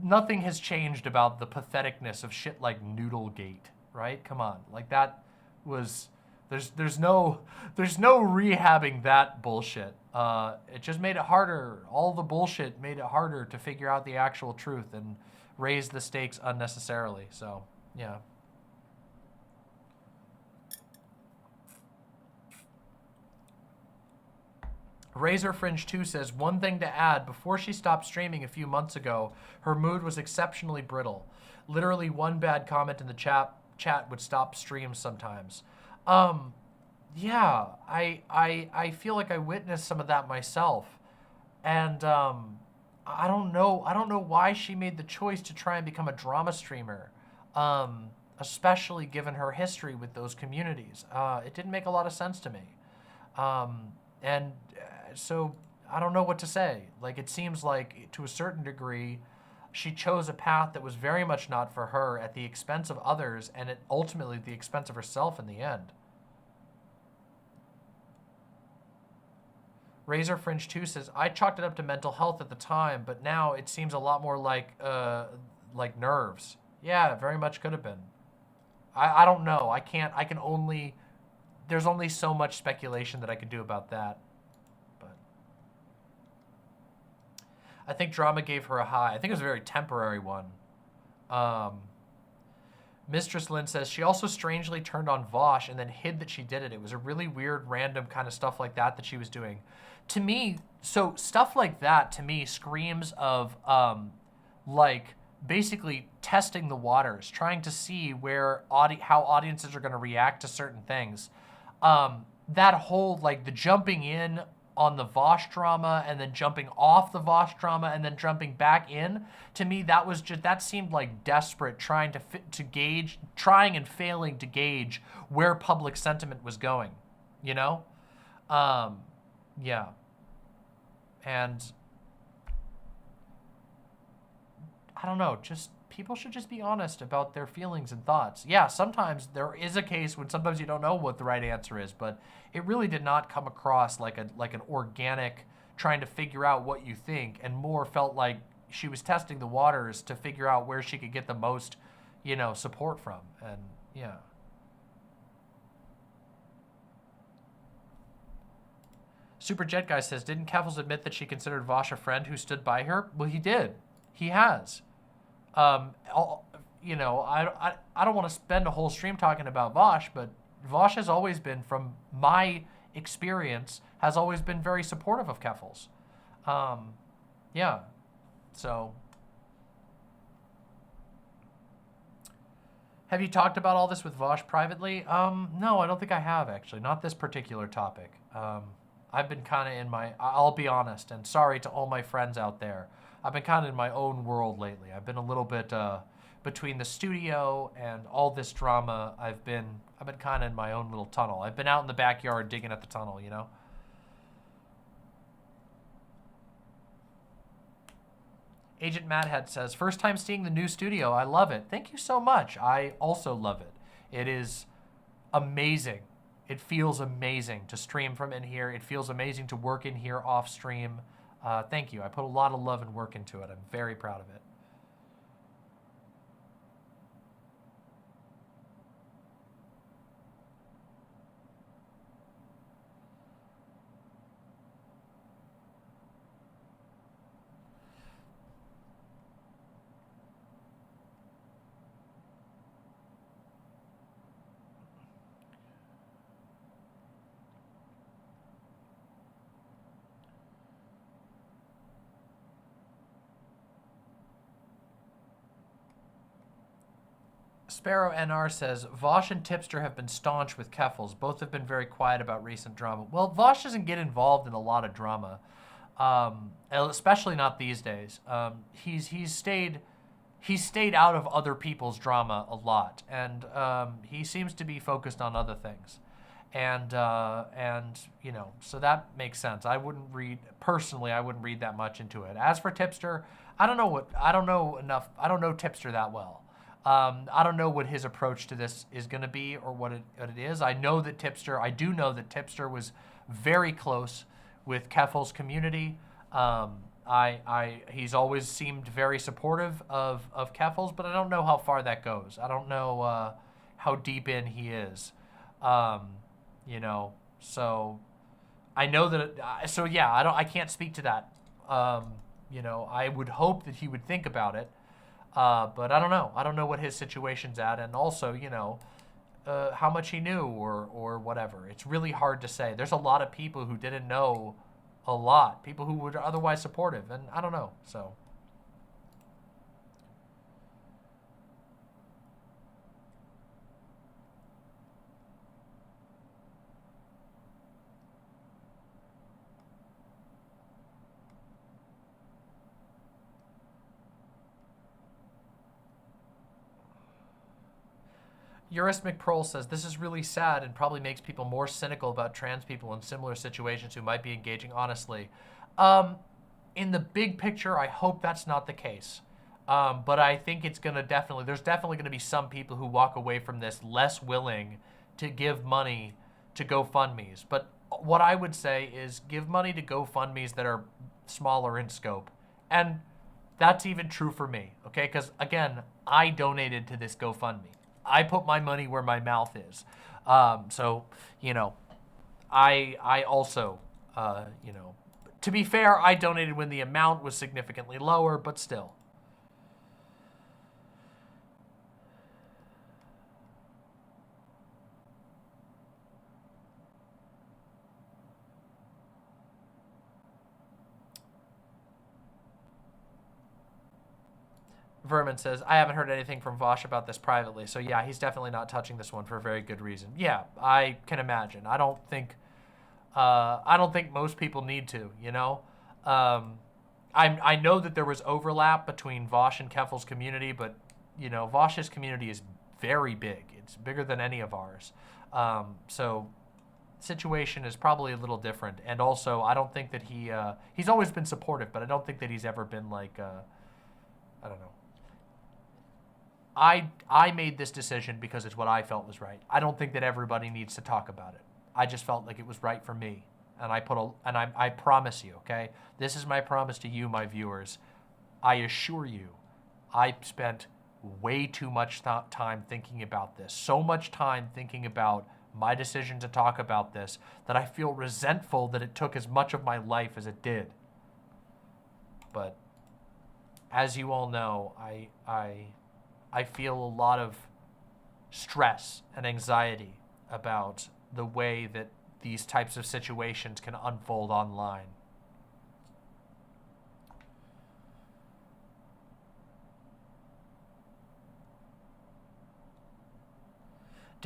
Speaker 4: Nothing has changed about the patheticness of shit like Noodlegate, right? Come on. Like that was there's no rehabbing that bullshit. It just made it harder. All the bullshit made it harder to figure out the actual truth and raise the stakes unnecessarily. So, yeah. Razor Fringe 2 says, one thing to add, before she stopped streaming a few months ago, her mood was exceptionally brittle. Literally one bad comment in the chat would stop streams sometimes. Yeah, I feel like I witnessed some of that myself. And I don't know why she made the choice to try and become a drama streamer. Especially given her history with those communities. It didn't make a lot of sense to me. So I don't know what to say. Like, it seems like to a certain degree, she chose a path that was very much not for her at the expense of others and at ultimately the expense of herself in the end. Razor Fringe 2 says, I chalked it up to mental health at the time, but now it seems a lot more like nerves. Yeah, it very much could have been. I don't know. There's only so much speculation that I could do about that. But I think drama gave her a high. I think it was a very temporary one. Mistress Lynn says, she also strangely turned on Vosh and then hid that she did it. It was a really weird, random kind of stuff like that she was doing. To me, so stuff like that, to me, screams of, basically testing the waters, trying to see how audiences are going to react to certain things. That whole, the jumping in on the Vosh drama and then jumping off the Vosh drama and then jumping back in, to me, that seemed like desperate, trying and failing to gauge where public sentiment was going, you know? Yeah. And I don't know, people should just be honest about their feelings and thoughts. Yeah, sometimes there is a case when sometimes you don't know what the right answer is, but it really did not come across like an organic trying to figure out what you think, and more felt like she was testing the waters to figure out where she could get the most, support from. And yeah. Super Jet Guy says, didn't Keffals admit that she considered Vosh a friend who stood by her? Well, he did. He has. I don't want to spend a whole stream talking about Vosh, but Vosh has always been, from my experience, has always been very supportive of Keffals. Yeah. So. Have you talked about all this with Vosh privately? No, I don't think I have, actually. Not this particular topic. I've been kind of in my, I'll be honest, and sorry to all my friends out there, I've been kind of in my own world lately. I've been a little bit, between the studio and all this drama, I've been kind of in my own little tunnel. I've been out in the backyard digging at the tunnel, you know? Agent Madhead says, first time seeing the new studio. I love it. Thank you so much. I also love it. It is amazing. It feels amazing to stream from in here. It feels amazing to work in here off stream. Thank you. I put a lot of love and work into it. I'm very proud of it. Sparrow NR says, Vosh and Tipster have been staunch with Keffals. Both have been very quiet about recent drama. Well, Vosh doesn't get involved in a lot of drama, especially not these days. He's stayed out of other people's drama a lot, and he seems to be focused on other things. And you know, so that makes sense. I wouldn't read that much into it. As for Tipster, I don't know Tipster that well. I don't know what his approach to this is going to be or what it is. I do know that Tipster was very close with Keffals' community. He's always seemed very supportive of Keffals, but I don't know how far that goes. I don't know how deep in he is. You know, so I know that. So yeah, I can't speak to that. You know, I would hope that he would think about it. But I don't know. I don't know what his situation's at, and also, you know, how much he knew or whatever. It's really hard to say. There's a lot of people who didn't know a lot, people who were otherwise supportive, and I don't know, so. Eurus McProll says, this is really sad and probably makes people more cynical about trans people in similar situations who might be engaging honestly. In the big picture, I hope that's not the case. But I think it's going to there's definitely going to be some people who walk away from this less willing to give money to GoFundMes. But what I would say is give money to GoFundMes that are smaller in scope. And that's even true for me, okay? Because, again, I donated to this GoFundMe. I put my money where my mouth is. So, you know, I also, you know, to be fair, I donated when the amount was significantly lower, but still. Vermin says, I haven't heard anything from Vosh about this privately. So yeah, he's definitely not touching this one for a very good reason. Yeah, I can imagine. I don't think most people need to, you know? I know that there was overlap between Vosh and Keffals' community, but, you know, Vosh's community is very big. It's bigger than any of ours. So situation is probably a little different. And also, I don't think that he's always been supportive, but I don't think that he's ever been like, I don't know. I made this decision because it's what I felt was right. I don't think that everybody needs to talk about it. I just felt like it was right for me. And I promise you, okay? This is my promise to you, my viewers. I assure you, I spent way too much time thinking about this. So much time thinking about my decision to talk about this that I feel resentful that it took as much of my life as it did. But as you all know, I feel a lot of stress and anxiety about the way that these types of situations can unfold online.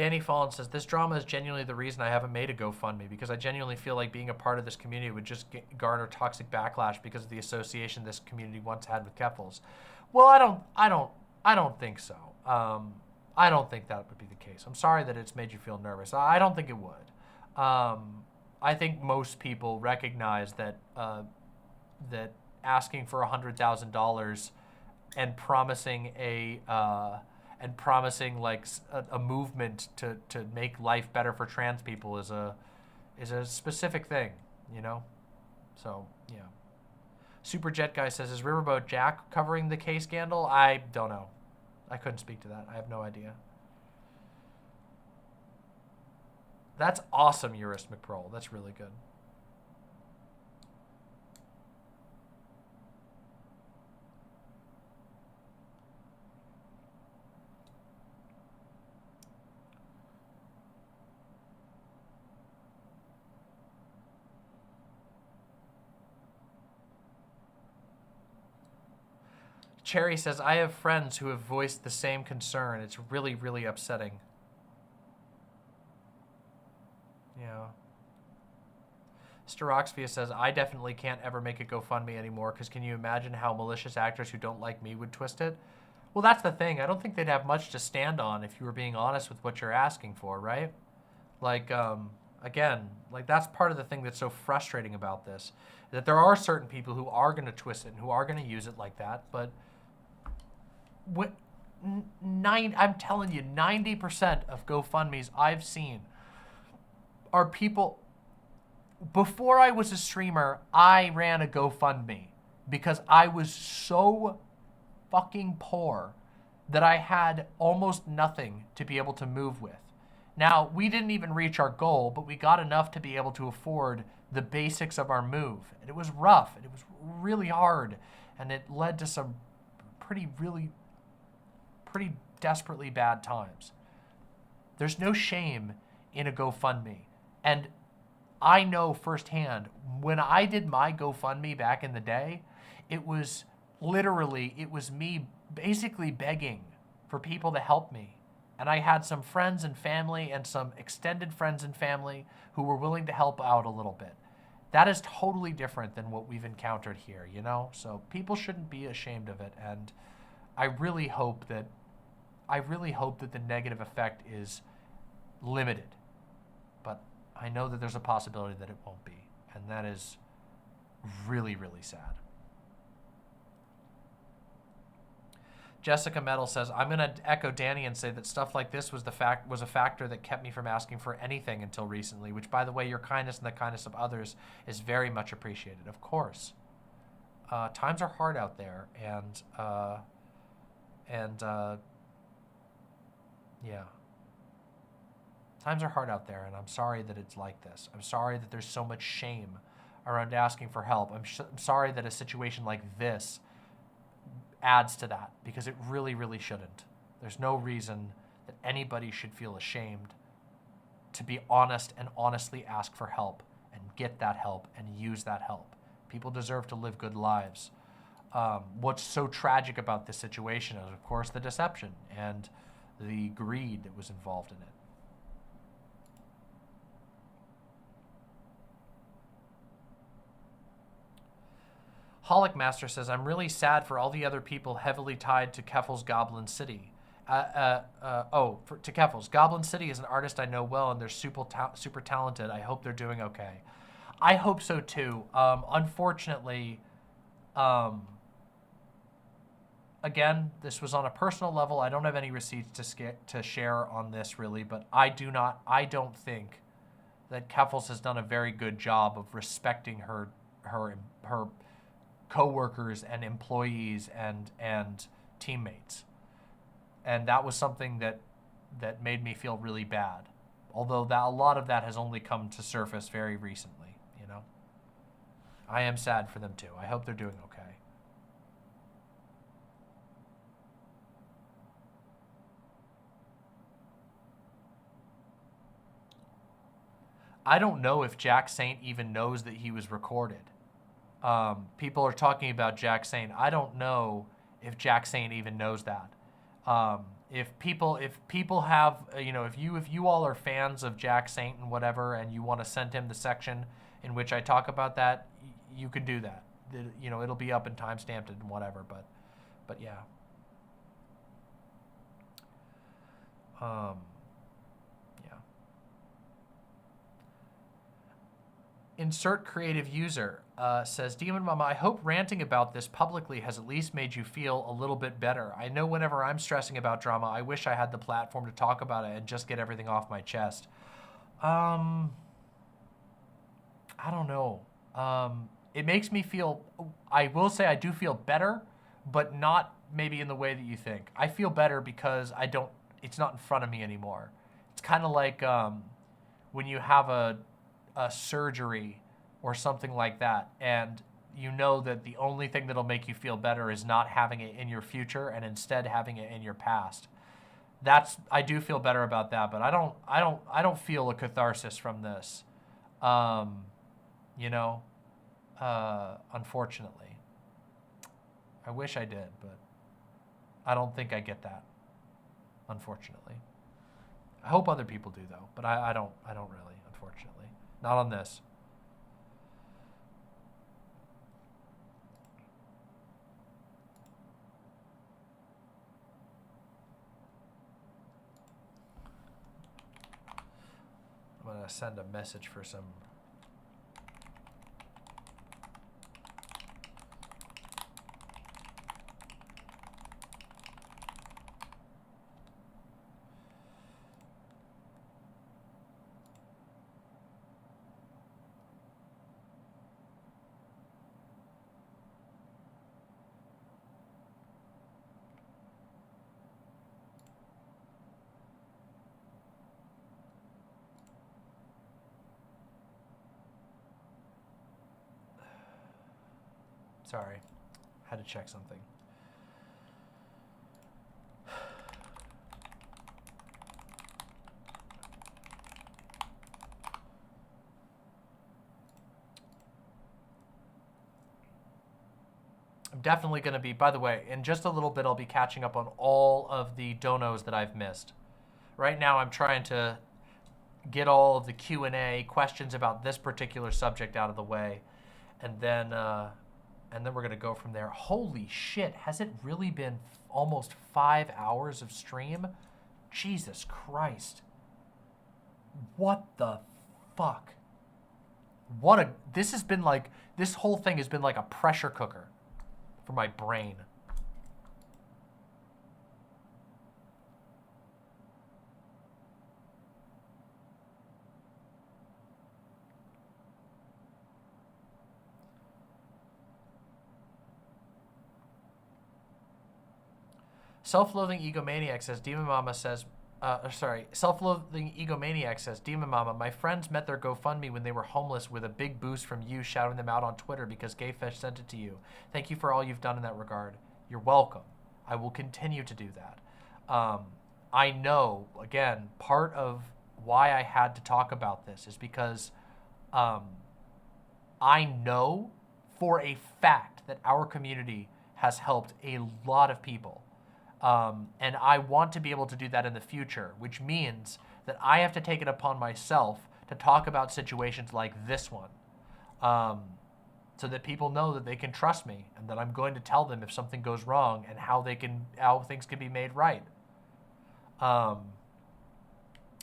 Speaker 4: Danny Fallon says, this drama is genuinely the reason I haven't made a GoFundMe, because I genuinely feel like being a part of this community would just garner toxic backlash because of the association this community once had with Keffals. Well, I don't think so. I don't think that would be the case. I'm sorry that it's made you feel nervous. I don't think it would. I think most people recognize that that asking for $100,000 and promising like a movement to make life better for trans people is a specific thing, you know. So yeah. Super Jet Guy says, is Riverboat Jack covering the K scandal? I don't know. I couldn't speak to that. I have no idea. That's awesome, Eurus McProll. That's really good. Cherry says, I have friends who have voiced the same concern. It's really, really upsetting. Yeah. Mr. Roxvia says, I definitely can't ever make a GoFundMe anymore, because can you imagine how malicious actors who don't like me would twist it? Well, that's the thing. I don't think they'd have much to stand on if you were being honest with what you're asking for, right? Like, again, like that's part of the thing that's so frustrating about this, that there are certain people who are going to twist it and who are going to use it like that, but I'm telling you, 90% of GoFundMes I've seen are people. Before I was a streamer, I ran a GoFundMe because I was so fucking poor that I had almost nothing to be able to move with. Now, we didn't even reach our goal, but we got enough to be able to afford the basics of our move. And it was rough, and it was really hard, and it led to some pretty desperately bad times. There's no shame in a GoFundMe. And I know firsthand, when I did my GoFundMe back in the day, it was me basically begging for people to help me. And I had some friends and family and some extended friends and family who were willing to help out a little bit. That is totally different than what we've encountered here, you know? So people shouldn't be ashamed of it. And I really hope that the negative effect is limited. But I know that there's a possibility that it won't be. And that is really, really sad. Jessica Metal says, I'm going to echo Danny and say that stuff like this was a factor that kept me from asking for anything until recently, which, by the way, your kindness and the kindness of others is very much appreciated. Of course. Times are hard out there, and yeah. Times are hard out there, and I'm sorry that it's like this. I'm sorry that there's so much shame around asking for help. I'm sorry that a situation like this adds to that, because it really, really shouldn't. There's no reason that anybody should feel ashamed to be honest and honestly ask for help and get that help and use that help. People deserve to live good lives. What's so tragic about this situation is, of course, the deception and the greed that was involved in it. Holic Master says, I'm really sad for all the other people heavily tied to Keffals Goblin City. To Keffals. Goblin City is an artist I know well, and they're super talented. I hope they're doing okay. I hope so too. Unfortunately, again, this was on a personal level. I don't have any receipts to share on this really, but I don't think that Keffals has done a very good job of respecting her co-workers and employees and teammates. And that was something that made me feel really bad. Although a lot of that has only come to surface very recently, you know. I am sad for them too. I hope they're doing okay. I don't know if Jack Saint even knows that he was recorded. People are talking about Jack Saint. I don't know if Jack Saint even knows that. If people have, if you all are fans of Jack Saint and whatever, and you want to send him the section in which I talk about that, you can do that. It'll be up and timestamped and whatever. But yeah. Yeah. Insert creative user says, Demon Mama, I hope ranting about this publicly has at least made you feel a little bit better. I know whenever I'm stressing about drama, I wish I had the platform to talk about it and just get everything off my chest. I don't know. It makes me feel, I will say I do feel better, but not maybe in the way that you think. I feel better because it's not in front of me anymore. It's kind of like when you have a surgery or something like that, and you know that the only thing that'll make you feel better is not having it in your future and instead having it in your past. I do feel better about that, but I don't feel a catharsis from this. Unfortunately. I wish I did, but I don't think I get that. Unfortunately. I hope other people do though, but I don't really, unfortunately. Not on this. I'm gonna send a message for some. Sorry, had to check something. I'm definitely going to be, by the way, in just a little bit, I'll be catching up on all of the donos that I've missed. Right now, I'm trying to get all of the Q&A questions about this particular subject out of the way, and then we're going to go from there. Holy shit, has it really been almost 5 hours of stream? Jesus Christ. What the fuck? This whole thing has been like a pressure cooker for my brain. Self-loathing egomaniac says, Demon Mama says, Self-loathing egomaniac says, Demon Mama, my friends met their GoFundMe when they were homeless with a big boost from you shouting them out on Twitter because Gayfesh sent it to you. Thank you for all you've done in that regard. You're welcome. I will continue to do that. I know, again, part of why I had to talk about this is because I know for a fact that our community has helped a lot of people. And I want to be able to do that in the future, which means that I have to take it upon myself to talk about situations like this one, so that people know that they can trust me and that I'm going to tell them if something goes wrong and how things can be made right.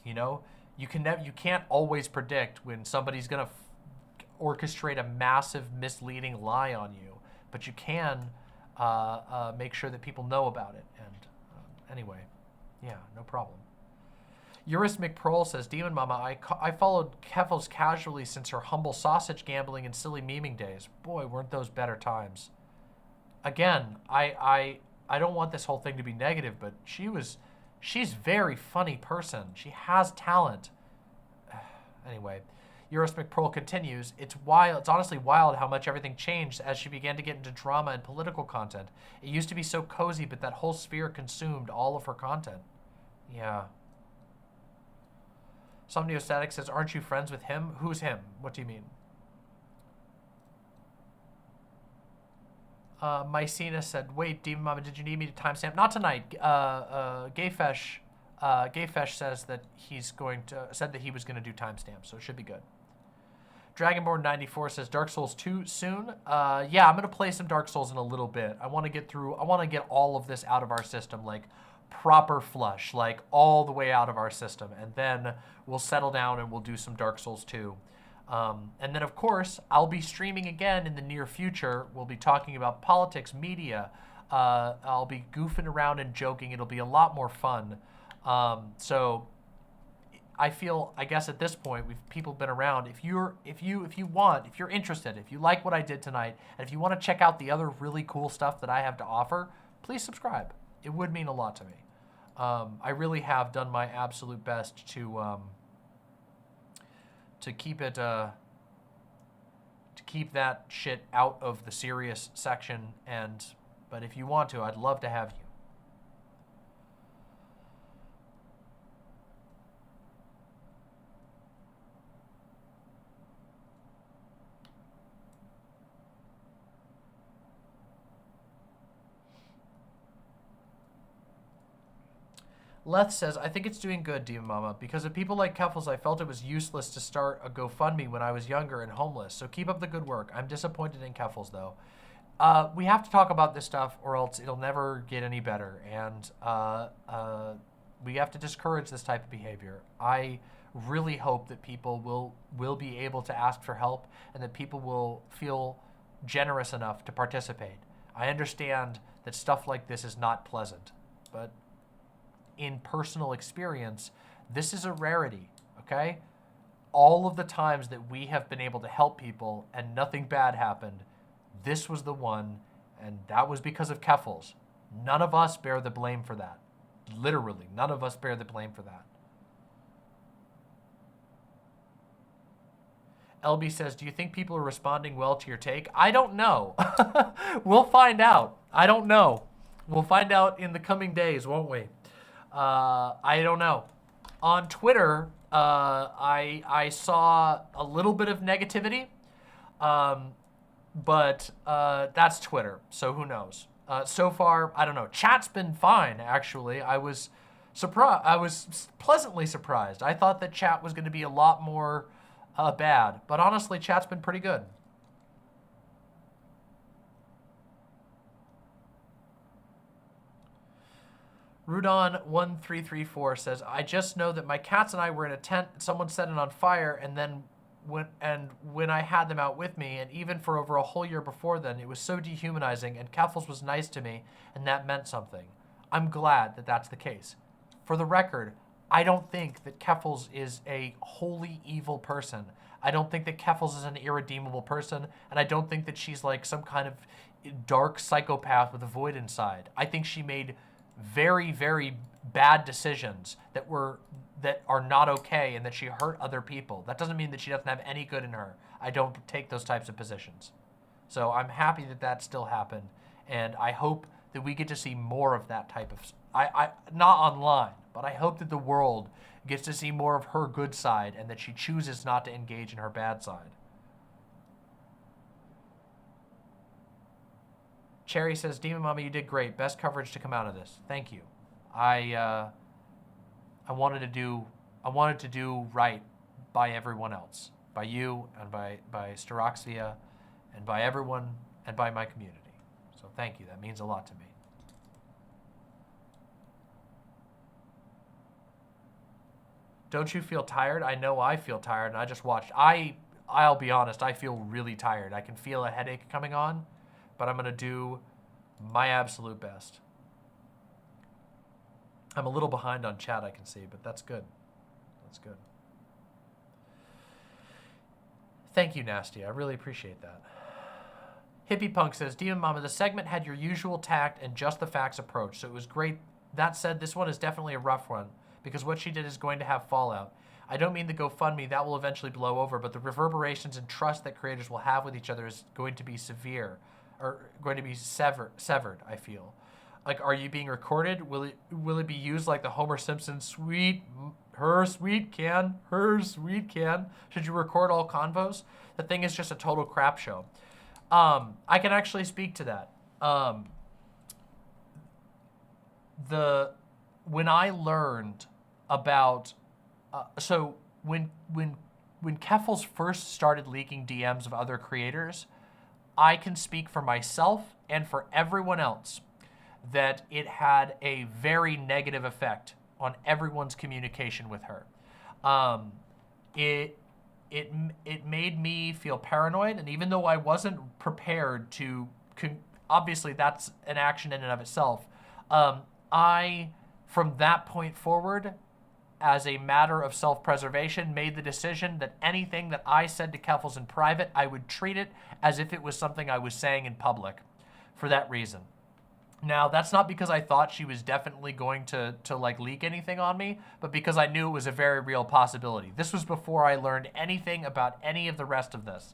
Speaker 4: You can't always predict when somebody's going to orchestrate a massive misleading lie on you, but you can make sure that people know about it. And anyway, yeah, no problem. Eurus McProll says, Demon Mama, I followed Keffals casually since her humble sausage gambling and silly memeing days. Boy, weren't those better times. Again, I don't want this whole thing to be negative, but she's very funny person. She has talent. Anyway, Eurus McProll continues, it's honestly wild how much everything changed as she began to get into drama and political content. It used to be so cozy, but that whole sphere consumed all of her content. Yeah. Some Neostatic says, aren't you friends with him? Who's him? What do you mean? Mycena said, wait, Demon Mama, did you need me to timestamp? Not tonight. Gayfesh says that said that he was going to do timestamps, so it should be good. Dragonborn94 says, Dark Souls 2 soon? Yeah, I'm going to play some Dark Souls in a little bit. I want to get all of this out of our system, like proper flush, like all the way out of our system. And then we'll settle down and we'll do some Dark Souls 2. And then, of course, I'll be streaming again in the near future. We'll be talking about politics, media. I'll be goofing around and joking. It'll be a lot more fun. So I feel, I guess at this point, people have been around. If you're interested, if you like what I did tonight, and if you want to check out the other really cool stuff that I have to offer, please subscribe. It would mean a lot to me. I really have done my absolute best to keep it, to keep that shit out of the serious section. But if you want to, I'd love to have you. Leth says, I think it's doing good, Demon Mama. Because of people like Keffals, I felt it was useless to start a GoFundMe when I was younger and homeless. So keep up the good work. I'm disappointed in Keffals, though. We have to talk about this stuff or else it'll never get any better. And we have to discourage this type of behavior. I really hope that people will be able to ask for help and that people will feel generous enough to participate. I understand that stuff like this is not pleasant, but in personal experience, this is a rarity, okay? All of the times that we have been able to help people and nothing bad happened, this was the one, and that was because of Keffals. None of us bear the blame for that. Literally, none of us bear the blame for that. LB says, do you think people are responding well to your take? I don't know. We'll find out. I don't know. We'll find out in the coming days, won't we? I don't know. On Twitter, I saw a little bit of negativity, but that's Twitter, so who knows? So far, I don't know. Chat's been fine, actually. I was pleasantly surprised. I thought that chat was going to be a lot more bad, but honestly, chat's been pretty good. Rudon1334 says, I just know that my cats and I were in a tent, someone set it on fire, and then when I had them out with me, and even for over a whole year before then, it was so dehumanizing, and Keffals was nice to me, and that meant something. I'm glad that that's the case. For the record, I don't think that Keffals is a wholly evil person. I don't think that Keffals is an irredeemable person, and I don't think that she's like some kind of dark psychopath with a void inside. I think she made very, very bad decisions that are not okay and that she hurt other people. That doesn't mean that she doesn't have any good in her. I don't take those types of positions. So I'm happy that that still happened, and I hope that we get to see more of that type of, not online, but I hope that the world gets to see more of her good side and that she chooses not to engage in her bad side. Cherry says, Demon Mama, you did great. Best coverage to come out of this. Thank you. I wanted to do right by everyone else, by you and by Staroxia and by everyone and by my community. So thank you. That means a lot to me. Don't you feel tired? I know I feel tired, and I just watched. I'll be honest, I feel really tired. I can feel a headache coming on, but I'm going to do my absolute best. I'm a little behind on chat, I can see, but that's good. That's good. Thank you, Nasty. I really appreciate that. Hippie Punk says, Demon Mama, the segment had your usual tact and just the facts approach, so it was great. That said, this one is definitely a rough one, because what she did is going to have fallout. I don't mean the GoFundMe, that will eventually blow over, but the reverberations and trust that creators will have with each other is going to be severe, or going to be severed, I feel. Like, are you being recorded? Will it be used like the Homer Simpson her sweet can? Should you record all convos? The thing is just a total crap show. I can actually speak to that. when I learned about so when Keffals first started leaking DMs of other creators, I can speak for myself and for everyone else that it had a very negative effect on everyone's communication with her. It made me feel paranoid, and even though I wasn't prepared to, obviously that's an action in and of itself, I, from that point forward, as a matter of self-preservation, made the decision that anything that I said to Keffals in private, I would treat it as if it was something I was saying in public for that reason. Now, that's not because I thought she was definitely going to like leak anything on me, but because I knew it was a very real possibility. This was before I learned anything about any of the rest of this.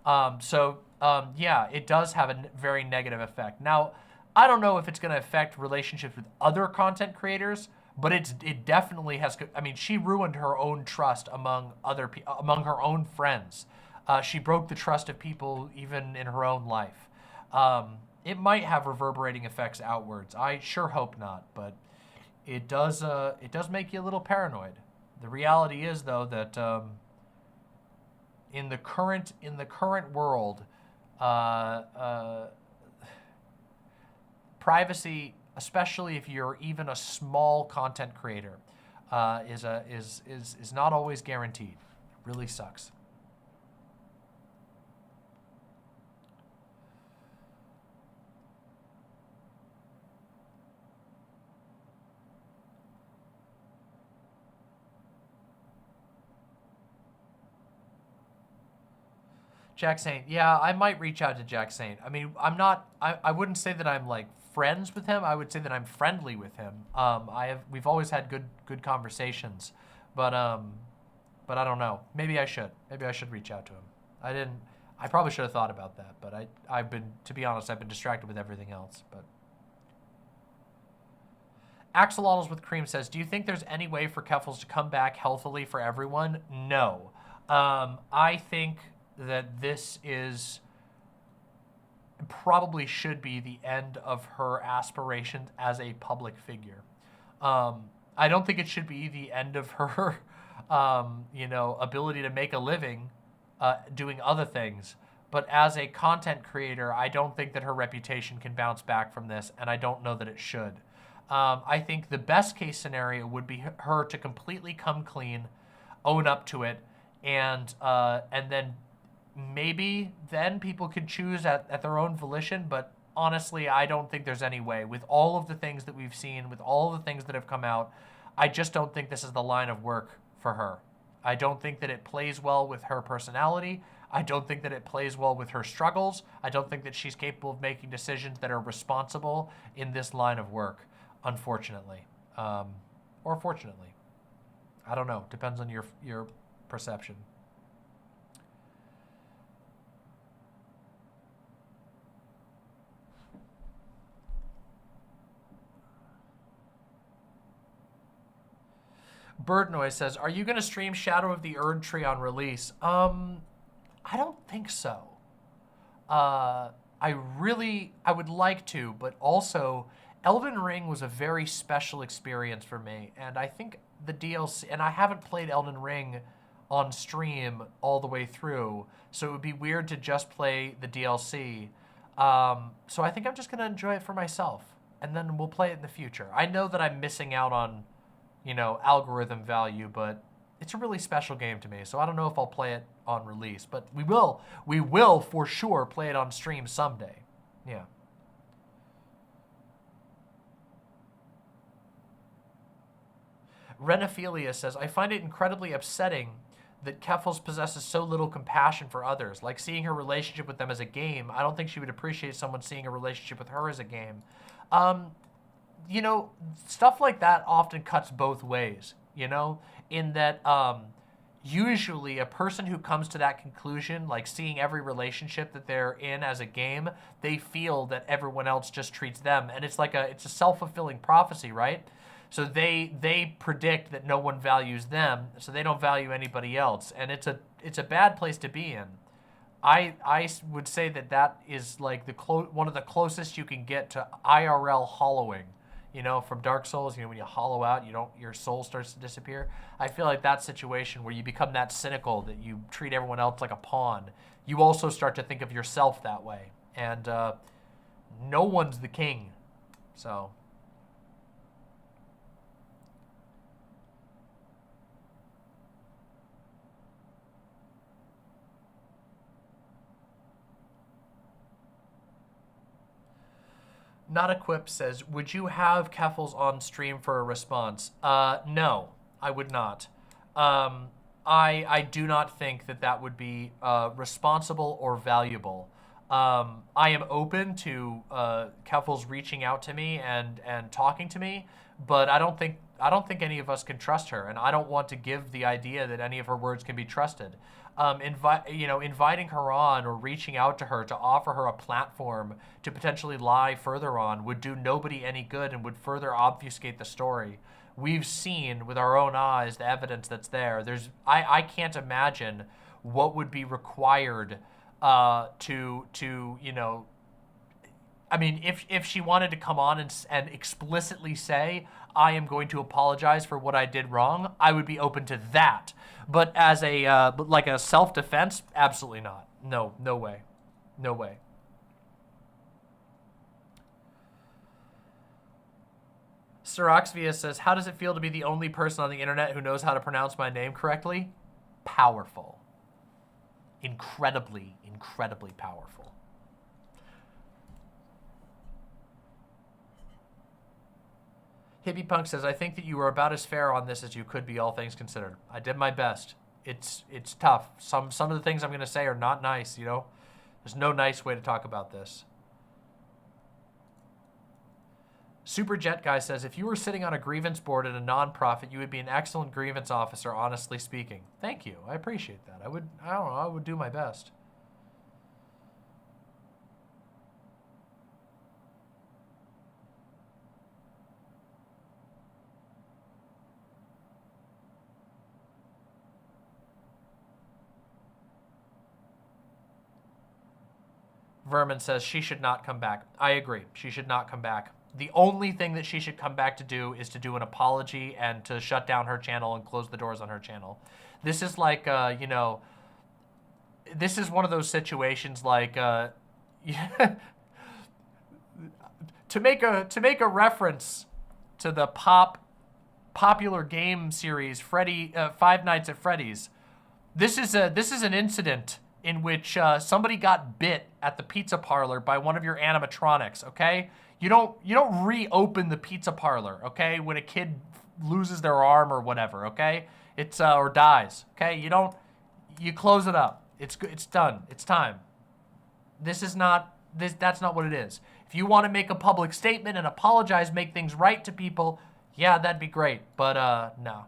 Speaker 4: Yeah, it does have a very negative effect. Now, I don't know if it's going to affect relationships with other content creators, but it definitely has. I mean, she ruined her own trust among among her own friends. She broke the trust of people even in her own life. It might have reverberating effects outwards. I sure hope not, but it does make you a little paranoid. The reality is, though, that in the current world, privacy, especially if you're even a small content creator, is not always guaranteed. It really sucks. Jack Saint, yeah, I might reach out to Jack Saint. I mean, I wouldn't say that I'm like friends with him. I would say that I'm friendly with him. We've always had good conversations, but I don't know. Maybe I should reach out to him. I probably should have thought about that, but to be honest, I've been distracted with everything else. But Acelaces with Cream says, do you think there's any way for Keffals to come back healthily for everyone? No. I think that this probably should be the end of her aspirations as a public figure. I don't think it should be the end of her, ability to make a living doing other things. But as a content creator, I don't think that her reputation can bounce back from this, and I don't know that it should. I think the best case scenario would be her to completely come clean, own up to it, and then maybe then people could choose at their own volition, but honestly, I don't think there's any way. With all of the things that we've seen, with all the things that have come out, I just don't think this is the line of work for her. I don't think that it plays well with her personality. I don't think that it plays well with her struggles. I don't think that she's capable of making decisions that are responsible in this line of work, unfortunately. Or fortunately. I don't know. Depends on your perception. Bird Noise says, are you going to stream Shadow of the Erd Tree on release? I don't think so. I would like to, but also Elden Ring was a very special experience for me, and I think the DLC, and I haven't played Elden Ring on stream all the way through, so it would be weird to just play the DLC. So I think I'm just going to enjoy it for myself, and then we'll play it in the future. I know that I'm missing out on algorithm value, but it's a really special game to me, so I don't know if I'll play it on release, but we will for sure play it on stream someday. Yeah. Renophilia says, I find it incredibly upsetting that Keffals possesses so little compassion for others, like seeing her relationship with them as a game. I don't think she would appreciate someone seeing a relationship with her as a game. Stuff like that often cuts both ways, in that usually a person who comes to that conclusion, like seeing every relationship that they're in as a game, they feel that everyone else just treats them. And it's a self-fulfilling prophecy, right? So they predict that no one values them, so they don't value anybody else. And it's a bad place to be in. would say that is like one of the closest you can get to IRL hollowing. You know, from Dark Souls, you know, when you hollow out, your soul starts to disappear. I feel like that situation where you become that cynical that you treat everyone else like a pawn, you also start to think of yourself that way. And no one's the king. So. Not Equipped says, would you have Keffals on stream for a response? No, I would not. I do not think that would be responsible or valuable. I am open to Keffals reaching out to me and talking to me, but I don't think any of us can trust her, and I don't want to give the idea that any of her words can be trusted. Inviting her on or reaching out to her to offer her a platform to potentially lie further on would do nobody any good and would further obfuscate the story. We've seen with our own eyes the evidence that's there. I can't imagine what would be required to I mean, if she wanted to come on and explicitly say, I am going to apologize for what I did wrong, I would be open to that. But as like a self-defense, absolutely not. No way. No way. Siroxvia says, how does it feel to be the only person on the internet who knows how to pronounce my name correctly? Powerful. Incredibly, incredibly powerful. Hippie Punk says, I think that you were about as fair on this as you could be, all things considered. I did my best. It's tough. Some of the things I'm going to say are not nice, you know? There's no nice way to talk about this. Super Jet Guy says, if you were sitting on a grievance board at a nonprofit, you would be an excellent grievance officer, honestly speaking. Thank you. I appreciate that. I don't know, I would do my best. Vermin says she should not come back. I agree. She should not come back. The only thing that she should come back to do is to do an apology and to shut down her channel and close the doors on her channel. This is like, this is one of those situations like, to make a reference to the popular game series Five Nights at Freddy's. This is an incident in which somebody got bit at the pizza parlor by one of your animatronics, okay? You don't reopen the pizza parlor, okay? When a kid loses their arm or whatever, okay? It's or dies, okay? You close it up. It's done. It's time. That's not what it is. If you want to make a public statement and apologize, make things right to people, yeah, that'd be great, but no.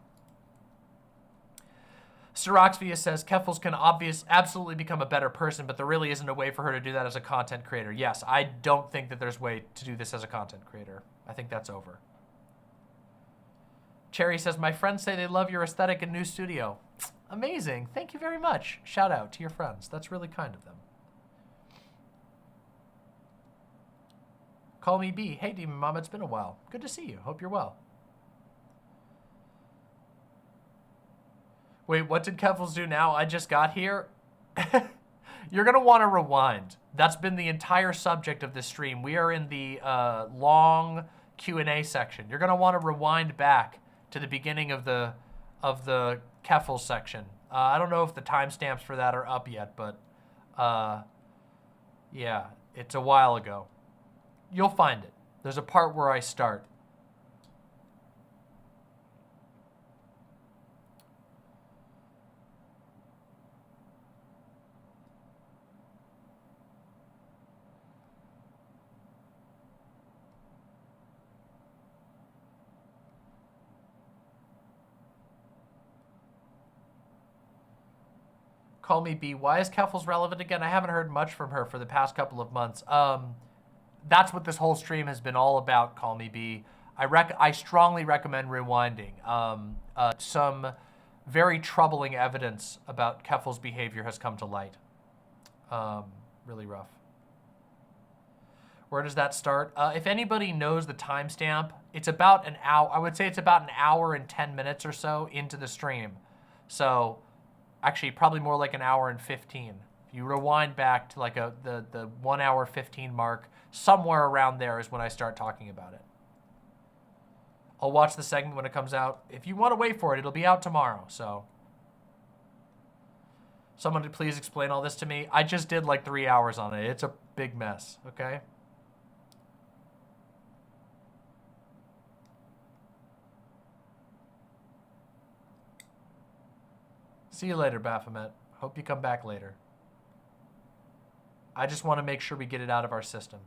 Speaker 4: Siroxvia says, Keffals can absolutely become a better person, but there really isn't a way for her to do that as a content creator. Yes, I don't think that there's a way to do this as a content creator. I think that's over. Cherry says, my friends say they love your aesthetic and new studio. Amazing. Thank you very much. Shout out to your friends. That's really kind of them. Call me B. Hey, Demon Mama, it's been a while. Good to see you. Hope you're well. Wait, what did Keffals do now? I just got here. You're going to want to rewind. That's been the entire subject of this stream. We are in the long Q&A section. You're going to want to rewind back to the beginning of the Keffals section. I don't know if the timestamps for that are up yet, but yeah, it's a while ago. You'll find it. There's a part where I start. Call me B. Why is Keffals relevant again? I haven't heard much from her for the past couple of months. That's what this whole stream has been all about, Call me B. I strongly recommend rewinding. Some very troubling evidence about Keffals' behavior has come to light. Really rough. Where does that start? If anybody knows the timestamp, it's about an hour. I would say it's about an hour and 10 minutes or so into the stream. So actually probably more like an hour and 15. If you rewind back to like the 1 hour 15 mark, somewhere around there is when I start talking about it. I'll watch the segment when it comes out. If you want to wait for it, it'll be out tomorrow, so. Someone to please explain all this to me. I just did like 3 hours on it. It's a big mess, okay? See you later, Baphomet. Hope you come back later. I just want to make sure we get it out of our system.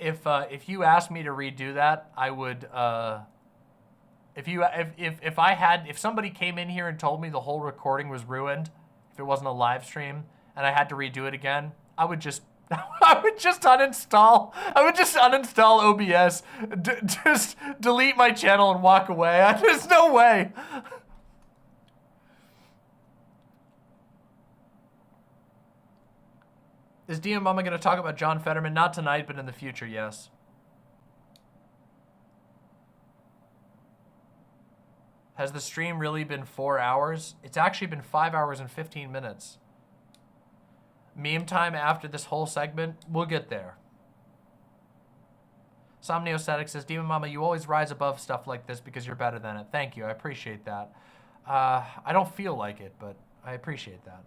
Speaker 4: If you asked me to redo that, I would. If somebody came in here and told me the whole recording was ruined, if it wasn't a live stream, and I had to redo it again, I would just uninstall. I would just uninstall OBS, just delete my channel and walk away. There's no way. Is DM Mama going to talk about John Fetterman? Not tonight, but in the future, yes. Has the stream really been 4 hours? It's actually been 5 hours and 15 minutes. Meme time after this whole segment, we'll get there. Somniostatic says, Demon Mama, you always rise above stuff like this because you're better than it. Thank you, I appreciate that. I don't feel like it, but I appreciate that.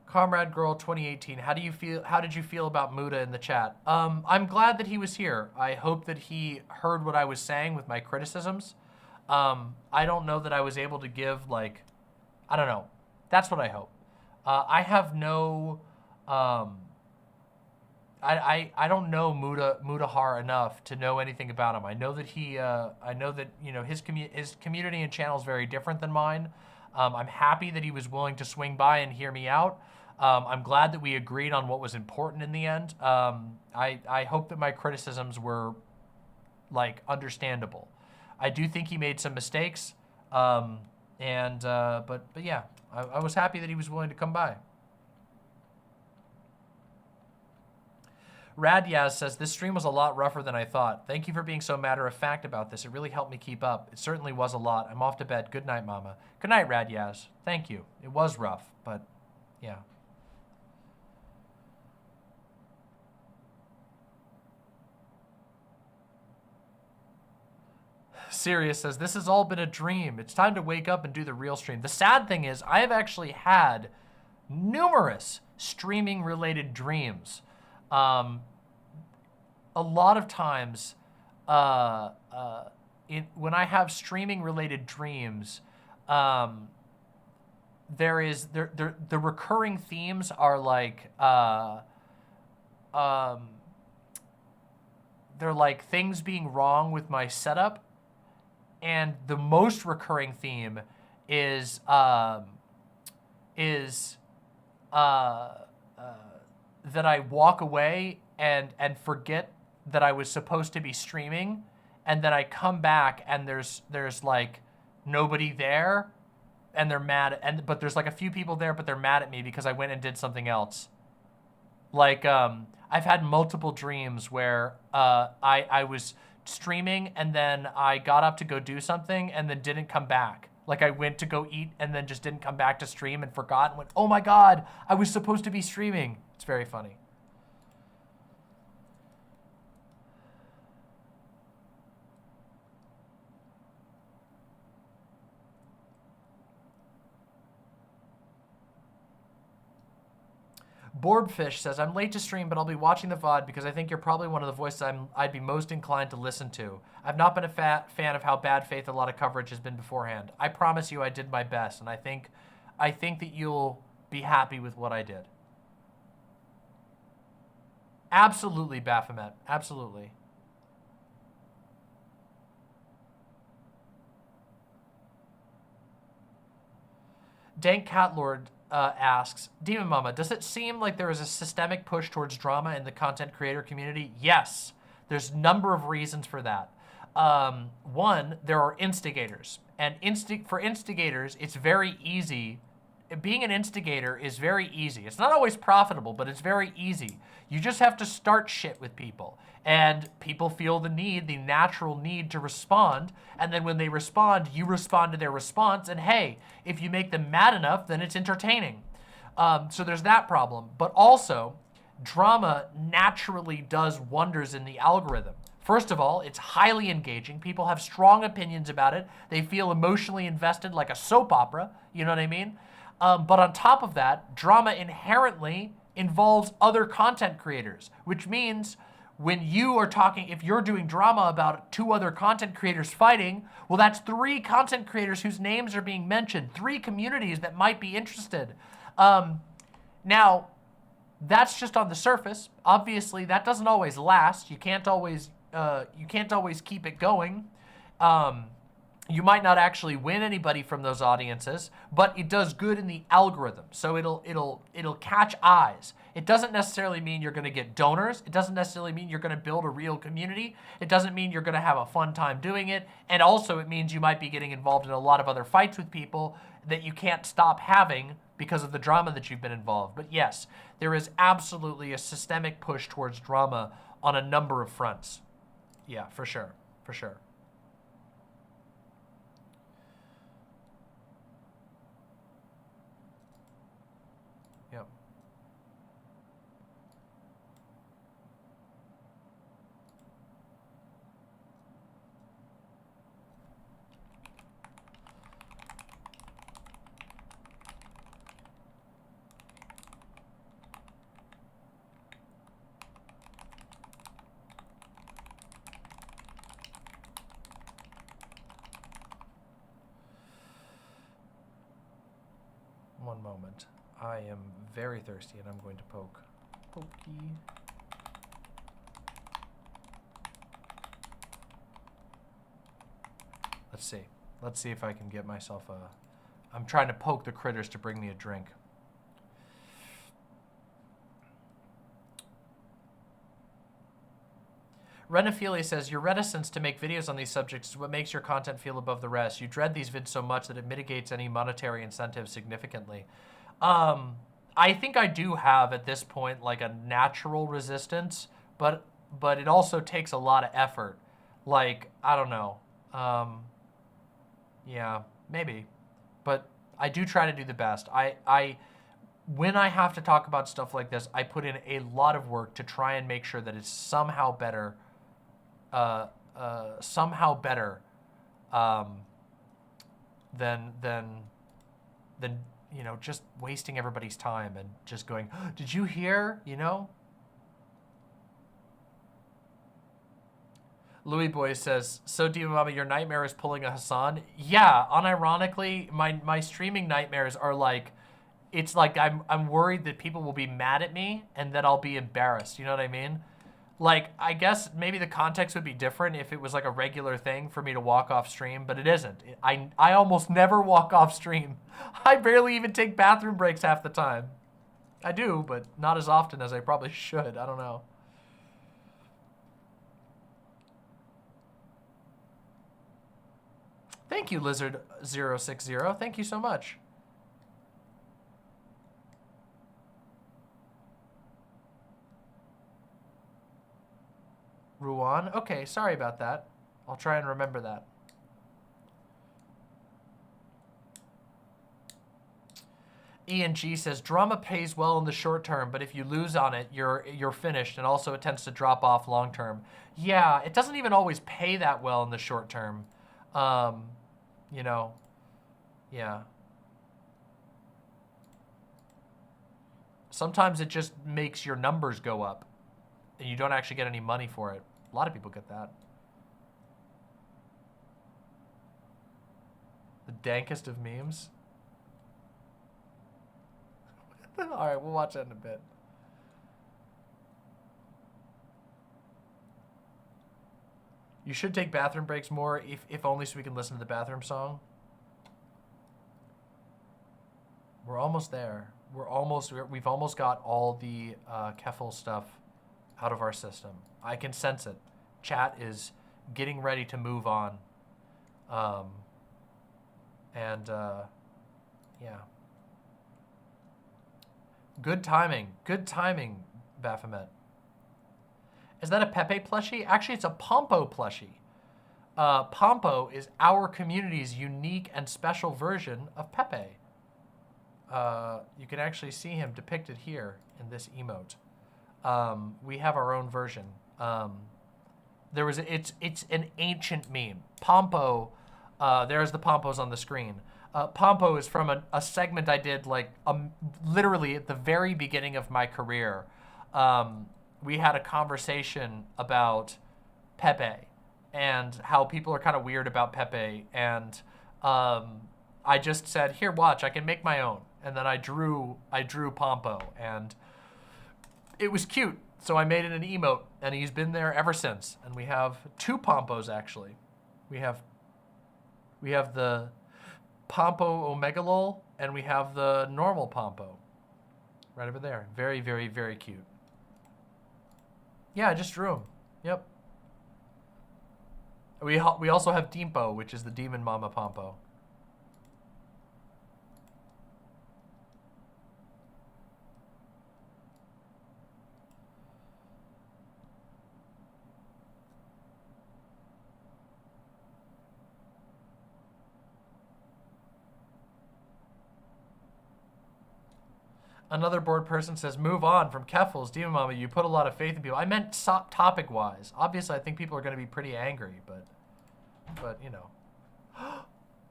Speaker 4: Comrade Girl 2018, how did you feel about Muda in the chat? I'm glad that he was here. I hope that he heard what I was saying with my criticisms. I don't know that I was able to give, like, I don't know. That's what I hope. I have no, I don't know Mudahar enough to know anything about him. I know that I know that, you know, his community and channel is very different than mine. I'm happy that he was willing to swing by and hear me out. I'm glad that we agreed on what was important in the end. I hope that my criticisms were, like, understandable. I do think he made some mistakes, but yeah, I was happy that he was willing to come by. Radyaz says, this stream was a lot rougher than I thought. Thank you for being so matter-of-fact about this. It really helped me keep up. It certainly was a lot. I'm off to bed. Good night, Mama. Good night, Radyaz. Thank you. It was rough, but yeah. Sirius says, this has all been a dream. It's time to wake up and do the real stream. The sad thing is, I have actually had numerous streaming-related dreams. A lot of times, when I have streaming-related dreams, the recurring themes are like, they're like things being wrong with my setup. And the most recurring theme is that I walk away and forget that I was supposed to be streaming, and then I come back and there's like nobody there, and they're mad, but there's like a few people there, but they're mad at me because I went and did something else. Like I've had multiple dreams where I was streaming and then I got up to go do something and then didn't come back. Like I went to go eat and then just didn't come back to stream and forgot and went, oh my God, I was supposed to be streaming. It's very funny. Borbfish says, I'm late to stream, but I'll be watching the VOD because I think you're probably one of the voices I'd be most inclined to listen to. I've not been a fan of how bad faith a lot of coverage has been beforehand. I promise you I did my best, and I think that you'll be happy with what I did. Absolutely, Baphomet. Absolutely. Dank Catlord asks, Demon Mama, does it seem like there is a systemic push towards drama in the content creator community? Yes. There's a number of reasons for that. One, there are instigators. And for instigators, it's very easy. Being an instigator is very easy. It's not always profitable, but it's very easy. You just have to start shit with people. And people feel the natural need to respond. And then when they respond, you respond to their response. And hey, if you make them mad enough, then it's entertaining. So there's that problem. But also, drama naturally does wonders in the algorithm. First of all, it's highly engaging. People have strong opinions about it. They feel emotionally invested like a soap opera. You know what I mean? But on top of that, drama inherently involves other content creators, which means when you are talking, if you're doing drama about 2 other content creators fighting, well, that's 3 content creators whose names are being mentioned, 3 communities that might be interested. Now, that's just on the surface. Obviously, that doesn't always last. You can't always keep it going. You might not actually win anybody from those audiences, but it does good in the algorithm. So it'll catch eyes. It doesn't necessarily mean you're going to get donors. It doesn't necessarily mean you're going to build a real community. It doesn't mean you're going to have a fun time doing it. And also it means you might be getting involved in a lot of other fights with people that you can't stop having because of the drama that you've been involved. But yes, there is absolutely a systemic push towards drama on a number of fronts. Yeah, for sure, for sure. Yep. One moment. I am very thirsty and I'm going to poke. Pokey. Let's see. Let's see if I can get myself a... I'm trying to poke the critters to bring me a drink. Renophilia says, your reticence to make videos on these subjects is what makes your content feel above the rest. You dread these vids so much that it mitigates any monetary incentive significantly. I think I do have, at this point, like a natural resistance, but it also takes a lot of effort. Like, I don't know. Yeah, maybe. But I do try to do the best. When I have to talk about stuff like this, I put in a lot of work to try and make sure that it's somehow better than you know, just wasting everybody's time and just going, oh, did you hear, you know? Louis Boy says, so Diva Mama, your nightmare is pulling a Hassan? Yeah, unironically, my streaming nightmares are like, it's like I'm worried that people will be mad at me and that I'll be embarrassed, you know what I mean? Like, I guess maybe the context would be different if it was like a regular thing for me to walk off stream, but it isn't. I almost never walk off stream. I barely even take bathroom breaks half the time. I do, but not as often as I probably should. I don't know. Thank you, Lizard060. Thank you so much. Ruan? Okay, sorry about that. I'll try and remember that. Ian G says, drama pays well in the short term, but if you lose on it, you're finished, and also it tends to drop off long term. Yeah, it doesn't even always pay that well in the short term. You know, yeah. Sometimes it just makes your numbers go up, and you don't actually get any money for it. A lot of people get that. The dankest of memes. All right, we'll watch that in a bit. You should take bathroom breaks more, if only so we can listen to the bathroom song. almost there. We've almost got all the Keffals stuff out of our system. I can sense it. Chat is getting ready to move on. Yeah. Good timing. Good timing, Baphomet. Is that a Pepe plushie? Actually, it's a Pompo plushie. Pompo is our community's unique and special version of Pepe. You can actually see him depicted here in this emote. We have our own version. It's an ancient meme. Pompo, there's the Pompos on the screen. Pompo is from a segment I did like literally at the very beginning of my career. We had a conversation about Pepe and how people are kind of weird about Pepe. And I just said, here, watch, I can make my own. And then I drew Pompo, and it was cute. So I made it an emote, and he's been there ever since. And we have 2 Pompos, actually. We have the Pompo Omegalol, and we have the normal Pompo right over there. Very, very, very cute. Yeah, I just drew him. Yep. We also have Dimpo, which is the Demon Mama Pompo. Another bored person says, move on from Keffals, Demon Mama, you put a lot of faith in people. I meant topic-wise. Obviously, I think people are going to be pretty angry, but you know.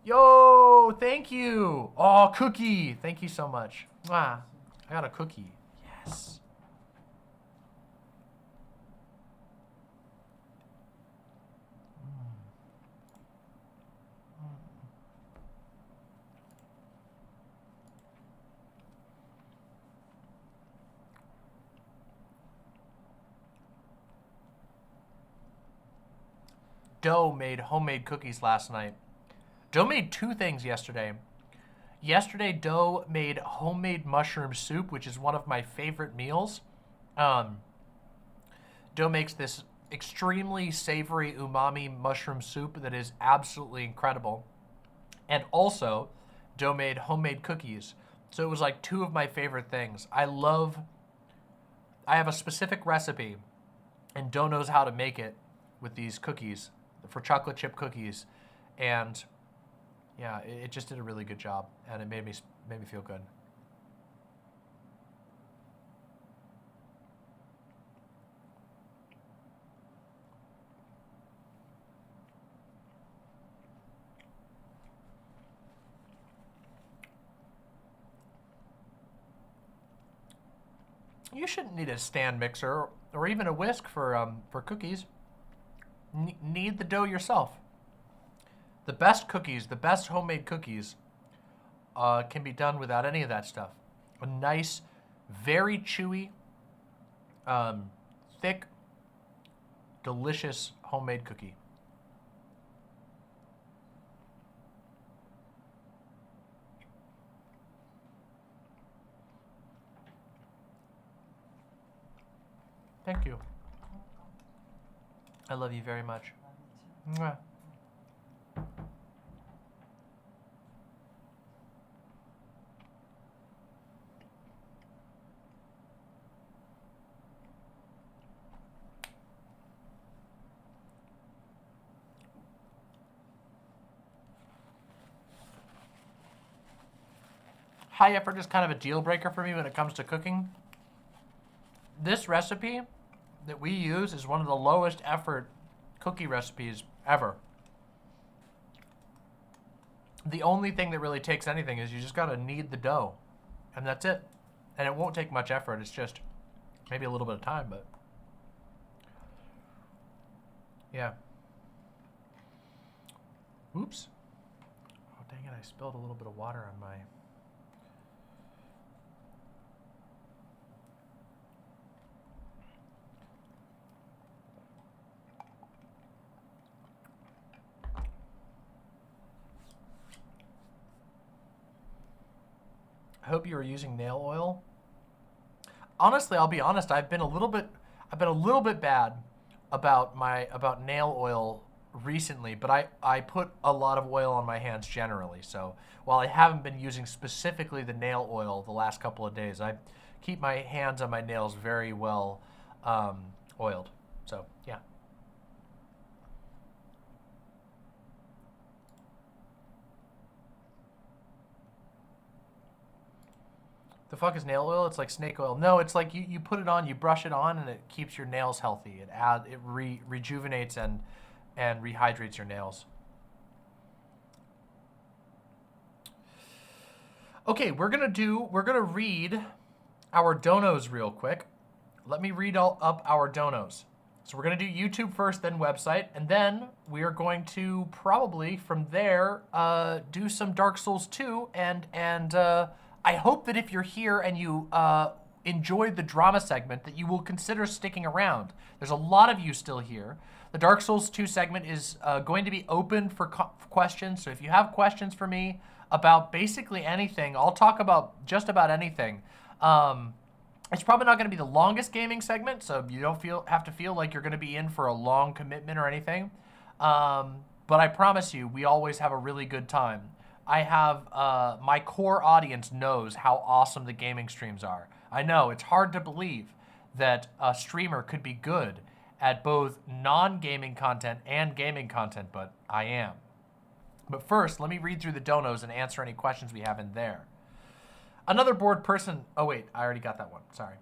Speaker 4: Yo, thank you. Oh, cookie. Thank you so much. Mwah. I got a cookie. Yes. Doe made homemade cookies last night. Doe made 2 things yesterday. Yesterday, Doe made homemade mushroom soup, which is one of my favorite meals. Doe makes this extremely savory umami mushroom soup that is absolutely incredible. And also, Doe made homemade cookies. So it was like 2 of my favorite things. I have a specific recipe, and Doe knows how to make it with these cookies. For chocolate chip cookies, and yeah, it just did a really good job, and it made me feel good. You shouldn't need a stand mixer or even a whisk for cookies. Knead the dough yourself. The best cookies, the best homemade cookies, can be done without any of that stuff. A nice, very chewy, thick, delicious homemade cookie. Thank you. I love you very much. Mwah. High effort is kind of a deal breaker for me when it comes to cooking. This recipe that we use is one of the lowest effort cookie recipes ever. The only thing that really takes anything is you just gotta knead the dough, and that's it. And it won't take much effort, it's just maybe a little bit of time, but yeah. Oops. Oh, dang it, I spilled a little bit of water on my... hope you were using nail oil. Honestly, I'll be honest. I've been a little bit bad about nail oil recently, but I put a lot of oil on my hands generally. So while I haven't been using specifically the nail oil the last couple of days, I keep my hands and my nails very well oiled. So yeah. The fuck is nail oil? It's like snake oil. No, it's like you put it on, you brush it on, and it keeps your nails healthy. It rejuvenates and rehydrates your nails. Okay, we're gonna read our donos real quick. Let me read up our donos. So we're gonna do YouTube first, then website, and then we are going to probably from there do some Dark Souls 2 and I hope that if you're here and you enjoyed the drama segment, that you will consider sticking around. There's a lot of you still here. The Dark Souls 2 segment is going to be open for questions. So if you have questions for me about basically anything, I'll talk about just about anything. It's probably not going to be the longest gaming segment, so you don't have to feel like you're going to be in for a long commitment or anything. But I promise you, we always have a really good time. I have, my core audience knows how awesome the gaming streams are. I know, it's hard to believe that a streamer could be good at both non-gaming content and gaming content, but I am. But first, let me read through the donos and answer any questions we have in there. Another bored person, oh wait, I already got that one, sorry.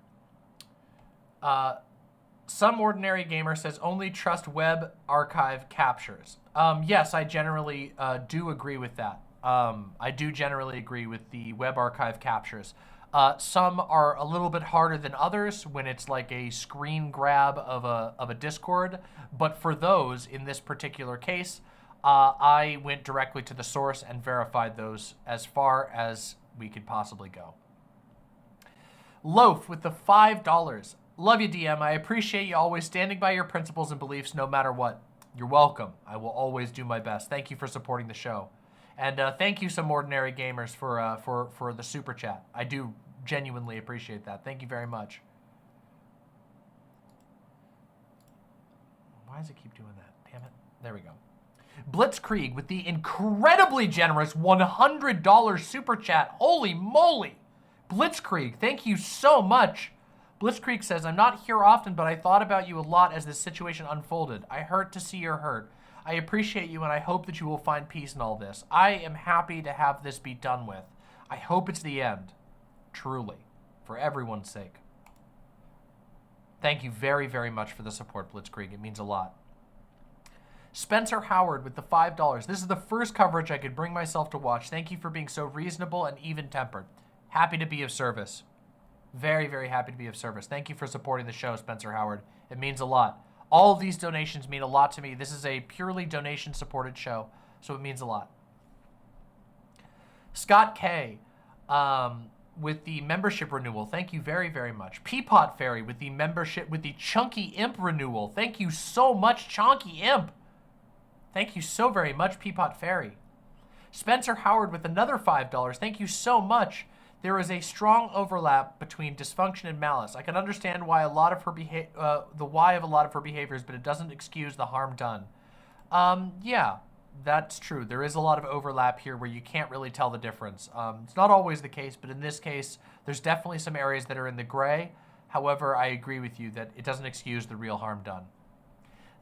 Speaker 4: Some ordinary gamer says only trust web archive captures. Yes, I generally do agree with that. I do generally agree with the web archive captures. Some are a little bit harder than others when it's like a screen grab of a Discord, but for those, in this particular case, I went directly to the source and verified those as far as we could possibly go. Loaf with the $5. Love you, DM. I appreciate you always standing by your principles and beliefs no matter what. You're welcome. I will always do my best. Thank you for supporting the show. And thank you, some ordinary gamers, for the super chat. I do genuinely appreciate that. Thank you very much. Why does it keep doing that? Damn it. There we go. Blitzkrieg with the incredibly generous $100 super chat. Holy moly. Blitzkrieg, thank you so much. Blitzkrieg says, I'm not here often, but I thought about you a lot as this situation unfolded. I hurt to see your hurt. I appreciate you, and I hope that you will find peace in all this. I am happy to have this be done with. I hope it's the end. Truly. For everyone's sake. Thank you very, very much for the support, Blitzkrieg. It means a lot. Spencer Howard with the $5. This is the first coverage I could bring myself to watch. Thank you for being so reasonable and even-tempered. Happy to be of service. Very, very happy to be of service. Thank you for supporting the show, Spencer Howard. It means a lot. All of these donations mean a lot to me. This is a purely donation-supported show, so it means a lot. Scott K. With the membership renewal. Thank you very, very much. Peapot Fairy with the membership, with the Chunky Imp renewal. Thank you so much, Chunky Imp. Thank you so very much, Peapot Fairy. Spencer Howard with another $5. Thank you so much. There is a strong overlap between dysfunction and malice. I can understand why a lot of her the why of a lot of her behaviors, but it doesn't excuse the harm done. Yeah, that's true. There is a lot of overlap here where you can't really tell the difference. It's not always the case, but in this case, there's definitely some areas that are in the gray. However, I agree with you that it doesn't excuse the real harm done.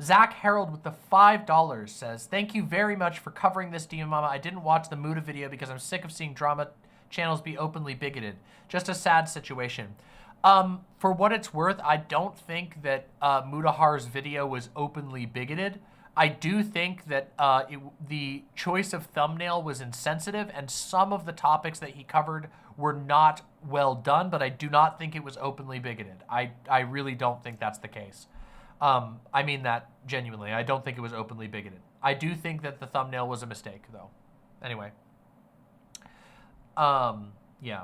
Speaker 4: Zach Harold with the $5 says, thank you very much for covering this, Demon Mama. I didn't watch the Muda video because I'm sick of seeing drama channels be openly bigoted. Just a sad situation. For what it's worth, I don't think that Mudahar's video was openly bigoted. I do think that the choice of thumbnail was insensitive, and some of the topics that he covered were not well done, but I do not think it was openly bigoted. I really don't think that's the case. I mean that genuinely. I don't think it was openly bigoted. I do think that the thumbnail was a mistake, though. Anyway. Yeah.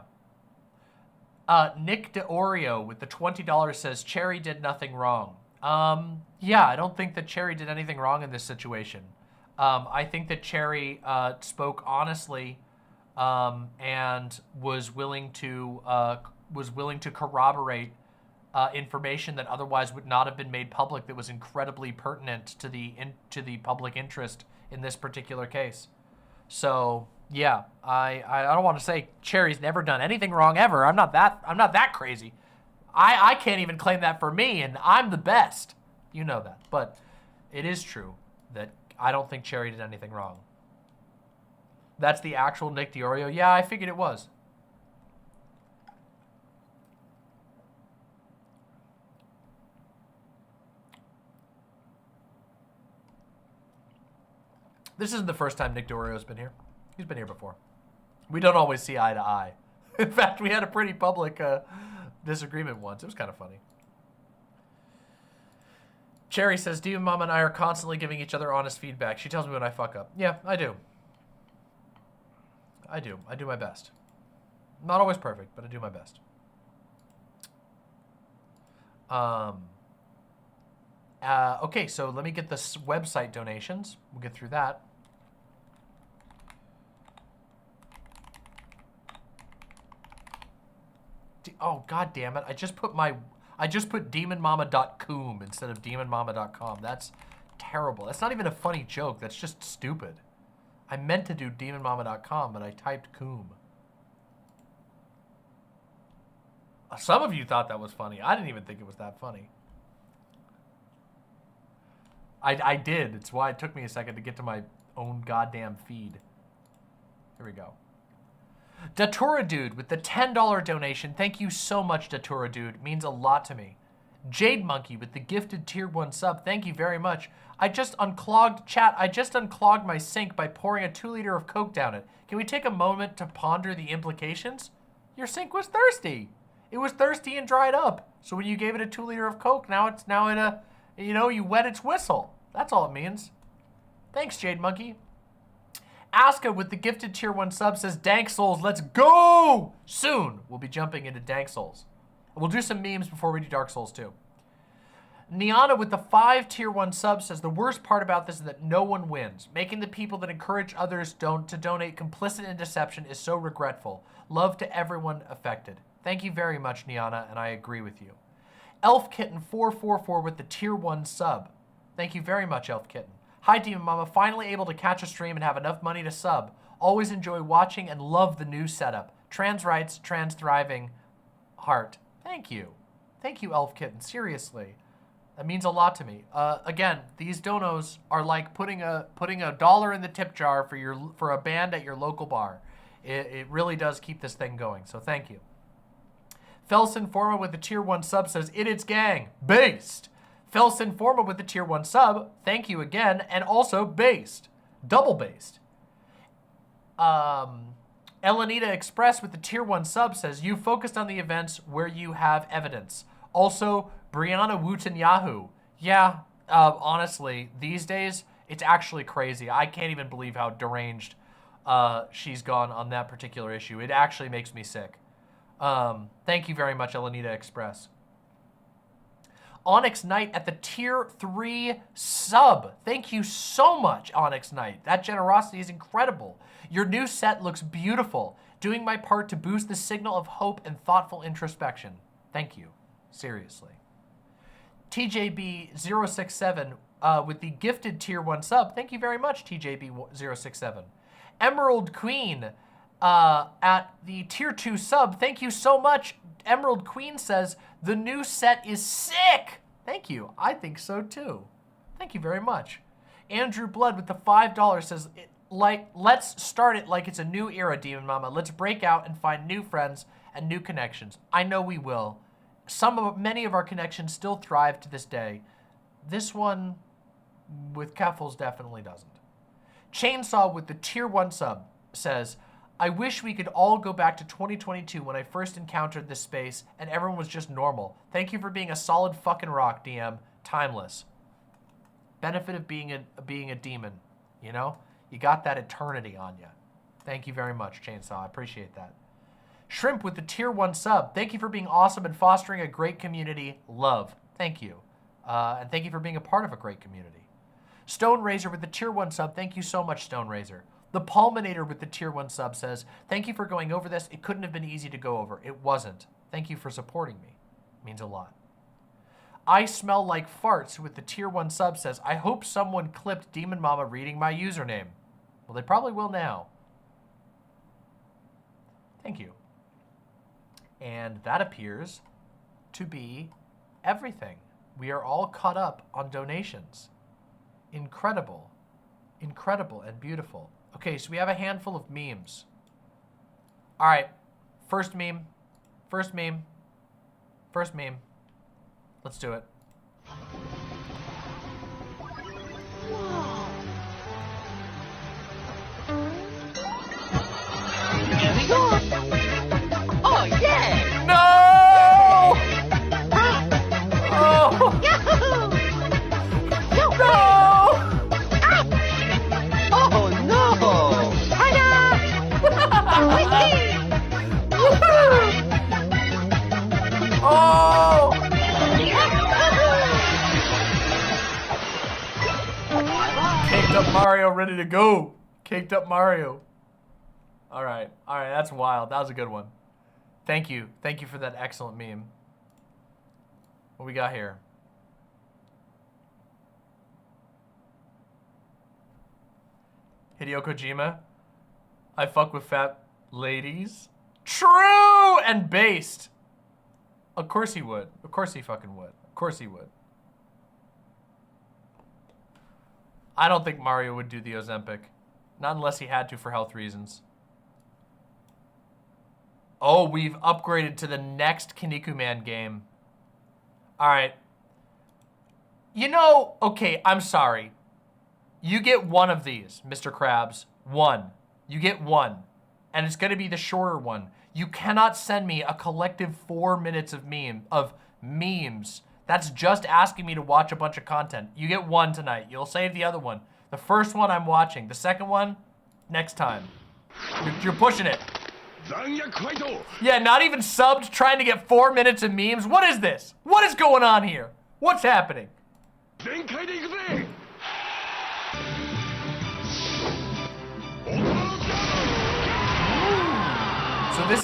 Speaker 4: Nick DeOrio with the $20 says, Cherry did nothing wrong. Yeah, I don't think that Cherry did anything wrong in this situation. I think that Cherry spoke honestly and was willing to corroborate information that otherwise would not have been made public that was incredibly pertinent to the public interest in this particular case. So yeah, I don't want to say Cherry's never done anything wrong ever. I'm not that crazy. I can't even claim that for me, and I'm the best. You know that. But it is true that I don't think Cherry did anything wrong. That's the actual Nick DiOrio? Yeah, I figured it was. This isn't the first time Nick DiOrio's been here. He's been here before. We don't always see eye to eye. In fact, we had a pretty public disagreement once. It was kind of funny. Cherry says, Demon Mama and I are constantly giving each other honest feedback. She tells me when I fuck up. Yeah, I do. I do my best. Not always perfect, but I do my best. Okay, so let me get the website donations. We'll get through that. Oh, god damn it. I just put demonmama.com instead of demonmama.com. That's terrible. That's not even a funny joke. That's just stupid. I meant to do demonmama.com, but I typed coom. Some of you thought that was funny. I didn't even think it was that funny. I did. It's why it took me a second to get to my own goddamn feed. Here we go. Datura Dude with the $10 donation. Thank you so much, Datura Dude. It means a lot to me. Jade Monkey with the gifted tier 1 sub. Thank you very much. I just unclogged my sink by pouring a 2 liter of Coke down it. Can we take a moment to ponder the implications? Your sink was thirsty. It was thirsty and dried up. So when you gave it a 2 liter of Coke, now in a, you wet its whistle. That's all it means. Thanks, Jade Monkey. Aska with the gifted tier 1 sub says, Dank Souls, let's go! Soon, we'll be jumping into Dank Souls. We'll do some memes before we do Dark Souls 2. Niana with the 5 tier 1 sub says, the worst part about this is that no one wins. Making the people that encourage others to donate complicit in deception is so regretful. Love to everyone affected. Thank you very much, Niana, and I agree with you. Elf Kitten 444 with the tier 1 sub. Thank you very much, Elf Kitten. Hi, Demon Mama. Finally able to catch a stream and have enough money to sub. Always enjoy watching and love the new setup. Trans rights, trans thriving, heart. Thank you. Thank you, Elf Kitten. Seriously. That means a lot to me. Again, these donos are like putting a $1 in the tip jar for a band at your local bar. It really does keep this thing going, so thank you. Felson Forma with the tier 1 sub says, It's gang. Based. Felson Forma with the tier 1 sub, thank you again, and also based. Double based. Elenita Express with the tier 1 sub says, you focused on the events where you have evidence. Also, Brianna Wu. Yeah, honestly, these days, it's actually crazy. I can't even believe how deranged she's gone on that particular issue. It actually makes me sick. Thank you very much, Elenita Express. Onyx Knight at the tier 3 sub. Thank you so much, Onyx Knight. That generosity is incredible. Your new set looks beautiful. Doing my part to boost the signal of hope and thoughtful introspection. Thank you. Seriously. TJB067 with the gifted tier 1 sub. Thank you very much, TJB067. Emerald Queen at the tier 2 sub. Thank you so much. Emerald Queen says, the new set is sick. Thank you. I think so too. Thank you very much. Andrew Blood with the $5 says, let's start it like it's a new era, Demon Mama. Let's break out and find new friends and new connections. I know we will. Many of our connections still thrive to this day. This one with Keffals definitely doesn't. Chainsaw with the tier 1 sub says, I wish we could all go back to 2022 when I first encountered this space and everyone was just normal. Thank you for being a solid fucking rock, DM. Timeless. Benefit of being a demon, you know? You got that eternity on you. Thank you very much, Chainsaw. I appreciate that. Shrimp with the tier 1 sub. Thank you for being awesome and fostering a great community. Love. Thank you. And thank you for being a part of a great community. Stone Razor with the tier 1 sub. Thank you so much, Stone Razor. The Pulminator with the tier 1 sub says, thank you for going over this. It couldn't have been easy to go over. It wasn't. Thank you for supporting me. It means a lot. I Smell Like Farts with the tier 1 sub says, I hope someone clipped Demon Mama reading my username. Well, they probably will now. Thank you. And that appears to be everything. We are all caught up on donations. Incredible. Incredible and beautiful. Okay, so we have a handful of memes. All right, first meme. First meme. First meme. Let's do it.
Speaker 6: Oh, yeah!
Speaker 4: No! Oh!
Speaker 6: Yahoo!
Speaker 4: No!
Speaker 6: Oh, no! Hiya!
Speaker 4: Oh! Caked up Mario, ready to go. Caked up Mario. All right, that's wild. That was a good one. Thank you for that excellent meme. What we got here? Hideo Kojima. I fuck with fat ladies. True and based. Of course he would. Of course he fucking would. Of course he would. I don't think Mario would do the Ozempic. Not unless he had to for health reasons. Oh, we've upgraded to the next Kinnikuman game. All right. You know, okay, I'm sorry. You get one of these, Mr. Krabs. One. You get one. And it's going to be the shorter one. You cannot send me a collective 4 minutes of memes. That's just asking me to watch a bunch of content. You get one tonight. You'll save the other one. The first one I'm watching. The second one, next time. You're pushing it. Yeah, not even subbed, trying to get 4 minutes of memes. What is this? What is going on here? What's happening? So this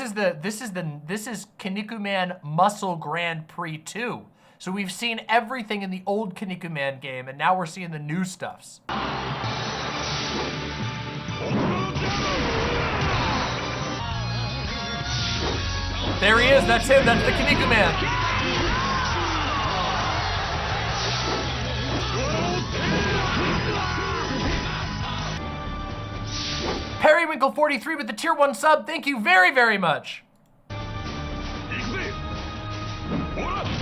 Speaker 4: is Kinnikuman Muscle Grand Prix 2. So we've seen everything in the old Kinnikuman game, and now we're seeing the new stuffs. There he is, that's him, that's the Kinnikuman. Periwinkle 43 with the tier 1 sub, thank you very, very much.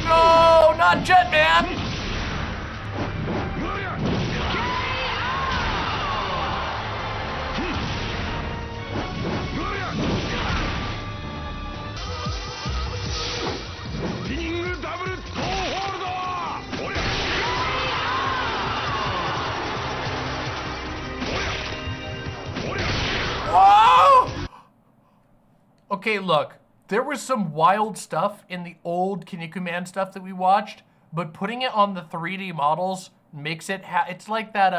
Speaker 4: No, not Jetman! Whoa! Okay, look. There was some wild stuff in the old Kinnikuman stuff that we watched, but putting it on the 3D models makes it it's like that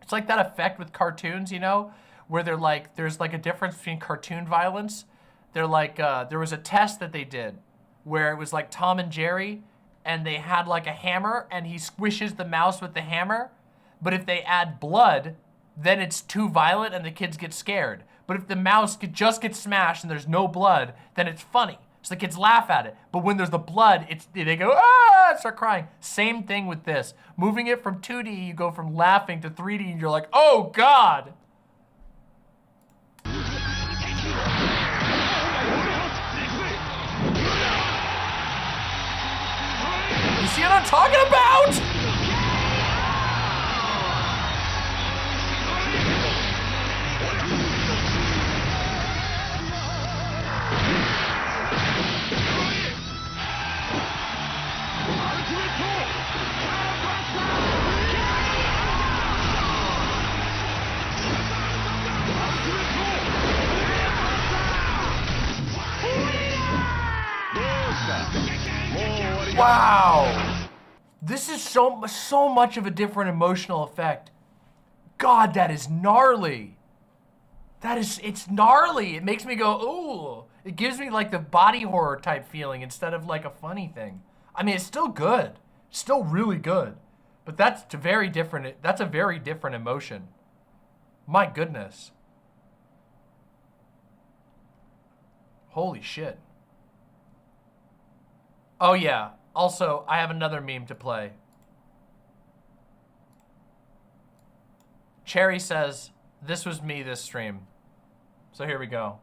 Speaker 4: effect with cartoons, you know, where they're like there's like a difference between cartoon violence. They're like there was a test that they did where it was like Tom and Jerry, and they had like a hammer and he squishes the mouse with the hammer, but if they add blood, then it's too violent and the kids get scared. But if the mouse just gets smashed and there's no blood, then it's funny. So the kids laugh at it. But when there's the blood, they go, ah, start crying. Same thing with this. Moving it from 2D, you go from laughing to 3D and you're like, oh God. You see what I'm talking about? Wow, this is so much of a different emotional effect. God, that is gnarly. it's gnarly. It makes me go, ooh. It gives me like the body horror type feeling instead of like a funny thing. I mean, it's still good. Still really good. But that's a very different emotion. My goodness. Holy shit. Oh yeah. Also, I have another meme to play. Cherry says, this was me this stream. So here we go.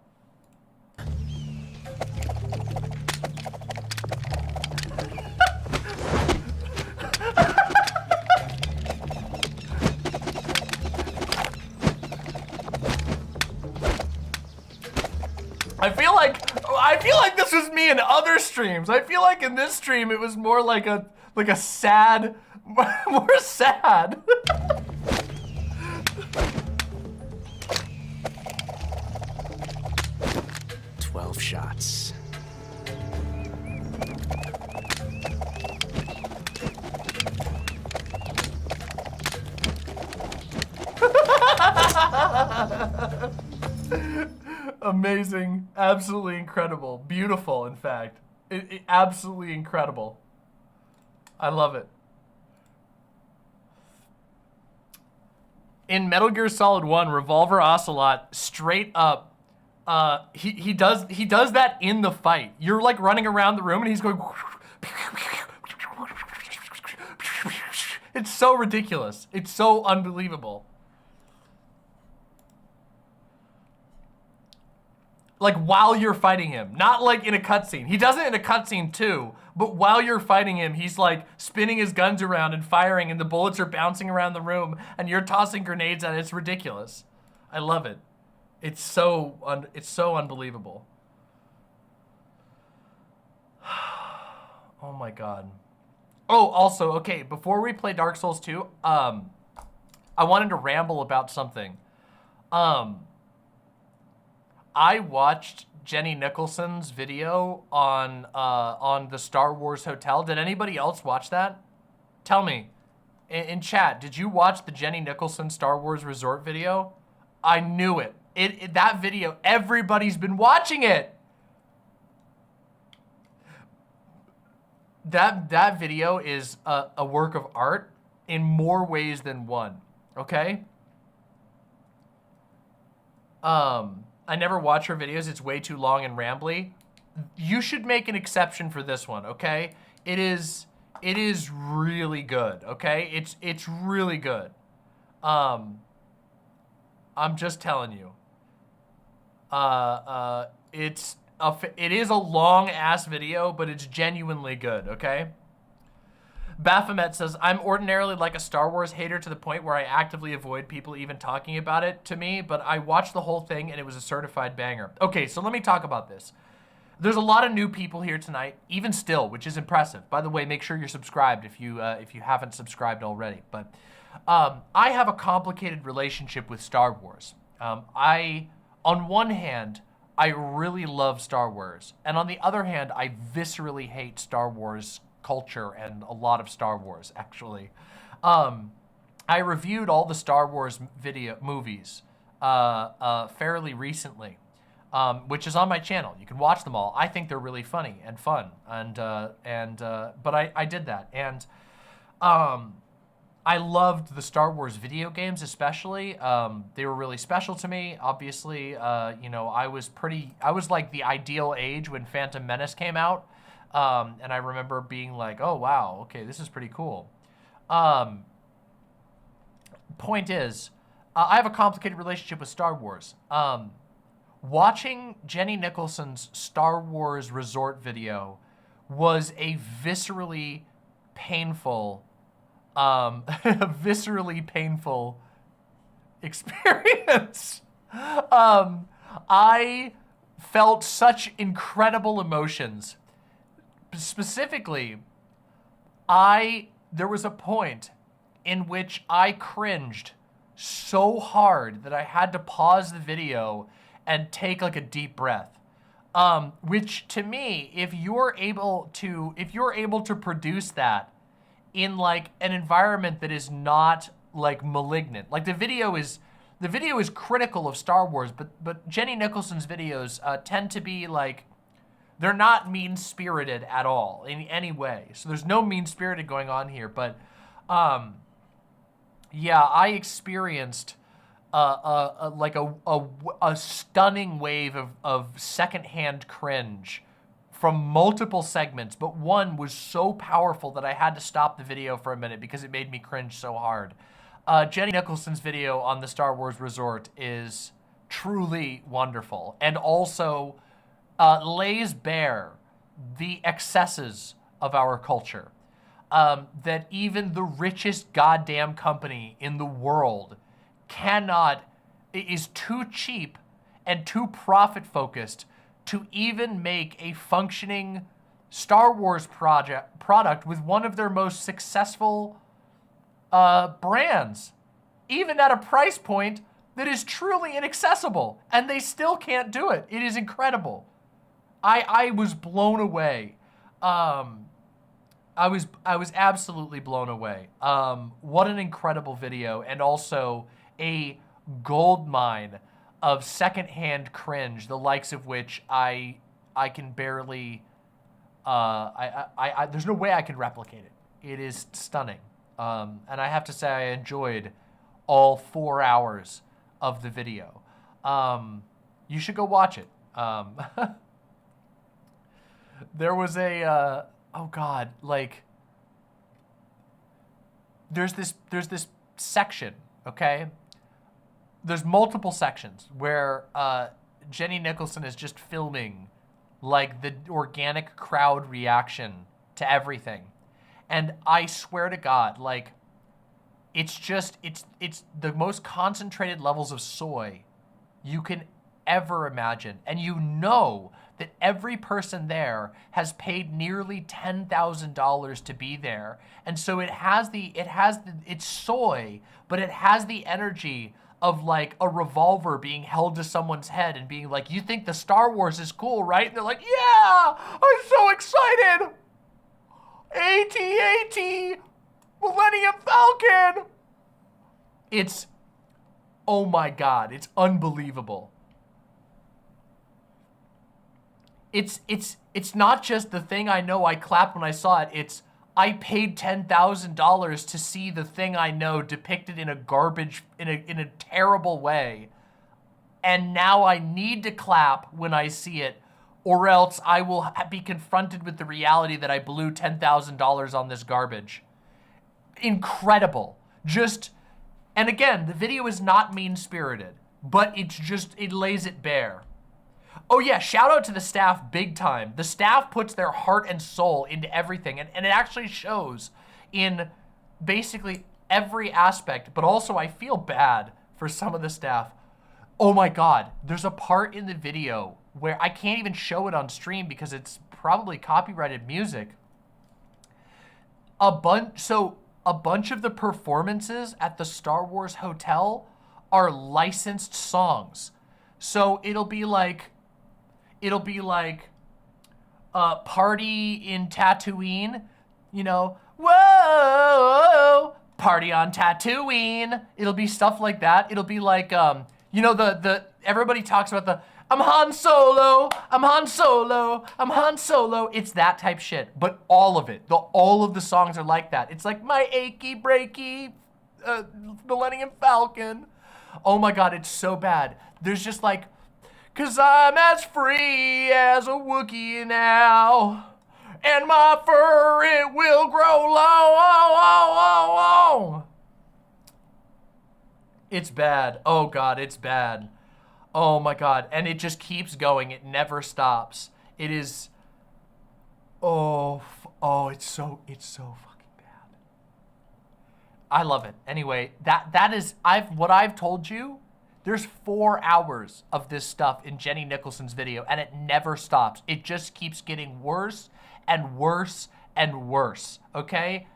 Speaker 4: I feel like this was me in other streams. I feel like in this stream it was more like a sad, more sad.
Speaker 7: 12 shots.
Speaker 4: Amazing, absolutely incredible, beautiful. In fact, absolutely incredible. I love it. In Metal Gear Solid 1, Revolver Ocelot straight up, he does that in the fight. You're like running around the room and he's going. It's so ridiculous. It's so unbelievable. Like while you're fighting him, not like in a cutscene. He does it in a cutscene too, but while you're fighting him, he's like spinning his guns around and firing and the bullets are bouncing around the room and you're tossing grenades at it. It's ridiculous. I love it. It's so unbelievable. Oh my God. Oh, also, okay, before we play Dark Souls 2, I wanted to ramble about something. I watched Jenny Nicholson's video on the Star Wars Hotel. Did anybody else watch that? Tell me. In chat, did you watch the Jenny Nicholson Star Wars Resort video? I knew it. That video, everybody's been watching it. That video is a work of art in more ways than one, okay? I never watch her videos. It's way too long and rambly. You should make an exception for this one, okay? It is really good, okay? It's really good. I'm just telling you. It is a long ass video, but it's genuinely good, okay? Baphomet says, I'm ordinarily like a Star Wars hater to the point where I actively avoid people even talking about it to me, but I watched the whole thing and it was a certified banger. Okay, so let me talk about this. There's a lot of new people here tonight, even still, which is impressive. By the way, make sure you're subscribed if you haven't subscribed already. But I have a complicated relationship with Star Wars. On one hand, I really love Star Wars, and on the other hand, I viscerally hate Star Wars culture and a lot of Star Wars, actually. I reviewed all the Star Wars movies fairly recently, which is on my channel. You can watch them all. I think they're really funny and fun, but I did that, and I loved the Star Wars video games, especially. They were really special to me. Obviously, you know, I was like the ideal age when Phantom Menace came out. And I remember being like, oh, wow, okay, this is pretty cool. Point is, I have a complicated relationship with Star Wars. Watching Jenny Nicholson's Star Wars Resort video was a viscerally painful experience. I felt such incredible emotions. Specifically, there was a point in which I cringed so hard that I had to pause the video and take like a deep breath. Which to me, if you're able to produce that in like an environment that is not like malignant, like the video is the video is critical of Star Wars, but Jenny Nicholson's videos tend to be like, they're not mean-spirited at all in any way. So there's no mean-spirited going on here. But yeah, I experienced like a stunning wave of secondhand cringe from multiple segments, but one was so powerful that I had to stop the video for a minute because it made me cringe so hard. Jenny Nicholson's video on the Star Wars Resort is truly wonderful, and also lays bare the excesses of our culture. That even the richest goddamn company in the world is too cheap and too profit-focused to even make a functioning Star Wars product with one of their most successful brands, even at a price point that is truly inaccessible, and they still can't do it. It is incredible. I was blown away. I was absolutely blown away. What an incredible video, and also a gold mine of secondhand cringe, the likes of which I can barely. There's no way I can replicate it. It is stunning, and I have to say I enjoyed all 4 hours of the video. You should go watch it. There was a oh god, like there's this section, okay? There's multiple sections where Jenny Nicholson is just filming like the organic crowd reaction to everything. And I swear to God, like it's the most concentrated levels of soy you can ever imagine. And you know that every person there has paid nearly $10,000 to be there. And so it's soy, but it has the energy of like a revolver being held to someone's head and being like, you think the Star Wars is cool, right? And they're like, yeah, I'm so excited. AT-AT, Millennium Falcon. It's, oh my God, it's unbelievable. It's not just the thing I know I clapped when I saw it. It's I paid $10,000 to see the thing I know depicted in a terrible way, and now I need to clap when I see it, or else I will be confronted with the reality that I blew $10,000 on this garbage. Incredible. And again, the video is not mean-spirited, but it lays it bare. Oh yeah, shout out to the staff big time. The staff puts their heart and soul into everything, and it actually shows in basically every aspect, but also I feel bad for some of the staff. Oh my God, there's a part in the video where I can't even show it on stream because it's probably copyrighted music. A bunch of the performances at the Star Wars Hotel are licensed songs. So it'll be like party in Tatooine, you know, whoa, party on Tatooine. It'll be stuff like that. It'll be like, you know, everybody talks about I'm Han Solo, I'm Han Solo, I'm Han Solo. It's that type shit, but all of it, all of the songs are like that. It's like my achy breaky Millennium Falcon. Oh my God, it's so bad. There's just like, 'cause I'm as free as a Wookiee now, and my fur, it will grow long. It's bad. Oh God, it's bad. Oh my God, and it just keeps going. It never stops. It is, it's so fucking bad. I love it. Anyway, that is, what I've told you, there's 4 hours of this stuff in Jenny Nicholson's video, and it never stops. It just keeps getting worse and worse and worse, okay?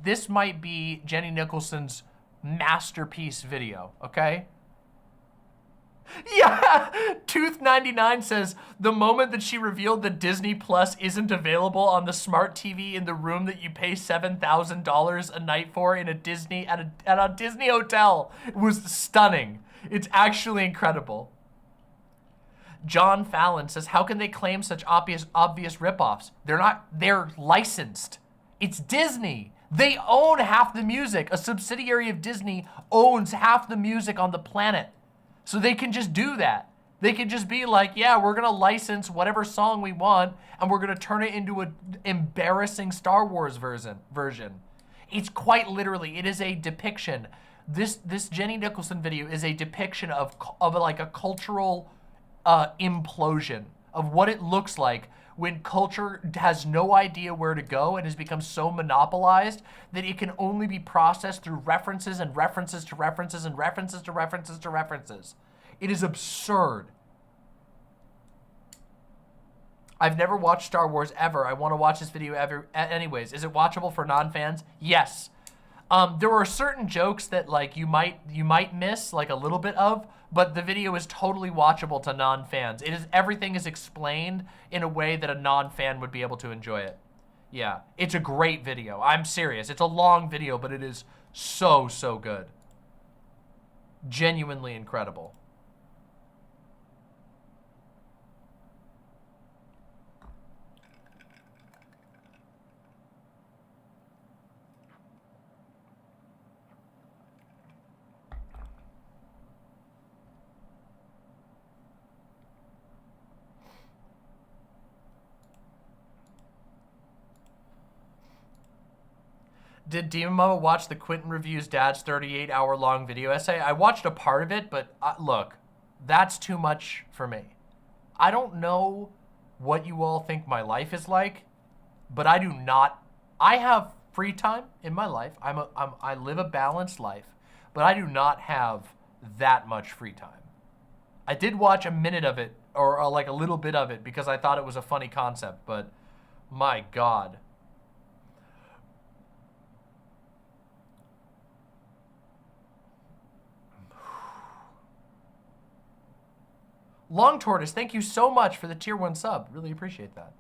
Speaker 4: This might be Jenny Nicholson's masterpiece video, okay? Yeah, Tooth99 says, the moment that she revealed that Disney Plus isn't available on the smart TV in the room that you pay $7,000 a night for in a Disney, at a Disney hotel, was stunning. It's actually incredible. John Fallon says, how can they claim such obvious ripoffs? They're not, they're licensed. It's Disney. They own half the music. A subsidiary of Disney owns half the music on the planet. So they can just do that. They can just be like, yeah, we're gonna license whatever song we want and we're gonna turn it into an embarrassing Star Wars version. It's quite literally, it is a depiction. This Jenny Nicholson video is a depiction of like a cultural implosion of what it looks like when culture has no idea where to go and has become so monopolized that it can only be processed through references and references to references and references to references to references. It is absurd. I've never watched Star Wars ever. I want to watch this video anyways. Is it watchable for non-fans? Yes. There are certain jokes that like you might miss like a little bit of, but the video is totally watchable to non-fans. Everything is explained in a way that a non-fan would be able to enjoy it. Yeah, it's a great video. I'm serious. It's a long video, but it is so, so good. Genuinely incredible. Did Demon Mama watch the Quentin Reviews Dad's 38-hour-long video essay? I watched a part of it, but look, that's too much for me. I don't know what you all think my life is like, but I do not. I have free time in my life. I live a balanced life, but I do not have that much free time. I did watch a minute of it, or like a little bit of it, because I thought it was a funny concept, but my God. Long Tortoise, thank you so much for the tier 1 sub. Really appreciate that.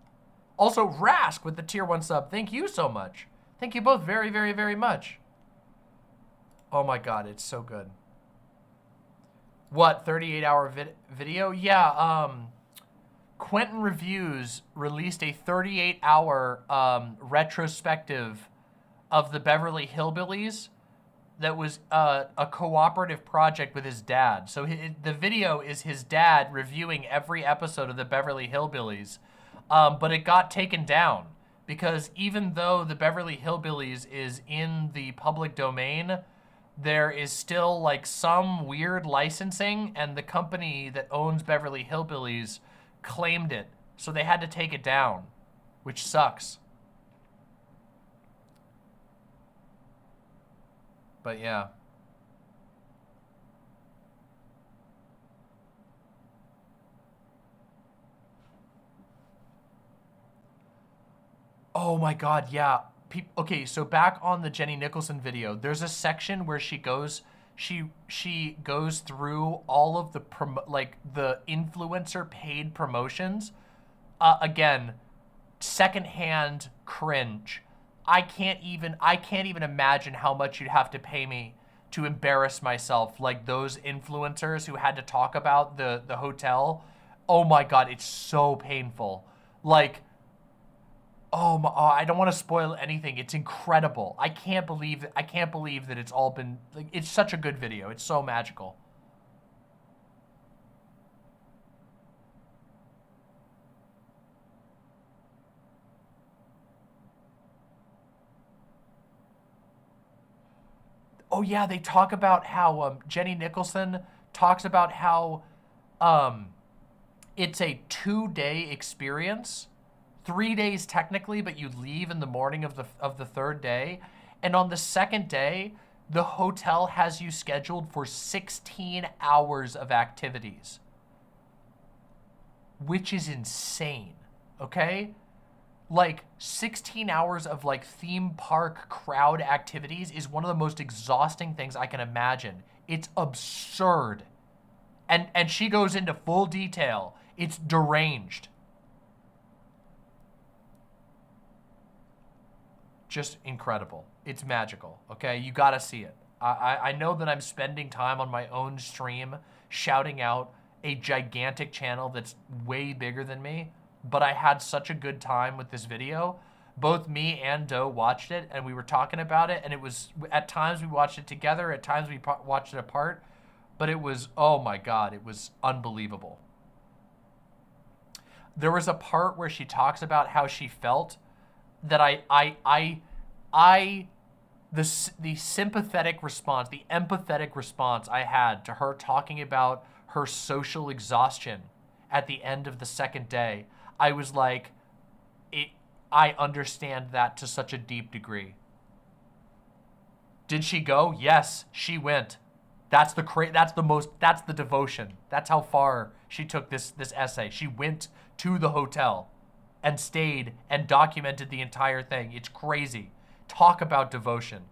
Speaker 4: Also, Rask with the tier 1 sub. Thank you so much. Thank you both very, very, very much. Oh my God, it's so good. What, 38-hour video? Yeah, Quentin Reviews released a 38-hour retrospective of the Beverly Hillbillies that was a cooperative project with his dad. So the video is his dad reviewing every episode of the Beverly Hillbillies, but it got taken down because even though the Beverly Hillbillies is in the public domain, there is still like some weird licensing, and the company that owns Beverly Hillbillies claimed it. So they had to take it down, which sucks. But yeah. Oh my God, yeah. Okay, so back on the Jenny Nicholson video, there's a section where she goes through all of the the influencer paid promotions. Again, secondhand cringe. I can't even imagine how much you'd have to pay me to embarrass myself, like those influencers who had to talk about the hotel. Oh my God, it's so painful. Like, I don't want to spoil anything. It's incredible. I can't believe that it's all been, like, it's such a good video. It's so magical. Oh yeah, they talk about how Jenny Nicholson talks about how it's a 2-day experience, 3 days technically, but you leave in the morning of the third day, and on the second day, the hotel has you scheduled for 16 hours of activities, which is insane. Okay. Like 16 hours of like theme park crowd activities is one of the most exhausting things I can imagine. It's absurd. And she goes into full detail. It's deranged. Just incredible. It's magical, okay? You gotta see it. I know that I'm spending time on my own stream shouting out a gigantic channel that's way bigger than me, but I had such a good time with this video. Both me and Doe watched it, and we were talking about it, and it was, at times we watched it together, at times we watched it apart, but it was, oh my God, it was unbelievable. There was a part where she talks about how she felt that the sympathetic response, the empathetic response I had to her talking about her social exhaustion at the end of the second day, I was like, I understand that to such a deep degree. Did she go? Yes, she went. That's the devotion. That's how far she took this essay. She went to the hotel and stayed and documented the entire thing. It's crazy. Talk about devotion.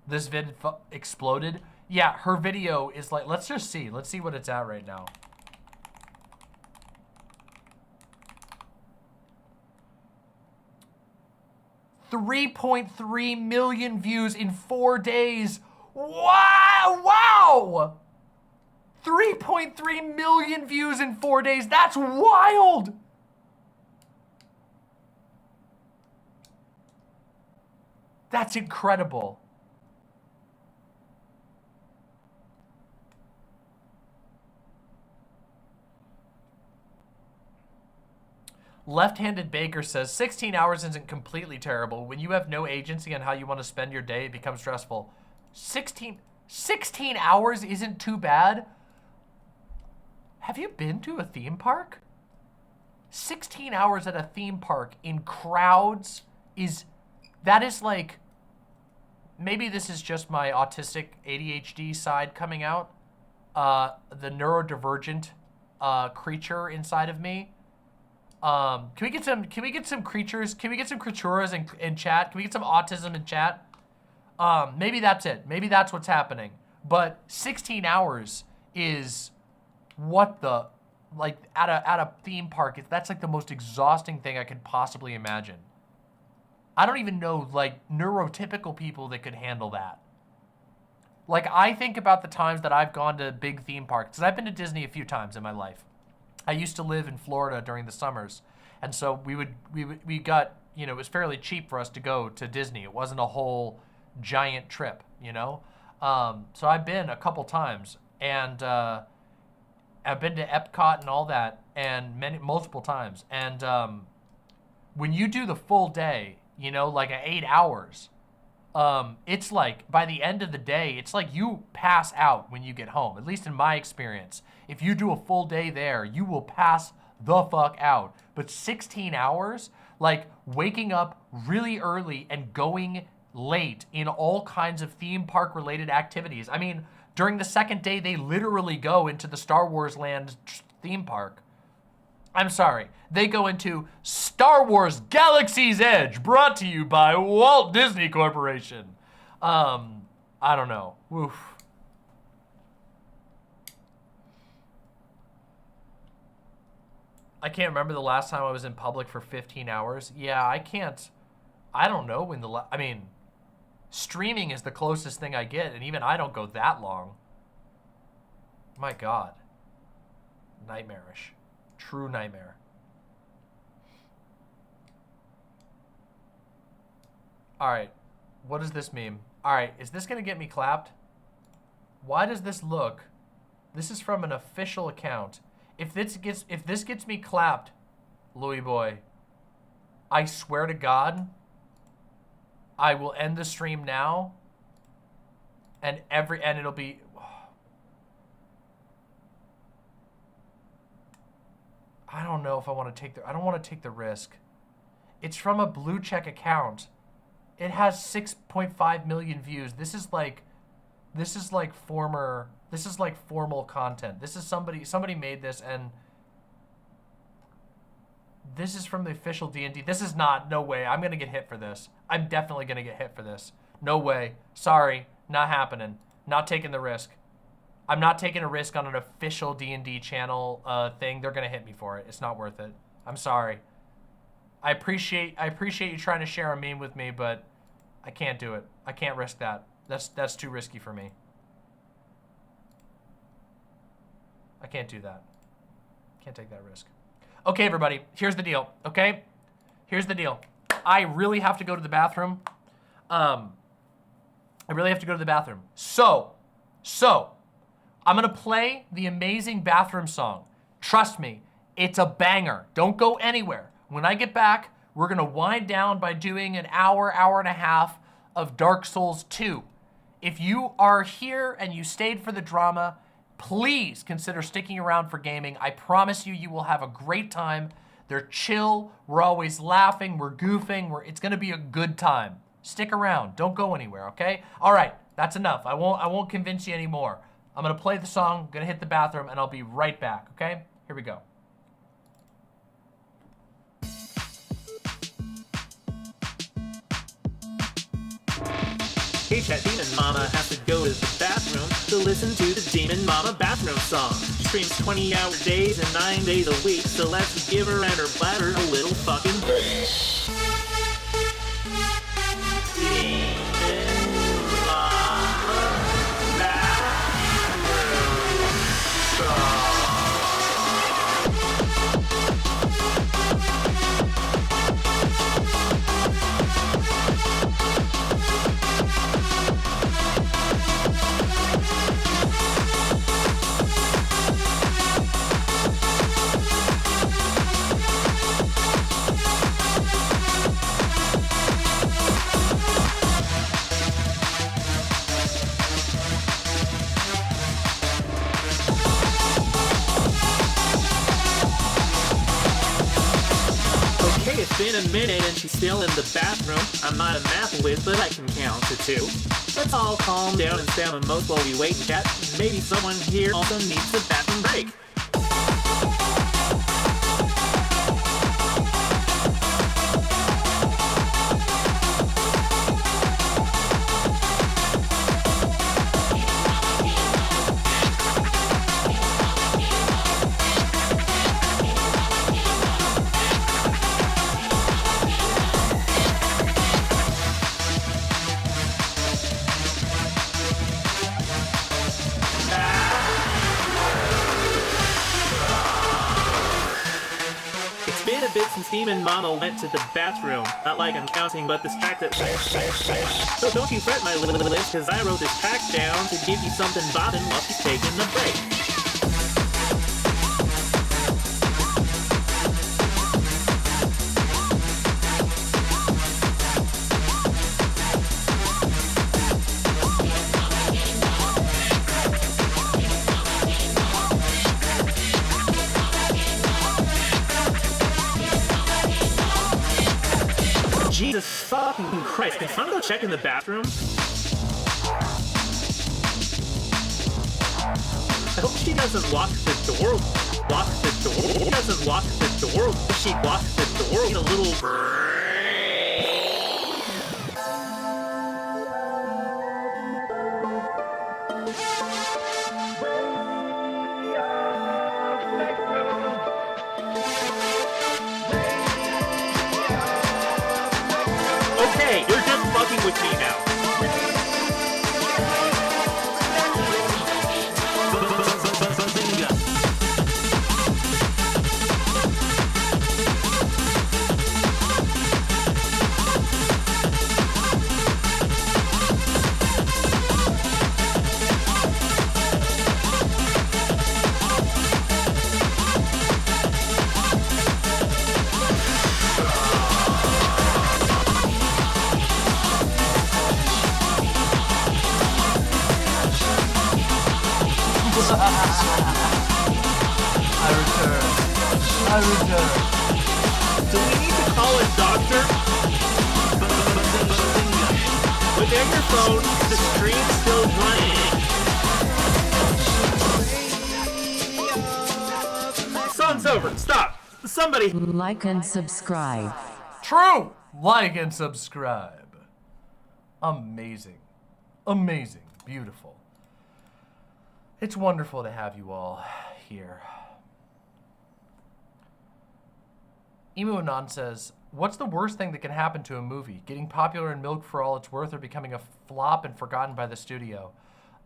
Speaker 4: This vid exploded. Yeah, her video is like, let's just see. Let's see what it's at right now. $3.3 million views in 4 days. Wow! Wow! 3.3 million views in 4 days. That's wild! That's incredible. Left-handed Baker says 16 hours isn't completely terrible. When you have no agency on how you want to spend your day, it becomes stressful. 16 hours isn't too bad. Have you been to a theme park? 16 hours at a theme park in crowds that is like, maybe this is just my autistic ADHD side coming out. The neurodivergent creature inside of me. Can we get some creatures? Can we get some creaturas in chat? Can we get some autism in chat? Maybe that's it. Maybe that's what's happening. But 16 hours is what the, like, at a theme park, that's like the most exhausting thing I could possibly imagine. I don't even know, like, neurotypical people that could handle that. Like, I think about the times that I've gone to big theme parks, because I've been to Disney a few times in my life. I used to live in Florida during the summers, and so we got, you know, it was fairly cheap for us to go to Disney. It wasn't a whole giant trip, you know? So I've been a couple times, and I've been to Epcot and all that, and multiple times. And when you do the full day, you know, like 8 hours, it's like, by the end of the day, it's like you pass out when you get home, at least in my experience. If you do a full day there, you will pass the fuck out. But 16 hours, like waking up really early and going late in all kinds of theme park related activities. I mean, during the second day, they literally go into the Star Wars Land theme park. I'm sorry, they go into Star Wars Galaxy's Edge, brought to you by Walt Disney Corporation. I don't know. Oof. I can't remember the last time I was in public for 15 hours. Yeah, I don't know when I mean, streaming is the closest thing I get, and even I don't go that long. My God. Nightmarish. True nightmare. All right, what does this mean? All right, is this gonna get me clapped? Why does this look? This is from an official account. If this gets me clapped, Louis boy, I swear to God, I will end the stream now, and it'll be. I don't know if I want to I don't want to take the risk. It's from a blue check account. It has 6.5 million views. This is like formal content. This is somebody made this, and This is from the official D&D. This is not, no way. I'm gonna get hit for this. I'm definitely gonna get hit for this. No way. Sorry, not happening. Not taking the risk. I'm not taking a risk on an official D&D channel thing. They're gonna hit me for it. It's not worth it. I'm sorry. I appreciate you trying to share a meme with me, but I can't do it. I can't risk that. That's too risky for me. I can't do that. Can't take that risk. Okay, everybody, here's the deal, okay? Here's the deal. I really have to go to the bathroom. I really have to go to the bathroom. So, I'm gonna play the amazing bathroom song. Trust me, it's a banger. Don't go anywhere. When I get back, we're gonna wind down by doing an hour and a half of Dark Souls 2. If you are here and you stayed for the drama, please consider sticking around for gaming. I promise you, you will have a great time. They're chill, we're always laughing, we're goofing, it's gonna be a good time. Stick around, don't go anywhere, okay? All right, that's enough. I won't convince you anymore. I'm gonna play the song, gonna hit the bathroom, and I'll be right back, okay? Here we go.
Speaker 8: Hey chat, Demon Mama has to go to the bathroom to listen to the Demon Mama bathroom song. She streams 20-hour days and 9 days a week, so let's give her and her bladder a little fucking break. Demon Mama bathroom song. It's been a minute and she's still in the bathroom. I'm not a math whiz, but I can count to 2. Let's all calm down and stand on most while we wait and chat. Maybe someone here also needs a bathroom break. Since Demon Mama went to the bathroom. Not like I'm counting, but distracted. So don't you fret, my little list, cause I wrote this track down to give you something bopping while she's taking the break. Jesus fucking Christ, can someone go check in the bathroom? I hope she doesn't lock the door. She doesn't lock the door. She locks the door. Need a little... Okay, you're just fucking with me now.
Speaker 4: I return.
Speaker 8: Do we need to call a doctor? Within your phone, the stream's still running. Song's over. Stop. The Somebody.
Speaker 9: Like and subscribe.
Speaker 4: True! Like and subscribe. Amazing. Amazing. Beautiful. It's wonderful to have you all here. Emu Anon says, what's the worst thing that can happen to a movie? Getting popular and milked for all it's worth, or becoming a flop and forgotten by the studio?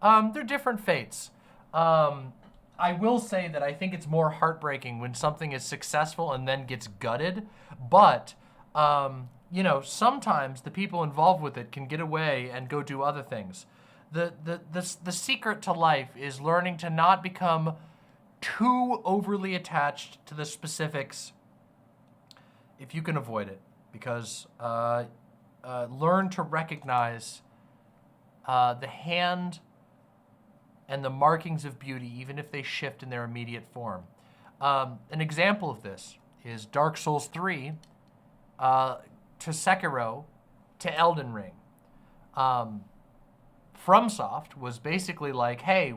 Speaker 4: They're different fates. I will say that I think it's more heartbreaking when something is successful and then gets gutted. But, you know, sometimes the people involved with it can get away and go do other things. The secret to life is learning to not become too overly attached to the specifics if you can avoid it. Because learn to recognize the hand and the markings of beauty, even if they shift in their immediate form. An example of this is Dark Souls 3 to Sekiro to Elden Ring. FromSoft was basically like, hey,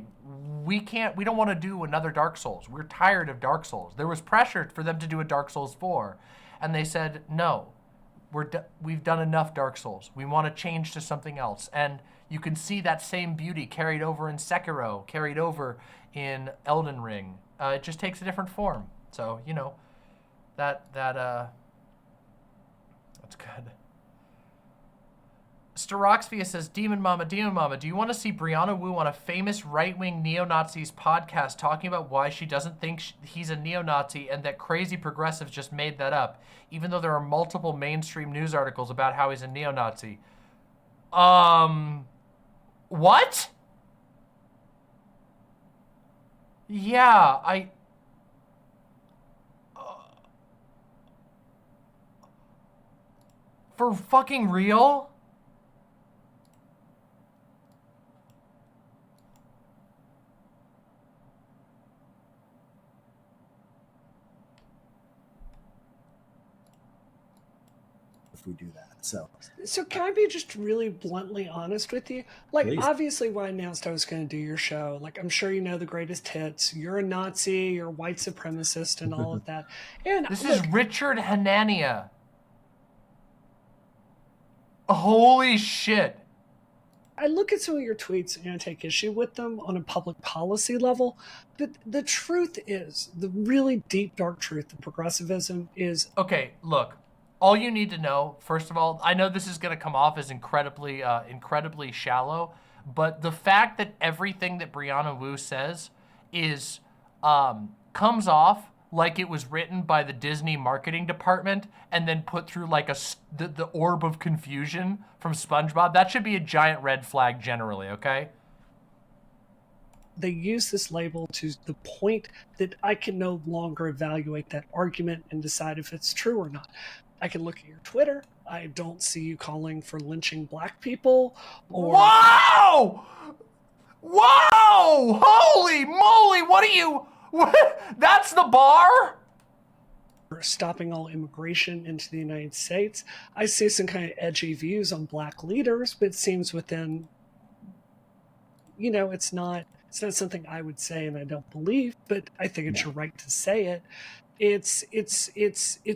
Speaker 4: we don't want to do another Dark Souls. We're tired of Dark Souls. There was pressure for them to do a Dark Souls 4. And they said, no, we've done enough Dark Souls. We want to change to something else. And you can see that same beauty carried over in Sekiro, carried over in Elden Ring. It just takes a different form. So, you know, that's good. Staroxvia says, Demon Mama, do you want to see Brianna Wu on a famous right-wing neo-Nazis podcast talking about why she doesn't think he's a neo-Nazi and that crazy progressives just made that up, even though there are multiple mainstream news articles about how he's a neo-Nazi? What? Yeah, for fucking real?
Speaker 7: If we do that. So
Speaker 10: can I be just really bluntly honest with you? Like,
Speaker 7: Please.
Speaker 10: obviously when I announced I was going to do your show, like, I'm sure you know the greatest hits. You're a Nazi, you're a white supremacist, and all of that. And
Speaker 4: this is Richard Hanania. Holy shit.
Speaker 10: I look at some of your tweets and I take issue with them on a public policy level. But the truth is, the really deep, dark truth of progressivism is...
Speaker 4: Okay, look. All you need to know, first of all, I know this is going to come off as incredibly shallow, but the fact that everything that Brianna Wu says is comes off like it was written by the Disney marketing department and then put through like the orb of confusion from SpongeBob, that should be a giant red flag generally, okay?
Speaker 10: They use this label to the point that I can no longer evaluate that argument and decide if it's true or not. I can look at your Twitter. I don't see you calling for lynching black people or...
Speaker 4: Wow! Wow! Holy moly, what are you... That's the bar?
Speaker 10: Stopping all immigration into the United States. I see some kind of edgy views on black leaders, but it seems within... You know, it's not something I would say and I don't believe, but I think it's your right to say it. It's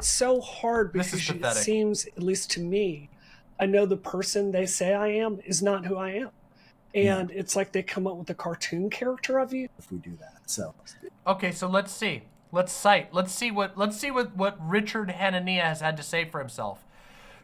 Speaker 10: so hard because it seems, at least to me, I know the person they say I am is not who I am. And it's like they come up with a cartoon character of you.
Speaker 7: If we do that. So
Speaker 4: okay, so let's see. Let's see what Richard Hanania has had to say for himself.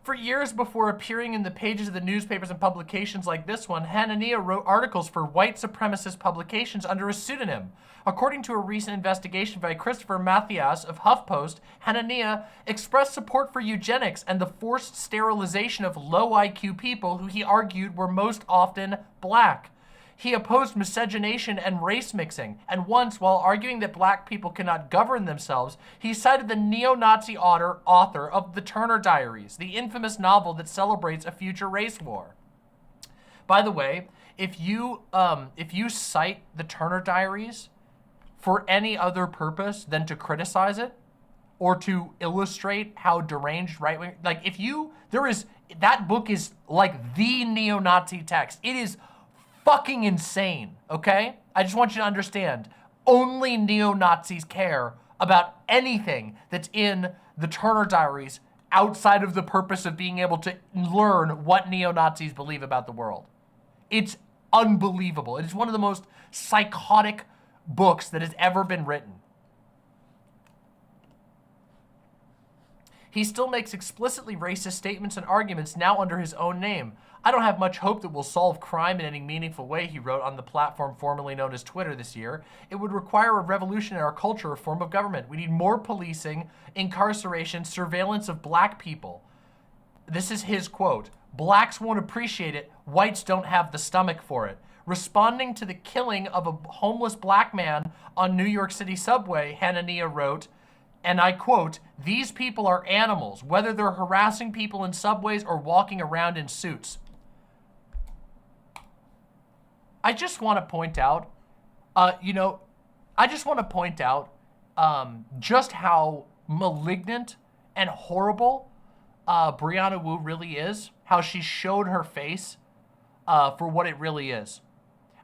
Speaker 4: For years before appearing in the pages of the newspapers and publications like this one, Hanania wrote articles for white supremacist publications under a pseudonym. According to a recent investigation by Christopher Mathias of HuffPost, Hanania expressed support for eugenics and the forced sterilization of low IQ people who he argued were most often black. He opposed miscegenation and race mixing, and once, while arguing that black people cannot govern themselves, he cited the neo-Nazi author of The Turner Diaries, the infamous novel that celebrates a future race war. By the way, if you cite The Turner Diaries for any other purpose than to criticize it, or to illustrate how deranged right-wing, like that book is like the neo-Nazi text. It is fucking insane, okay? I just want you to understand, only neo-Nazis care about anything that's in the Turner Diaries outside of the purpose of being able to learn what neo-Nazis believe about the world. It's unbelievable. It is one of the most psychotic books that has ever been written. He still makes explicitly racist statements and arguments now under his own name. I don't have much hope that we'll solve crime in any meaningful way, he wrote on the platform formerly known as Twitter this year. It would require a revolution in our culture, a form of government. We need more policing, incarceration, surveillance of black people. This is his quote. Blacks won't appreciate it. Whites don't have the stomach for it. Responding to the killing of a homeless black man on New York City subway, Hanania wrote, and I quote, "These people are animals, whether they're harassing people in subways or walking around in suits." I just want to point out, just how malignant and horrible Brianna Wu really is, how she showed her face for what it really is.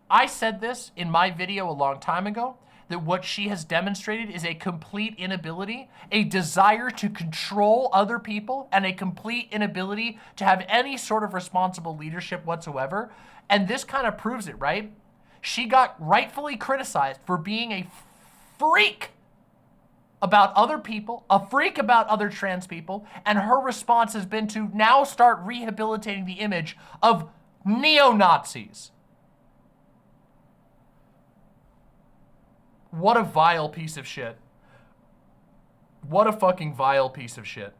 Speaker 4: I said this in my video a long time ago, that what she has demonstrated is a complete inability, a desire to control other people, and a complete inability to have any sort of responsible leadership whatsoever. And this kind of proves it, right? She got rightfully criticized for being a freak about other people, a freak about other trans people, and her response has been to now start rehabilitating the image of neo-Nazis. What a vile piece of shit. What a fucking vile piece of shit.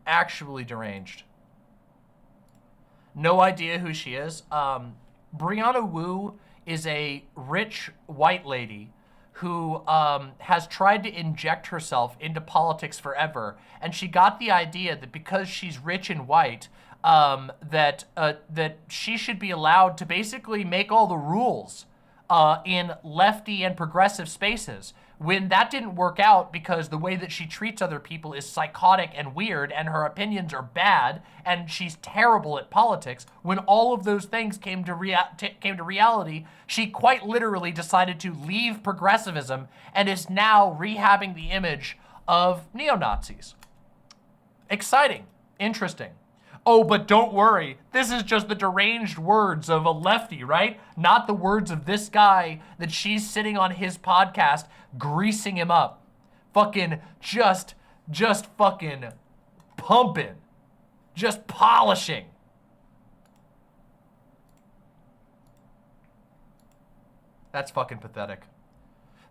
Speaker 4: Actually deranged. No idea who she is. Brianna Wu is a rich white lady who has tried to inject herself into politics forever. And she got the idea that because she's rich and white, that she should be allowed to basically make all the rules in lefty and progressive spaces. When that didn't work out because the way that she treats other people is psychotic and weird and her opinions are bad and she's terrible at politics, when all of those things came to reality, she quite literally decided to leave progressivism and is now rehabbing the image of neo-Nazis. Exciting. Interesting. Oh, but don't worry. This is just the deranged words of a lefty, right? Not the words of this guy that she's sitting on his podcast greasing him up. Fucking just fucking pumping. Just polishing. That's fucking pathetic.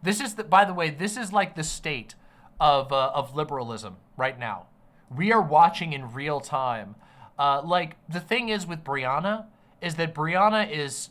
Speaker 4: This is, by the way, this is like the state of liberalism right now. We are watching in real time. Like, the thing is with Brianna is that Brianna is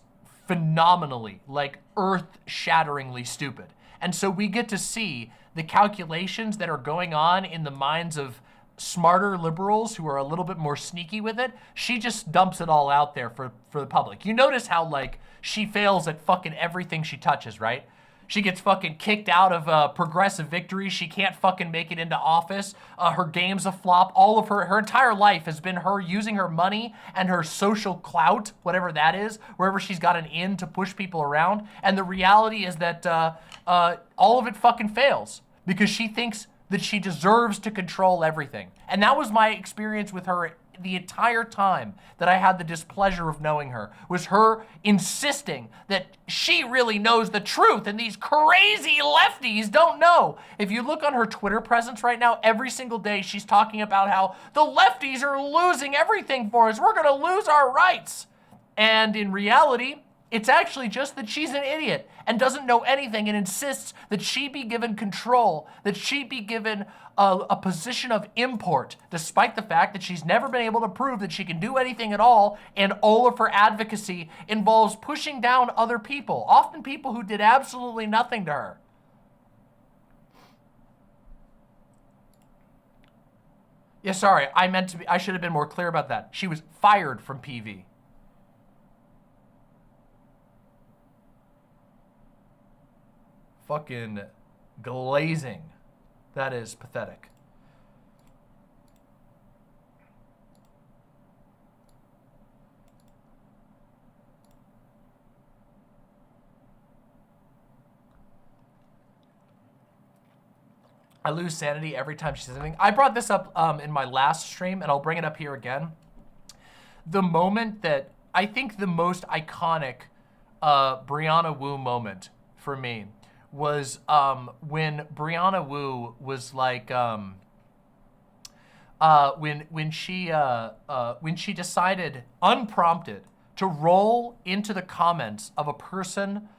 Speaker 4: phenomenally, like, earth-shatteringly stupid. And so we get to see the calculations that are going on in the minds of smarter liberals who are a little bit more sneaky with it. She just dumps it all out there for the public. You notice how, like, she fails at fucking everything she touches, right? She gets fucking kicked out of progressive victory. She can't fucking make it into office. Her game's a flop. All of her entire life has been her using her money and her social clout, whatever that is, wherever she's got an in to push people around. And the reality is that all of it fucking fails because she thinks that she deserves to control everything. And that was my experience with her the entire time that I had the displeasure of knowing her, was her insisting that she really knows the truth and these crazy lefties don't know. If you look on her Twitter presence right now, every single day she's talking about how the lefties are losing everything for us. We're gonna lose our rights. And in reality, it's actually just that she's an idiot and doesn't know anything and insists that she be given control, that she be given a position of import, despite the fact that she's never been able to prove that she can do anything at all, and all of her advocacy involves pushing down other people, often people who did absolutely nothing to her. Yeah, sorry, I should have been more clear about that. She was fired from PV. Fucking glazing. That is pathetic. I lose sanity every time she says anything. I brought this up in my last stream, and I'll bring it up here again. The moment that, I think the most iconic Brianna Wu moment for me was when Brianna Wu was like, when she decided, unprompted, to roll into the comments of a person,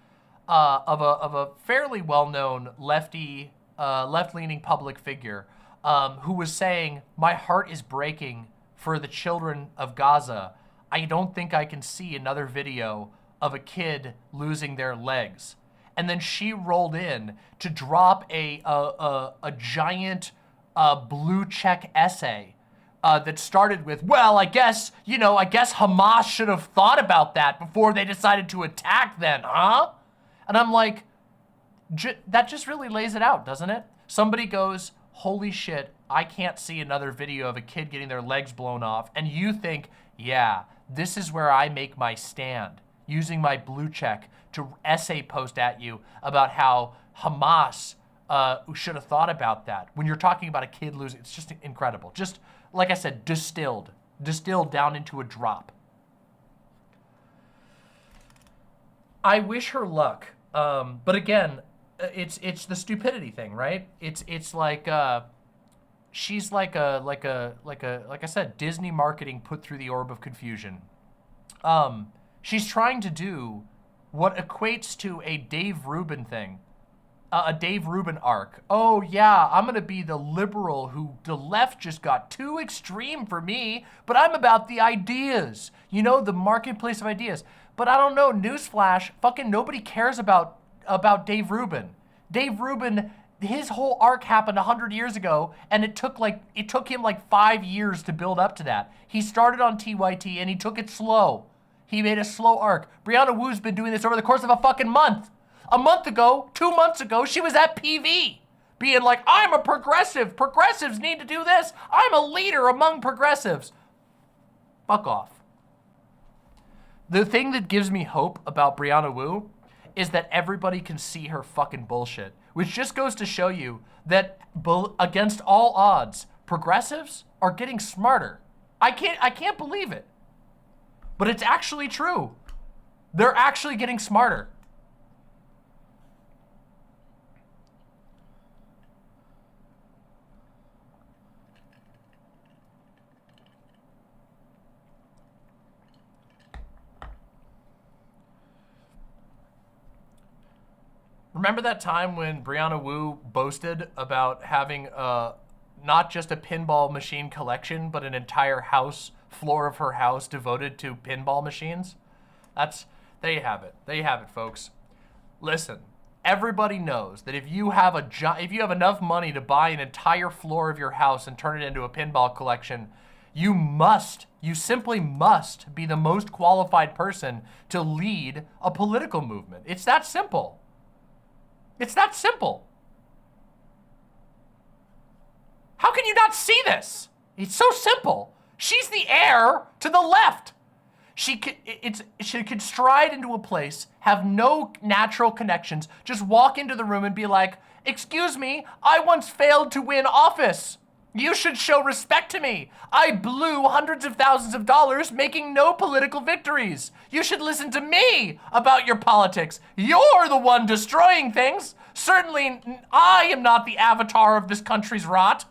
Speaker 4: of a fairly well-known left-leaning public figure, who was saying, "My heart is breaking for the children of Gaza. I don't think I can see another video of a kid losing their legs." And then she rolled in to drop a giant blue check essay that started with, "Well, I guess Hamas should have thought about that before they decided to attack then, huh?" And I'm like, that just really lays it out, doesn't it? Somebody goes, "Holy shit, I can't see another video of a kid getting their legs blown off." And you think, yeah, this is where I make my stand, using my blue check to essay post at you about how Hamas should have thought about that. When you're talking about a kid losing, it's just incredible. Just, like I said, distilled down into a drop. I wish her luck. But again, it's the stupidity thing, right? It's like she's like I said, Disney marketing put through the orb of confusion. She's trying to do what equates to a Dave Rubin thing, a Dave Rubin arc. Oh yeah, I'm gonna be the liberal who the left just got too extreme for me, but I'm about the ideas, the marketplace of ideas. But I don't know, newsflash, fucking nobody cares about Dave Rubin. Dave Rubin, his whole arc happened 100 years ago, and it took him like 5 years to build up to that. He started on TYT and he took it slow. He made a slow arc. Brianna Wu's been doing this over the course of a fucking month. A month ago, 2 months ago, she was at PV, being like, "I'm a progressive. Progressives need to do this. I'm a leader among progressives." Fuck off. The thing that gives me hope about Brianna Wu is that everybody can see her fucking bullshit, which just goes to show you that against all odds, progressives are getting smarter. I can't believe it, but it's actually true. They're actually getting smarter. Remember that time when Brianna Wu boasted about having not just a pinball machine collection, but an entire floor of her house devoted to pinball machines? There you have it. There you have it, folks. Listen, everybody knows that if you have enough money to buy an entire floor of your house and turn it into a pinball collection, you simply must be the most qualified person to lead a political movement. It's that simple. It's that simple. How can you not see this? It's so simple. She's the heir to the left. She could stride into a place, have no natural connections, just walk into the room and be like, "Excuse me, I once failed to win office. You should show respect to me. I blew hundreds of thousands of dollars making no political victories. You should listen to me about your politics. You're the one destroying things. Certainly, I am not the avatar of this country's rot."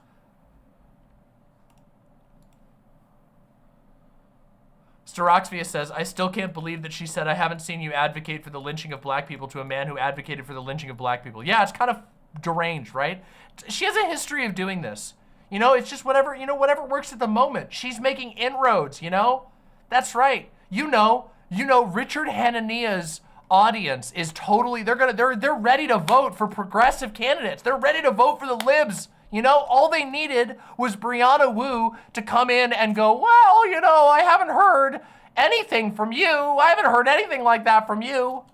Speaker 4: Staroxvia says, "I still can't believe that she said, 'I haven't seen you advocate for the lynching of black people,' to a man who advocated for the lynching of black people." Yeah, it's kind of deranged, right? She has a history of doing this. It's just whatever works at the moment. She's making inroads, That's right. Richard Hanania's audience is totally, they're ready to vote for progressive candidates. They're ready to vote for the libs. All they needed was Brianna Wu to come in and go, "Well, I haven't heard anything from you. I haven't heard anything like that from you."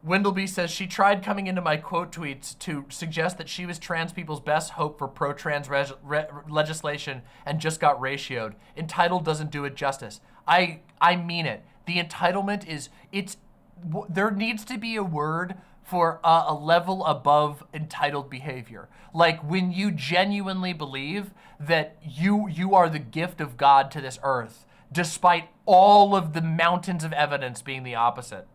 Speaker 4: Windleby says, "She tried coming into my quote tweets to suggest that she was trans people's best hope for pro-trans legislation and just got ratioed. Entitled doesn't do it justice." I mean it. The entitlement there needs to be a word for a level above entitled behavior. Like when you genuinely believe that you are the gift of God to this earth, despite all of the mountains of evidence being the opposite.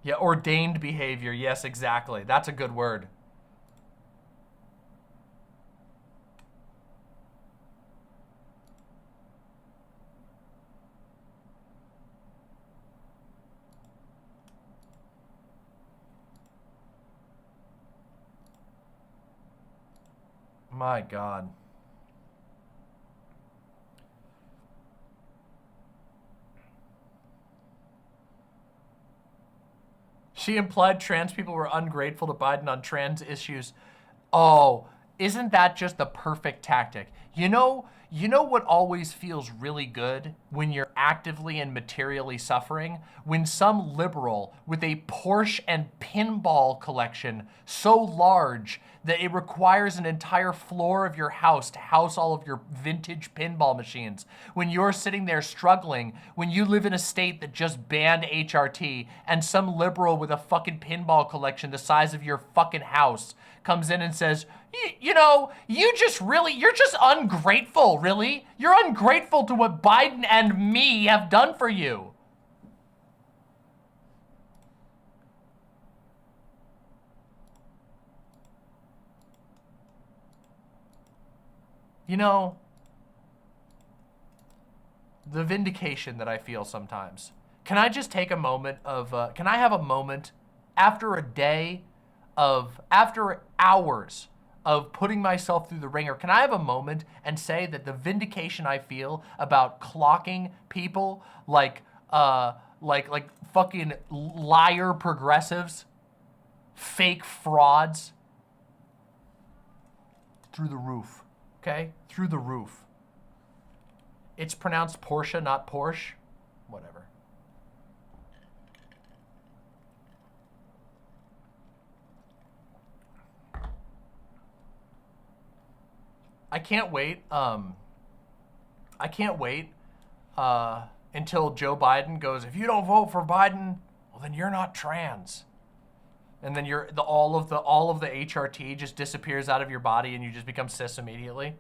Speaker 4: Yeah, ordained behavior. Yes, exactly. That's a good word. My God. She implied trans people were ungrateful to Biden on trans issues. Oh, isn't that just the perfect tactic? You know what always feels really good when you're actively and materially suffering? When some liberal with a Porsche and pinball collection so large that it requires an entire floor of your house to house all of your vintage pinball machines. When you're sitting there struggling, when you live in a state that just banned HRT and some liberal with a fucking pinball collection the size of your fucking house comes in and says, you're just ungrateful, really. You're ungrateful to what Biden and me have done for you. You know, the vindication that I feel sometimes. Can I just take a moment of, can I have a moment after hours of putting myself through the ringer, can I have a moment and say that the vindication I feel about clocking people like fucking liar progressives, fake frauds, through the roof, okay? Through the roof. It's pronounced Porsche, not Porsche. Whatever. I can't wait until Joe Biden goes, if you don't vote for Biden, well then you're not trans. And then all of the HRT just disappears out of your body and you just become cis immediately.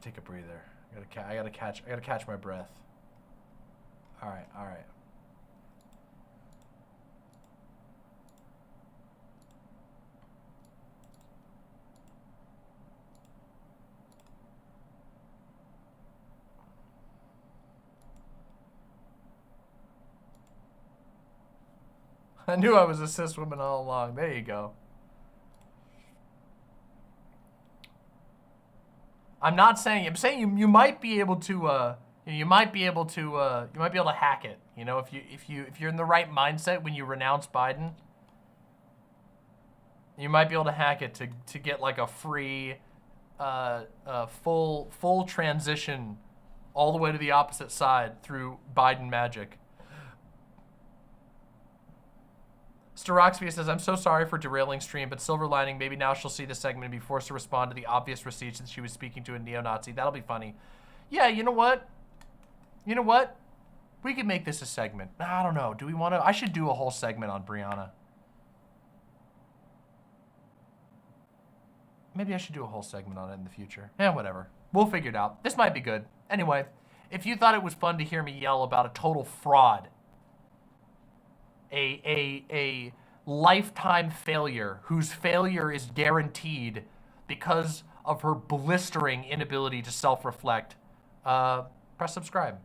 Speaker 4: Take a breather. I gotta catch my breath. All right. I knew I was a cis woman all along. There you go. I'm saying you might be able to you might be able to hack it. You know, if you're in the right mindset when you renounce Biden, you might be able to hack it to get like a free full transition all the way to the opposite side through Biden magic. Staroxvia says, I'm so sorry for derailing stream, but silver lining, maybe now she'll see this segment and be forced to respond to the obvious receipts that she was speaking to a neo-Nazi. That'll be funny. Yeah, you know what? We could make this a segment. I don't know. Do we want to? I should do a whole segment on Brianna. Maybe I should do a whole segment on it in the future. Yeah, whatever. We'll figure it out. This might be good. Anyway, if you thought it was fun to hear me yell about a total fraud, a lifetime failure whose failure is guaranteed because of her blistering inability to self-reflect, press subscribe.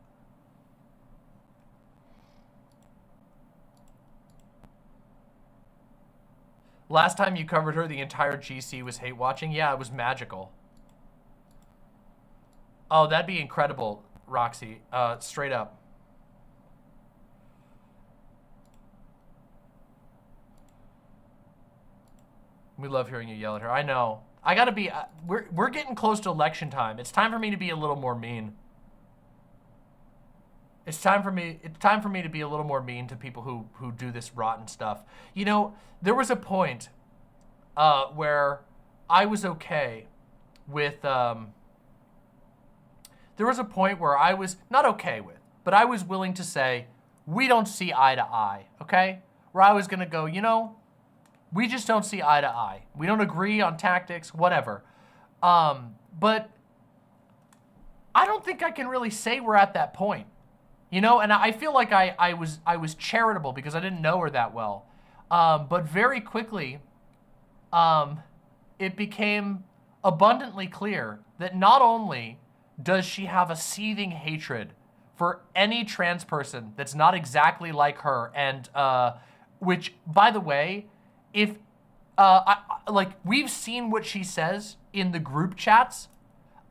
Speaker 4: Last time you covered her, the entire GC was hate watching. Yeah, it was magical. Oh, that'd be incredible, Roxy. Straight up. We love hearing you yell at her. I know. I gotta be, we're getting close to election time. It's time for me to be a little more mean. It's time for me to be a little more mean to people who do this rotten stuff. You know, there was a point where I was okay with, there was a point where I was not okay with, but I was willing to say, we don't see eye to eye, okay? Where I was gonna go, you know, we just don't see eye to eye. We don't agree on tactics, whatever. But I don't think I can really say we're at that point. You know, and I feel like I was charitable because I didn't know her that well. But very quickly, it became abundantly clear that not only does she have a seething hatred for any trans person that's not exactly like her, and which, by the way, if like we've seen what she says in the group chats,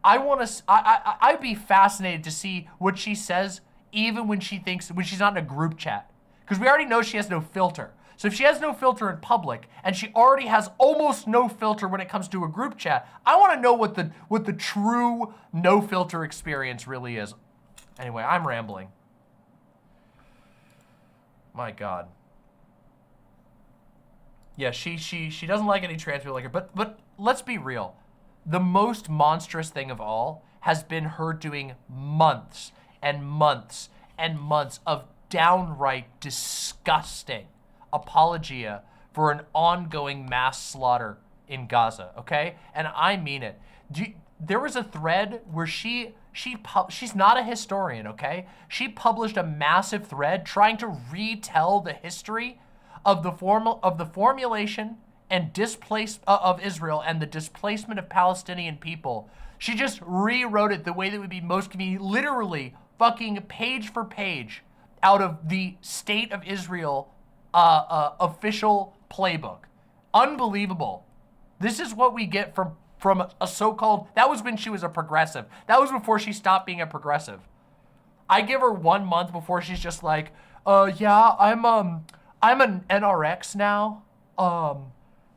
Speaker 4: I'd be fascinated to see what she says even when she's not in a group chat, because we already know she has no filter. So if she has no filter in public and she already has almost no filter when it comes to a group chat, I want to know what the true no filter experience really is. Anyway, I'm rambling. My God. Yeah, she doesn't like any trans people like her, but let's be real. The most monstrous thing of all has been her doing months and months and months of downright disgusting apologia for an ongoing mass slaughter in Gaza, okay? And I mean it. There was a thread where she's not a historian, okay? She published a massive thread trying to retell the history of the formulation and of Israel and the displacement of Palestinian people. She just rewrote it the way that would be most convenient, literally fucking page for page out of the State of Israel official playbook. Unbelievable. This is what we get from a so-called, that was when she was a progressive. That was before she stopped being a progressive. I give her 1 month before she's just like, yeah, I'm an NRX now.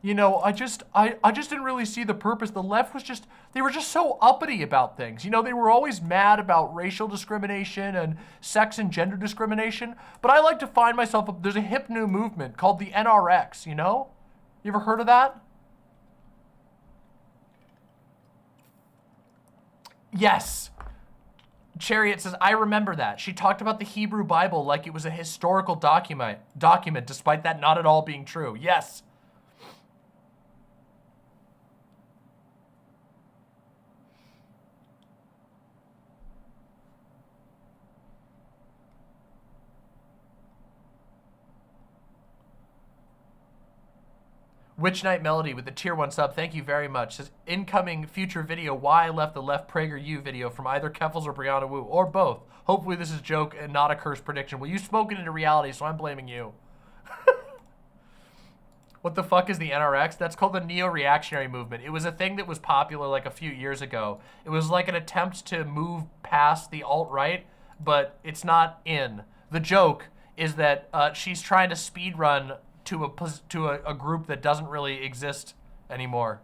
Speaker 4: You know, I just didn't really see the purpose. The left was just, they were just so uppity about things. You know, they were always mad about racial discrimination and sex and gender discrimination. But I like to find myself, there's a hip new movement called the NRX, you know? You ever heard of that? Yes. Chariot says, I remember that. She talked about the Hebrew Bible like it was a historical document, despite that not at all being true. Yes. Witch Night Melody with the tier 1 sub, thank you very much. Says, incoming future video, why I left the left PragerU video from either Keffals or Brianna Wu, or both. Hopefully this is a joke and not a cursed prediction. Well, you spoke it into reality, so I'm blaming you. What the fuck is the NRX? That's called the neo-reactionary movement. It was a thing that was popular like a few years ago. It was like an attempt to move past the alt-right, but it's not in. The joke is that she's trying to speedrun to a group that doesn't really exist anymore.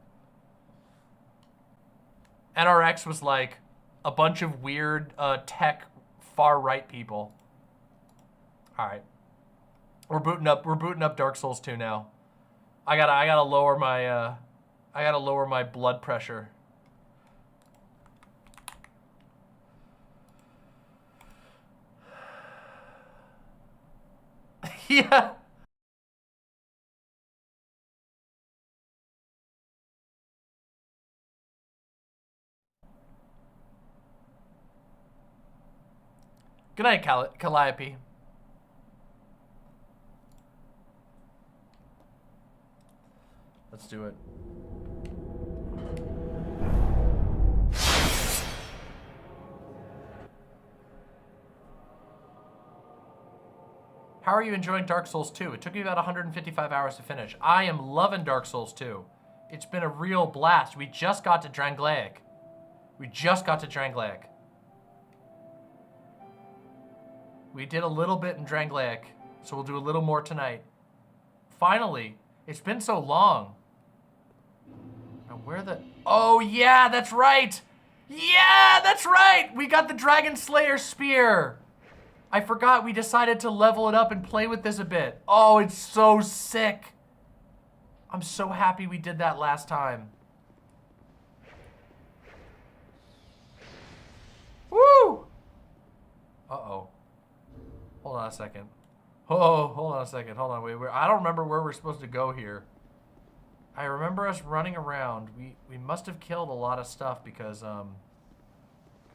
Speaker 4: NRX was like a bunch of weird tech far-right people. All right, we're booting up Dark Souls 2 now. I gotta lower my blood pressure. Yeah. Good night, Calliope. Let's do it. How are you enjoying Dark Souls 2? It took me about 155 hours to finish. I am loving Dark Souls 2. It's been a real blast. We just got to Drangleic. We did a little bit in Drangleic, so we'll do a little more tonight. Finally, it's been so long. Where the... Oh, yeah, that's right. Yeah, that's right. We got the Dragon Slayer Spear. I forgot we decided to level it up and play with this a bit. Oh, it's so sick. I'm so happy we did that last time. Woo! Uh-oh. Hold on a second. Oh, hold on a second. Hold on. Wait, I don't remember where we're supposed to go here. I remember us running around. We must have killed a lot of stuff because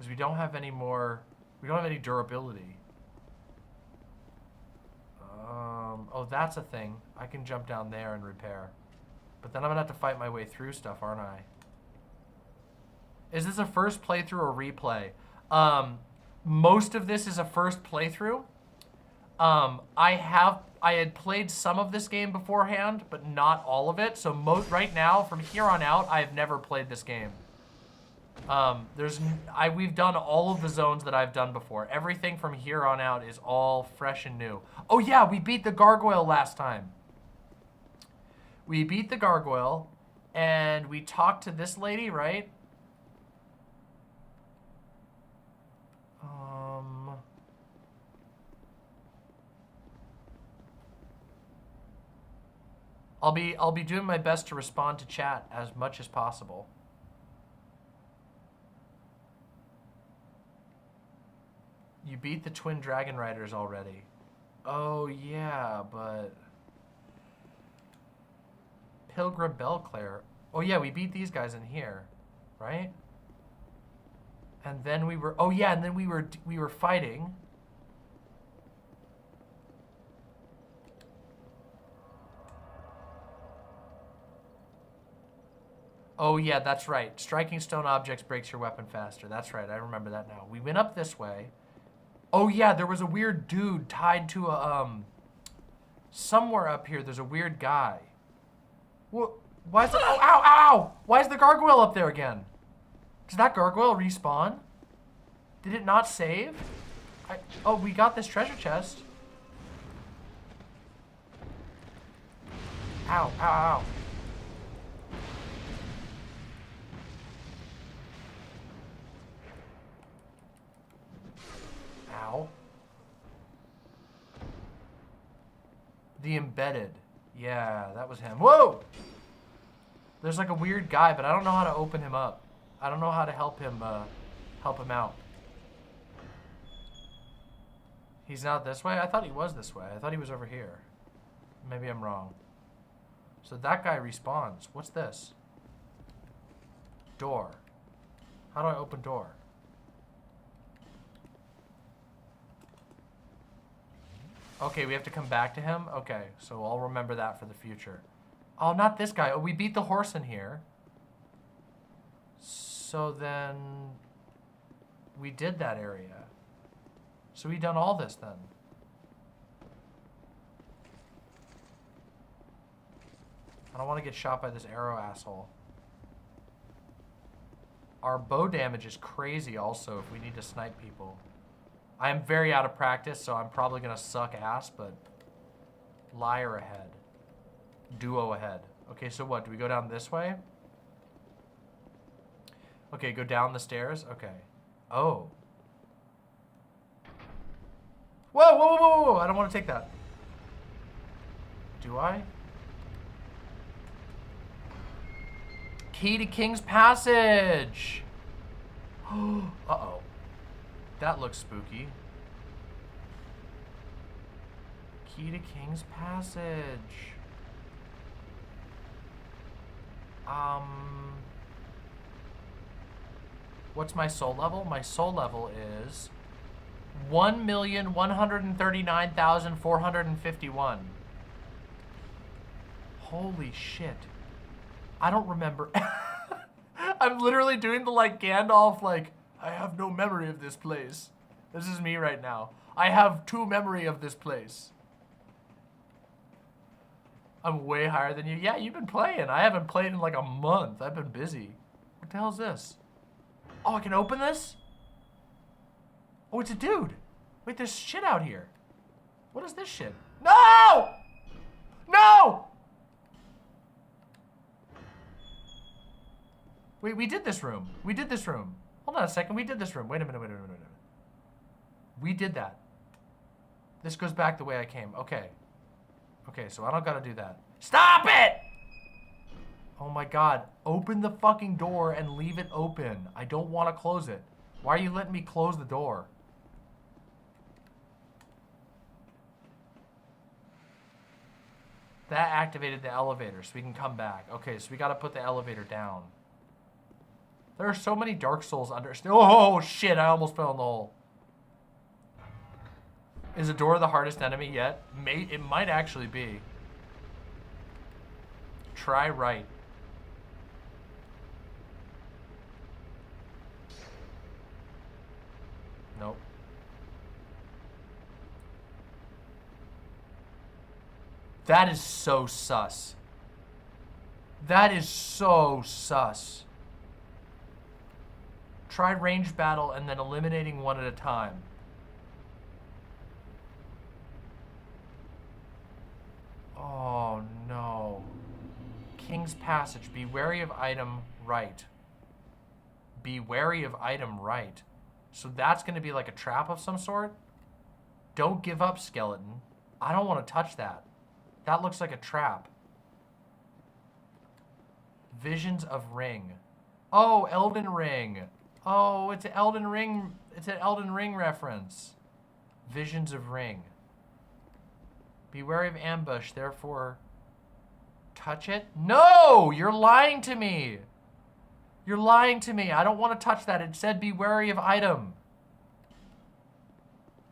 Speaker 4: we don't have any more. We don't have any durability. Oh, that's a thing. I can jump down there and repair. But then I'm gonna have to fight my way through stuff, aren't I? Is this a first playthrough or replay? Most of this is a first playthrough. I had played some of this game beforehand, but not all of it. So right now, from here on out, I have never played this game. We've done all of the zones that I've done before. Everything from here on out is all fresh and new. Oh yeah, we beat the gargoyle last time. We beat the gargoyle, and we talked to this lady, right? I'll be doing my best to respond to chat as much as possible. You beat the Twin Dragon Riders already. Oh yeah, but Pilgrim Belclair. Oh yeah, we beat these guys in here, right? And then we were we were fighting. Oh yeah, that's right. Striking stone objects breaks your weapon faster. That's right, I remember that now. We went up this way. Oh yeah, there was a weird dude tied to a, somewhere up here there's a weird guy. What? Why is the, oh, ow, ow! Why is the gargoyle up there again? Did that gargoyle respawn? Did it not save? Oh, we got this treasure chest. Ow, ow, ow. Ow. The embedded. Yeah, that was him. Whoa! There's like a weird guy, but I don't know how to open him up. I don't know how to help him out. He's not this way? I thought he was this way. I thought he was over here. Maybe I'm wrong. So that guy respawns. What's this? Door. How do I open door? Okay, we have to come back to him? Okay, so I'll remember that for the future. Oh, not this guy. Oh, we beat the horse in here. So then we did that area. So we done all this then. I don't want to get shot by this arrow asshole. Our bow damage is crazy also if we need to snipe people. I am very out of practice, so I'm probably gonna suck ass, but liar ahead. Duo ahead. Okay, so what? Do we go down this way? Okay, go down the stairs? Okay. Oh. Whoa, whoa, whoa, whoa, whoa. I don't want to take that. Do I? Key to King's Passage. Uh-oh. That looks spooky. Key to King's Passage. What's my soul level? My soul level is 1,139,451. Holy shit. I don't remember. I'm literally doing the like Gandalf like, I have no memory of this place. This is me right now. I have two memory of this place. I'm way higher than you. Yeah, you've been playing. I haven't played in like a month. I've been busy. What the hell is this? Oh, I can open this? Oh, it's a dude. Wait, there's shit out here. What is this shit? No! No! Wait, we did this room. We did this room. Hold on a second. We did this room. Wait a minute. We did that. This goes back the way I came. Okay. Okay, so I don't gotta do that. Stop it! Oh my God. Open the fucking door and leave it open. I don't want to close it. Why are you letting me close the door? That activated the elevator so we can come back. Okay, so we gotta put the elevator down. There are so many Dark Souls under... Oh, shit, I almost fell in the hole. Is the door the hardest enemy yet? It might actually be. Try right. Nope. That is so sus. That is so sus. Try ranged battle and then eliminating one at a time. Oh no. King's Passage. Be wary of item right. Be wary of item right. So that's going to be like a trap of some sort? Don't give up, skeleton. I don't want to touch that. That looks like a trap. Visions of Ring. Oh, Elden Ring. Oh, it's an Elden Ring. It's an Elden Ring reference. Visions of Ring. Be wary of ambush, therefore touch it? No! You're lying to me. You're lying to me. I don't want to touch that. It said be wary of item.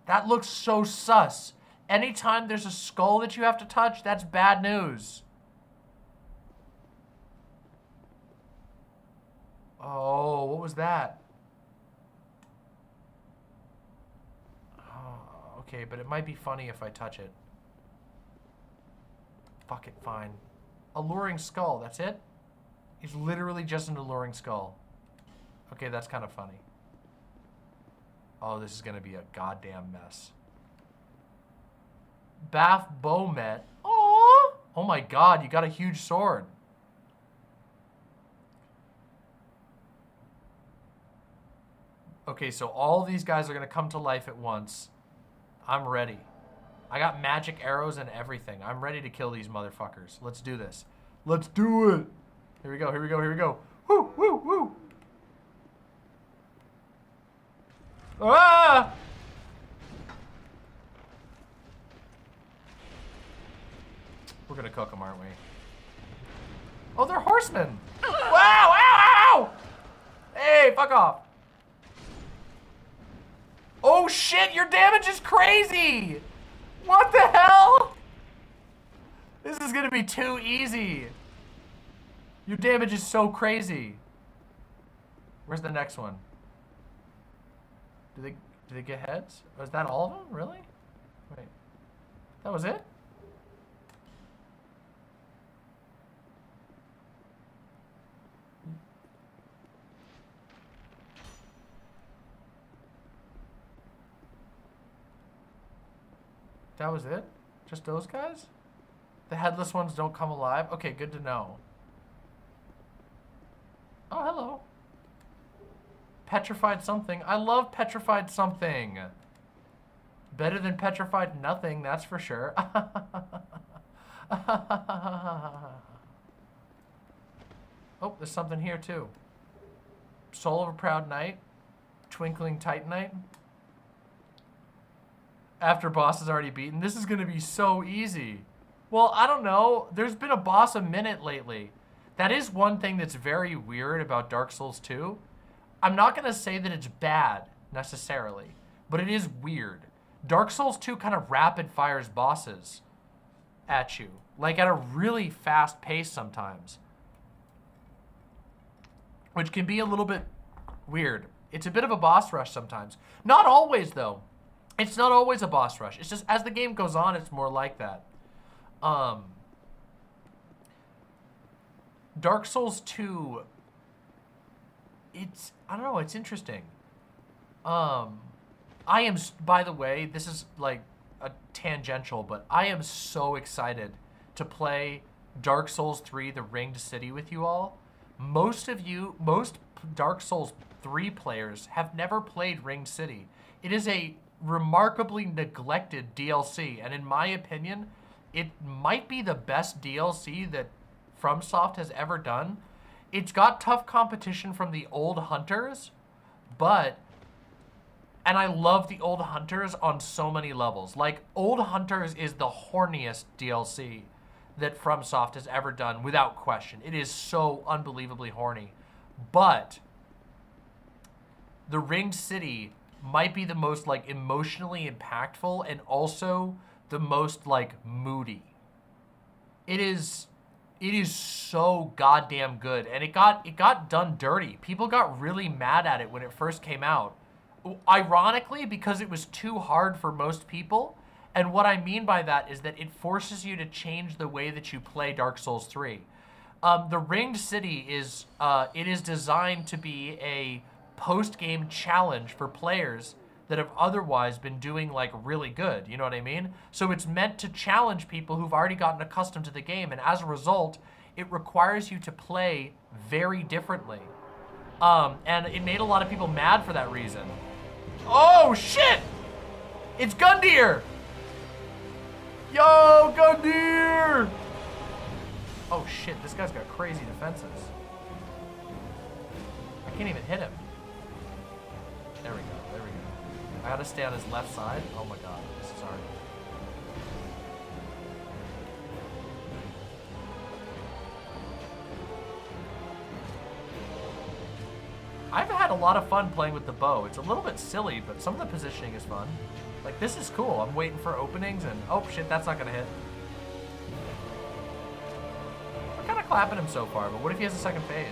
Speaker 4: That looks so sus. Anytime there's a skull that you have to touch, that's bad news. Oh, what was that? Oh, okay, but it might be funny if I touch it. Fuck it, fine. Alluring skull, that's it? It's literally just an alluring skull. Okay, that's kind of funny. Oh, this is gonna be a goddamn mess. Bath Bowmet. Oh! Oh my God, you got a huge sword. Okay, so all these guys are gonna come to life at once. I'm ready. I got magic arrows and everything. I'm ready to kill these motherfuckers. Let's do this. Let's do it. Here we go, here we go, here we go. Woo, woo, woo. Ah! We're gonna cook them, aren't we? Oh, they're horsemen. Wow, ow, ow! Hey, fuck off. Oh shit, your damage is crazy. What the hell? This is gonna be too easy. Your damage is so crazy. Where's the next one? Do they get heads? Was that all of them? Really? Wait. That was it? That was it? Just those guys? The headless ones don't come alive? Okay, good to know. Oh, hello. Petrified something. I love petrified something. Better than petrified nothing, that's for sure. Oh, there's something here too. Soul of a Proud Knight. Twinkling Titanite. After boss is already beaten. This is going to be so easy. Well, I don't know. There's been a boss a minute lately. That is one thing that's very weird about Dark Souls 2. I'm not going to say that it's bad, necessarily, but it is weird. Dark Souls 2 kind of rapid fires bosses at you, like at a really fast pace sometimes, which can be a little bit weird. It's a bit of a boss rush sometimes. Not always, though. It's not always a boss rush. It's just as the game goes on, it's more like that. Dark Souls 2, I don't know, it's interesting. I am, by the way, this is like a tangential, but I am so excited to play Dark Souls 3, The Ringed City with you all, most Dark Souls 3 players have never played Ringed City. It is a remarkably neglected DLC, and in my opinion, it might be the best DLC that FromSoft has ever done. It's got tough competition from the old Hunters, and I love the old Hunters on so many levels. Like, old Hunters is the horniest DLC that FromSoft has ever done, without question. It is so unbelievably horny. But the Ringed City might be the most, like, emotionally impactful and also the most, like, moody. It is so goddamn good, and it got done dirty. People got really mad at it when it first came out. Ironically, because it was too hard for most people. And what I mean by that is that it forces you to change the way that you play Dark Souls 3. The Ringed City is designed to be a post-game challenge for players that have otherwise been doing like really good, you know what I mean? So it's meant to challenge people who've already gotten accustomed to the game, and as a result, it requires you to play very differently. And it made a lot of people mad for that reason. Oh shit! It's Gundyr! Yo, Gundyr! Oh shit, this guy's got crazy defenses. I can't even hit him. There we go, there we go. I gotta stay on his left side. Oh my god, this is hard. I've had a lot of fun playing with the bow. It's a little bit silly, but some of the positioning is fun. Like, this is cool. I'm waiting for openings and, oh shit, that's not gonna hit. I'm kinda clapping him so far, but what if he has a second phase?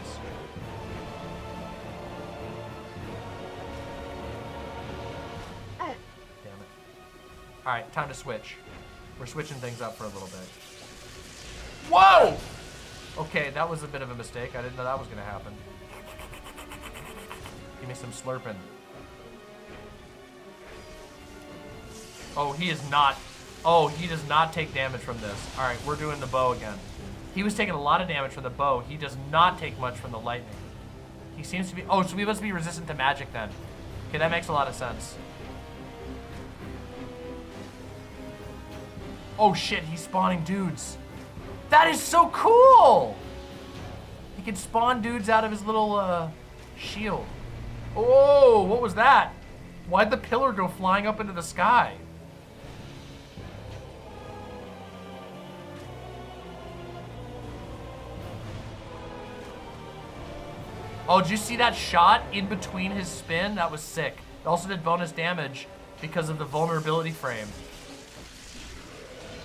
Speaker 4: Damn it. Alright, time to switch. We're switching things up for a little bit. Whoa! Okay, that was a bit of a mistake. I didn't know that was gonna happen. Give me some slurping. Oh, he is not. Oh, he does not take damage from this. All right, we're doing the bow again. He was taking a lot of damage from the bow. He does not take much from the lightning. He seems to be. Oh, so we must be resistant to magic then. Okay, that makes a lot of sense. Oh shit, he's spawning dudes. That is so cool! He can spawn dudes out of his little shield. Oh, what was that? Why'd the pillar go flying up into the sky? Oh, did you see that shot in between his spin? That was sick. It also did bonus damage because of the vulnerability frame.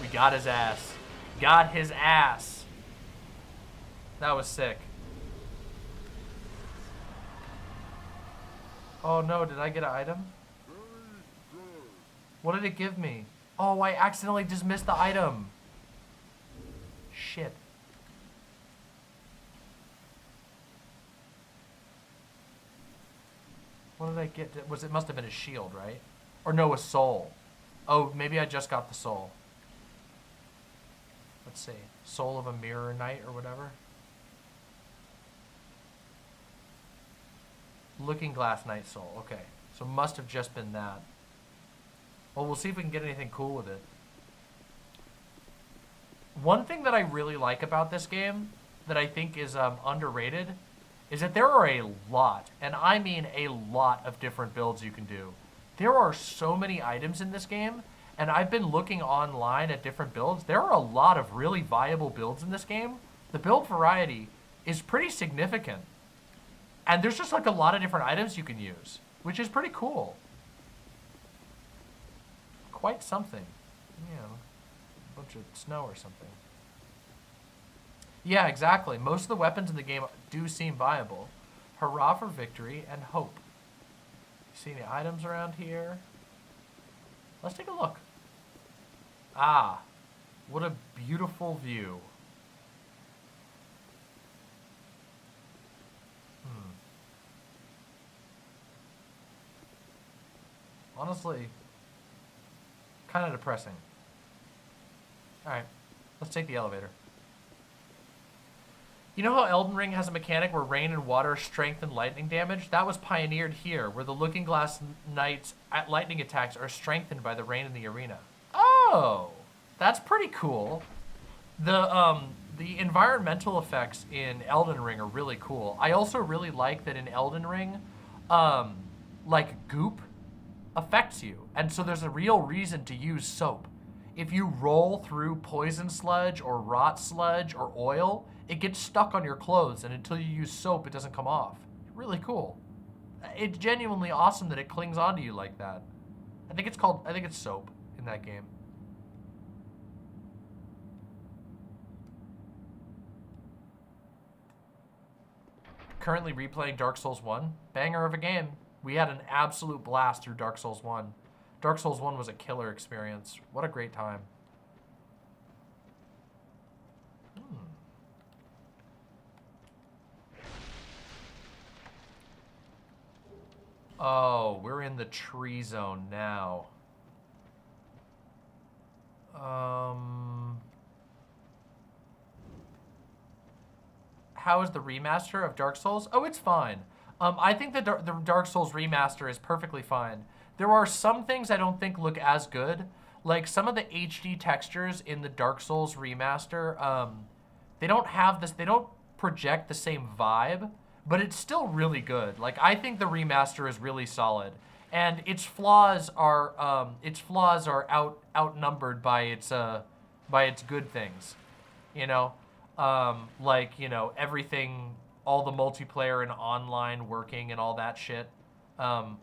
Speaker 4: We got his ass. Got his ass. That was sick. Oh no, did I get an item? What did it give me? Oh, I accidentally just missed the item. Shit. What did I get? It must have been a shield, right? Or no, a soul. Oh, maybe I just got the soul. Let's see. Soul of a Mirror Knight or whatever. Looking Glass Knight Soul. Okay. So must have just been that. Well, we'll see if we can get anything cool with it. One thing that I really like about this game that I think is underrated is that there are a lot, and I mean a lot of different builds you can do. There are so many items in this game, and I've been looking online at different builds. There are a lot of really viable builds in this game. The build variety is pretty significant. And there's just like a lot of different items you can use, which is pretty cool. Quite something. You know, a bunch of snow or something. Yeah, exactly. Most of the weapons in the game do seem viable. Hurrah for victory and hope. See any items around here? Let's take a look. Ah, what a beautiful view. Honestly, kind of depressing. All right, let's take the elevator. You know how Elden Ring has a mechanic where rain and water strengthen lightning damage? That was pioneered here, where the Looking Glass Knight's lightning attacks are strengthened by the rain in the arena. Oh, that's pretty cool. The environmental effects in Elden Ring are really cool. I also really like that in Elden Ring, like goop affects you. And so there's a real reason to use soap. If you roll through poison sludge or rot sludge or oil, it gets stuck on your clothes, and until you use soap, it doesn't come off. Really cool. It's genuinely awesome that it clings onto you like that. I think it's soap in that game. Currently replaying Dark Souls 1. Banger of a game. We had an absolute blast through Dark Souls 1. Dark Souls 1 was a killer experience. What a great time. Oh, we're in the tree zone now. How is the remaster of Dark Souls? Oh, it's fine. I think the Dark Souls remaster is perfectly fine. There are some things I don't think look as good. Like some of the HD textures in the Dark Souls remaster, they don't have this, they don't project the same vibe, but it's still really good. Like, I think the remaster is really solid, and its flaws are outnumbered by its good things, you know, like, you know, everything, all the multiplayer and online working and all that shit,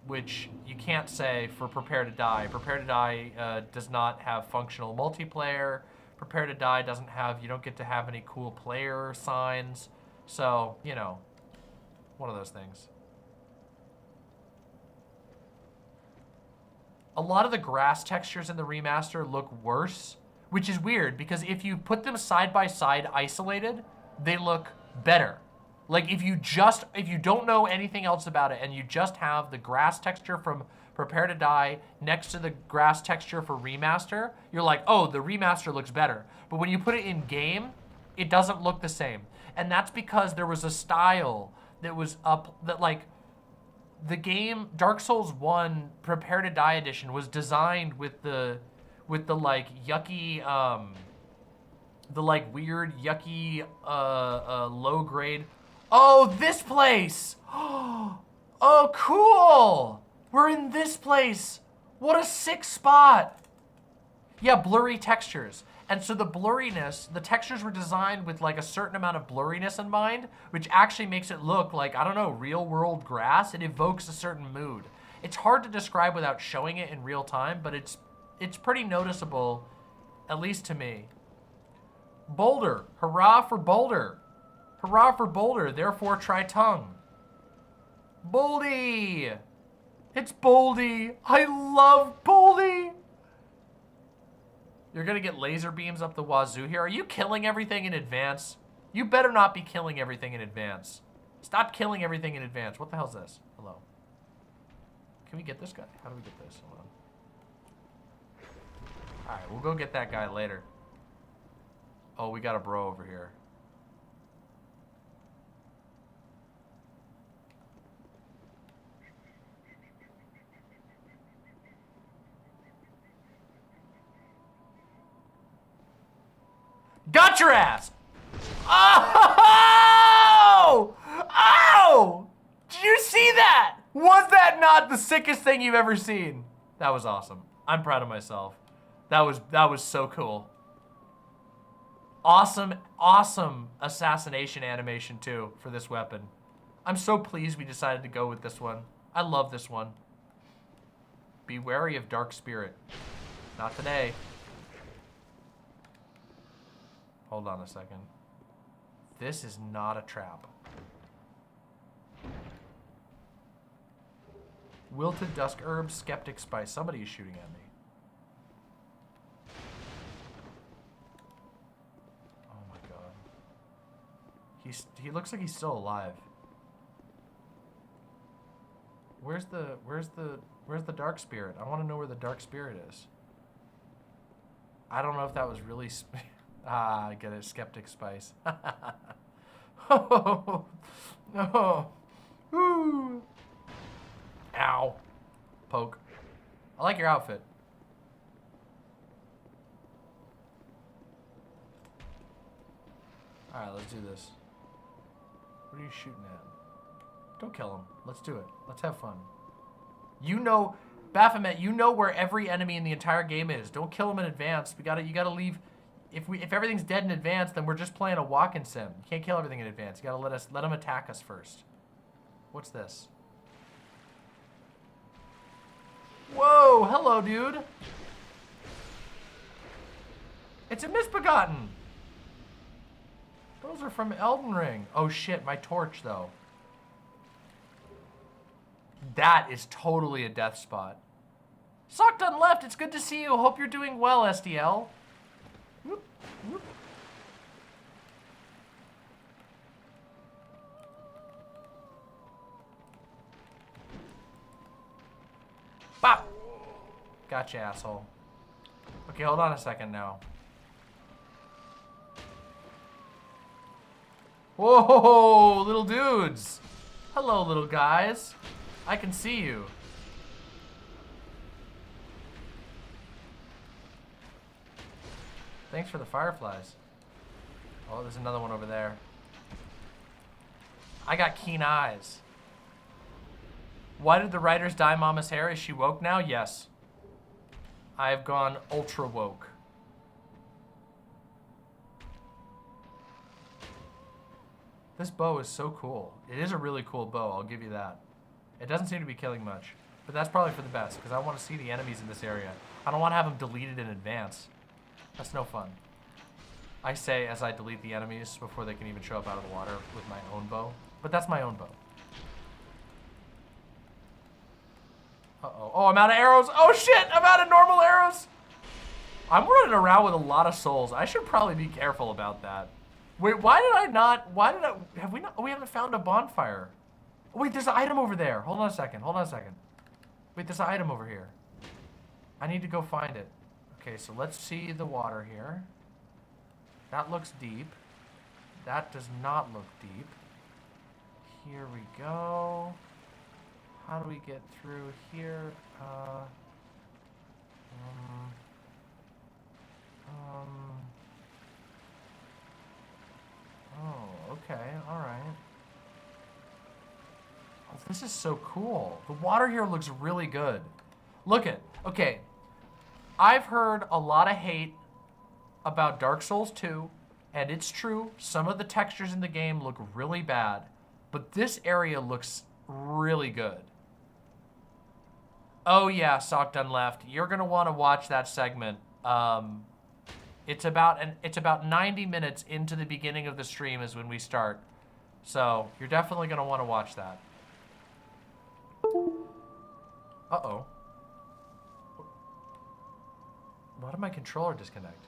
Speaker 4: which you can't say for Prepare to Die. Prepare to Die does not have functional multiplayer. Prepare to Die doesn't have, you don't get to have any cool player signs, so, you know. One of those things. A lot of the grass textures in the remaster look worse, which is weird because if you put them side by side isolated, they look better. Like if you don't know anything else about it and you just have the grass texture from Prepare to Die next to the grass texture for remaster, you're like, oh, the remaster looks better. But when you put it in game, it doesn't look the same. And that's because there was a style that was up, that like, the game Dark Souls 1 Prepare to Die edition was designed with the like yucky, the like weird yucky, low grade. Oh, this place! Oh, cool! We're in this place! What a sick spot! Yeah, blurry textures. And so the blurriness, the textures were designed with like a certain amount of blurriness in mind, which actually makes it look like, I don't know, real world grass. It evokes a certain mood. It's hard to describe without showing it in real time, but it's pretty noticeable, at least to me. Boulder, hurrah for Boulder. Hurrah for Boulder, therefore try tongue. Boldy! It's Boldy! I love Boldy! You're gonna get laser beams up the wazoo here. Are you killing everything in advance? You better not be killing everything in advance. Stop killing everything in advance. What the hell's this? Hello. Can we get this guy? How do we get this? Hold on. Alright, we'll go get that guy later. Oh, we got a bro over here. Got your ass! Oh! Oh! Did you see that? Was that not the sickest thing you've ever seen? That was awesome. I'm proud of myself. That was so cool. Awesome, awesome assassination animation too for this weapon. I'm so pleased we decided to go with this one. I love this one. Be wary of Dark Spirit. Not today. Hold on a second. This is not a trap. Wilted Dusk Herb, Skeptic Spice. Somebody is shooting at me. Oh my god. He looks like he's still alive. Where's the Dark Spirit? I want to know where the Dark Spirit is. I don't know if that was really... Ah, I get it. Skeptic Spice. Oh, no. Ooh. Ow. Poke. I like your outfit. Alright, let's do this. What are you shooting at? Don't kill him. Let's do it. Let's have fun. You know, Baphomet, you know where every enemy in the entire game is. Don't kill him in advance. You gotta leave. If everything's dead in advance, then we're just playing a walk-in sim. You can't kill everything in advance. You gotta let them attack us first. What's this? Whoa, hello, dude. It's a Misbegotten. Those are from Elden Ring. Oh shit, my torch though. That is totally a death spot. Sock done left, it's good to see you. Hope you're doing well, SDL. Whoop, whoop. Bop! Gotcha, asshole. Okay, hold on a second now. Whoa, little dudes. Hello, little guys. I can see you. Thanks for the fireflies. Oh, there's another one over there. I got keen eyes. Why did the writers dye Mama's hair? Is she woke now? Yes. I've gone ultra woke. This bow is so cool. It is a really cool bow, I'll give you that. It doesn't seem to be killing much, but that's probably for the best, because I want to see the enemies in this area. I don't want to have them deleted in advance. That's no fun. I say as I delete the enemies before they can even show up out of the water with my own bow, but that's my own bow. Uh-oh. Oh, I'm out of arrows. Oh shit, I'm out of normal arrows. I'm running around with a lot of souls. I should probably be careful about that. Wait, why did I not, have we not, oh, we haven't found a bonfire. Oh, wait, there's an item over there. Hold on a second, hold on a second. Wait, there's an item over here. I need to go find it. Okay, so let's see the water here. That looks deep. That does not look deep. Here we go. How do we get through here? Oh, okay, all right. Oh, this is so cool. The water here looks really good. Look at, okay. I've heard a lot of hate about Dark Souls 2, and it's true. Some of the textures in the game look really bad, but this area looks really good. Oh yeah, Sock done left. You're gonna want to watch that segment. It's about 90 minutes into the beginning of the stream is when we start. So you're definitely gonna want to watch that. Uh-oh. Why did my controller disconnect?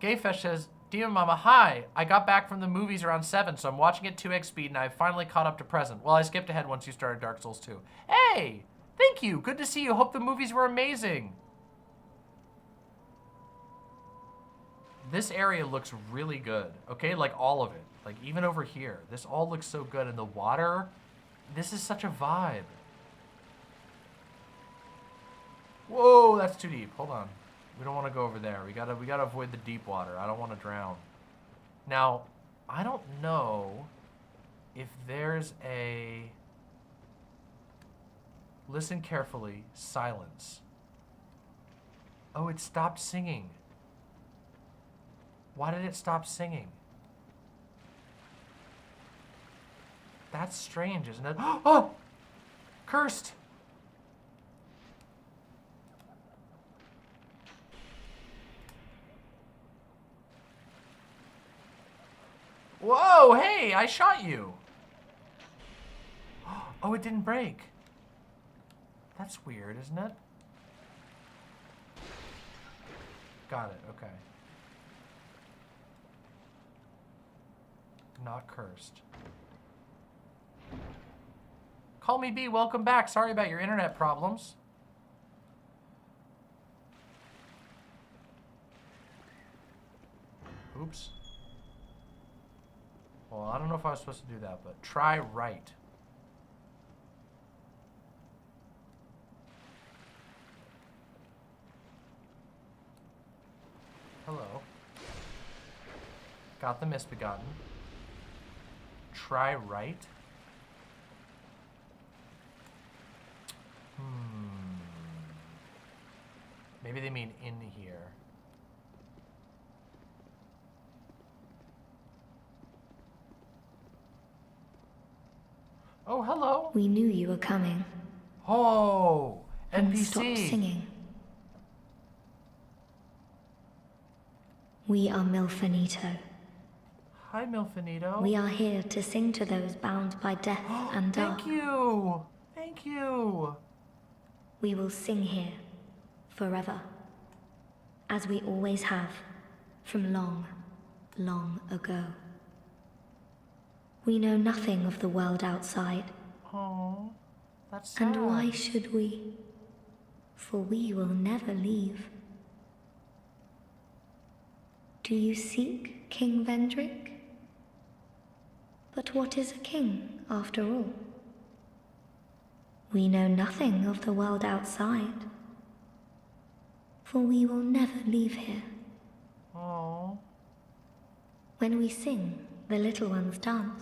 Speaker 4: Gayfesh says, Demon Mama, hi. I got back from the movies around 7, so I'm watching at 2x speed and I finally caught up to present. Well, I skipped ahead once you started Dark Souls 2. Hey! Thank you. Good to see you. Hope the movies were amazing. This area looks really good. Okay, like all of it. Like even over here. This all looks so good. And the water, this is such a vibe. Whoa, that's too deep. Hold on. We don't want to go over there. We gotta avoid the deep water. I don't want to drown. Now, I don't know if there's a... Listen carefully. Silence. Oh, it stopped singing. Why did it stop singing? That's strange, isn't it? Oh! Cursed! Whoa, hey, I shot you. Oh, it didn't break. That's weird, isn't it? Got it, okay. Not cursed. Call me B, welcome back. Sorry about your internet problems. Oops. Well, I don't know if I was supposed to do that, but try right. Hello. Got the misbegotten. Try right. Maybe they mean in here. Oh, hello.
Speaker 11: We knew you were coming.
Speaker 4: Oh,
Speaker 11: And
Speaker 4: NPC.
Speaker 11: stop singing. We are Milfanito.
Speaker 4: Hi, Milfanito.
Speaker 11: We are here to sing to those bound by death and dark.
Speaker 4: Thank you. Thank you.
Speaker 11: We will sing here forever, as we always have, from long, long ago. We know nothing of the world outside.
Speaker 4: Oh, that's sad.
Speaker 11: And why should we? For we will never leave. Do you seek King Vendrick? But what is a king, after all? We know nothing of the world outside, for we will never leave here.
Speaker 4: Oh.
Speaker 11: When we sing, the little ones dance.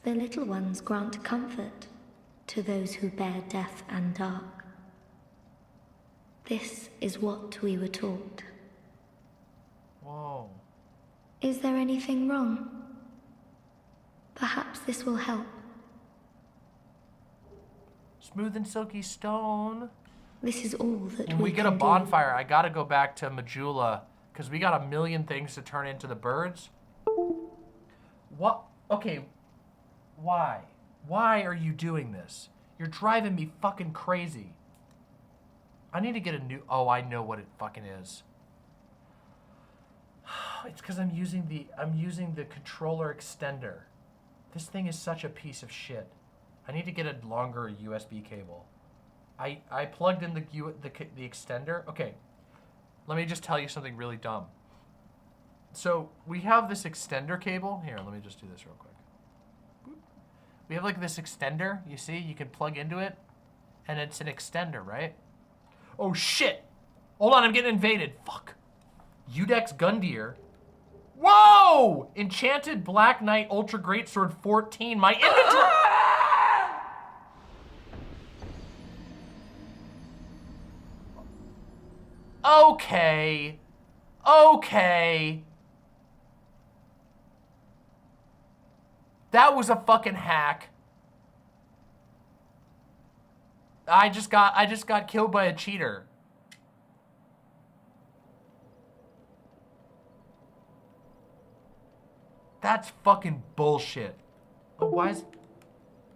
Speaker 11: The little ones grant comfort to those who bear death and dark. This is what we were taught.
Speaker 4: Whoa.
Speaker 11: Is there anything wrong? Perhaps this will help.
Speaker 4: Smooth and silky stone.
Speaker 11: This is all that
Speaker 4: When
Speaker 11: we
Speaker 4: we get a
Speaker 11: can do.
Speaker 4: bonfire, I gotta go back to Majula, because we got a million things to turn into the birds. What? Okay. Why? Why are you doing this? You're driving me fucking crazy. I need to get a new... Oh, I know what it fucking is. It's because I'm using the controller extender. This thing is such a piece of shit. I need to get a longer USB cable. I plugged in the extender. Okay, let me just tell you something really dumb. So we have this extender cable. Here, let me just do this real quick. We have like this extender, you see? You can plug into it, and it's an extender, right? Oh shit! Hold on, I'm getting invaded. Fuck. Udex Gundyr. Whoa! Enchanted Black Knight Ultra Greatsword 14. My inventory. Okay. Okay. That was a fucking hack. I just got killed by a cheater. That's fucking bullshit. Oh, why is...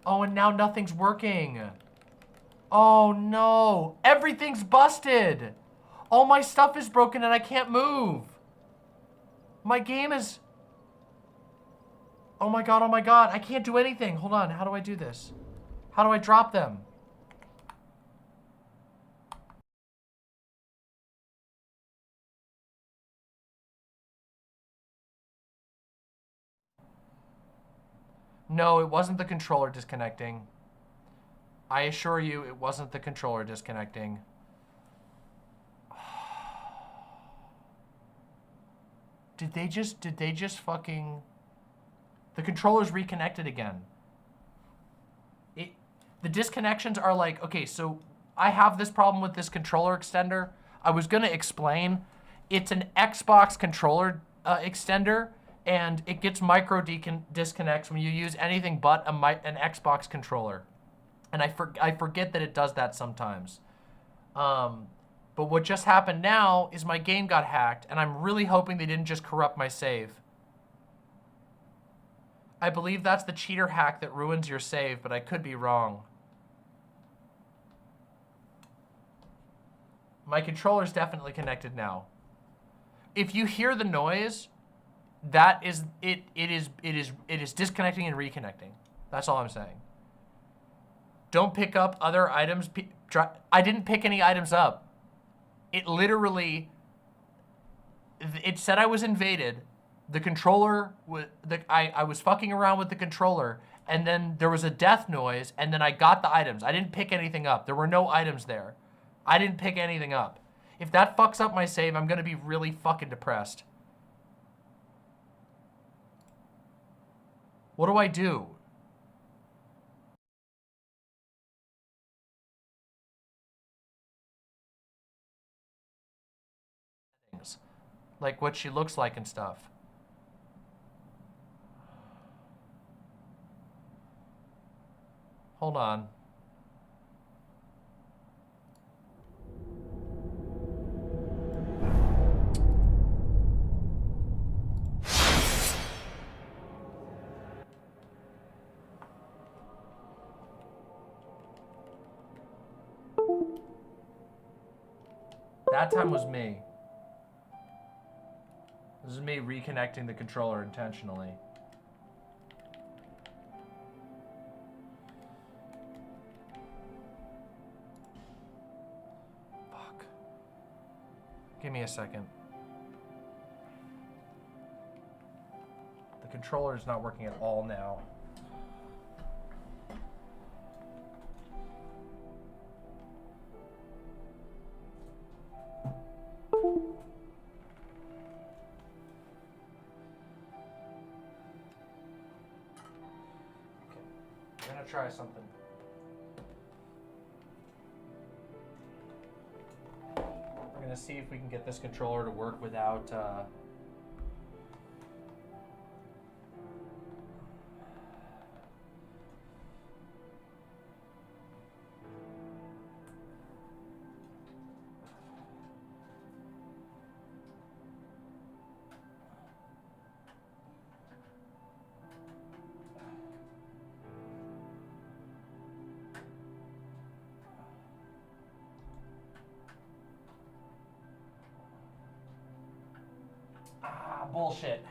Speaker 4: Oh, and now nothing's working. Oh, no. Everything's busted. All my stuff is broken and I can't move. My game is... Oh my god, oh my god. I can't do anything. Hold on, how do I do this? How do I drop them? No, it wasn't the controller disconnecting. I assure you, it wasn't the controller disconnecting. Did they just fucking... The controller's reconnected again. The disconnections are like, okay, so I have this problem with this controller extender. I was gonna explain. It's an Xbox controller extender, and it gets micro disconnects when you use anything but an Xbox controller. And I forget that it does that sometimes. But what just happened now is my game got hacked, and I'm really hoping they didn't just corrupt my save. I believe that's the cheater hack that ruins your save, but I could be wrong. My controller's definitely connected now. If you hear the noise, that is it is disconnecting and reconnecting. That's all I'm saying. Don't pick up other items. I didn't pick any items up. It literally, it said I was invaded, The controller, I was fucking around with the controller, and then there was a death noise, and then I got the items. I didn't pick anything up. There were no items there. I didn't pick anything up. If that fucks up my save, I'm gonna be really fucking depressed. What do I do? Like what she looks like and stuff. Hold on. That time was me. This is me reconnecting the controller intentionally. Fuck. Give me a second. The controller is not working at all now. Try something. We're gonna see if we can get this controller to work without bullshit.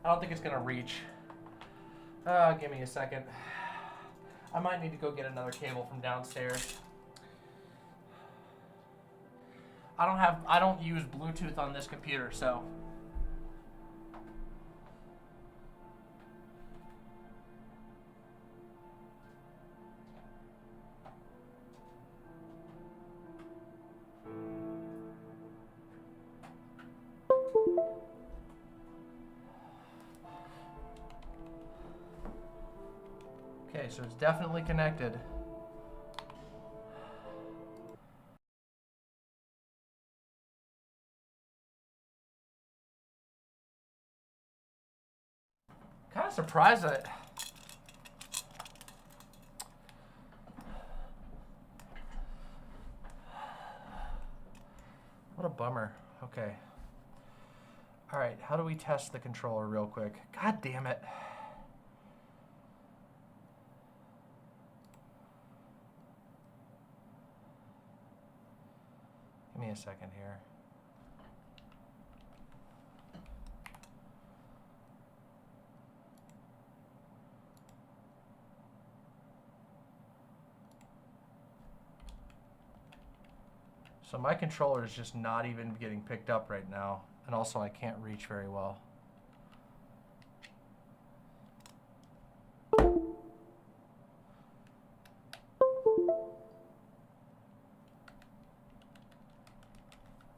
Speaker 4: I don't think it's gonna reach. Give me a second. I might need to go get another cable from downstairs. I don't use Bluetooth on this computer, so. Okay, so it's definitely connected. Kind of surprised that. What a bummer. Okay. All right, how do we test the controller real quick? God damn it. Give me a second here. So my controller is just not even getting picked up right now. And also I can't reach very well.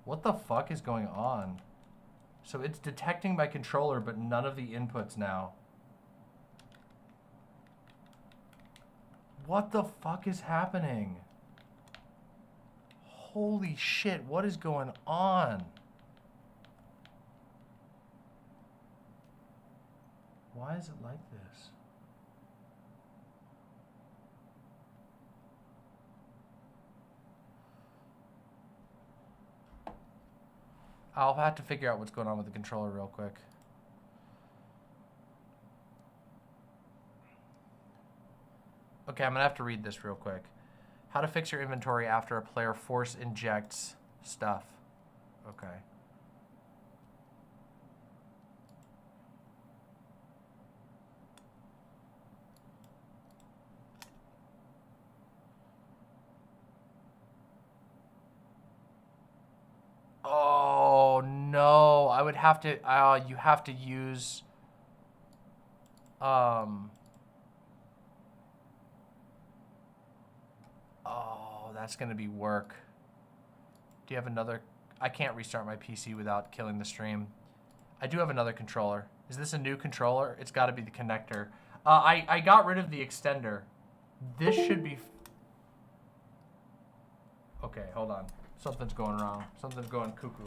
Speaker 4: What the fuck is going on? So it's detecting my controller, but none of the inputs now. What the fuck is happening? Holy shit, what is going on? Why is it like this? I'll have to figure out what's going on with the controller real quick. Okay, I'm gonna have to read this real quick. How to fix your inventory after a player force injects stuff. Okay. Oh no, I would have to, you have to use, oh, that's going to be work. Do you have another? I can't restart my PC without killing the stream. I do have another controller. Is this a new controller? It's got to be the connector. I got rid of the extender. This should be... Okay, hold on. Something's going wrong. Something's going cuckoo.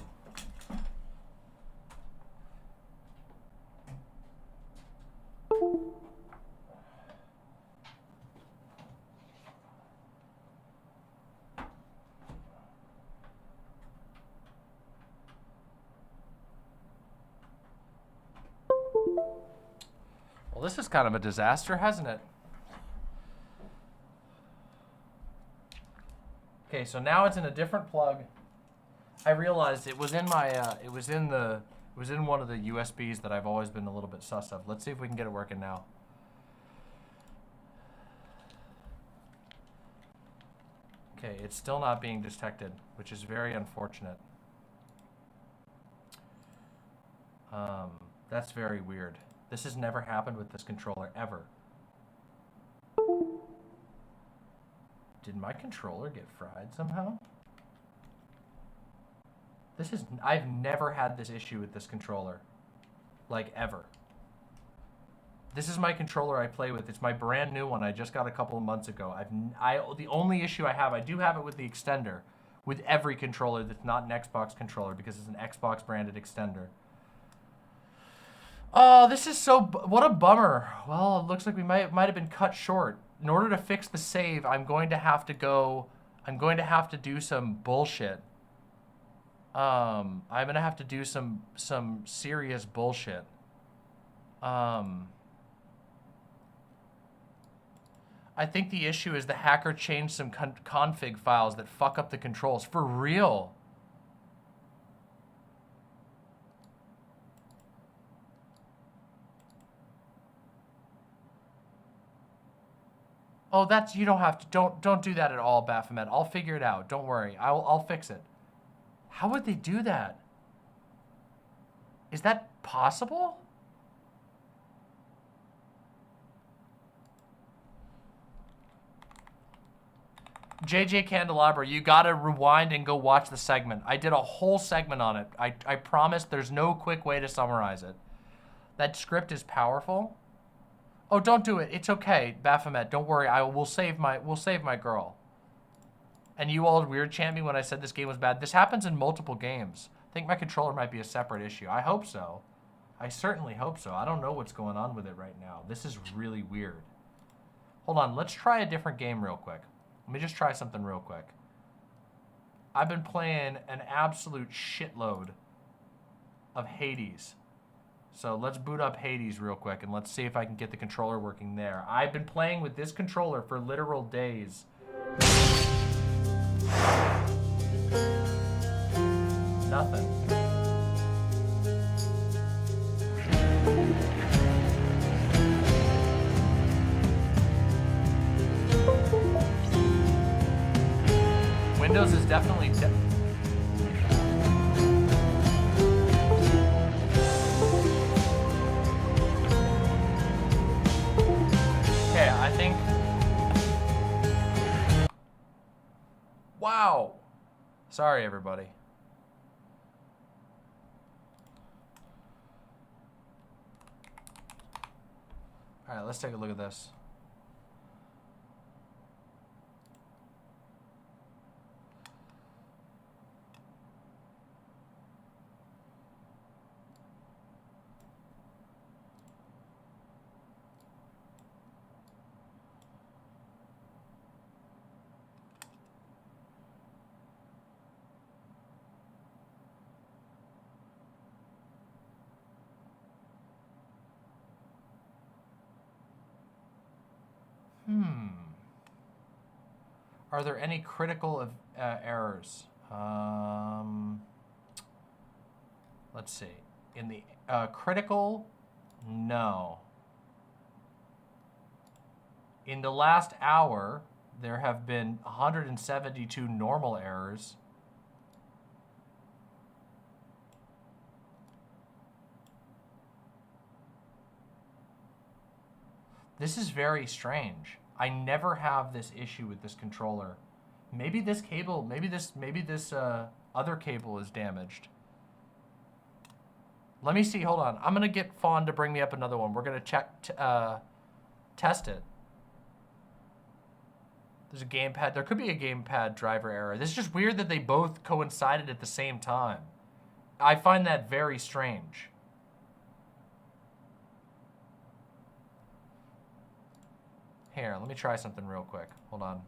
Speaker 4: Well, this is kind of a disaster, hasn't it? Okay, so now it's in a different plug. I realized it was in my, it was in one of the USBs that I've always been a little bit sus of. Let's see if we can get it working now. Okay, it's still not being detected, which is very unfortunate. That's very weird. This has never happened with this controller, ever. Did my controller get fried somehow? This is, I've never had this issue with this controller. Like, ever. This is my controller I play with. It's my brand new one I just got a couple of months ago. The only issue I have, I do have it with the extender. With every controller that's not an Xbox controller, because it's an Xbox branded extender. Oh, this is so, what a bummer. Well, it looks like we might have been cut short. In order to fix the save, I'm going to have to do some bullshit. I'm going to have to do some serious bullshit. I think the issue is the hacker changed some config files that fuck up the controls. For real. Oh, that's, you don't have to, don't do that at all, Baphomet. I'll figure it out. Don't worry. I'll fix it. How would they do that? Is that possible? JJ Candelabra, you gotta rewind and go watch the segment. I did a whole segment on it. I promise there's no quick way to summarize it. That script is powerful. Oh, don't do it. It's okay, Baphomet. Don't worry. We'll save my girl. And you all weird chant me when I said this game was bad. This happens in multiple games. I think my controller might be a separate issue. I hope so. I certainly hope so. I don't know what's going on with it right now. This is really weird. Hold on. Let's try a different game real quick. Let me just try something real quick. I've been playing an absolute shitload of Hades. So let's boot up Hades real quick and let's see if I can get the controller working there. I've been playing with this controller for literal days. Nothing. Windows is definitely... Okay, I think... Wow! Sorry, everybody. Alright, let's take a look at this. Are there any critical errors? Let's see. In the critical, no. In the last hour, there have been 172 normal errors. This is very strange. I never have this issue with this controller. Maybe this cable, maybe this other cable is damaged. Let me see, hold on. I'm gonna get Fawn to bring me up another one. We're gonna check, test it. There's a gamepad, there could be a gamepad driver error. This is just weird that they both coincided at the same time. I find that very strange. Here, let me try something real quick. Hold on.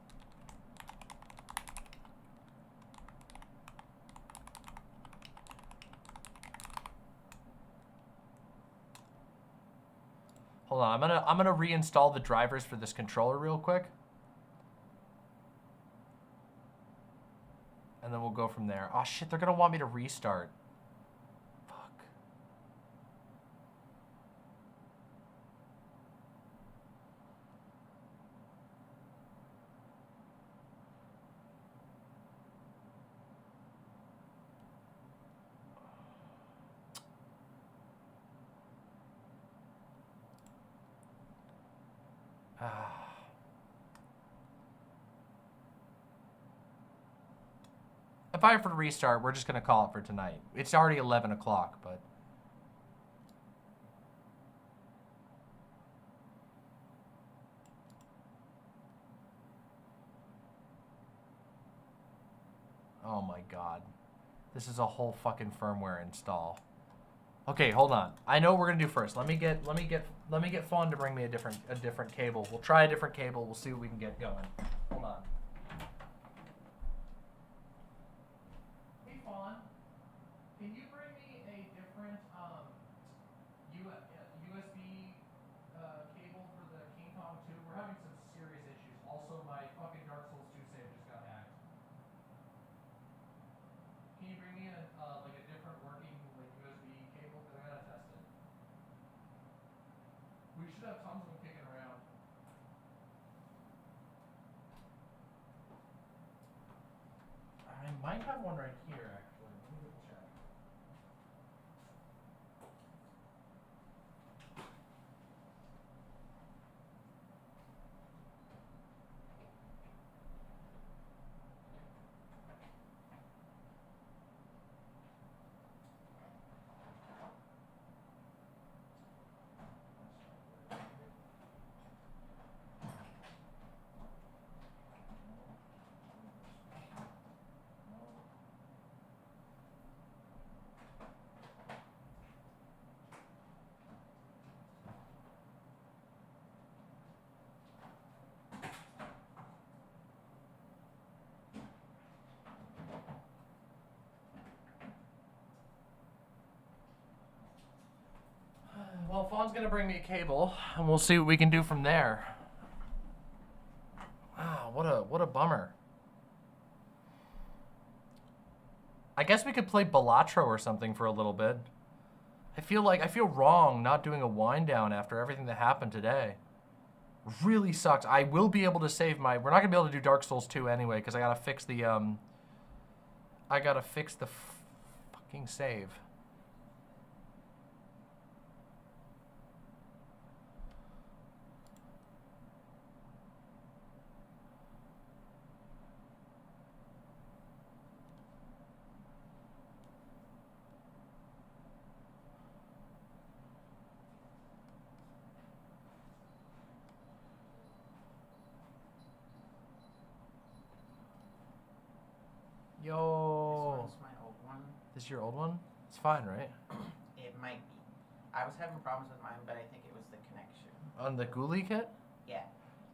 Speaker 4: Hold on, I'm gonna reinstall the drivers for this controller real quick. And then we'll go from there. Oh shit, they're gonna want me to restart. Fuck. If I have to restart, we're just gonna call it for tonight. It's already 11 o'clock, but. Oh my God. This is a whole fucking firmware install. Okay, hold on. I know what we're gonna do first. Let me get Fawn to bring me a different cable. We'll try a different cable. We'll see what we can get going. Hold on. Hey Fawn, can you bring me a different USB cable for the King Kong 2? We're having some serious issues. Also, my fucking Dark Souls 2 save just got hacked. Can you bring me a like a different working like USB cable? Because I gotta test it. We should have tons of them kicking around. I might have one right here, actually. Let me double check. Well, Fawn's gonna bring me a cable, and we'll see what we can do from there. Wow, what a bummer. I guess we could play Balatro or something for a little bit. I feel wrong not doing a wind down after everything that happened today. Really sucks. I will be able to save my. We're not gonna be able to do Dark Souls 2 anyway, because I gotta fix the fucking save. Yo.
Speaker 12: This one's my old one.
Speaker 4: This is your old one? It's fine, right?
Speaker 12: It might be. I was having problems with mine, but I think it was the connection.
Speaker 4: On the Ghoulie kit?
Speaker 12: Yeah,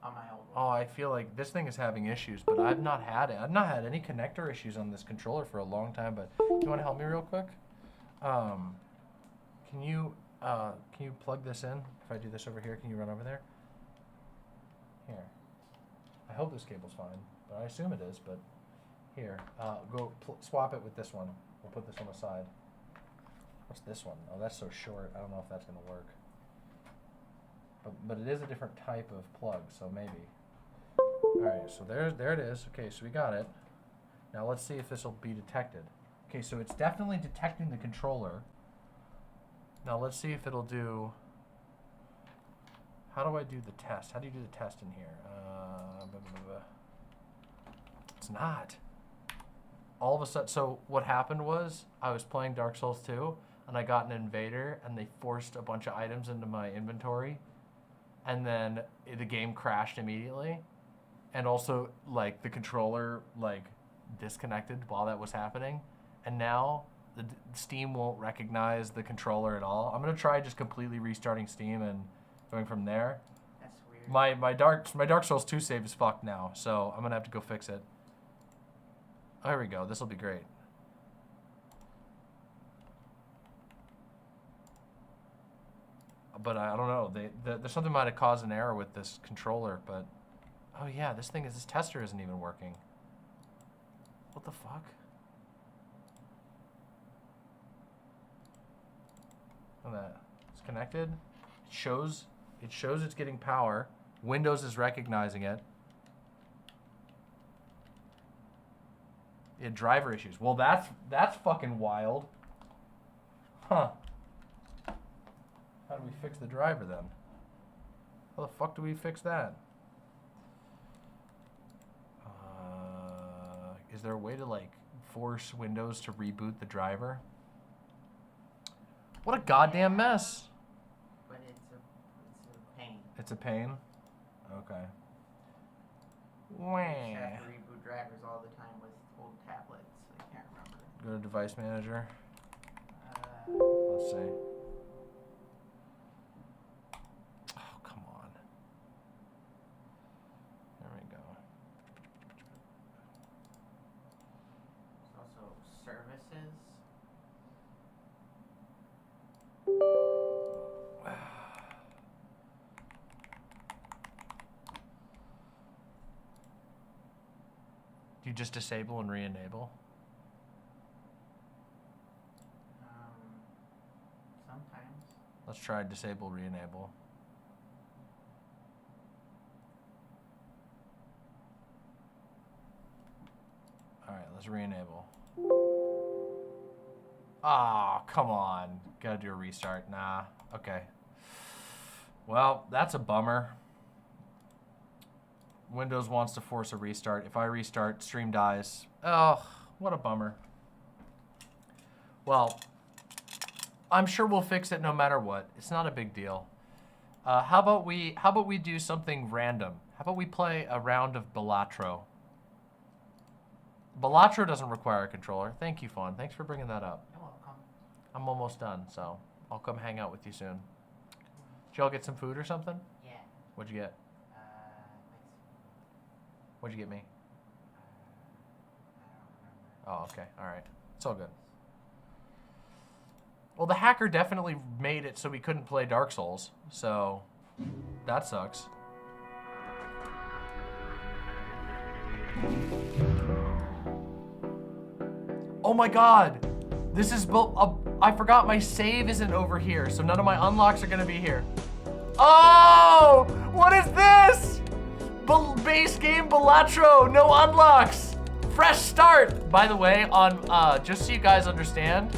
Speaker 12: on my old one.
Speaker 4: Oh, I feel like this thing is having issues, but I've not had it. I've not had any connector issues on this controller for a long time, but you want to help me real quick? Can you plug this in? If I do this over here, can you run over there? Here. I hope this cable's fine, but I assume it is, but here. Go swap it with this one. We'll put this one aside. What's this one? Oh, that's so short. I don't know if that's going to work. But it is a different type of plug, so maybe. All right, so there it is. Okay, so we got it. Now let's see if this will be detected. Okay, so it's definitely detecting the controller. Now let's see if it'll do. How do I do the test? How do you do the test in here? It's not. All of a sudden, so what happened was I was playing Dark Souls 2 and I got an invader and they forced a bunch of items into my inventory and then the game crashed immediately. And also like the controller like disconnected while that was happening. And now the Steam won't recognize the controller at all. I'm gonna try just completely restarting Steam and going from there.
Speaker 12: That's weird.
Speaker 4: My Dark Souls 2 save is fucked now, so I'm gonna have to go fix it. Oh, here we go. This will be great. But I don't know. There's something might have caused an error with this controller, but oh yeah, this tester isn't even working. What the fuck? Look at that. It's connected. It shows it's getting power. Windows is recognizing it. Yeah, driver issues. Well, that's fucking wild. Huh. How do we fix the driver then? How the fuck do we fix that? Is there a way to like force Windows to reboot the driver? What a goddamn mess.
Speaker 12: But it's a pain.
Speaker 4: It's a pain? Okay.
Speaker 12: I used to have to reboot drivers all the time with old tablets. I can't remember.
Speaker 4: Go to device manager. Let's see. Oh, come on. There we go.
Speaker 12: There's also services.
Speaker 4: Do you just disable and re-enable?
Speaker 12: Sometimes.
Speaker 4: Let's try disable, re-enable. Alright, let's re-enable. Ah, come on. Gotta do a restart. Nah. Okay. Well, that's a bummer. Windows wants to force a restart. If I restart, stream dies. Oh, what a bummer. Well, I'm sure we'll fix it no matter what. It's not a big deal. How about we do something random? How about we play a round of Balatro? Belatro doesn't require a controller. Thank you, Fawn. Thanks for bringing that up.
Speaker 12: You're welcome.
Speaker 4: I'm almost done, so I'll come hang out with you soon. Did y'all get some food or something?
Speaker 12: Yeah.
Speaker 4: What'd you get? What'd you get me?
Speaker 12: I don't remember.
Speaker 4: Oh, okay. All right. It's all good. Well, the hacker definitely made it so we couldn't play Dark Souls, so that sucks. Oh my god! This is I forgot my save isn't over here, so none of my unlocks are gonna be here. Oh! What is this? Base game Belatro, no unlocks. Fresh start. By the way, on just so you guys understand.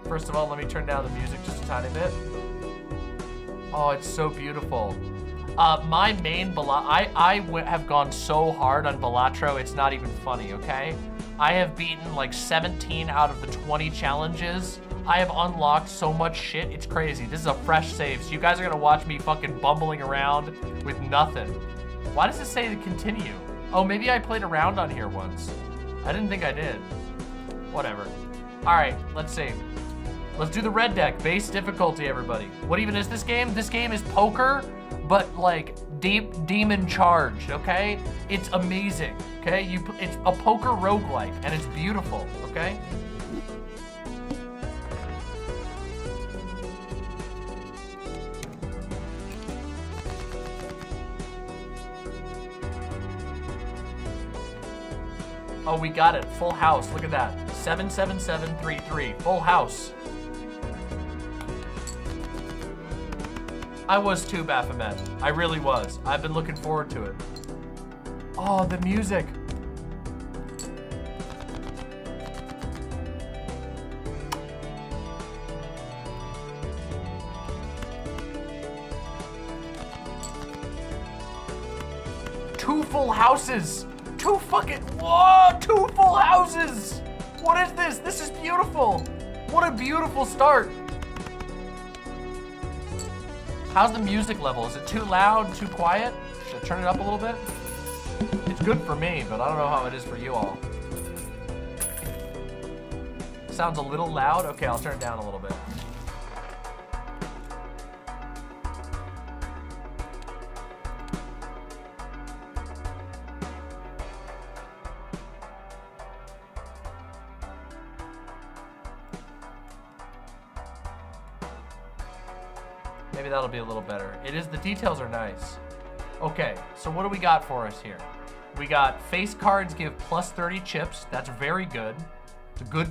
Speaker 4: First of all, let me turn down the music just a tiny bit. Oh, it's so beautiful. My main I have gone so hard on Belatro, it's not even funny, okay? I have beaten like 17 out of the 20 challenges. I have unlocked so much shit, it's crazy. This is a fresh save, so you guys are gonna watch me fucking bumbling around with nothing. Why does it say to continue? Oh, maybe I played around on here once. I didn't think I did. Whatever. All right, let's see. Let's do the red deck, base difficulty, everybody. What even is this game? This game is poker, but like demon charged, okay? It's amazing, okay? It's a poker roguelike, and it's beautiful, okay? Oh, we got it. Full house. Look at that. 77733. Full house. I was too, Baphomet. I really was. I've been looking forward to it. Oh, the music. 2 full houses. 2 fucking, whoa, 2 full houses. What is this? This is beautiful. What a beautiful start. How's the music level? Is it too loud, too quiet? Should I turn it up a little bit? It's good for me, but I don't know how it is for you all. Sounds a little loud. Okay, I'll turn it down a little bit. Maybe that'll be a little better. It is, the details are nice. Okay, so what do we got for us here? We got face cards give plus 30 chips. That's very good.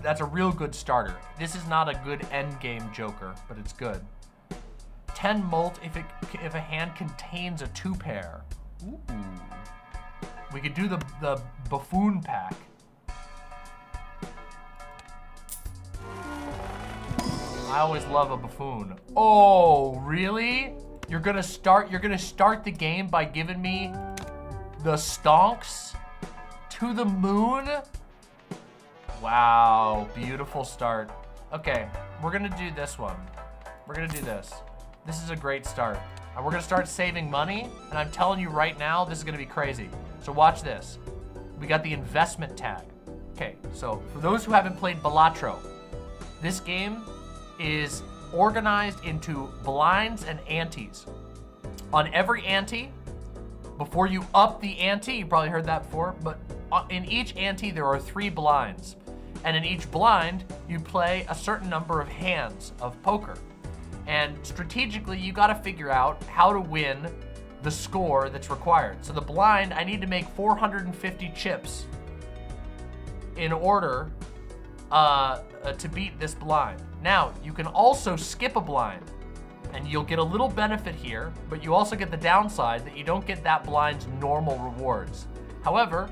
Speaker 4: That's a real good starter. This is not a good end game joker, but it's good. 10 molt if a hand contains a 2 pair. Ooh. We could do the buffoon pack. I always love a buffoon. Oh, really? You're gonna start the game by giving me the stonks to the moon? Wow, beautiful start. Okay, we're gonna do this one. We're gonna do this. This is a great start. And we're gonna start saving money, and I'm telling you right now, this is gonna be crazy. So watch this. We got the investment tag. Okay, so for those who haven't played Balatro, this game is organized into blinds and antes. On every ante, before you up the ante, you probably heard that before, but in each ante there are 3 blinds. And in each blind, you play a certain number of hands of poker. And strategically, you gotta figure out how to win the score that's required. So the blind, I need to make 450 chips in order to beat this blind. Now, you can also skip a blind, and you'll get a little benefit here, but you also get the downside that you don't get that blind's normal rewards. However,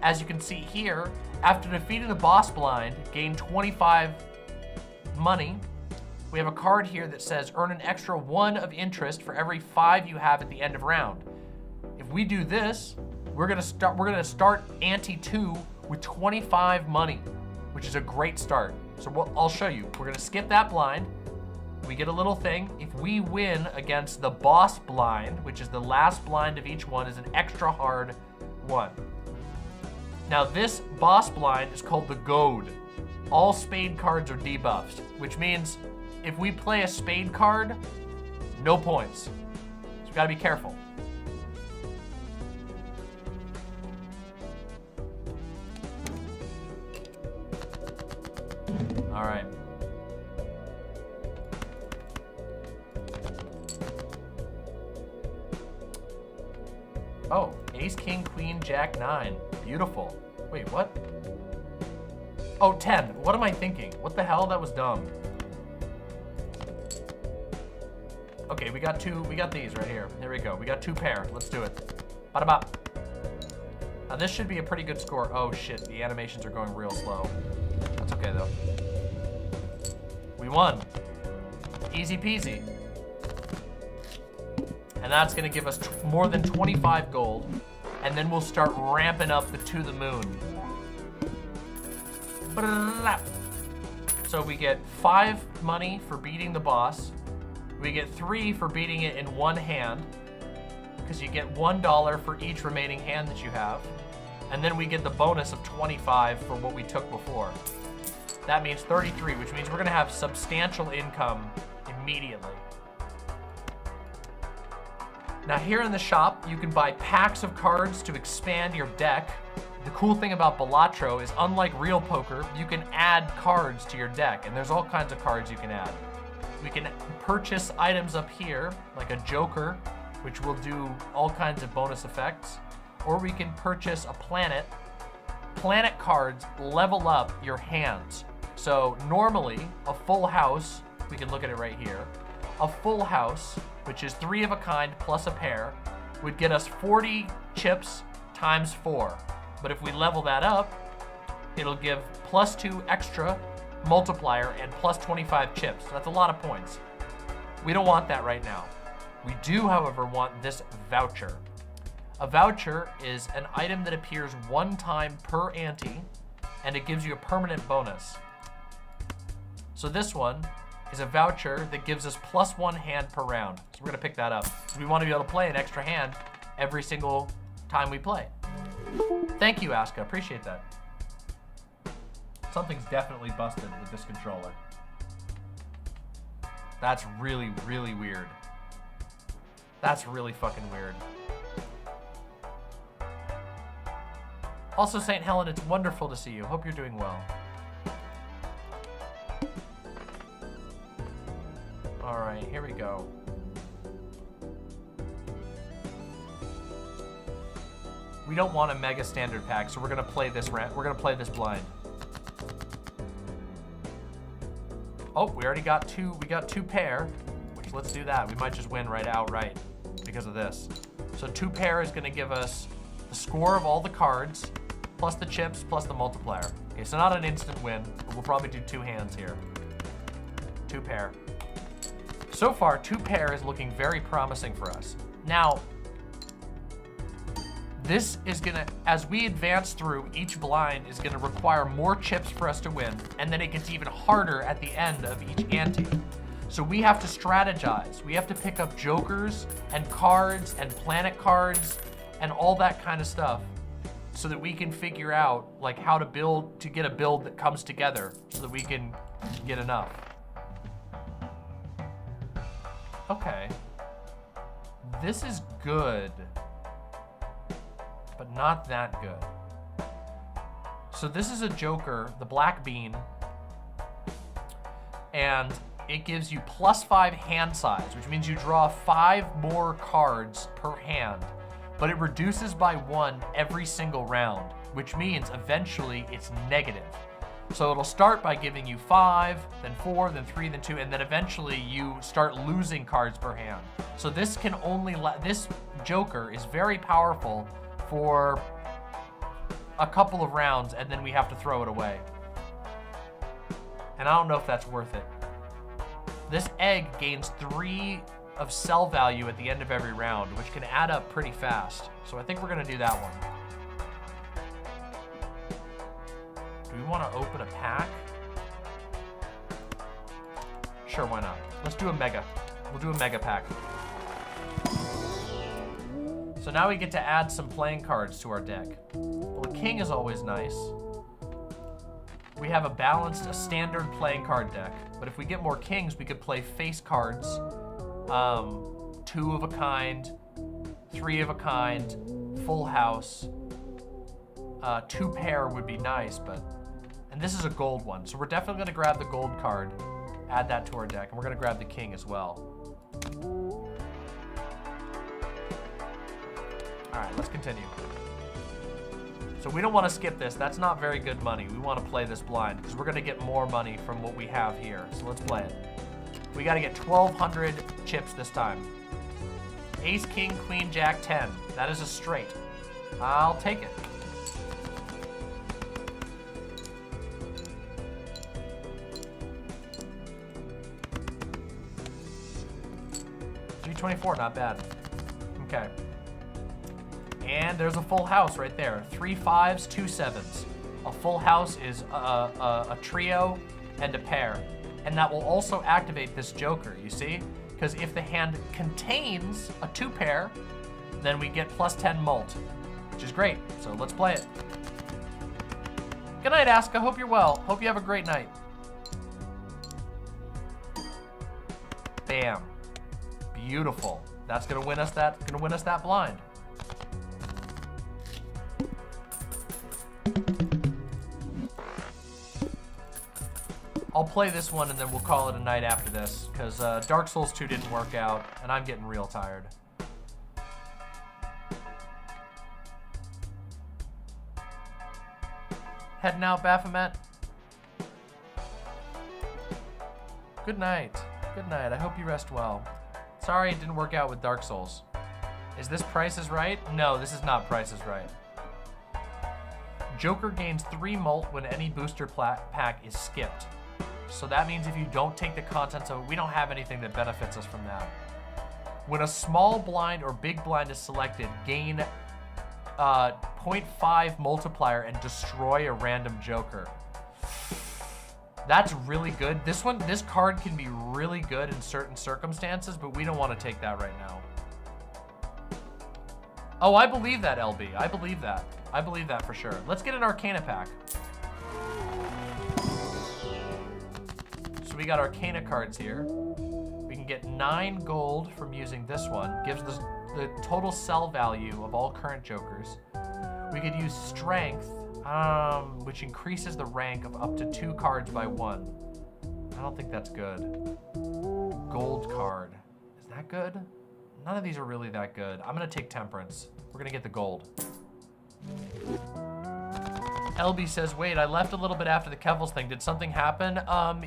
Speaker 4: as you can see here, after defeating the boss blind, gain 25 money. We have a card here that says earn an extra 1 of interest for every 5 you have at the end of round. If we do this, we're gonna start ante 2 with 25 money, which is a great start. So I'll show you. We're gonna skip that blind. We get a little thing. If we win against the boss blind, which is the last blind of each one, is an extra hard 1. Now this boss blind is called the goad. All spade cards are debuffed, which means if we play a spade card, no points. So you gotta be careful. All right. Oh, ace, king, queen, jack, 9. Beautiful. Wait, what? Oh, 10. What am I thinking? What the hell? That was dumb. Okay, we got these right here. There we go. We got 2 pair. Let's do it. Bada bop. Now this should be a pretty good score. Oh shit, the animations are going real slow. That's okay though. We won. Easy peasy. And that's gonna give us more than 25 gold. And then we'll start ramping up the to the moon. So we get 5 money for beating the boss. We get 3 for beating it in 1 hand, because you get $1 for each remaining hand that you have. And then we get the bonus of 25 for what we took before. That means 33, which means we're gonna have substantial income immediately. Now here in the shop, you can buy packs of cards to expand your deck. The cool thing about Belatro is, unlike real poker, you can add cards to your deck, and there's all kinds of cards you can add. We can purchase items up here, like a joker, which will do all kinds of bonus effects, or we can purchase a planet. Planet cards level up your hands. So normally, a full house, we can look at it right here, a full house, which is 3 of a kind plus a pair, would get us 40 chips times 4. But if we level that up, it'll give +2 extra multiplier and +25 chips. So that's a lot of points. We don't want that right now. We do, however, want this voucher. A voucher is an item that appears one time per ante, and it gives you a permanent bonus. So this one is a voucher that gives us +1 hand per round. So we're gonna pick that up. We wanna be able to play an extra hand every single time we play. Thank you, Aska, appreciate that. Something's definitely busted with this controller. That's really, really weird. That's really fucking weird. Also, St. Helen, it's wonderful to see you. Hope you're doing well. All right, here we go. We don't want a mega standard pack, so we're gonna play this blind. Oh, we already got two. We got 2 pair, which let's do that. We might just win outright because of this. So 2 pair is gonna give us the score of all the cards, plus the chips, plus the multiplier. Okay, so not an instant win, but we'll probably do 2 hands here. 2 pair. So far, 2 pair is looking very promising for us. Now, this is gonna, as we advance through, each blind is gonna require more chips for us to win, and then it gets even harder at the end of each ante. So we have to strategize. We have to pick up jokers and cards and planet cards and all that kind of stuff so that we can figure out like how to build, to get a build that comes together so that we can get enough. Okay. This is good, but not that good. So this is a joker, the black bean, and it gives you +5 hand size, which means you draw 5 more cards per hand, but it reduces by 1 every single round, which means eventually it's negative. So it'll start by giving you 5, then 4, then 3, then 2, and then eventually you start losing cards per hand. So this can only, this joker is very powerful for a couple of rounds, and then we have to throw it away. And I don't know if that's worth it. This egg gains 3 of cell value at the end of every round, which can add up pretty fast. So I think we're gonna do that one. Do we wanna open a pack? Sure, why not? Let's do a mega. We'll do a mega pack. So now we get to add some playing cards to our deck. Well, the king is always nice. We have a standard playing card deck, but if we get more kings, we could play face cards, 2 of a kind, 3 of a kind, full house. 2 pair would be nice, and this is a gold one, so we're definitely gonna grab the gold card, add that to our deck, and we're gonna grab the king as well. All right, let's continue. So we don't want to skip this. That's not very good money. We want to play this blind because we're going to get more money from what we have here. So let's play it. We got to get 1,200 chips this time. Ace, king, queen, jack, 10. That is a straight. I'll take it. $324, not bad. Okay. And there's a full house right there. 3 5s, 2 7s. A full house is a trio and a pair. And that will also activate this joker, you see? Because if the hand contains a 2 pair, then we get +10 mult, which is great. So let's play it. Good night, Aska. Hope you're well. Hope you have a great night. Bam. Beautiful. That's gonna win us that blind. I'll play this one and then we'll call it a night after this, because Dark Souls 2 didn't work out and I'm getting real tired. Heading out, Baphomet? Good night. Good night. I hope you rest well. Sorry it didn't work out with Dark Souls. Is this Price is Right? No, this is not Price is Right. Joker gains 3 mult when any booster pack is skipped. So that means if you don't take the contents of it, we don't have anything that benefits us from that. When a small blind or big blind is selected, gain 0.5 multiplier and destroy a random joker. That's really good. This card can be really good in certain circumstances, but we don't want to take that right now. Oh, I believe that, LB. I believe that. I believe that for sure. Let's get an Arcana pack. So we got Arcana cards here. We can get 9 gold from using this one. Gives us the total sell value of all current jokers. We could use Strength, which increases the rank of up to 2 cards by 1. I don't think that's good. Gold card. Is that good? None of these are really that good. I'm gonna take Temperance. We're gonna get the gold. LB says, wait, I left a little bit after the Keffals thing. Did something happen?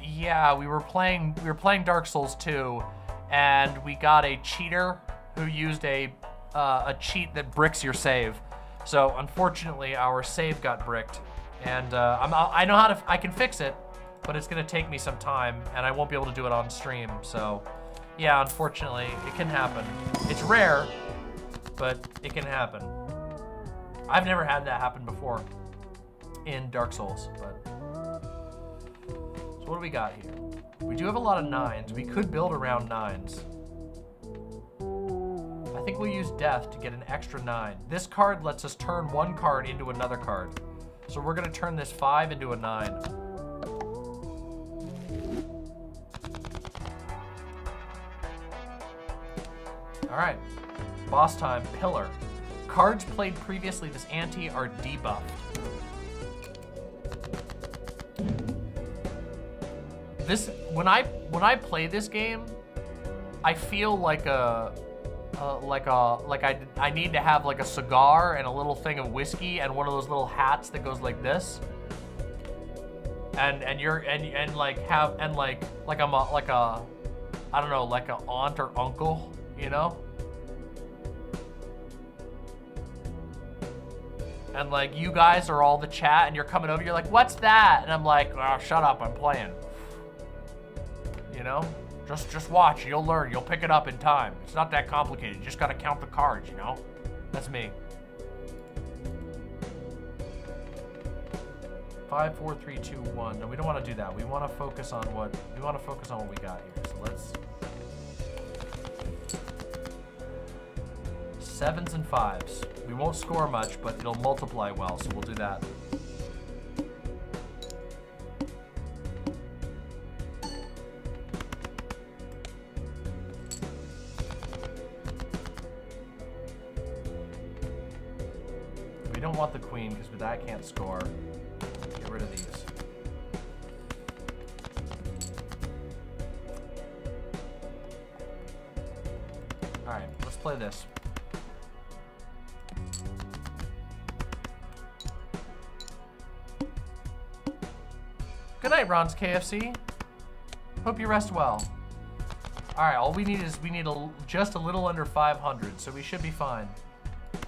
Speaker 4: Yeah, we were playing Dark Souls 2, and we got a cheater who used a cheat that bricks your save. So unfortunately, our save got bricked, and I know how to. I can fix it, but it's gonna take me some time, and I won't be able to do it on stream. So, yeah, unfortunately, it can happen. It's rare, but it can happen. I've never had that happen before in Dark Souls, but. So what do we got here? We do have a lot of 9s. We could build around 9s. I think we'll use Death to get an extra 9. This card lets us turn 1 card into another card. So we're gonna turn this 5 into a 9. All right, boss time, Pillar. Cards played previously this ante are debuffed. When I play this game, I feel like I need to have like a cigar and a little thing of whiskey and one of those little hats that goes like this. And I'm like a I don't know, like a aunt or uncle, you know? And like you guys are all the chat and you're coming over, you're like, what's that? And I'm like, oh, shut up, I'm playing. You know? Just watch, you'll learn, you'll pick it up in time. It's not that complicated, you just gotta count the cards, you know? That's me. 5, 4, 3, 2, 1. No, we don't want to do that. We want to focus on what we got here. So let's 7s and 5s. We won't score much, but it'll multiply well, so we'll do that. We don't want the queen because with that I can't score. Get rid of these. All right, let's play this. Good night, Ron's KFC. Hope you rest well. All right, all we need is just a little under 500, so we should be fine.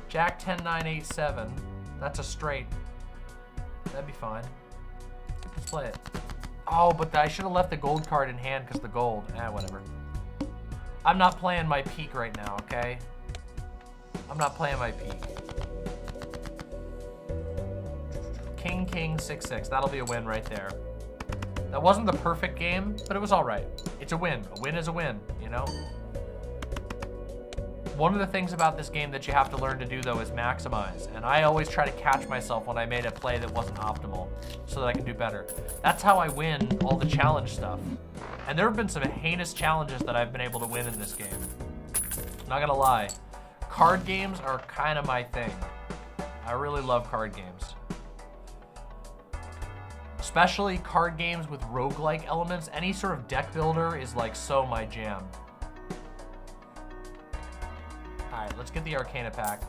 Speaker 4: Jack 10, 9, 8, 7. That's a straight. That'd be fine. Let's play it. Oh, but I should have left the gold card in hand because the gold. Whatever. I'm not playing my peak right now, okay? I'm not playing my peak. King, king, 6, 6. That'll be a win right there. That wasn't the perfect game, but it was all right. It's a win. A win is a win, you know? One of the things about this game that you have to learn to do, though, is maximize. And I always try to catch myself when I made a play that wasn't optimal so that I can do better. That's how I win all the challenge stuff. And there have been some heinous challenges that I've been able to win in this game. Not gonna lie. Card games are kind of my thing. I really love card games. Especially card games with roguelike elements. Any sort of deck builder is like so my jam. All right, let's get the Arcana pack.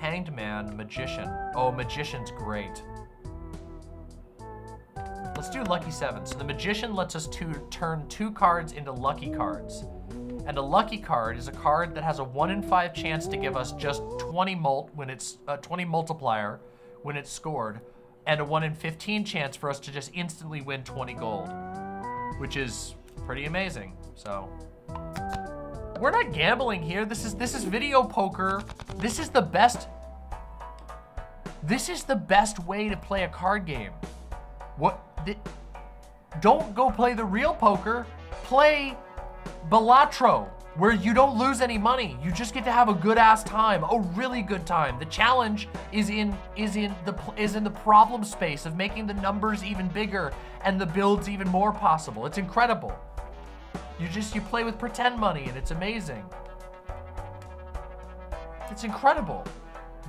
Speaker 4: Hanged Man, Magician. Oh, Magician's great. Let's do Lucky 7. So the Magician lets us turn 2 cards into lucky cards. And a lucky card is a card that has a 1 in 5 chance to give us just 20 multiplier when it's scored, and a 1 in 15 chance for us to just instantly win 20 gold, which is pretty amazing. So We're not gambling here. This is video poker. This is the best. This is the best way to play a card game. Don't go play the real poker. Play Balatro, where you don't lose any money. You just get to have a good ass time, a really good time. The challenge is in the problem space of making the numbers even bigger and the builds even more possible. It's incredible. You play with pretend money and it's amazing. It's incredible.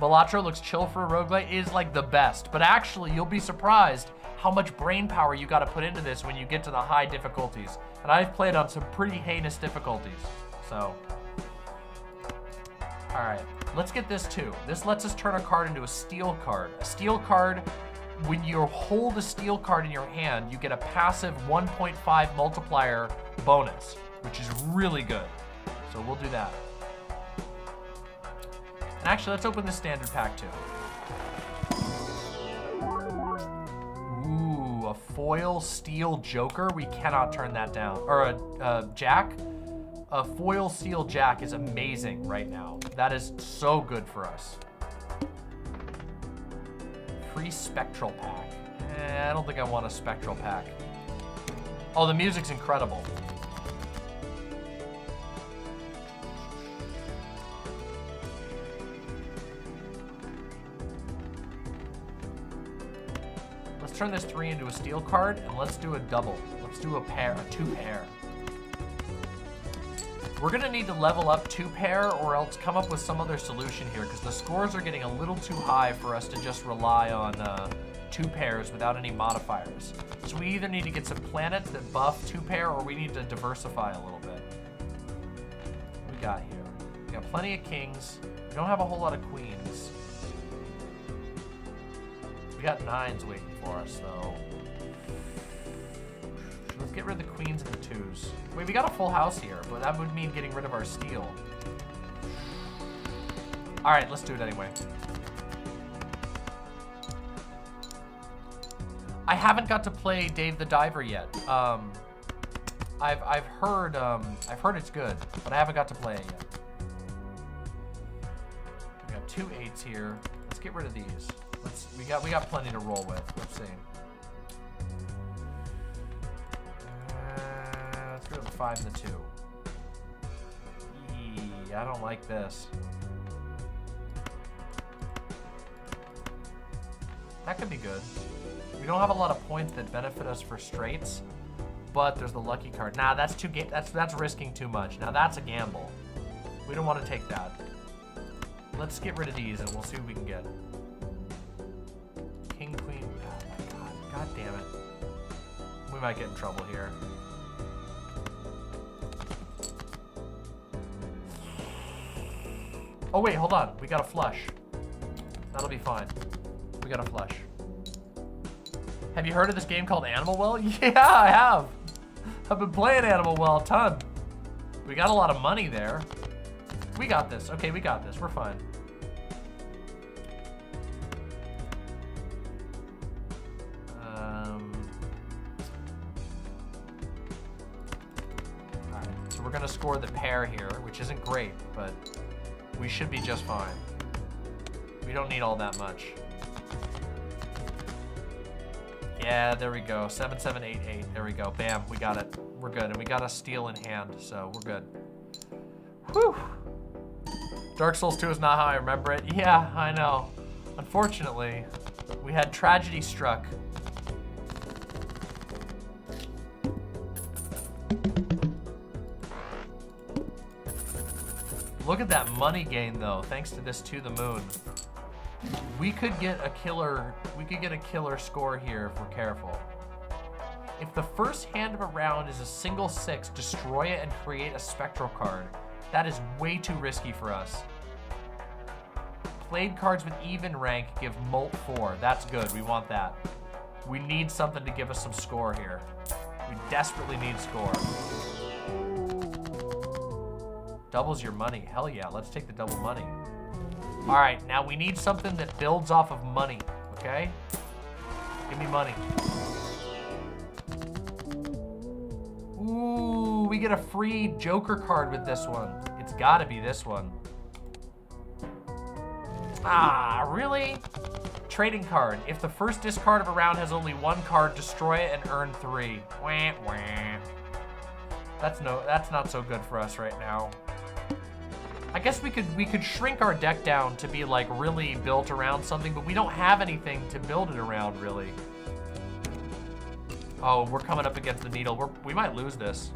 Speaker 4: Belatro looks chill for a roguelite. It is like the best, but actually you'll be surprised how much brain power you gotta put into this when you get to the high difficulties. And I've played on some pretty heinous difficulties, so. All right, let's get this too. This lets us turn a card into a steel card. A steel card, when you hold a steel card in your hand, you get a passive 1.5 multiplier bonus, which is really good. So we'll do that. And actually, let's open the standard pack too. Ooh, a foil steel joker. We cannot turn that down. Or a jack. A foil steel jack is amazing right now. That is so good for us. Free spectral pack. I don't think I want a spectral pack. Oh, the music's incredible. Let's turn this 3 into a steel card, and let's do a double. Let's do a pair, a 2-pair. We're gonna need to level up 2-pair or else come up with some other solution here because the scores are getting a little too high for us to just rely on 2 pairs without any modifiers. So we either need to get some planets that buff 2-pair or we need to diversify a little bit. What we got here? We got plenty of kings. We don't have a whole lot of queens. We got 9s waiting for us though. Let's get rid of the queens and the 2s. Wait, we got a full house here, but that would mean getting rid of our steel. All right, let's do it anyway. I haven't got to play Dave the Diver yet. I've heard it's good, but I haven't got to play it yet. We got 2 8s here. Let's get rid of these. We got plenty to roll with. Let's see. Let's go to the 5 and the 2. I don't like this. That could be good. We don't have a lot of points that benefit us for straights, but there's the lucky card. Nah, that's that's risking too much. Now that's a gamble. We don't want to take that. Let's get rid of these and we'll see what we can get. King, queen. Oh my god. God damn it. We might get in trouble here. Oh wait, hold on. We got a flush. That'll be fine. We got a flush. Have you heard of this game called Animal Well? Yeah, I have. I've been playing Animal Well a ton. We got a lot of money there. We got this. Okay, we got this. We're fine. Alright, so we're gonna score the pair here, which isn't great, but we should be just fine. We don't need all that much. Yeah, there we go. 7, 7, 8, 8. There we go. Bam, we got it. We're good. And we got a steel in hand, so we're good. Whew. Dark Souls 2 is not how I remember it. Yeah, I know. Unfortunately, we had tragedy struck. Look at that money gain though, thanks to this To the Moon. We could get a killer score here if we're careful. If the first hand of a round is a single 6, destroy it and create a spectral card. That is way too risky for us. Played cards with even rank give Molt 4. That's good, we want that. We need something to give us some score here. We desperately need score. Doubles your money, hell yeah, let's take the double money. All right, now we need something that builds off of money, okay? Give me money. Ooh, we get a free Joker card with this one. It's gotta be this one. Ah, really? Trading card. If the first discard of a round has only one card, destroy it and earn 3. Wah, wah. That's not so good for us right now. I guess we could shrink our deck down to be like really built around something, but we don't have anything to build it around really. Oh, we're coming up against the needle. We might lose this.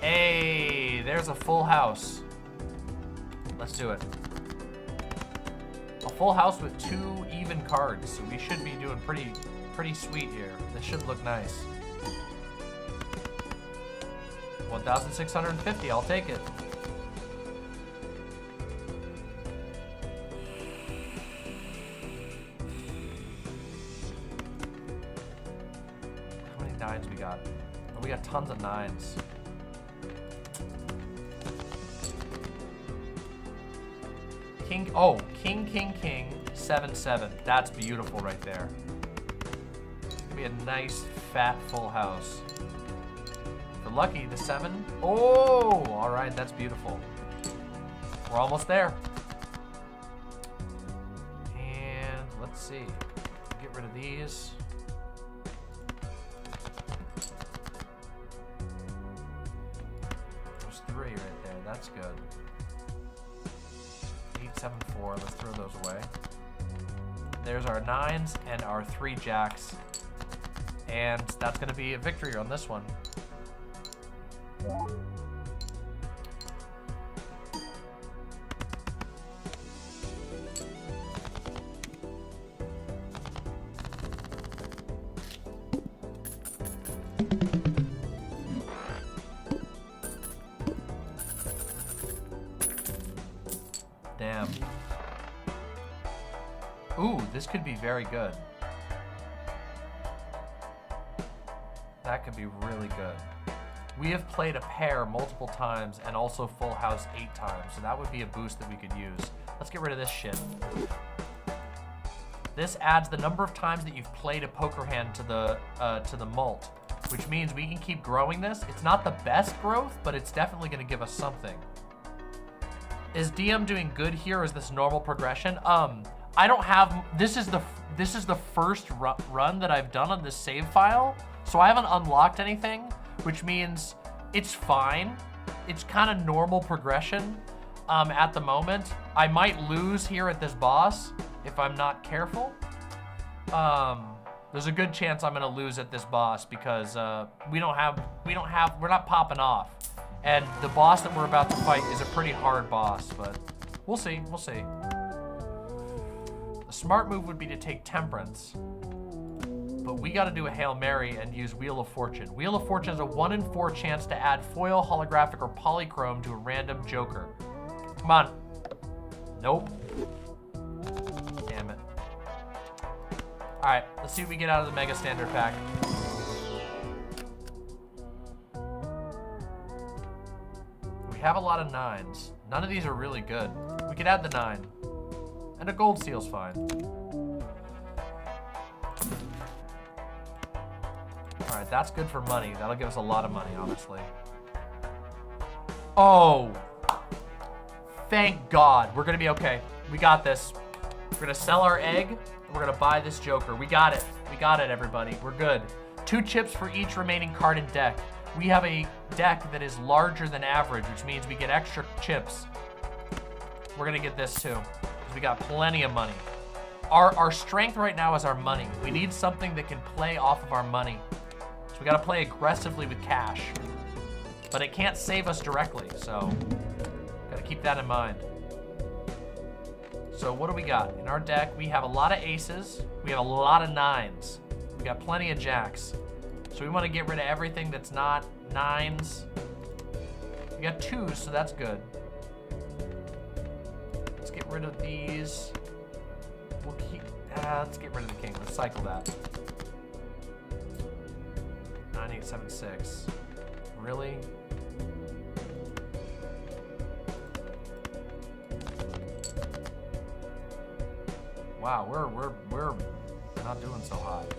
Speaker 4: Hey, there's a full house. Let's do it. A full house with 2 even cards, so we should be doing pretty sweet here. This should look nice. 1,650, I'll take it. How many 9s we got? Oh, we got tons of 9s. King, oh, king, 7-7. That's beautiful right there. It's gonna be a nice, fat, full house. For lucky, the 7. Oh, all right, that's beautiful. We're almost there. And let's see. Get rid of these. There's 3 right there. That's good. 8-7-4. Let's throw those away. There's our 9s and our 3 jacks. And that's going to be a victory on this one. Damn. Ooh, this could be very good. That could be really good. We have played a pair multiple times and also full house 8 times, so that would be a boost that we could use. Let's get rid of this shit. This adds the number of times that you've played a poker hand to the mult, which means we can keep growing this. It's not the best growth, but it's definitely going to give us something. Is DM doing good here, or is this normal progression? I don't have, this is the first run that I've done on this save file, so I haven't unlocked anything, which means it's fine. It's kind of normal progression at the moment. I might lose here at this boss if I'm not careful. There's a good chance I'm gonna lose at this boss because we're not popping off. And the boss that we're about to fight is a pretty hard boss, but we'll see, we'll see. The smart move would be to take Temperance, but we gotta do a Hail Mary and use Wheel of Fortune. Wheel of Fortune is a 1 in 4 chance to add foil, holographic, or polychrome to a random joker. Come on. Nope. Damn it. All right, let's see what we get out of the Mega Standard Pack. We have a lot of 9s. None of these are really good. We could add the 9. And a gold seal's fine. All right, that's good for money. That'll give us a lot of money, honestly. Oh, thank God. We're gonna be okay. We got this. We're gonna sell our egg, and we're gonna buy this Joker. We got it. We got it, everybody. We're good. 2 chips for each remaining card in deck. We have a deck that is larger than average, which means we get extra chips. We're gonna get this too, because we got plenty of money. Our strength right now is our money. We need something that can play off of our money. So we gotta play aggressively with cash. But it can't save us directly, so gotta keep that in mind. So what do we got? In our deck, we have a lot of aces. We have a lot of 9s. We got plenty of jacks. So we wanna get rid of everything that's not 9s. We got 2s, so that's good. Let's get rid of these. We'll keep, let's get rid of the king. Let's cycle that. 9, 8, 7, 6. Really? wow, we're not doing so hot.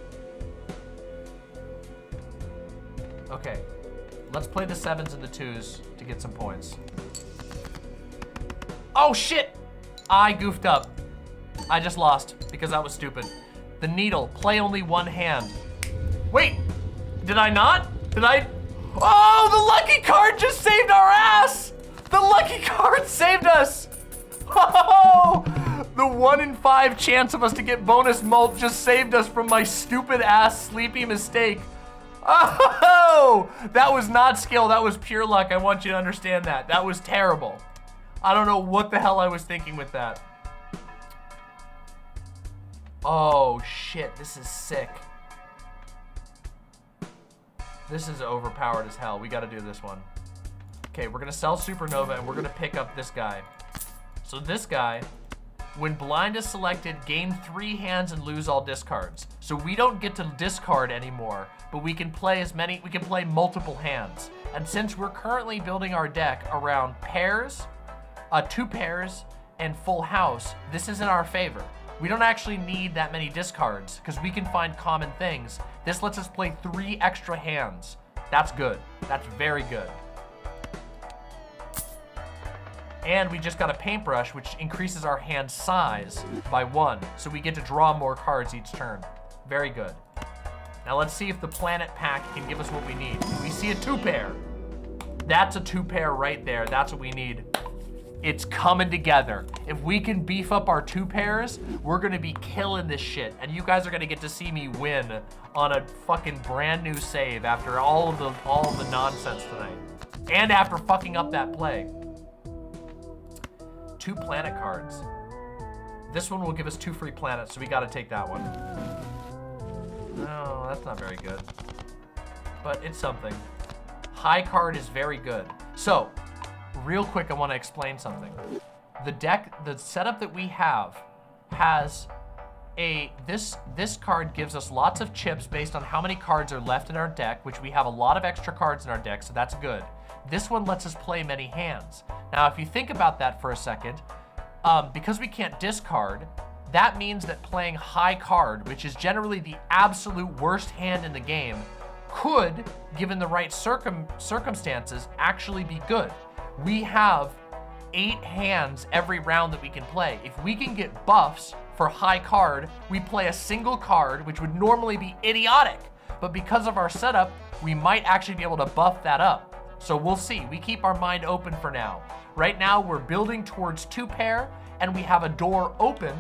Speaker 4: Okay, let's play the 7s and the 2s to get some points. Oh shit! I goofed up. I just lost because I was stupid. The needle, play only one hand. Wait, did I not? Did I? Oh, the lucky card just saved our ass! The lucky card saved us! Oh, the 1 in 5 chance of us to get bonus mult just saved us from my stupid ass sleepy mistake. Oh, that was not skill, that was pure luck. I want you to understand that. That was terrible. I don't know what the hell I was thinking with that. Oh shit, this is sick. This is overpowered as hell. We gotta do this one. Okay, we're gonna sell Supernova and we're gonna pick up this guy. So this guy, when blind is selected, gain 3 hands and lose all discards. So we don't get to discard anymore, but we can play we can play multiple hands. And since we're currently building our deck around pairs, 2 pairs, and full house, this is in our favor. We don't actually need that many discards because we can find common things. This lets us play 3 extra hands. That's good. That's very good. And we just got a paintbrush, which increases our hand size by 1. So we get to draw more cards each turn. Very good. Now let's see if the planet pack can give us what we need. We see a 2-pair. That's a 2-pair right there. That's what we need. It's coming together. If we can beef up our 2 pairs, we're gonna be killing this shit. And you guys are gonna get to see me win on a fucking brand new save after all of the nonsense tonight. And after fucking up that play. 2 planet cards. This one will give us 2 free planets, so we gotta take that one. No, that's not very good. But it's something. High card is very good. So, real quick, I want to explain something. The deck, the setup that we have has this card gives us lots of chips based on how many cards are left in our deck, which we have a lot of extra cards in our deck, so that's good. This one lets us play many hands. Now, if you think about that for a second, because we can't discard, that means that playing high card, which is generally the absolute worst hand in the game, could, given the right circumstances, actually be good. We have 8 hands every round that we can play. If we can get buffs for high card, we play a single card, which would normally be idiotic. But because of our setup, we might actually be able to buff that up. So we'll see. We keep our mind open for now. Right now, we're building towards 2-pair, and we have a door open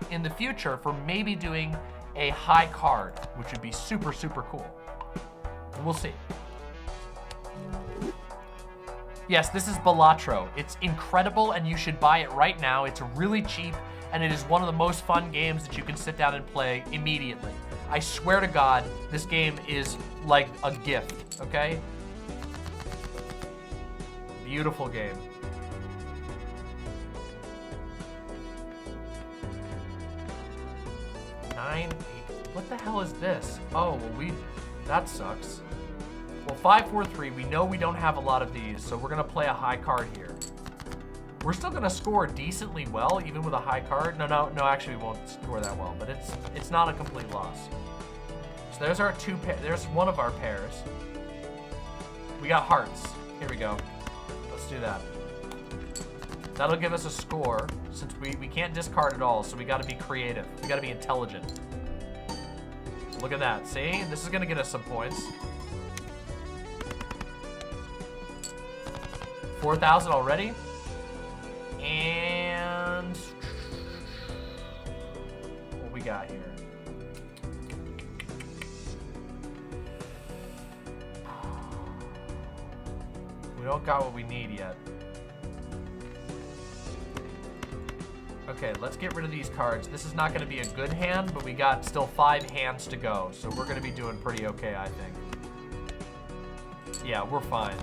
Speaker 4: in the future for maybe doing a high card, which would be super, super cool. We'll see. Yes, this is Balatro. It's incredible and you should buy it right now. It's really cheap and it is one of the most fun games that you can sit down and play immediately. I swear to God, this game is like a gift, okay? Beautiful game. What the hell is this? Oh, well, that sucks. Well, 5, 4, 3, we know we don't have a lot of these, so we're gonna play a high card here. We're still gonna score decently well, even with a high card. No, actually we won't score that well, but it's not a complete loss. So there's our 2 pair, there's one of our pairs. We got hearts. Here we go. Let's do that. That'll give us a score, since we can't discard at all, so we gotta be creative. We gotta be intelligent. Look at that, see? This is gonna get us some points. 4,000 already. And what we got here? We don't got what we need yet. Okay, let's get rid of these cards. This is not going to be a good hand, but we got still 5 hands to go, so we're going to be doing pretty okay, I think. Yeah, we're fine.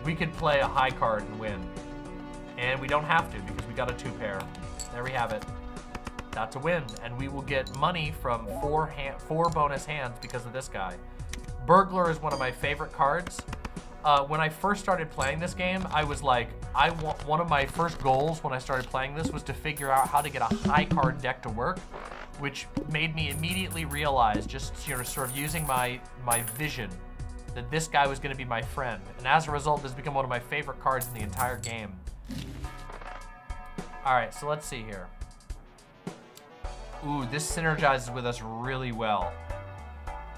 Speaker 4: We could play a high card and win. And we don't have to because we got a 2-pair. There we have it. That's a win. And we will get money from 4 bonus hands because of this guy. Burglar is one of my favorite cards. When I first started playing this game, I was like, one of my first goals when I started playing this was to figure out how to get a high card deck to work. which made me immediately realize, just sort of using my vision, that this guy was going to be my friend. And as a result, this has become one of my favorite cards in the entire game. All right, so let's see here. Ooh, this synergizes with us really well.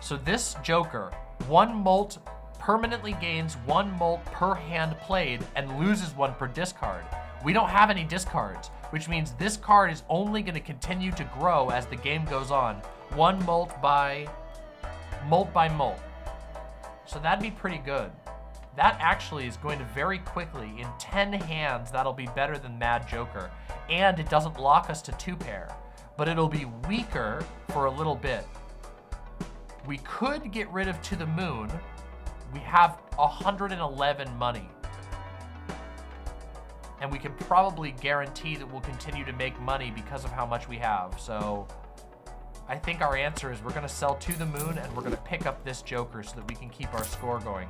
Speaker 4: So this Joker, 1 molt, permanently gains 1 molt per hand played and loses 1 per discard. We don't have any discards, which means this card is only going to continue to grow as the game goes on. 1 molt by molt. So that'd be pretty good. That actually is going to very quickly, in 10 hands, that'll be better than Mad Joker. And it doesn't lock us to 2 pair, but it'll be weaker for a little bit. We could get rid of To the Moon. We have 111 money. And we can probably guarantee that we'll continue to make money because of how much we have. So I think our answer is we're gonna sell To the Moon and we're gonna pick up this Joker so that we can keep our score going.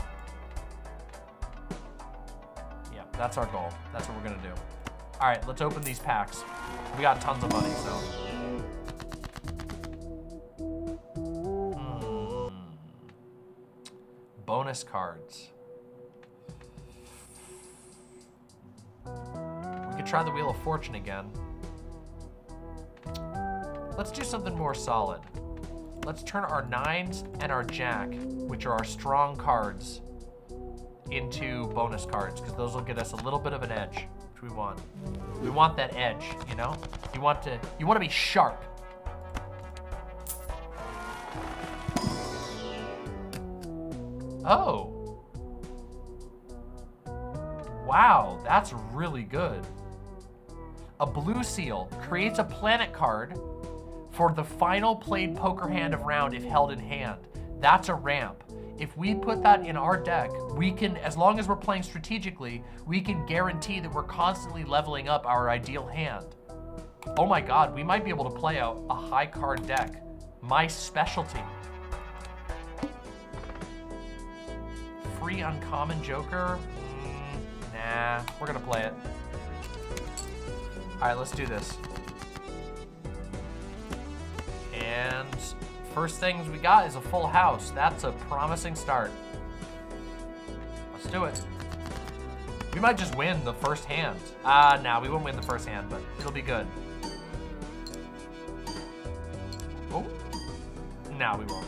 Speaker 4: Yeah, that's our goal. That's what we're gonna do. All right, let's open these packs. We got tons of money, so. Bonus cards. We could try the Wheel of Fortune again. Let's do something more solid. Let's turn our 9s and our Jack, which are our strong cards, into bonus cards, because those will get us a little bit of an edge, which we want. We want that edge, you know? You want to be sharp. Oh. Wow, that's really good. A blue seal creates a planet card for the final played poker hand of round if held in hand. That's a ramp. If we put that in our deck, we can, as long as we're playing strategically, we can guarantee that we're constantly leveling up our ideal hand. Oh my God, we might be able to play out a high card deck. My specialty. Free uncommon Joker? Nah, we're gonna play it. All right, let's do this. And first things we got is a full house. That's a promising start. Let's do it. We might just win the first hand. Nah, we won't win the first hand, but it'll be good. Oh, no, we won't.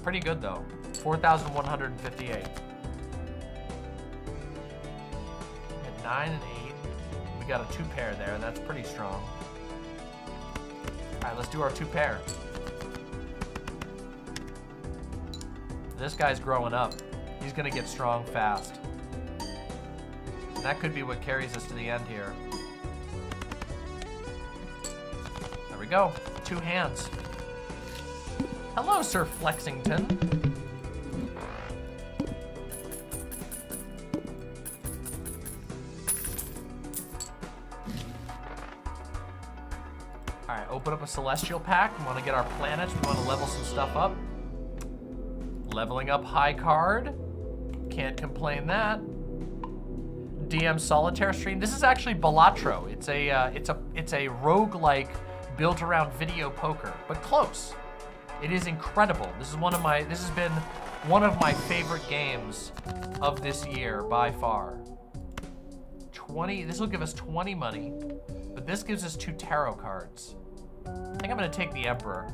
Speaker 4: Pretty good though. 4,158. At 9 and 8, we got a 2 pair there. That's pretty strong. All right, let's do our 2 pair. This guy's growing up. He's gonna get strong fast. And that could be what carries us to the end here. There we go, 2 hands. Hello, Sir Flexington. All right, open up a Celestial pack. We want to get our planets. We want to level some stuff up. Leveling up high card. Can't complain that. DM Solitaire stream. This is actually Balatro. It's a roguelike built around video poker, but close. It is incredible. This has been one of my favorite games of this year by far. 20, this will give us 20 money, but this gives us 2 tarot cards. I think I'm gonna take the Emperor.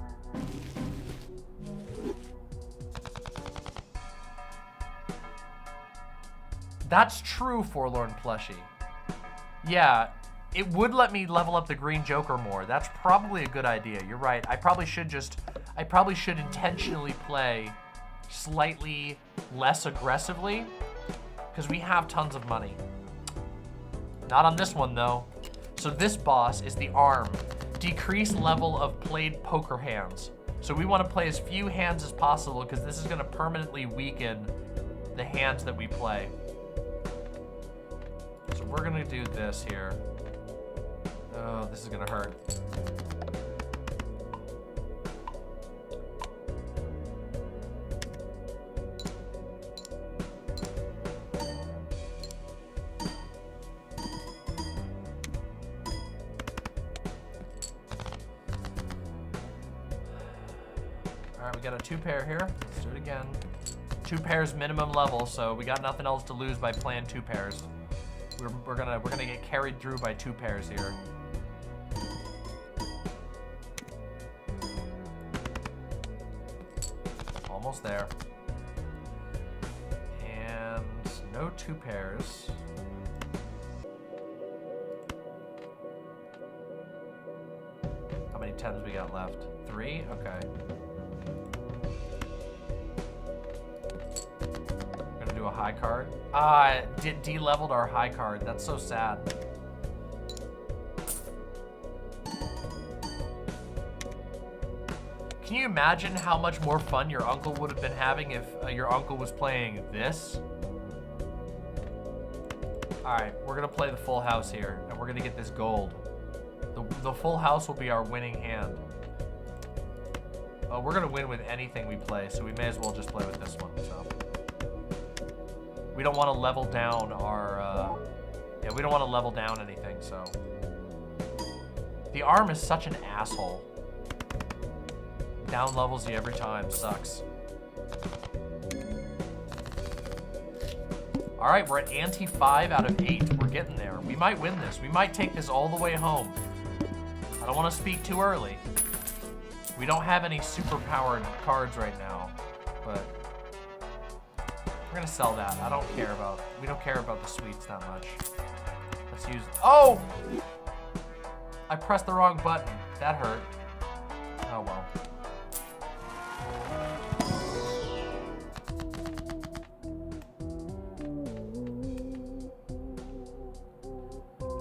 Speaker 4: That's true, Forlorn Plushie. Yeah, it would let me level up the Green Joker more. That's probably a good idea. You're right. I probably should intentionally play slightly less aggressively because we have tons of money. Not on this one though. So this boss is the Arm. Decrease level of played poker hands. So we want to play as few hands as possible because this is going to permanently weaken the hands that we play. So we're going to do this here. Oh, this is going to hurt. All right, we got a 2 pair here. Let's do it again. 2 pairs minimum level, so we got nothing else to lose by playing 2 pairs. We're gonna get carried through by 2 pairs here. Almost there. And no 2 pairs. How many 10s we got left? 3? Okay. We're gonna do a high card. Ah, de-leveled our high card. That's so sad. Can you imagine how much more fun your uncle would have been having if your uncle was playing this? All right, we're gonna play the full house here, and we're gonna get this gold. The full house will be our winning hand. Oh, we're gonna win with anything we play, so we may as well just play with this one, so. We don't wanna level down our, yeah, we don't wanna level down anything, so. The arm is such an asshole. Down levels you every time, sucks. All right, we're at ante 5 out of 8. We're getting there. We might win this. We might take this all the way home. I don't want to speak too early. We don't have any super powered cards right now, but we're gonna sell that. We don't care about the sweets that much. Let's use, oh! I pressed the wrong button. That hurt. Oh well.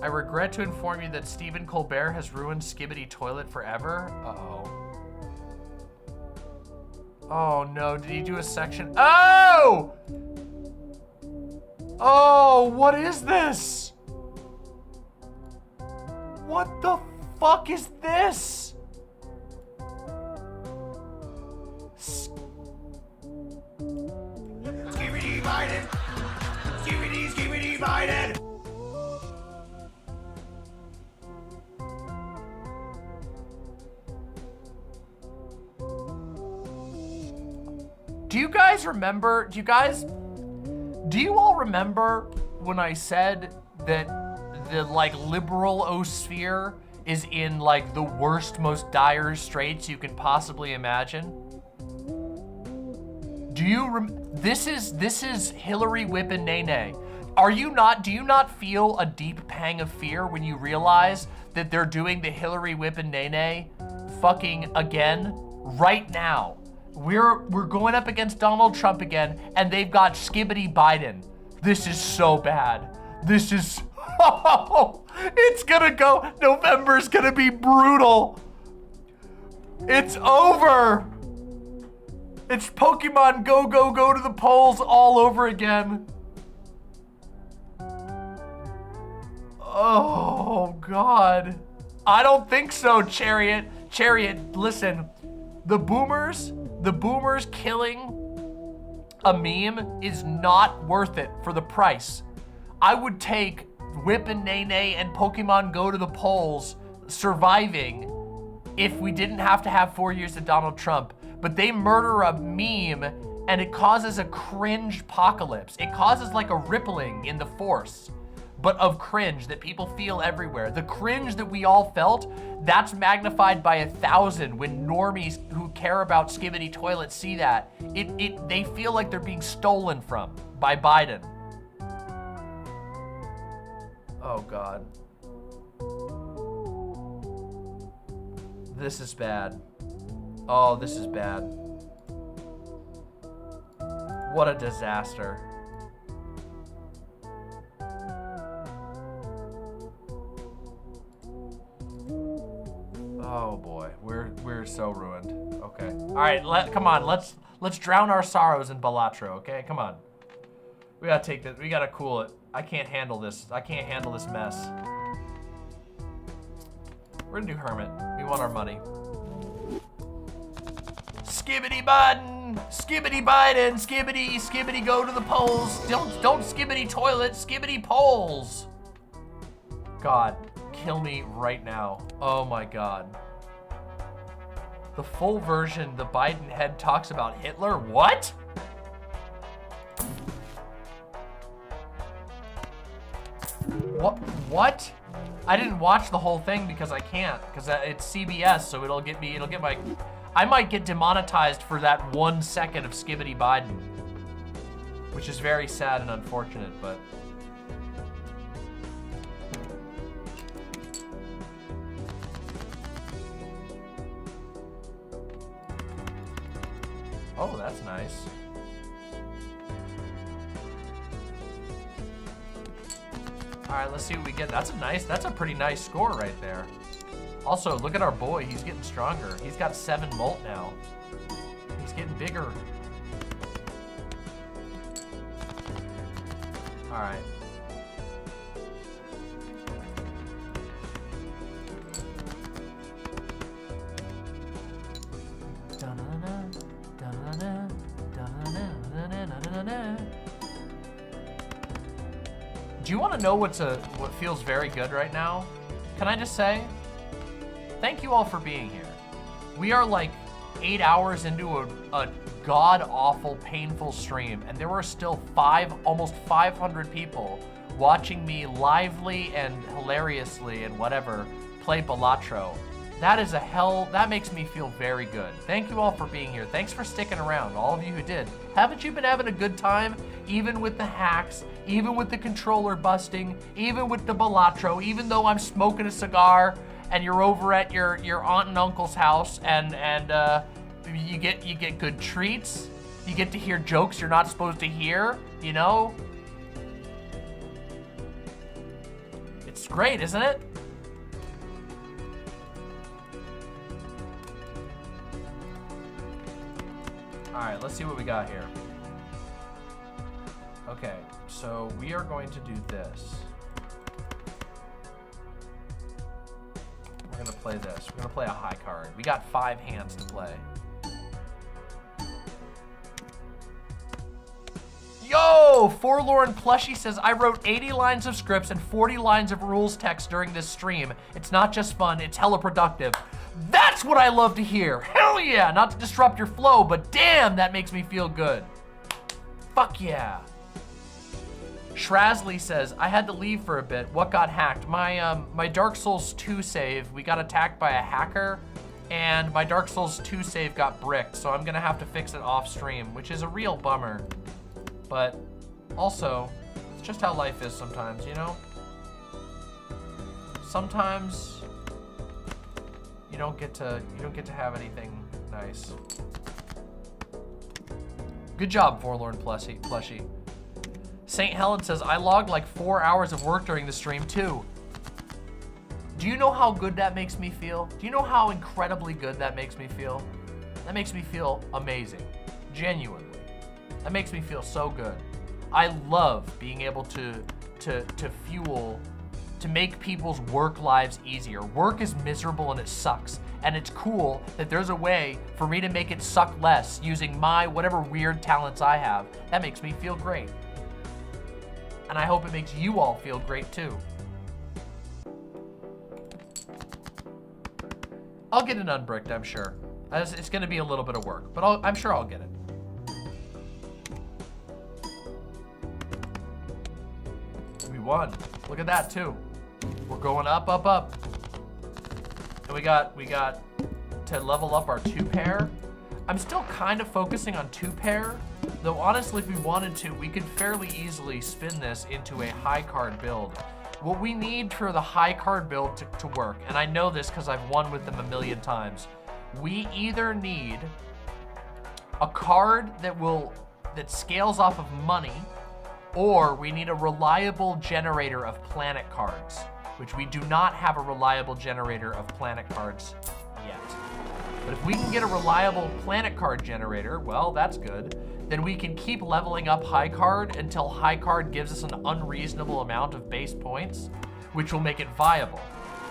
Speaker 4: I regret to inform you that Stephen Colbert has ruined Skibidi Toilet forever. Uh-oh. Oh no, did he do a section? Oh! Oh, what is this? What the fuck is this?
Speaker 6: Skibidi Biden! Skibidi Biden!
Speaker 4: Do you guys remember, do you all remember when I said that the like liberal osphere is in like the worst, most dire straits you can possibly imagine? Do you this is Hillary whipping Nene. Do you not feel a deep pang of fear when you realize that they're doing the Hillary whipping Nene fucking again right now? We're going up against Donald Trump again, and they've got Skibidi Biden. This is so bad. This is, oh, it's gonna go, November's gonna be brutal. It's over. It's Pokemon Go, go, go to the polls all over again. Oh, God. I don't think so, Chariot. Chariot, listen. The boomers killing a meme is not worth it for the price. I would take Whip and Nene and Pokemon Go to the polls surviving if we didn't have to have 4 years of Donald Trump. But they murder a meme and it causes a cringe apocalypse. It causes like a rippling in the force, but of cringe that people feel everywhere. The cringe that we all felt, that's magnified by 1,000 when normies who care about Skibidi Toilet see that. They feel like they're being stolen from by Biden. Oh God. This is bad. Oh, this is bad. What a disaster. Oh boy, we're so ruined. Okay. All right, come on. Let's drown our sorrows in Balatro. Okay, come on. We gotta take this. We gotta cool it. I can't handle this. I can't handle this mess. We're gonna do Hermit. We want our money. Skibidi Biden, Skibidi Biden, Skibidi go to the polls. Don't Skibidi Toilet, Skibidi polls. God, kill me right now. Oh my God. The full version, the Biden head talks about Hitler? What? What? I didn't watch the whole thing because I can't, because it's CBS, so it'll get my, I might get demonetized for that 1 second of Skibidi Biden, which is very sad and unfortunate, but. Oh, that's nice. All right, let's see what we get. That's a pretty nice score right there. Also, look at our boy. He's getting stronger. He's got 7 molt now. He's getting bigger. All right. Do you want to know what feels very good right now? Can I just say, thank you all for being here. We are like 8 hours into a god-awful, painful stream, and there were still almost 500 people watching me lively and hilariously and whatever play Balatro. That makes me feel very good. Thank you all for being here. Thanks for sticking around, all of you who did. Haven't you been having a good time? Even with the hacks, even with the controller busting, even with the Belatro, even though I'm smoking a cigar and you're over at your aunt and uncle's house and you get good treats. You get to hear jokes you're not supposed to hear, you know? It's great, isn't it? All right, let's see what we got here. Okay, so we are going to do this. We're gonna play this. We're gonna play a high card. We got 5 hands to play. Yo, Forlorn Plushie says, I wrote 80 lines of scripts and 40 lines of rules text during this stream. It's not just fun, it's hella productive. That's what I love to hear. Hell yeah, not to disrupt your flow, but damn, that makes me feel good. Fuck yeah. Shrazly says, I had to leave for a bit. What got hacked? My Dark Souls 2 save, we got attacked by a hacker, and my Dark Souls 2 save got bricked, so I'm gonna have to fix it off stream, which is a real bummer. But also, it's just how life is sometimes, you know? Sometimes you don't get to have anything nice. Good job, Forlorn Plushie. St. Helen says, I logged like 4 hours of work during the stream too. Do you know how good that makes me feel? Do you know how incredibly good that makes me feel? That makes me feel amazing, genuinely. That makes me feel so good. I love being able to make people's work lives easier. Work is miserable and it sucks. And it's cool that there's a way for me to make it suck less using my whatever weird talents I have. That makes me feel great. And I hope it makes you all feel great too. I'll get it unbricked, I'm sure. It's gonna be a little bit of work, but I'm sure I'll get it. We won. Look at that too. We're going up, up, up. And we got to level up our 2-pair. I'm still kind of focusing on 2-pair, though honestly, if we wanted to, we could fairly easily spin this into a high card build. What we need for the high card build to work, and I know this because I've won with them a million times, we either need a card that scales off of money, or we need a reliable generator of planet cards, which we do not have a reliable generator of planet cards yet. But if we can get a reliable planet card generator, well, that's good. Then we can keep leveling up high card until high card gives us an unreasonable amount of base points, which will make it viable.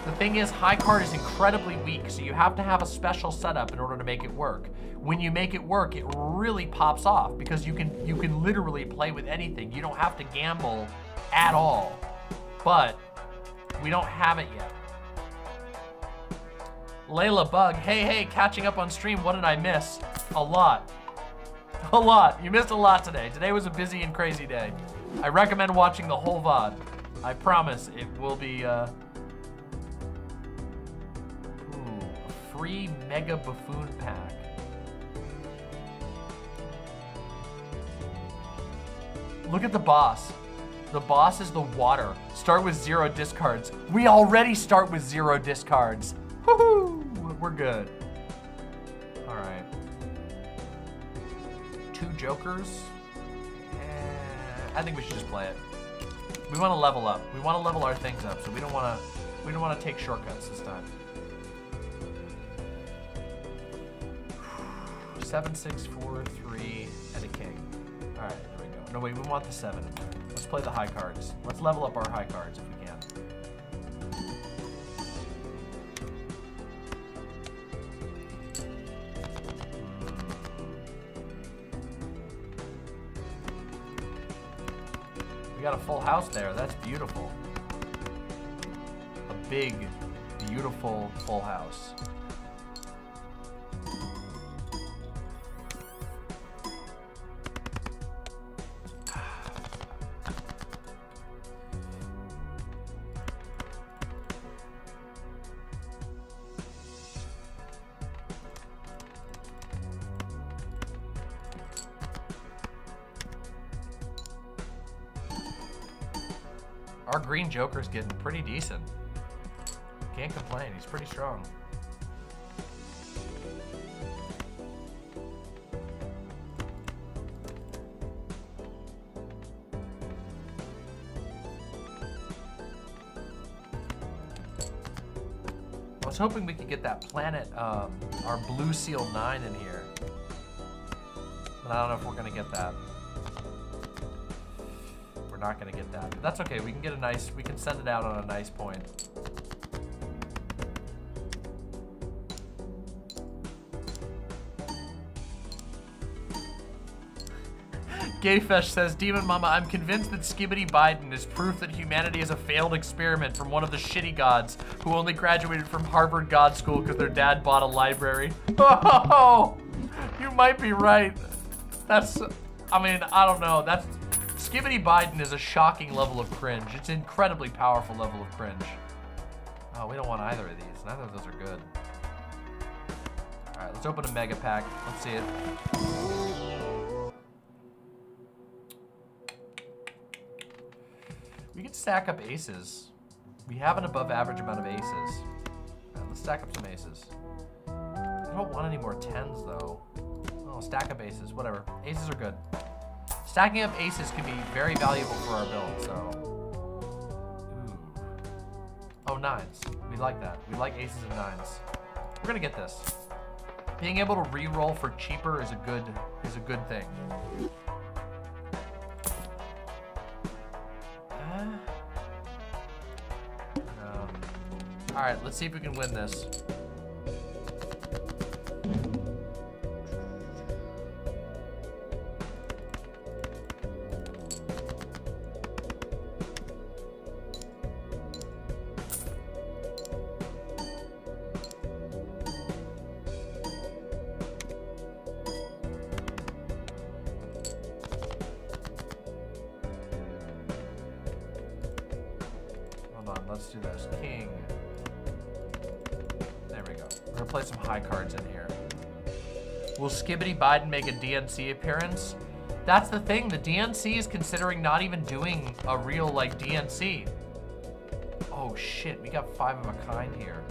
Speaker 4: The thing is, high card is incredibly weak, so you have to have a special setup in order to make it work. When you make it work, it really pops off because you can literally play with anything. You don't have to gamble at all. But we don't have it yet. Layla Bug, hey, catching up on stream. What did I miss? A lot. A lot. You missed a lot today. Today was a busy and crazy day. I recommend watching the whole VOD. I promise it will be, a free Mega Buffoon Pack. Look at the boss. The boss is the water. Start with 0 discards. We already start with 0 discards. Woohoo! We're good. All right. 2 jokers. I think we should just play it. We want to level up. We want to level our things up, so we don't want to take shortcuts this time. 7, 6, 4, 3, and a king. All right, there we go. No, wait, we want the 7 in there. Let's play the high cards. Let's level up our high cards if we can. We got a full house there. That's beautiful. A big, beautiful full house. Our green Joker's getting pretty decent. Can't complain, he's pretty strong. I was hoping we could get that planet, our Blue Seal 9 in here. But I don't know if we're gonna get that. Not gonna get that, but that's okay. We can get a nice, we can send it out on a nice point. Gayfesh says, Demon Mama, I'm convinced that Skibidi Biden is proof that humanity is a failed experiment from one of the shitty gods who only graduated from Harvard God School because their dad bought a library. Oh, you might be right. That's, I mean, I don't know. That's, Skibidi Biden is a shocking level of cringe. It's an incredibly powerful level of cringe. Oh, we don't want either of these. Neither of those are good. All right, let's open a mega pack. Let's see it. We can stack up aces. We have an above average amount of aces. All right, let's stack up some aces. I don't want any more 10s though. Oh, stack up aces, whatever. Aces are good. Stacking up aces can be very valuable for our build, so. Ooh. Oh, 9s. We like that. We like aces and 9s. We're gonna get this. Being able to re-roll for cheaper is a good thing. All right, let's see if we can win this. Let's do this. King. There we go. We're gonna play some high cards in here. Will Skibidi Biden make a DNC appearance? That's the thing. The DNC is considering not even doing a real, like, DNC. Oh, shit. We got 5 of a kind here.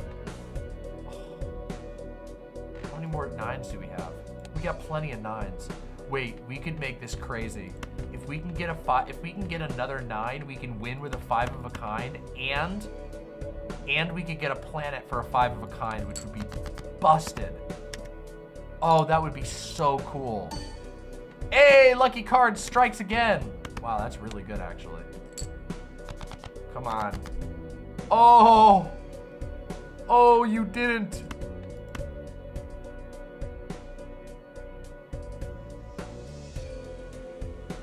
Speaker 4: How many more 9s do we have? We got plenty of 9s. Wait, we could make this crazy. If we can get a 5, if we can get another 9, we can win with a 5 of a kind, and we could get a planet for a 5 of a kind, which would be busted. Oh, that would be so cool. Hey, lucky card strikes again. Wow, that's really good, actually. Come on. Oh, oh, you didn't.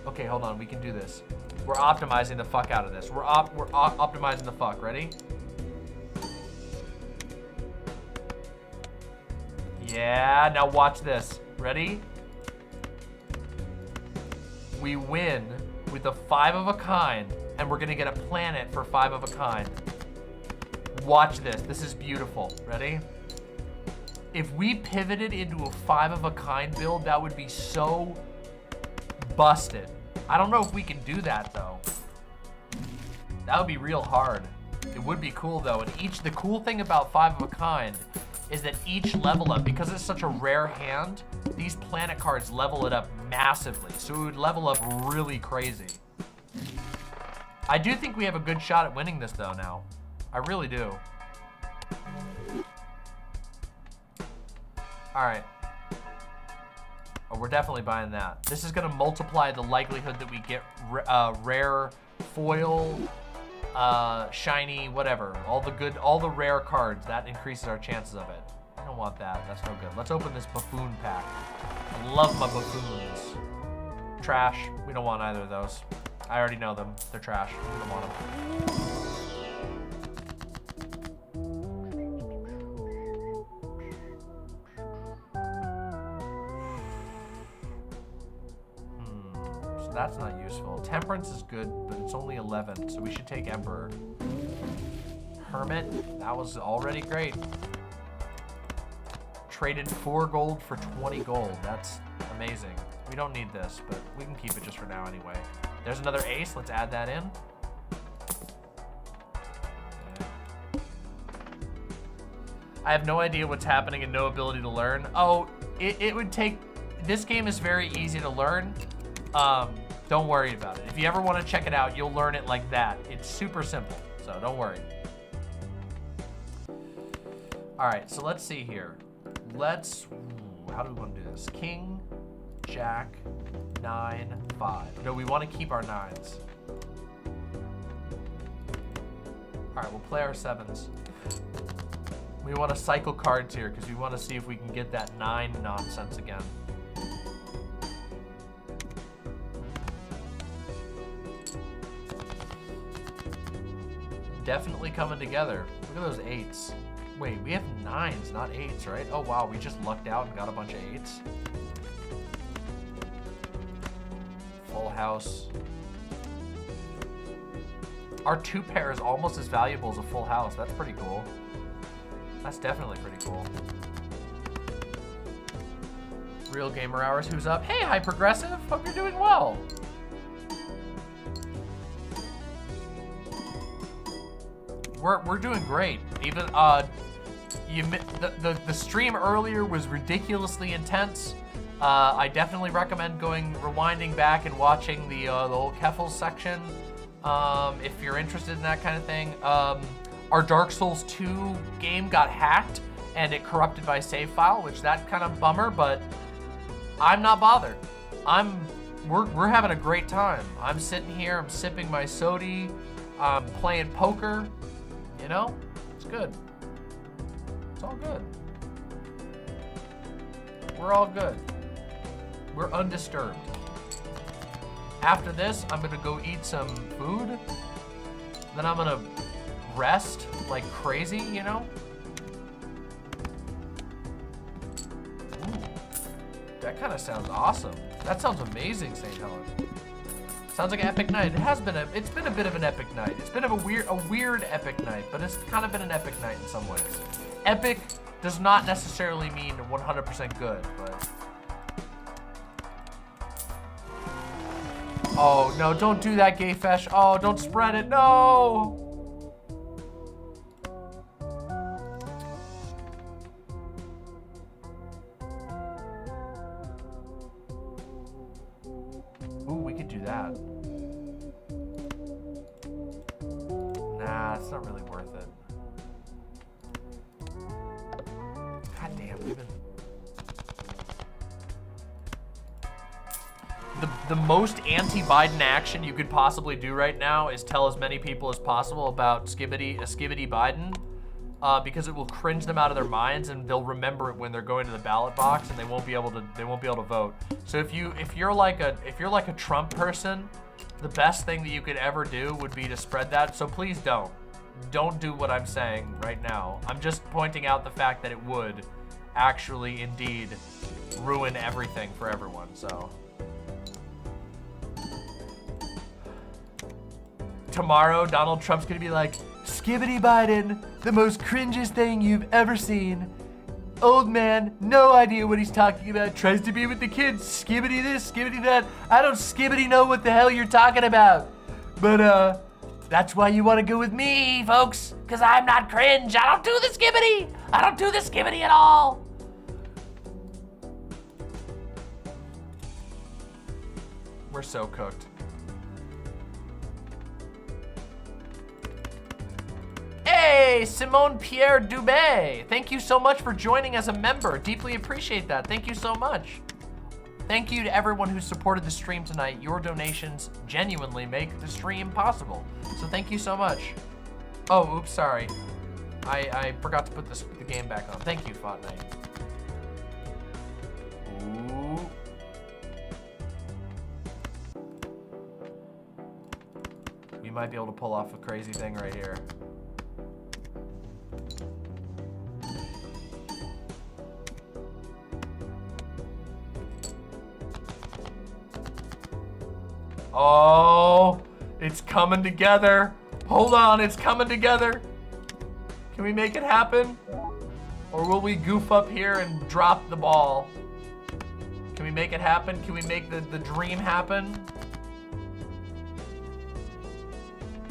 Speaker 4: Okay, hold on. We can do this. We're optimizing the fuck out of this. We're optimizing the fuck. Ready? Yeah, now watch this. Ready? We win with a 5 of a kind, and we're gonna get a planet for 5 of a kind. Watch this. This is beautiful. Ready? If we pivoted into a 5 of a kind build, that would be so busted. I don't know if we can do that though. That would be real hard. It would be cool though. And the cool thing about 5 of a kind is that each level up, because it's such a rare hand, these planet cards level it up massively. So it would level up really crazy. I do think we have a good shot at winning this though now. I really do. All right. Oh, we're definitely buying that. This is gonna multiply the likelihood that we get rare foil, shiny, whatever. All the rare cards. That increases our chances of it. I don't want that. That's no good. Let's open this buffoon pack. I love my buffoons. Trash. We don't want either of those. I already know them. They're trash. We don't want them. That's not useful. Temperance is good, but it's only 11, so we should take Emperor. Hermit, that was already great. Traded 4 gold for 20 gold. That's amazing. We don't need this, but we can keep it just for now anyway. There's another ace. Let's add that in. I have no idea what's happening and no ability to learn. Oh, it would take... This game is very easy to learn. Don't worry about it. If you ever want to check it out, you'll learn it like that. It's super simple, so don't worry. All right, so let's see here. How do we want to do this? King, Jack, 9, 5. No, we want to keep our 9s. All right, we'll play our 7s. We want to cycle cards here because we want to see if we can get that 9 nonsense again. Definitely coming together. Look at those 8s. Wait, we have 9s, not 8s, right? Oh wow, we just lucked out and got a bunch of 8s. Full house. Our 2 pair is almost as valuable as a full house. That's pretty cool. That's definitely pretty cool. Real Gamer Hours, who's up? Hey, High Progressive, hope you're doing well. We're doing great. Even the stream earlier was ridiculously intense. I definitely recommend rewinding back and watching the old Keffals section if you're interested in that kind of thing. Our Dark Souls 2 game got hacked and it corrupted my save file, which that kind of bummer, but I'm not bothered. We're having a great time. I'm sitting here, I'm sipping my sody, I'm playing poker. You know, it's good. It's all good. We're all good. We're undisturbed. After this, I'm gonna go eat some food. Then I'm gonna rest like crazy, you know? Ooh, that kind of sounds awesome. That sounds amazing, St. Helen. Sounds like an epic night. It's been a bit of an epic night. It's been a weird epic night, but it's kind of been an epic night in some ways. Epic does not necessarily mean 100% good, but... Oh, no, don't do that, Gay Fesh. Oh, don't spread it, no! Ooh, we could do that. Nah, it's not really worth it. God damn, we've been... The most anti-Biden action you could possibly do right now is tell as many people as possible about Skibidi Biden, because it will cringe them out of their minds and they'll remember it when they're going to the ballot box and they won't be able to vote. So if you're like a Trump person, the best thing that you could ever do would be to spread that. So please don't do what I'm saying right now. I'm just pointing out the fact that it would actually indeed ruin everything for everyone, so. Tomorrow, Donald Trump's gonna be like, Skibidi Biden, the most cringiest thing you've ever seen. Old man, no idea what he's talking about, tries to be with the kids, skibidi this, skibidi that. I don't skibidi know what the hell you're talking about. But that's why you wanna go with me, folks, cause I'm not cringe. I don't do the skibidi. I don't do the skibidi at all. We're so cooked. Hey, Simone Pierre Dubé. Thank you so much for joining as a member. Deeply appreciate that. Thank you so much. Thank you to everyone who supported the stream tonight. Your donations genuinely make the stream possible. So thank you so much. Oh, oops, sorry. I forgot to put the game back on. Thank you, Fought Knight. Ooh. We might be able to pull off a crazy thing right here. Oh, it's coming together. Hold on, it's coming together. Can we make it happen? Or will we goof up here and drop the ball? Can we make it happen? Can we make the dream happen?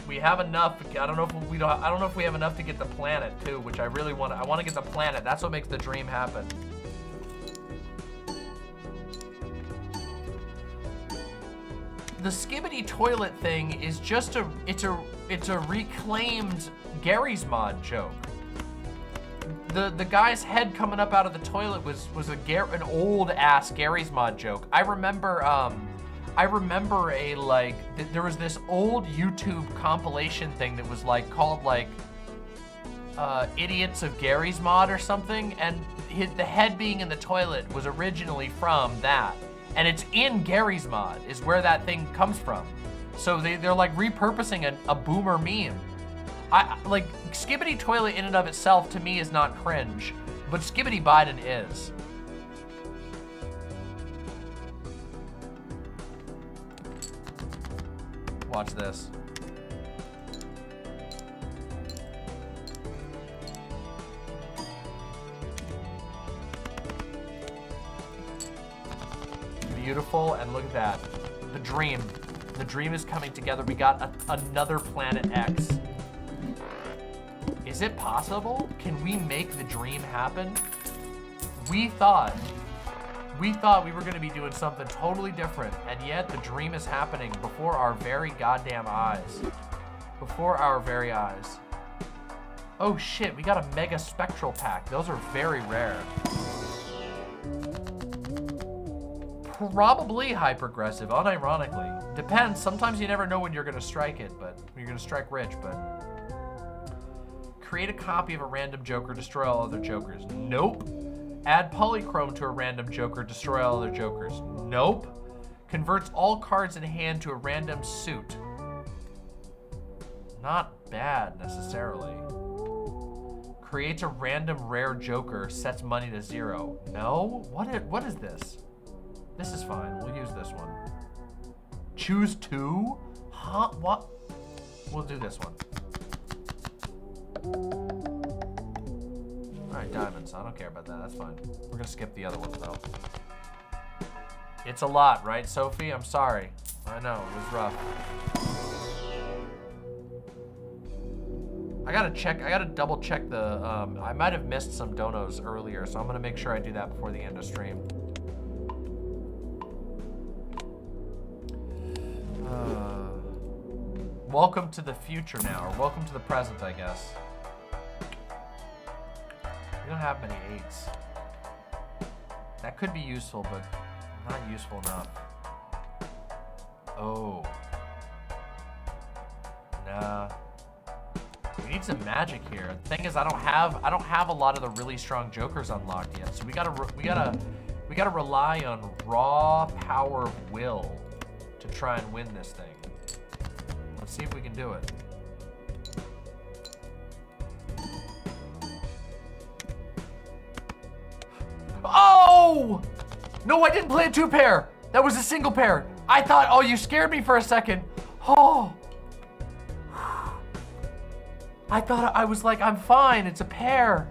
Speaker 4: We have enough. I don't know if we have enough to get the planet too, which I really want. I want to get the planet. That's what makes the dream happen. The Skibidi toilet thing is just it's a reclaimed Gary's Mod joke. The guy's head coming up out of the toilet was an old ass Gary's Mod joke. I remember there was this old YouTube compilation thing that was like called like Idiots of Gary's Mod or something, and the head being in the toilet was originally from that. And it's in Gary's Mod is where that thing comes from. So they're like repurposing a boomer meme. Like Skibidi toilet in and of itself to me is not cringe, but Skibidi Biden is. Watch this. Beautiful, and look at that. The dream. The dream is coming together. We got another Planet X. Is it possible? Can we make the dream happen? We thought we were gonna be doing something totally different, and yet the dream is happening before our very goddamn eyes. Before our very eyes. Oh shit, we got a Mega Spectral Pack. Those are very rare. Probably hyper-aggressive, unironically. Depends, sometimes you never know when you're gonna strike it, but when you're gonna strike rich, but. Create a copy of a random Joker, destroy all other Jokers. Nope. Add polychrome to a random Joker, destroy all other Jokers. Nope. Converts all cards in hand to a random suit. Not bad, necessarily. Creates a random rare Joker, sets money to 0. No? What is this? This is fine. We'll use this one. Choose 2? Huh? What? We'll do this one. Alright, diamonds. I don't care about that. That's fine. We're gonna skip the other ones, though. It's a lot, right, Sophie? I'm sorry. I know. It was rough. I gotta double check the, I might have missed some donos earlier, so I'm gonna make sure I do that before the end of stream. Welcome to the future now, or welcome to the present, I guess. We don't have many 8s. That could be useful, but not useful enough. Oh. Nah. We need some magic here. The thing is, I don't have a lot of the really strong Jokers unlocked yet, so we gotta rely on raw power of will to try and win this thing. Let's see if we can do it. No! No, I didn't play a 2-pair. That was a single pair. I thought, oh, you scared me for a second. Oh. I thought, I was like, I'm fine, it's a pair.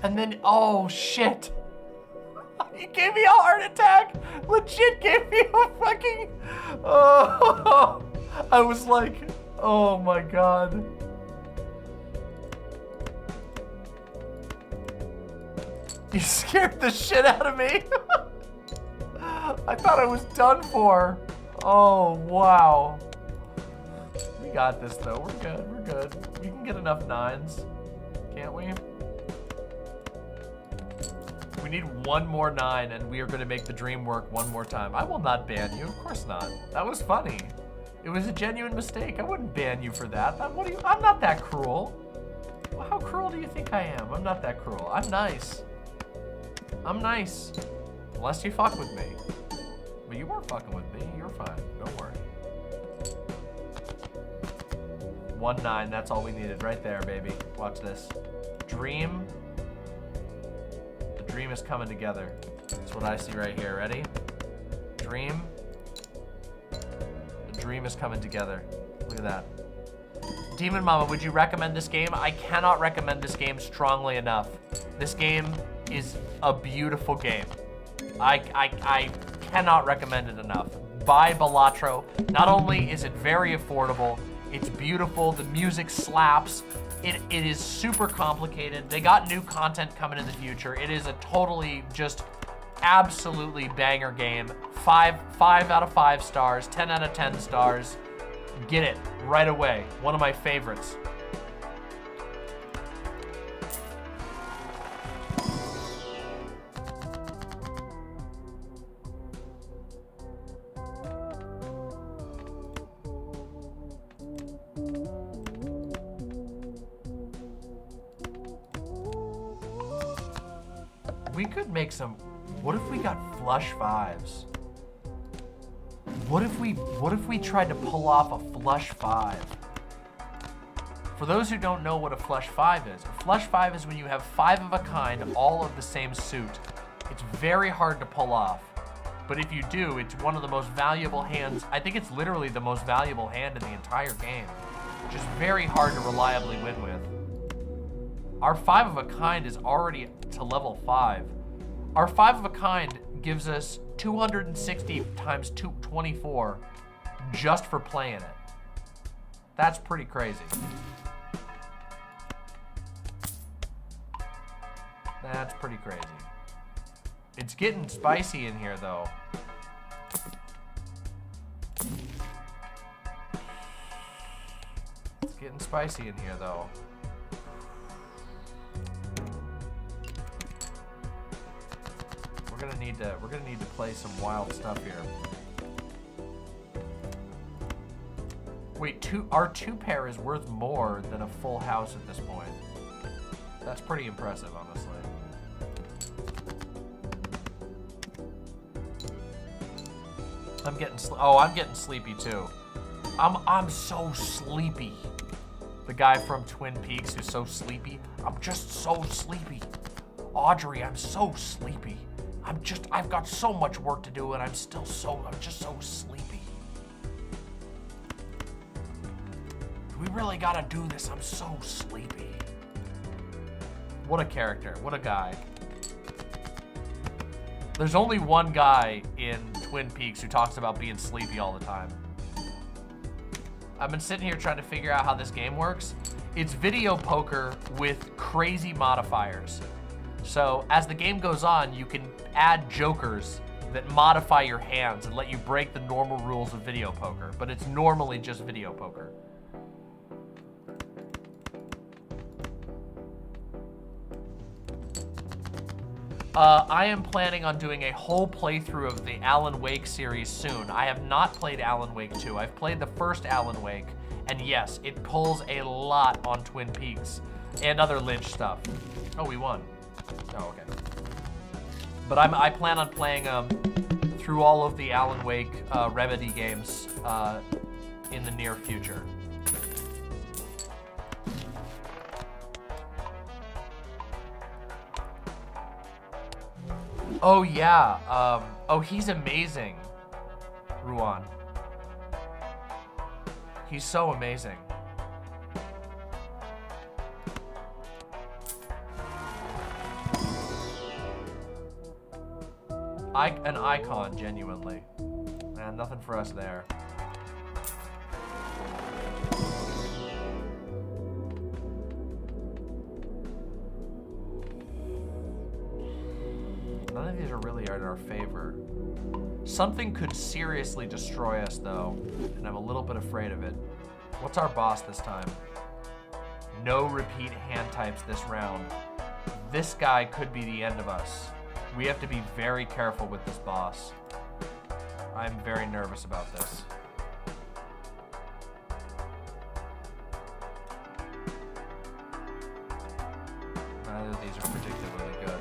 Speaker 4: And then, oh shit. He gave me a heart attack. Legit gave me a fucking, oh. I was like, oh my God. You scared the shit out of me. I thought I was done for. Oh, wow. We got this though, we're good, we're good. We can get enough 9s, can't we? We need one more 9 and we are gonna make the dream work one more time. I will not ban you, of course not. That was funny. It was a genuine mistake. I wouldn't ban you for that. I'm not that cruel. Well, how cruel do you think I am? I'm not that cruel. I'm nice. I'm nice. Unless you fuck with me. But you weren't fucking with me. You're fine. Don't worry. 1-9. That's all we needed right there, baby. Watch this. Dream. The dream is coming together. That's what I see right here. Ready? Dream. The dream is coming together. Look at that. Demon Mama, would you recommend this game? I cannot recommend this game strongly enough. This game is a beautiful game. I cannot recommend it enough. Buy Balatro. Not only is it very affordable, it's beautiful, the music slaps, it is super complicated. They got new content coming in the future. It is a totally just absolutely banger game. 5 out of 5 stars, 10 out of 10 stars. Get it right away. One of my favorites. We could make some, what if we got flush 5s? What if we tried to pull off a flush 5? For those who don't know what a flush 5 is, a flush 5 is when you have 5 of a kind, all of the same suit. It's very hard to pull off. But if you do, it's one of the most valuable hands. I think it's literally the most valuable hand in the entire game. Just very hard to reliably win with. Our 5 of a kind is already to level 5. Our 5 of a kind gives us 260 times 224 just for playing it. That's pretty crazy. That's pretty crazy. It's getting spicy in here though. It's getting spicy in here though. We're gonna need to play some wild stuff here. Wait, our 2-pair is worth more than a full house at this point. That's pretty impressive, honestly. I'm getting sleepy too. I'm so sleepy. The guy from Twin Peaks who's so sleepy. I'm just so sleepy. Audrey, I'm so sleepy. I've got so much work to do and I'm just so sleepy. Do we really gotta do this? I'm so sleepy. What a character, what a guy. There's only one guy in Twin Peaks who talks about being sleepy all the time. I've been sitting here trying to figure out how this game works. It's video poker with crazy modifiers. So as the game goes on, you can add jokers that modify your hands and let you break the normal rules of video poker, but it's normally just video poker. I am planning on doing a whole playthrough of the Alan Wake series soon. I have not played Alan Wake 2. I've played the first Alan Wake, and yes, it pulls a lot on Twin Peaks and other Lynch stuff. Oh, we won. Oh, okay. But I plan on playing through all of the Alan Wake Remedy games in the near future. Oh yeah. Oh, he's amazing. Ruan. He's so amazing. An icon, genuinely. Man, nothing for us there. None of these are really in our favor. Something could seriously destroy us, though, and I'm a little bit afraid of it. What's our boss this time? No repeat hand types this round. This guy could be the end of us. We have to be very careful with this boss. I'm very nervous about this. Neither of these are particularly good.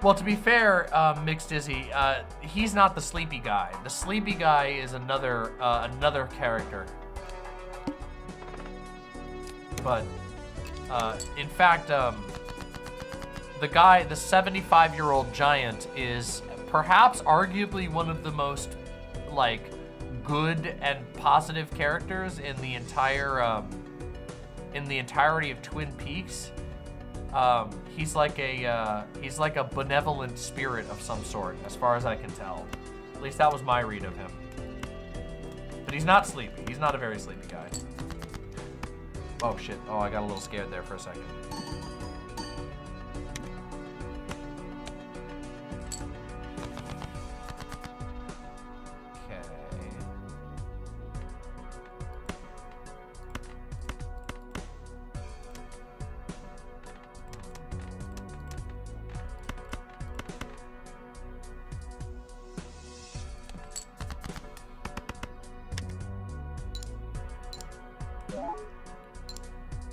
Speaker 4: Well, to be fair, Mixed Dizzy, he's not the sleepy guy. The sleepy guy is another character. But, in fact, the 75-year-old giant is perhaps arguably one of the most, like, good and positive characters in the entire, in the entirety of Twin Peaks. He's like a benevolent spirit of some sort, as far as I can tell. At least that was my read of him. But he's not sleepy. He's not a very sleepy guy. Oh shit, oh I got a little scared there for a second. Okay.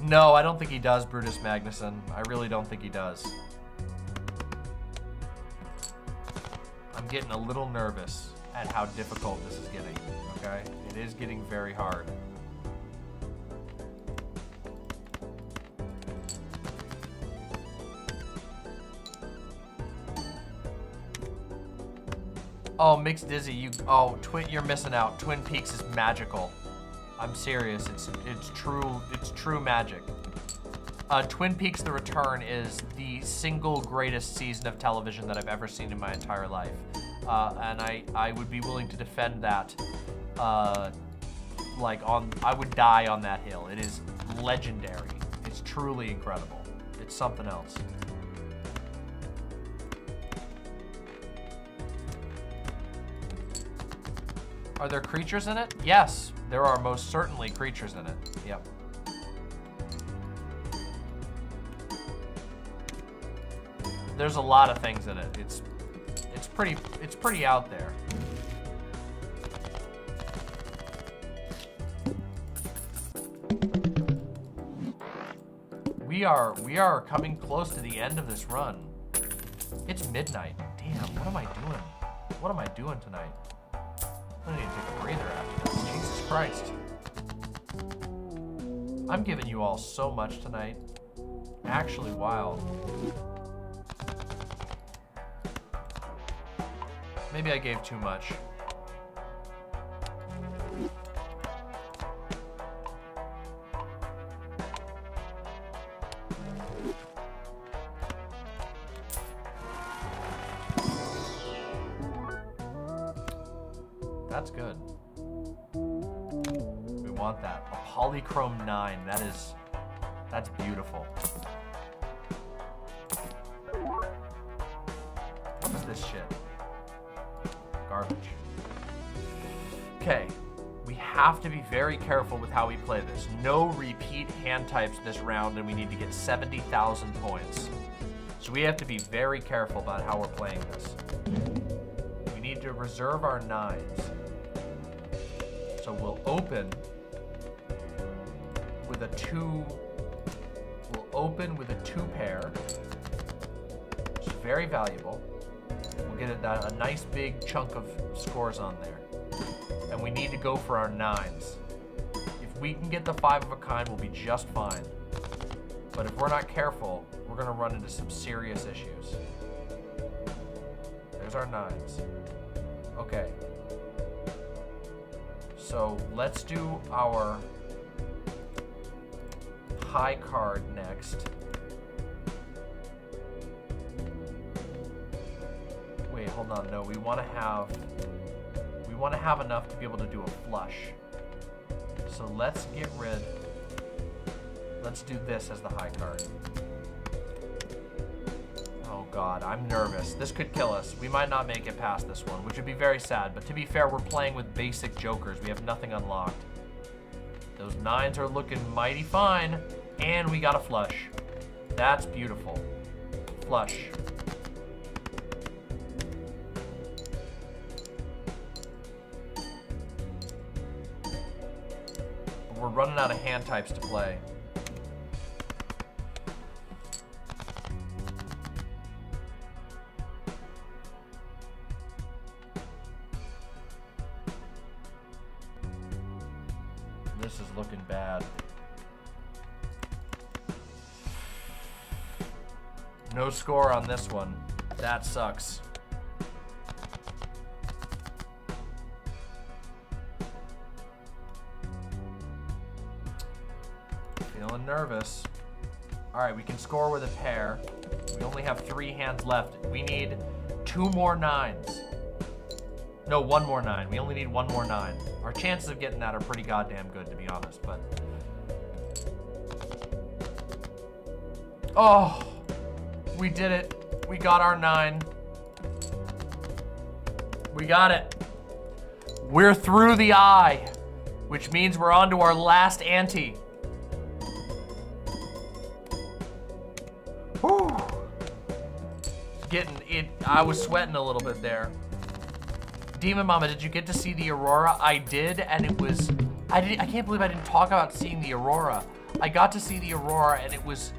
Speaker 4: No, I don't think he does, Brutus Magnuson. I really don't think he does. I'm getting a little nervous at how difficult this is getting, okay? It is getting very hard. Oh, Mixed Dizzy, you're missing out. Twin Peaks is magical. I'm serious. It's true magic. Twin Peaks: The Return is the single greatest season of television that I've ever seen in my entire life, and I would be willing to defend that. I would die on that hill. It is legendary. It's truly incredible. It's something else. Are there creatures in it? Yes, there are most certainly creatures in it. Yep. There's a lot of things in it. It's pretty out there. We are coming close to the end of this run. It's midnight. Damn, what am I doing? What am I doing tonight? I need to take a breather after this. Jesus Christ. I'm giving you all so much tonight. Actually wild. Maybe I gave too much. That's good. We want that. A polychrome 9. That's beautiful. What is this shit? Garbage. Okay. We have to be very careful with how we play this. No repeat hand types this round, and we need to get 70,000 points. So we have to be very careful about how we're playing this. We need to reserve our 9s. So we'll open with a 2. We'll open with a 2 pair, which is very valuable. We'll get a nice big chunk of scores on there. And we need to go for our 9s. If If we can get the 5 of a kind, we'll be just fine. But if we're not careful, we're gonna run into some serious issues. There's our 9s. Okay. So let's do our high card next. Wait, hold on. No, we want to have enough to be able to do a flush. So let's do this as the high card. Oh God, I'm nervous. This could kill us. We might not make it past this one, which would be very sad. But to be fair, we're playing with basic jokers. We have nothing unlocked. Those 9s are looking mighty fine. And we got a flush. That's beautiful. Flush. We're running out of hand types to play. This is looking bad. No score on this one. That sucks. Feeling nervous. All right, we can score with a pair. We only have 3 hands left. We need 2 more 9s. No, 1 more 9. We only need 1 more 9. Our chances of getting that are pretty goddamn good, to be honest, but... Oh, we did it. We got our 9. We got it. We're through the eye, which means we're on to our last ante. Whew. Getting it, I was sweating a little bit there. Demon Mama, did you get to see the Aurora? I did, and it was, I can't believe I didn't talk about seeing the Aurora. I got to see the Aurora, and it was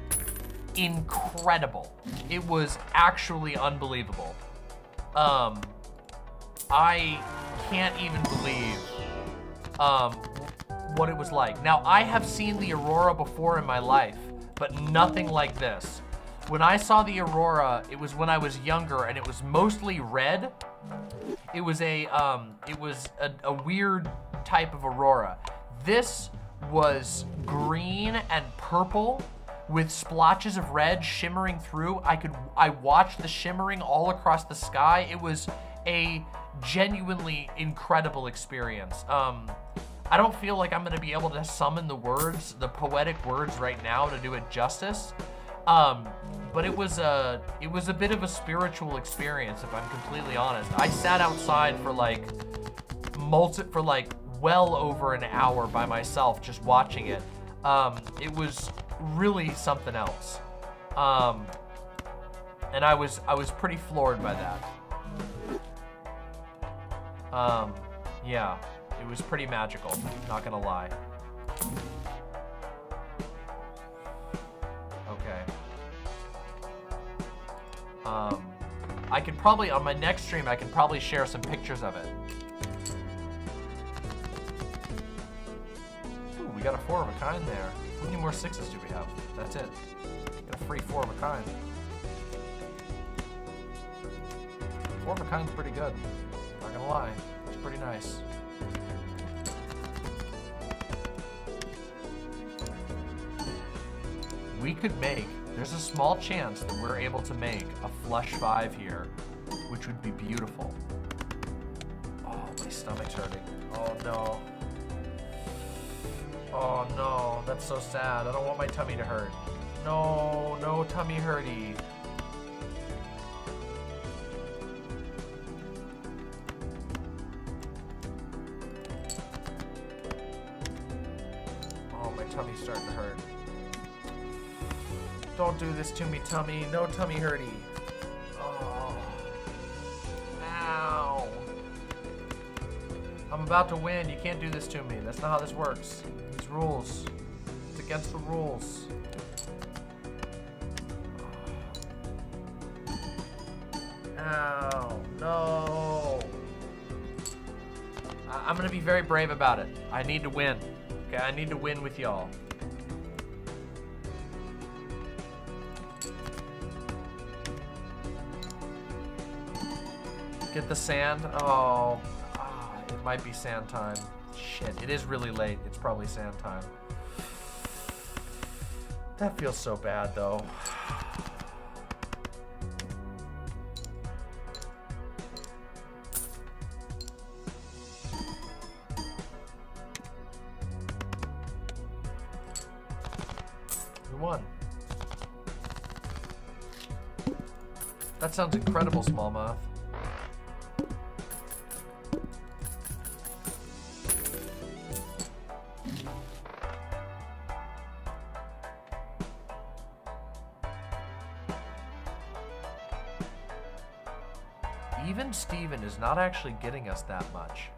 Speaker 4: incredible. It was actually unbelievable. I can't even believe what it was like. Now, I have seen the Aurora before in my life, but nothing like this. When I saw the Aurora, it was when I was younger, and it was mostly red. It was a weird type of Aurora. This was green and purple with splotches of red shimmering through. I watched the shimmering all across the sky. It was a genuinely incredible experience. I don't feel like I'm gonna be able to summon the words, the poetic words right now to do it justice. But it was a bit of a spiritual experience, if I'm completely honest. I sat outside for like well over an hour by myself just watching it. It was really something else. And I was pretty floored by that. Yeah, it was pretty magical, not gonna lie. Okay. I could probably, on my next stream, I can probably share some pictures of it. Ooh, we got a 4 of a kind there. How many more 6s do we have? That's it. Got a free 4 of a kind. 4 of a kind's pretty good. Not gonna lie. It's pretty nice. We could make, there's a small chance that we're able to make a flush 5 here, which would be beautiful. Oh, my stomach's hurting. Oh no. Oh no, that's so sad. I don't want my tummy to hurt. No, no tummy hurty. Oh, my tummy's starting to hurt. Don't do this to me, tummy. No tummy hurty. Oh. Ow. I'm about to win. You can't do this to me. That's not how this works. It's rules. It's against the rules. Ow. No. I'm gonna be very brave about it. I need to win. Okay? Okay, I need to win with y'all. Get the sand. Oh, it might be sand time. Shit, it is really late. It's probably sand time. That feels so bad, though. We won. That sounds incredible, smallmouth. Even Steven is not actually getting us that much.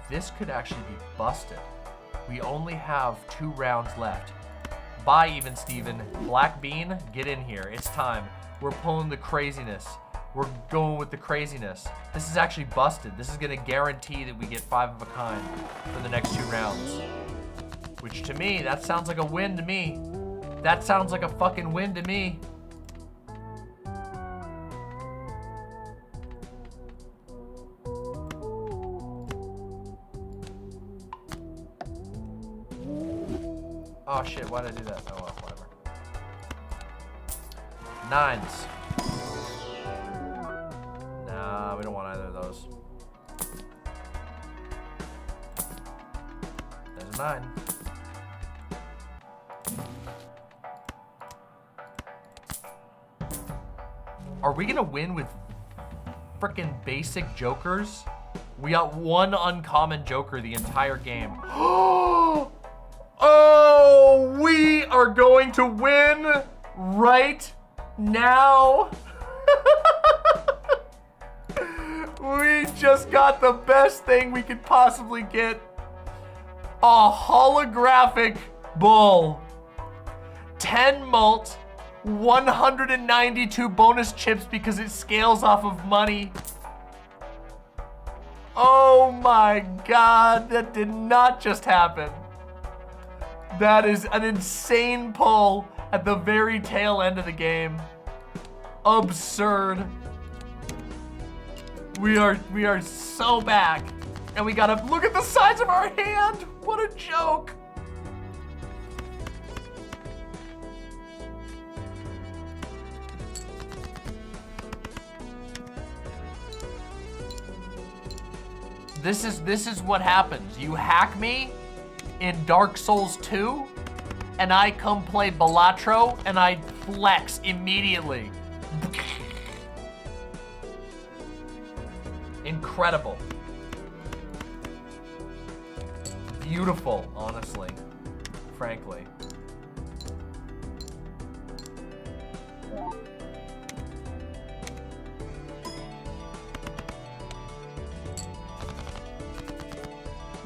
Speaker 4: This could actually be busted. We only have 2 rounds left. Bye, Even Steven. Black Bean, get in here. It's time. We're pulling the craziness. We're going with the craziness. This is actually busted. This is gonna guarantee that we get 5 of a kind for the next 2 rounds. Which to me, that sounds like a win to me. That sounds like a fucking win to me. Oh shit, why did I do that? Oh well, whatever. 9s. Nah, we don't want either of those. There's a 9. Are we gonna win with frickin' basic jokers? We got 1 uncommon joker the entire game. Oh, we are going to win right now. We just got the best thing we could possibly get. A holographic bull. 10 mult, 192 bonus chips because it scales off of money. Oh my God, that did not just happen. That is an insane pull at the very tail end of the game. Absurd. We are so back. And we gotta look at the size of our hand. What a joke. This is what happens. You hack me in Dark Souls 2, and I come play Balatro, and I flex immediately. Incredible. Beautiful, honestly. Frankly.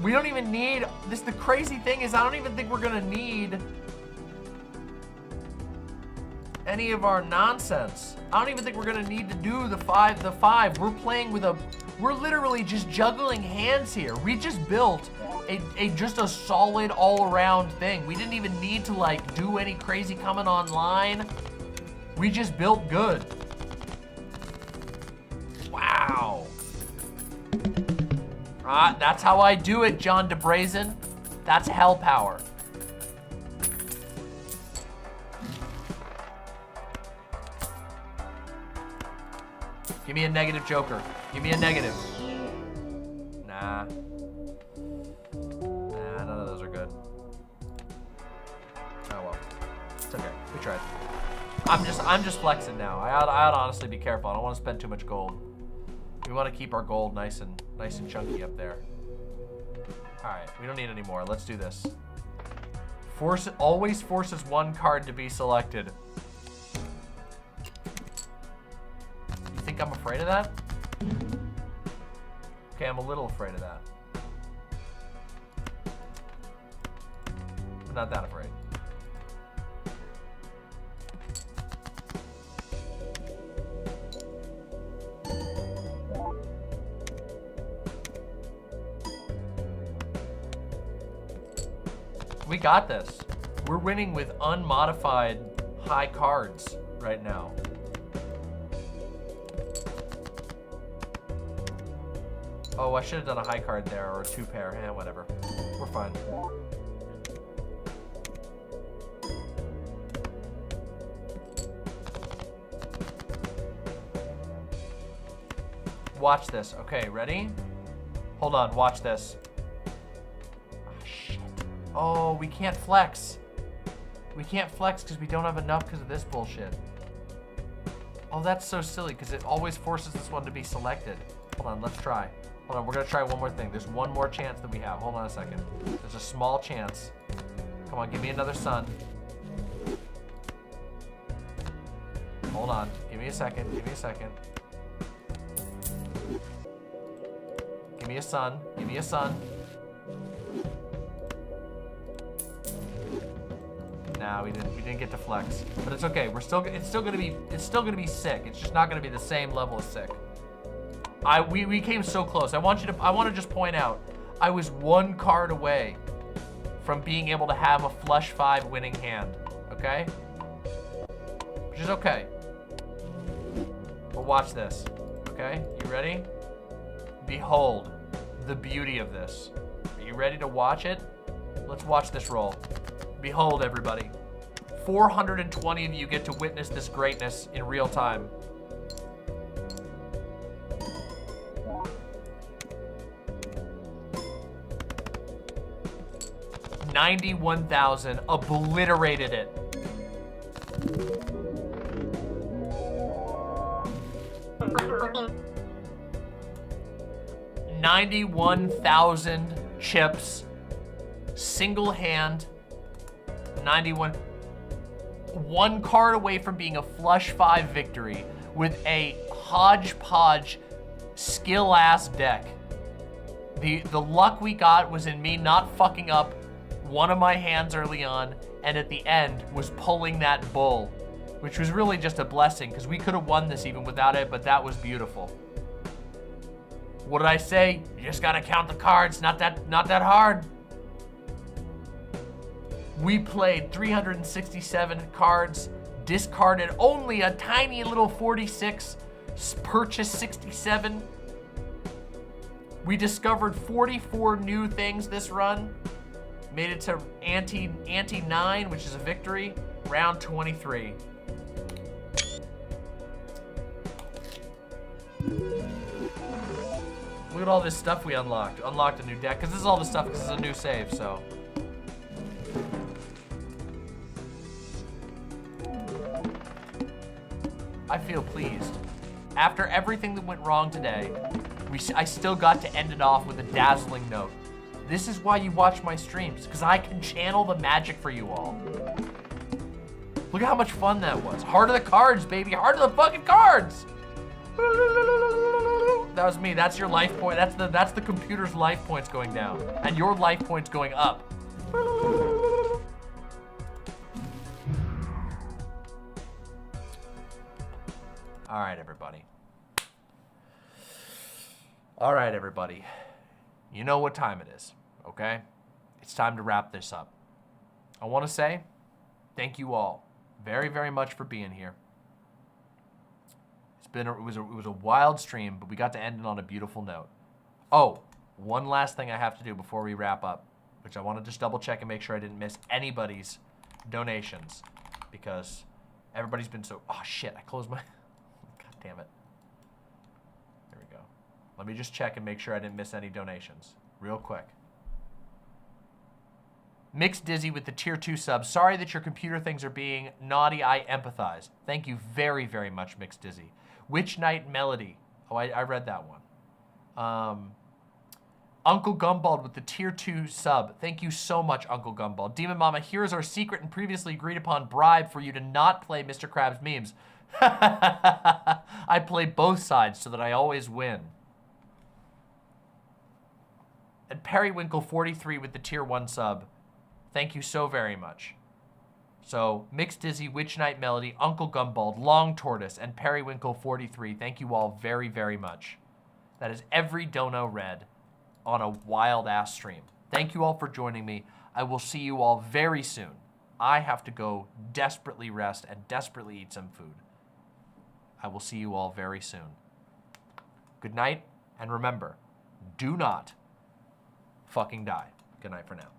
Speaker 4: We don't even need this. The crazy thing is, I don't even think we're gonna need any of our nonsense. I don't even think we're gonna need to do the five. We're playing with we're literally just juggling hands here. We just built just a solid all-around thing. We didn't even need to like do any crazy coming online. We just built good. Wow. That's how I do it, John DeBrazen. That's hell power. Give me a negative joker. Give me a negative. Nah. Nah, none of those are good. Oh well. It's okay. We tried. I'm just flexing now. I ought honestly be careful. I don't want to spend too much gold. We want to keep our gold nice and chunky up there. All right, we don't need any more. Let's do this. Always forces one card to be selected. You think I'm afraid of that? Okay, I'm a little afraid of that. I'm not that afraid. We got this. We're winning with unmodified high cards right now. Oh, I should have done a high card there or a 2-pair. Eh, whatever. We're fine. Watch this. Okay, ready? Hold on, watch this. Oh, shit. Oh, we can't flex. We can't flex because we don't have enough because of this bullshit. Oh, that's so silly because it always forces this one to be selected. Hold on, let's try. Hold on, we're gonna try one more thing. There's one more chance that we have. Hold on a second. There's a small chance. Come on, give me another sun. Hold on, give me a second, give me a second. Give me a sun, give me a sun. Nah, we didn't get to flex. But it's okay, it's still gonna be sick. It's just not gonna be the same level as sick. We came so close. I want to just point out, I was 1 card away from being able to have a flush 5 winning hand, okay? Which is okay. But watch this, okay? You ready? Behold the beauty of this. Are you ready to watch it? Let's watch this roll. Behold, everybody. 420 of you get to witness this greatness in real time. $91,000 obliterated it. $91,000 chips, single hand, 91. 1 card away from being a flush 5 victory with a hodgepodge skill ass deck. The luck we got was in me not fucking up one of my hands early on, and at the end was pulling that bull, which was really just a blessing because we could have won this even without it, but that was beautiful. What did I say? You just gotta count the cards, not that hard. We played 367 cards, discarded only a tiny little 46, purchased 67. We discovered 44 new things this run. Made it to ante 9, which is a victory. Round 23. Look at all this stuff we unlocked. Unlocked a new deck, because this is all the stuff, because it's a new save, so. I feel pleased. After everything that went wrong today, I still got to end it off with a dazzling note. This is why you watch my streams, because I can channel the magic for you all. Look at how much fun that was. Heart of the cards, baby. Heart of the fucking cards. That was me. That's your life point. That's the computer's life points going down, and your life points going up. All right, everybody. All right, everybody. You know what time it is, okay? It's time to wrap this up. I want to say thank you all very, very much for being here. It was a wild stream, but we got to end it on a beautiful note. Oh, one last thing I have to do before we wrap up, which I want to just double check and make sure I didn't miss anybody's donations, because everybody's been so, oh shit, I closed my, god damn it. There we go. Let me just check and make sure I didn't miss any donations real quick. Mixed Dizzy with the tier 2 sub. Sorry that your computer things are being naughty. I empathize. Thank you very, very much, Mixed Dizzy. Witch Night Melody. Oh, I read that one. Uncle Gumbald with the tier 2 sub. Thank you so much, Uncle Gumbald. Demon Mama, here's our secret and previously agreed upon bribe for you to not play Mr. Krabs memes. I play both sides so that I always win. And Periwinkle43 with the tier 1 sub. Thank you so very much. So, Mixed Dizzy, Witch Night Melody, Uncle Gumbald, Long Tortoise, and Periwinkle43. Thank you all very, very much. That is every dono read on a wild-ass stream. Thank you all for joining me. I will see you all very soon. I have to go desperately rest and desperately eat some food. I will see you all very soon. Good night, and remember, do not fucking die. Good night for now.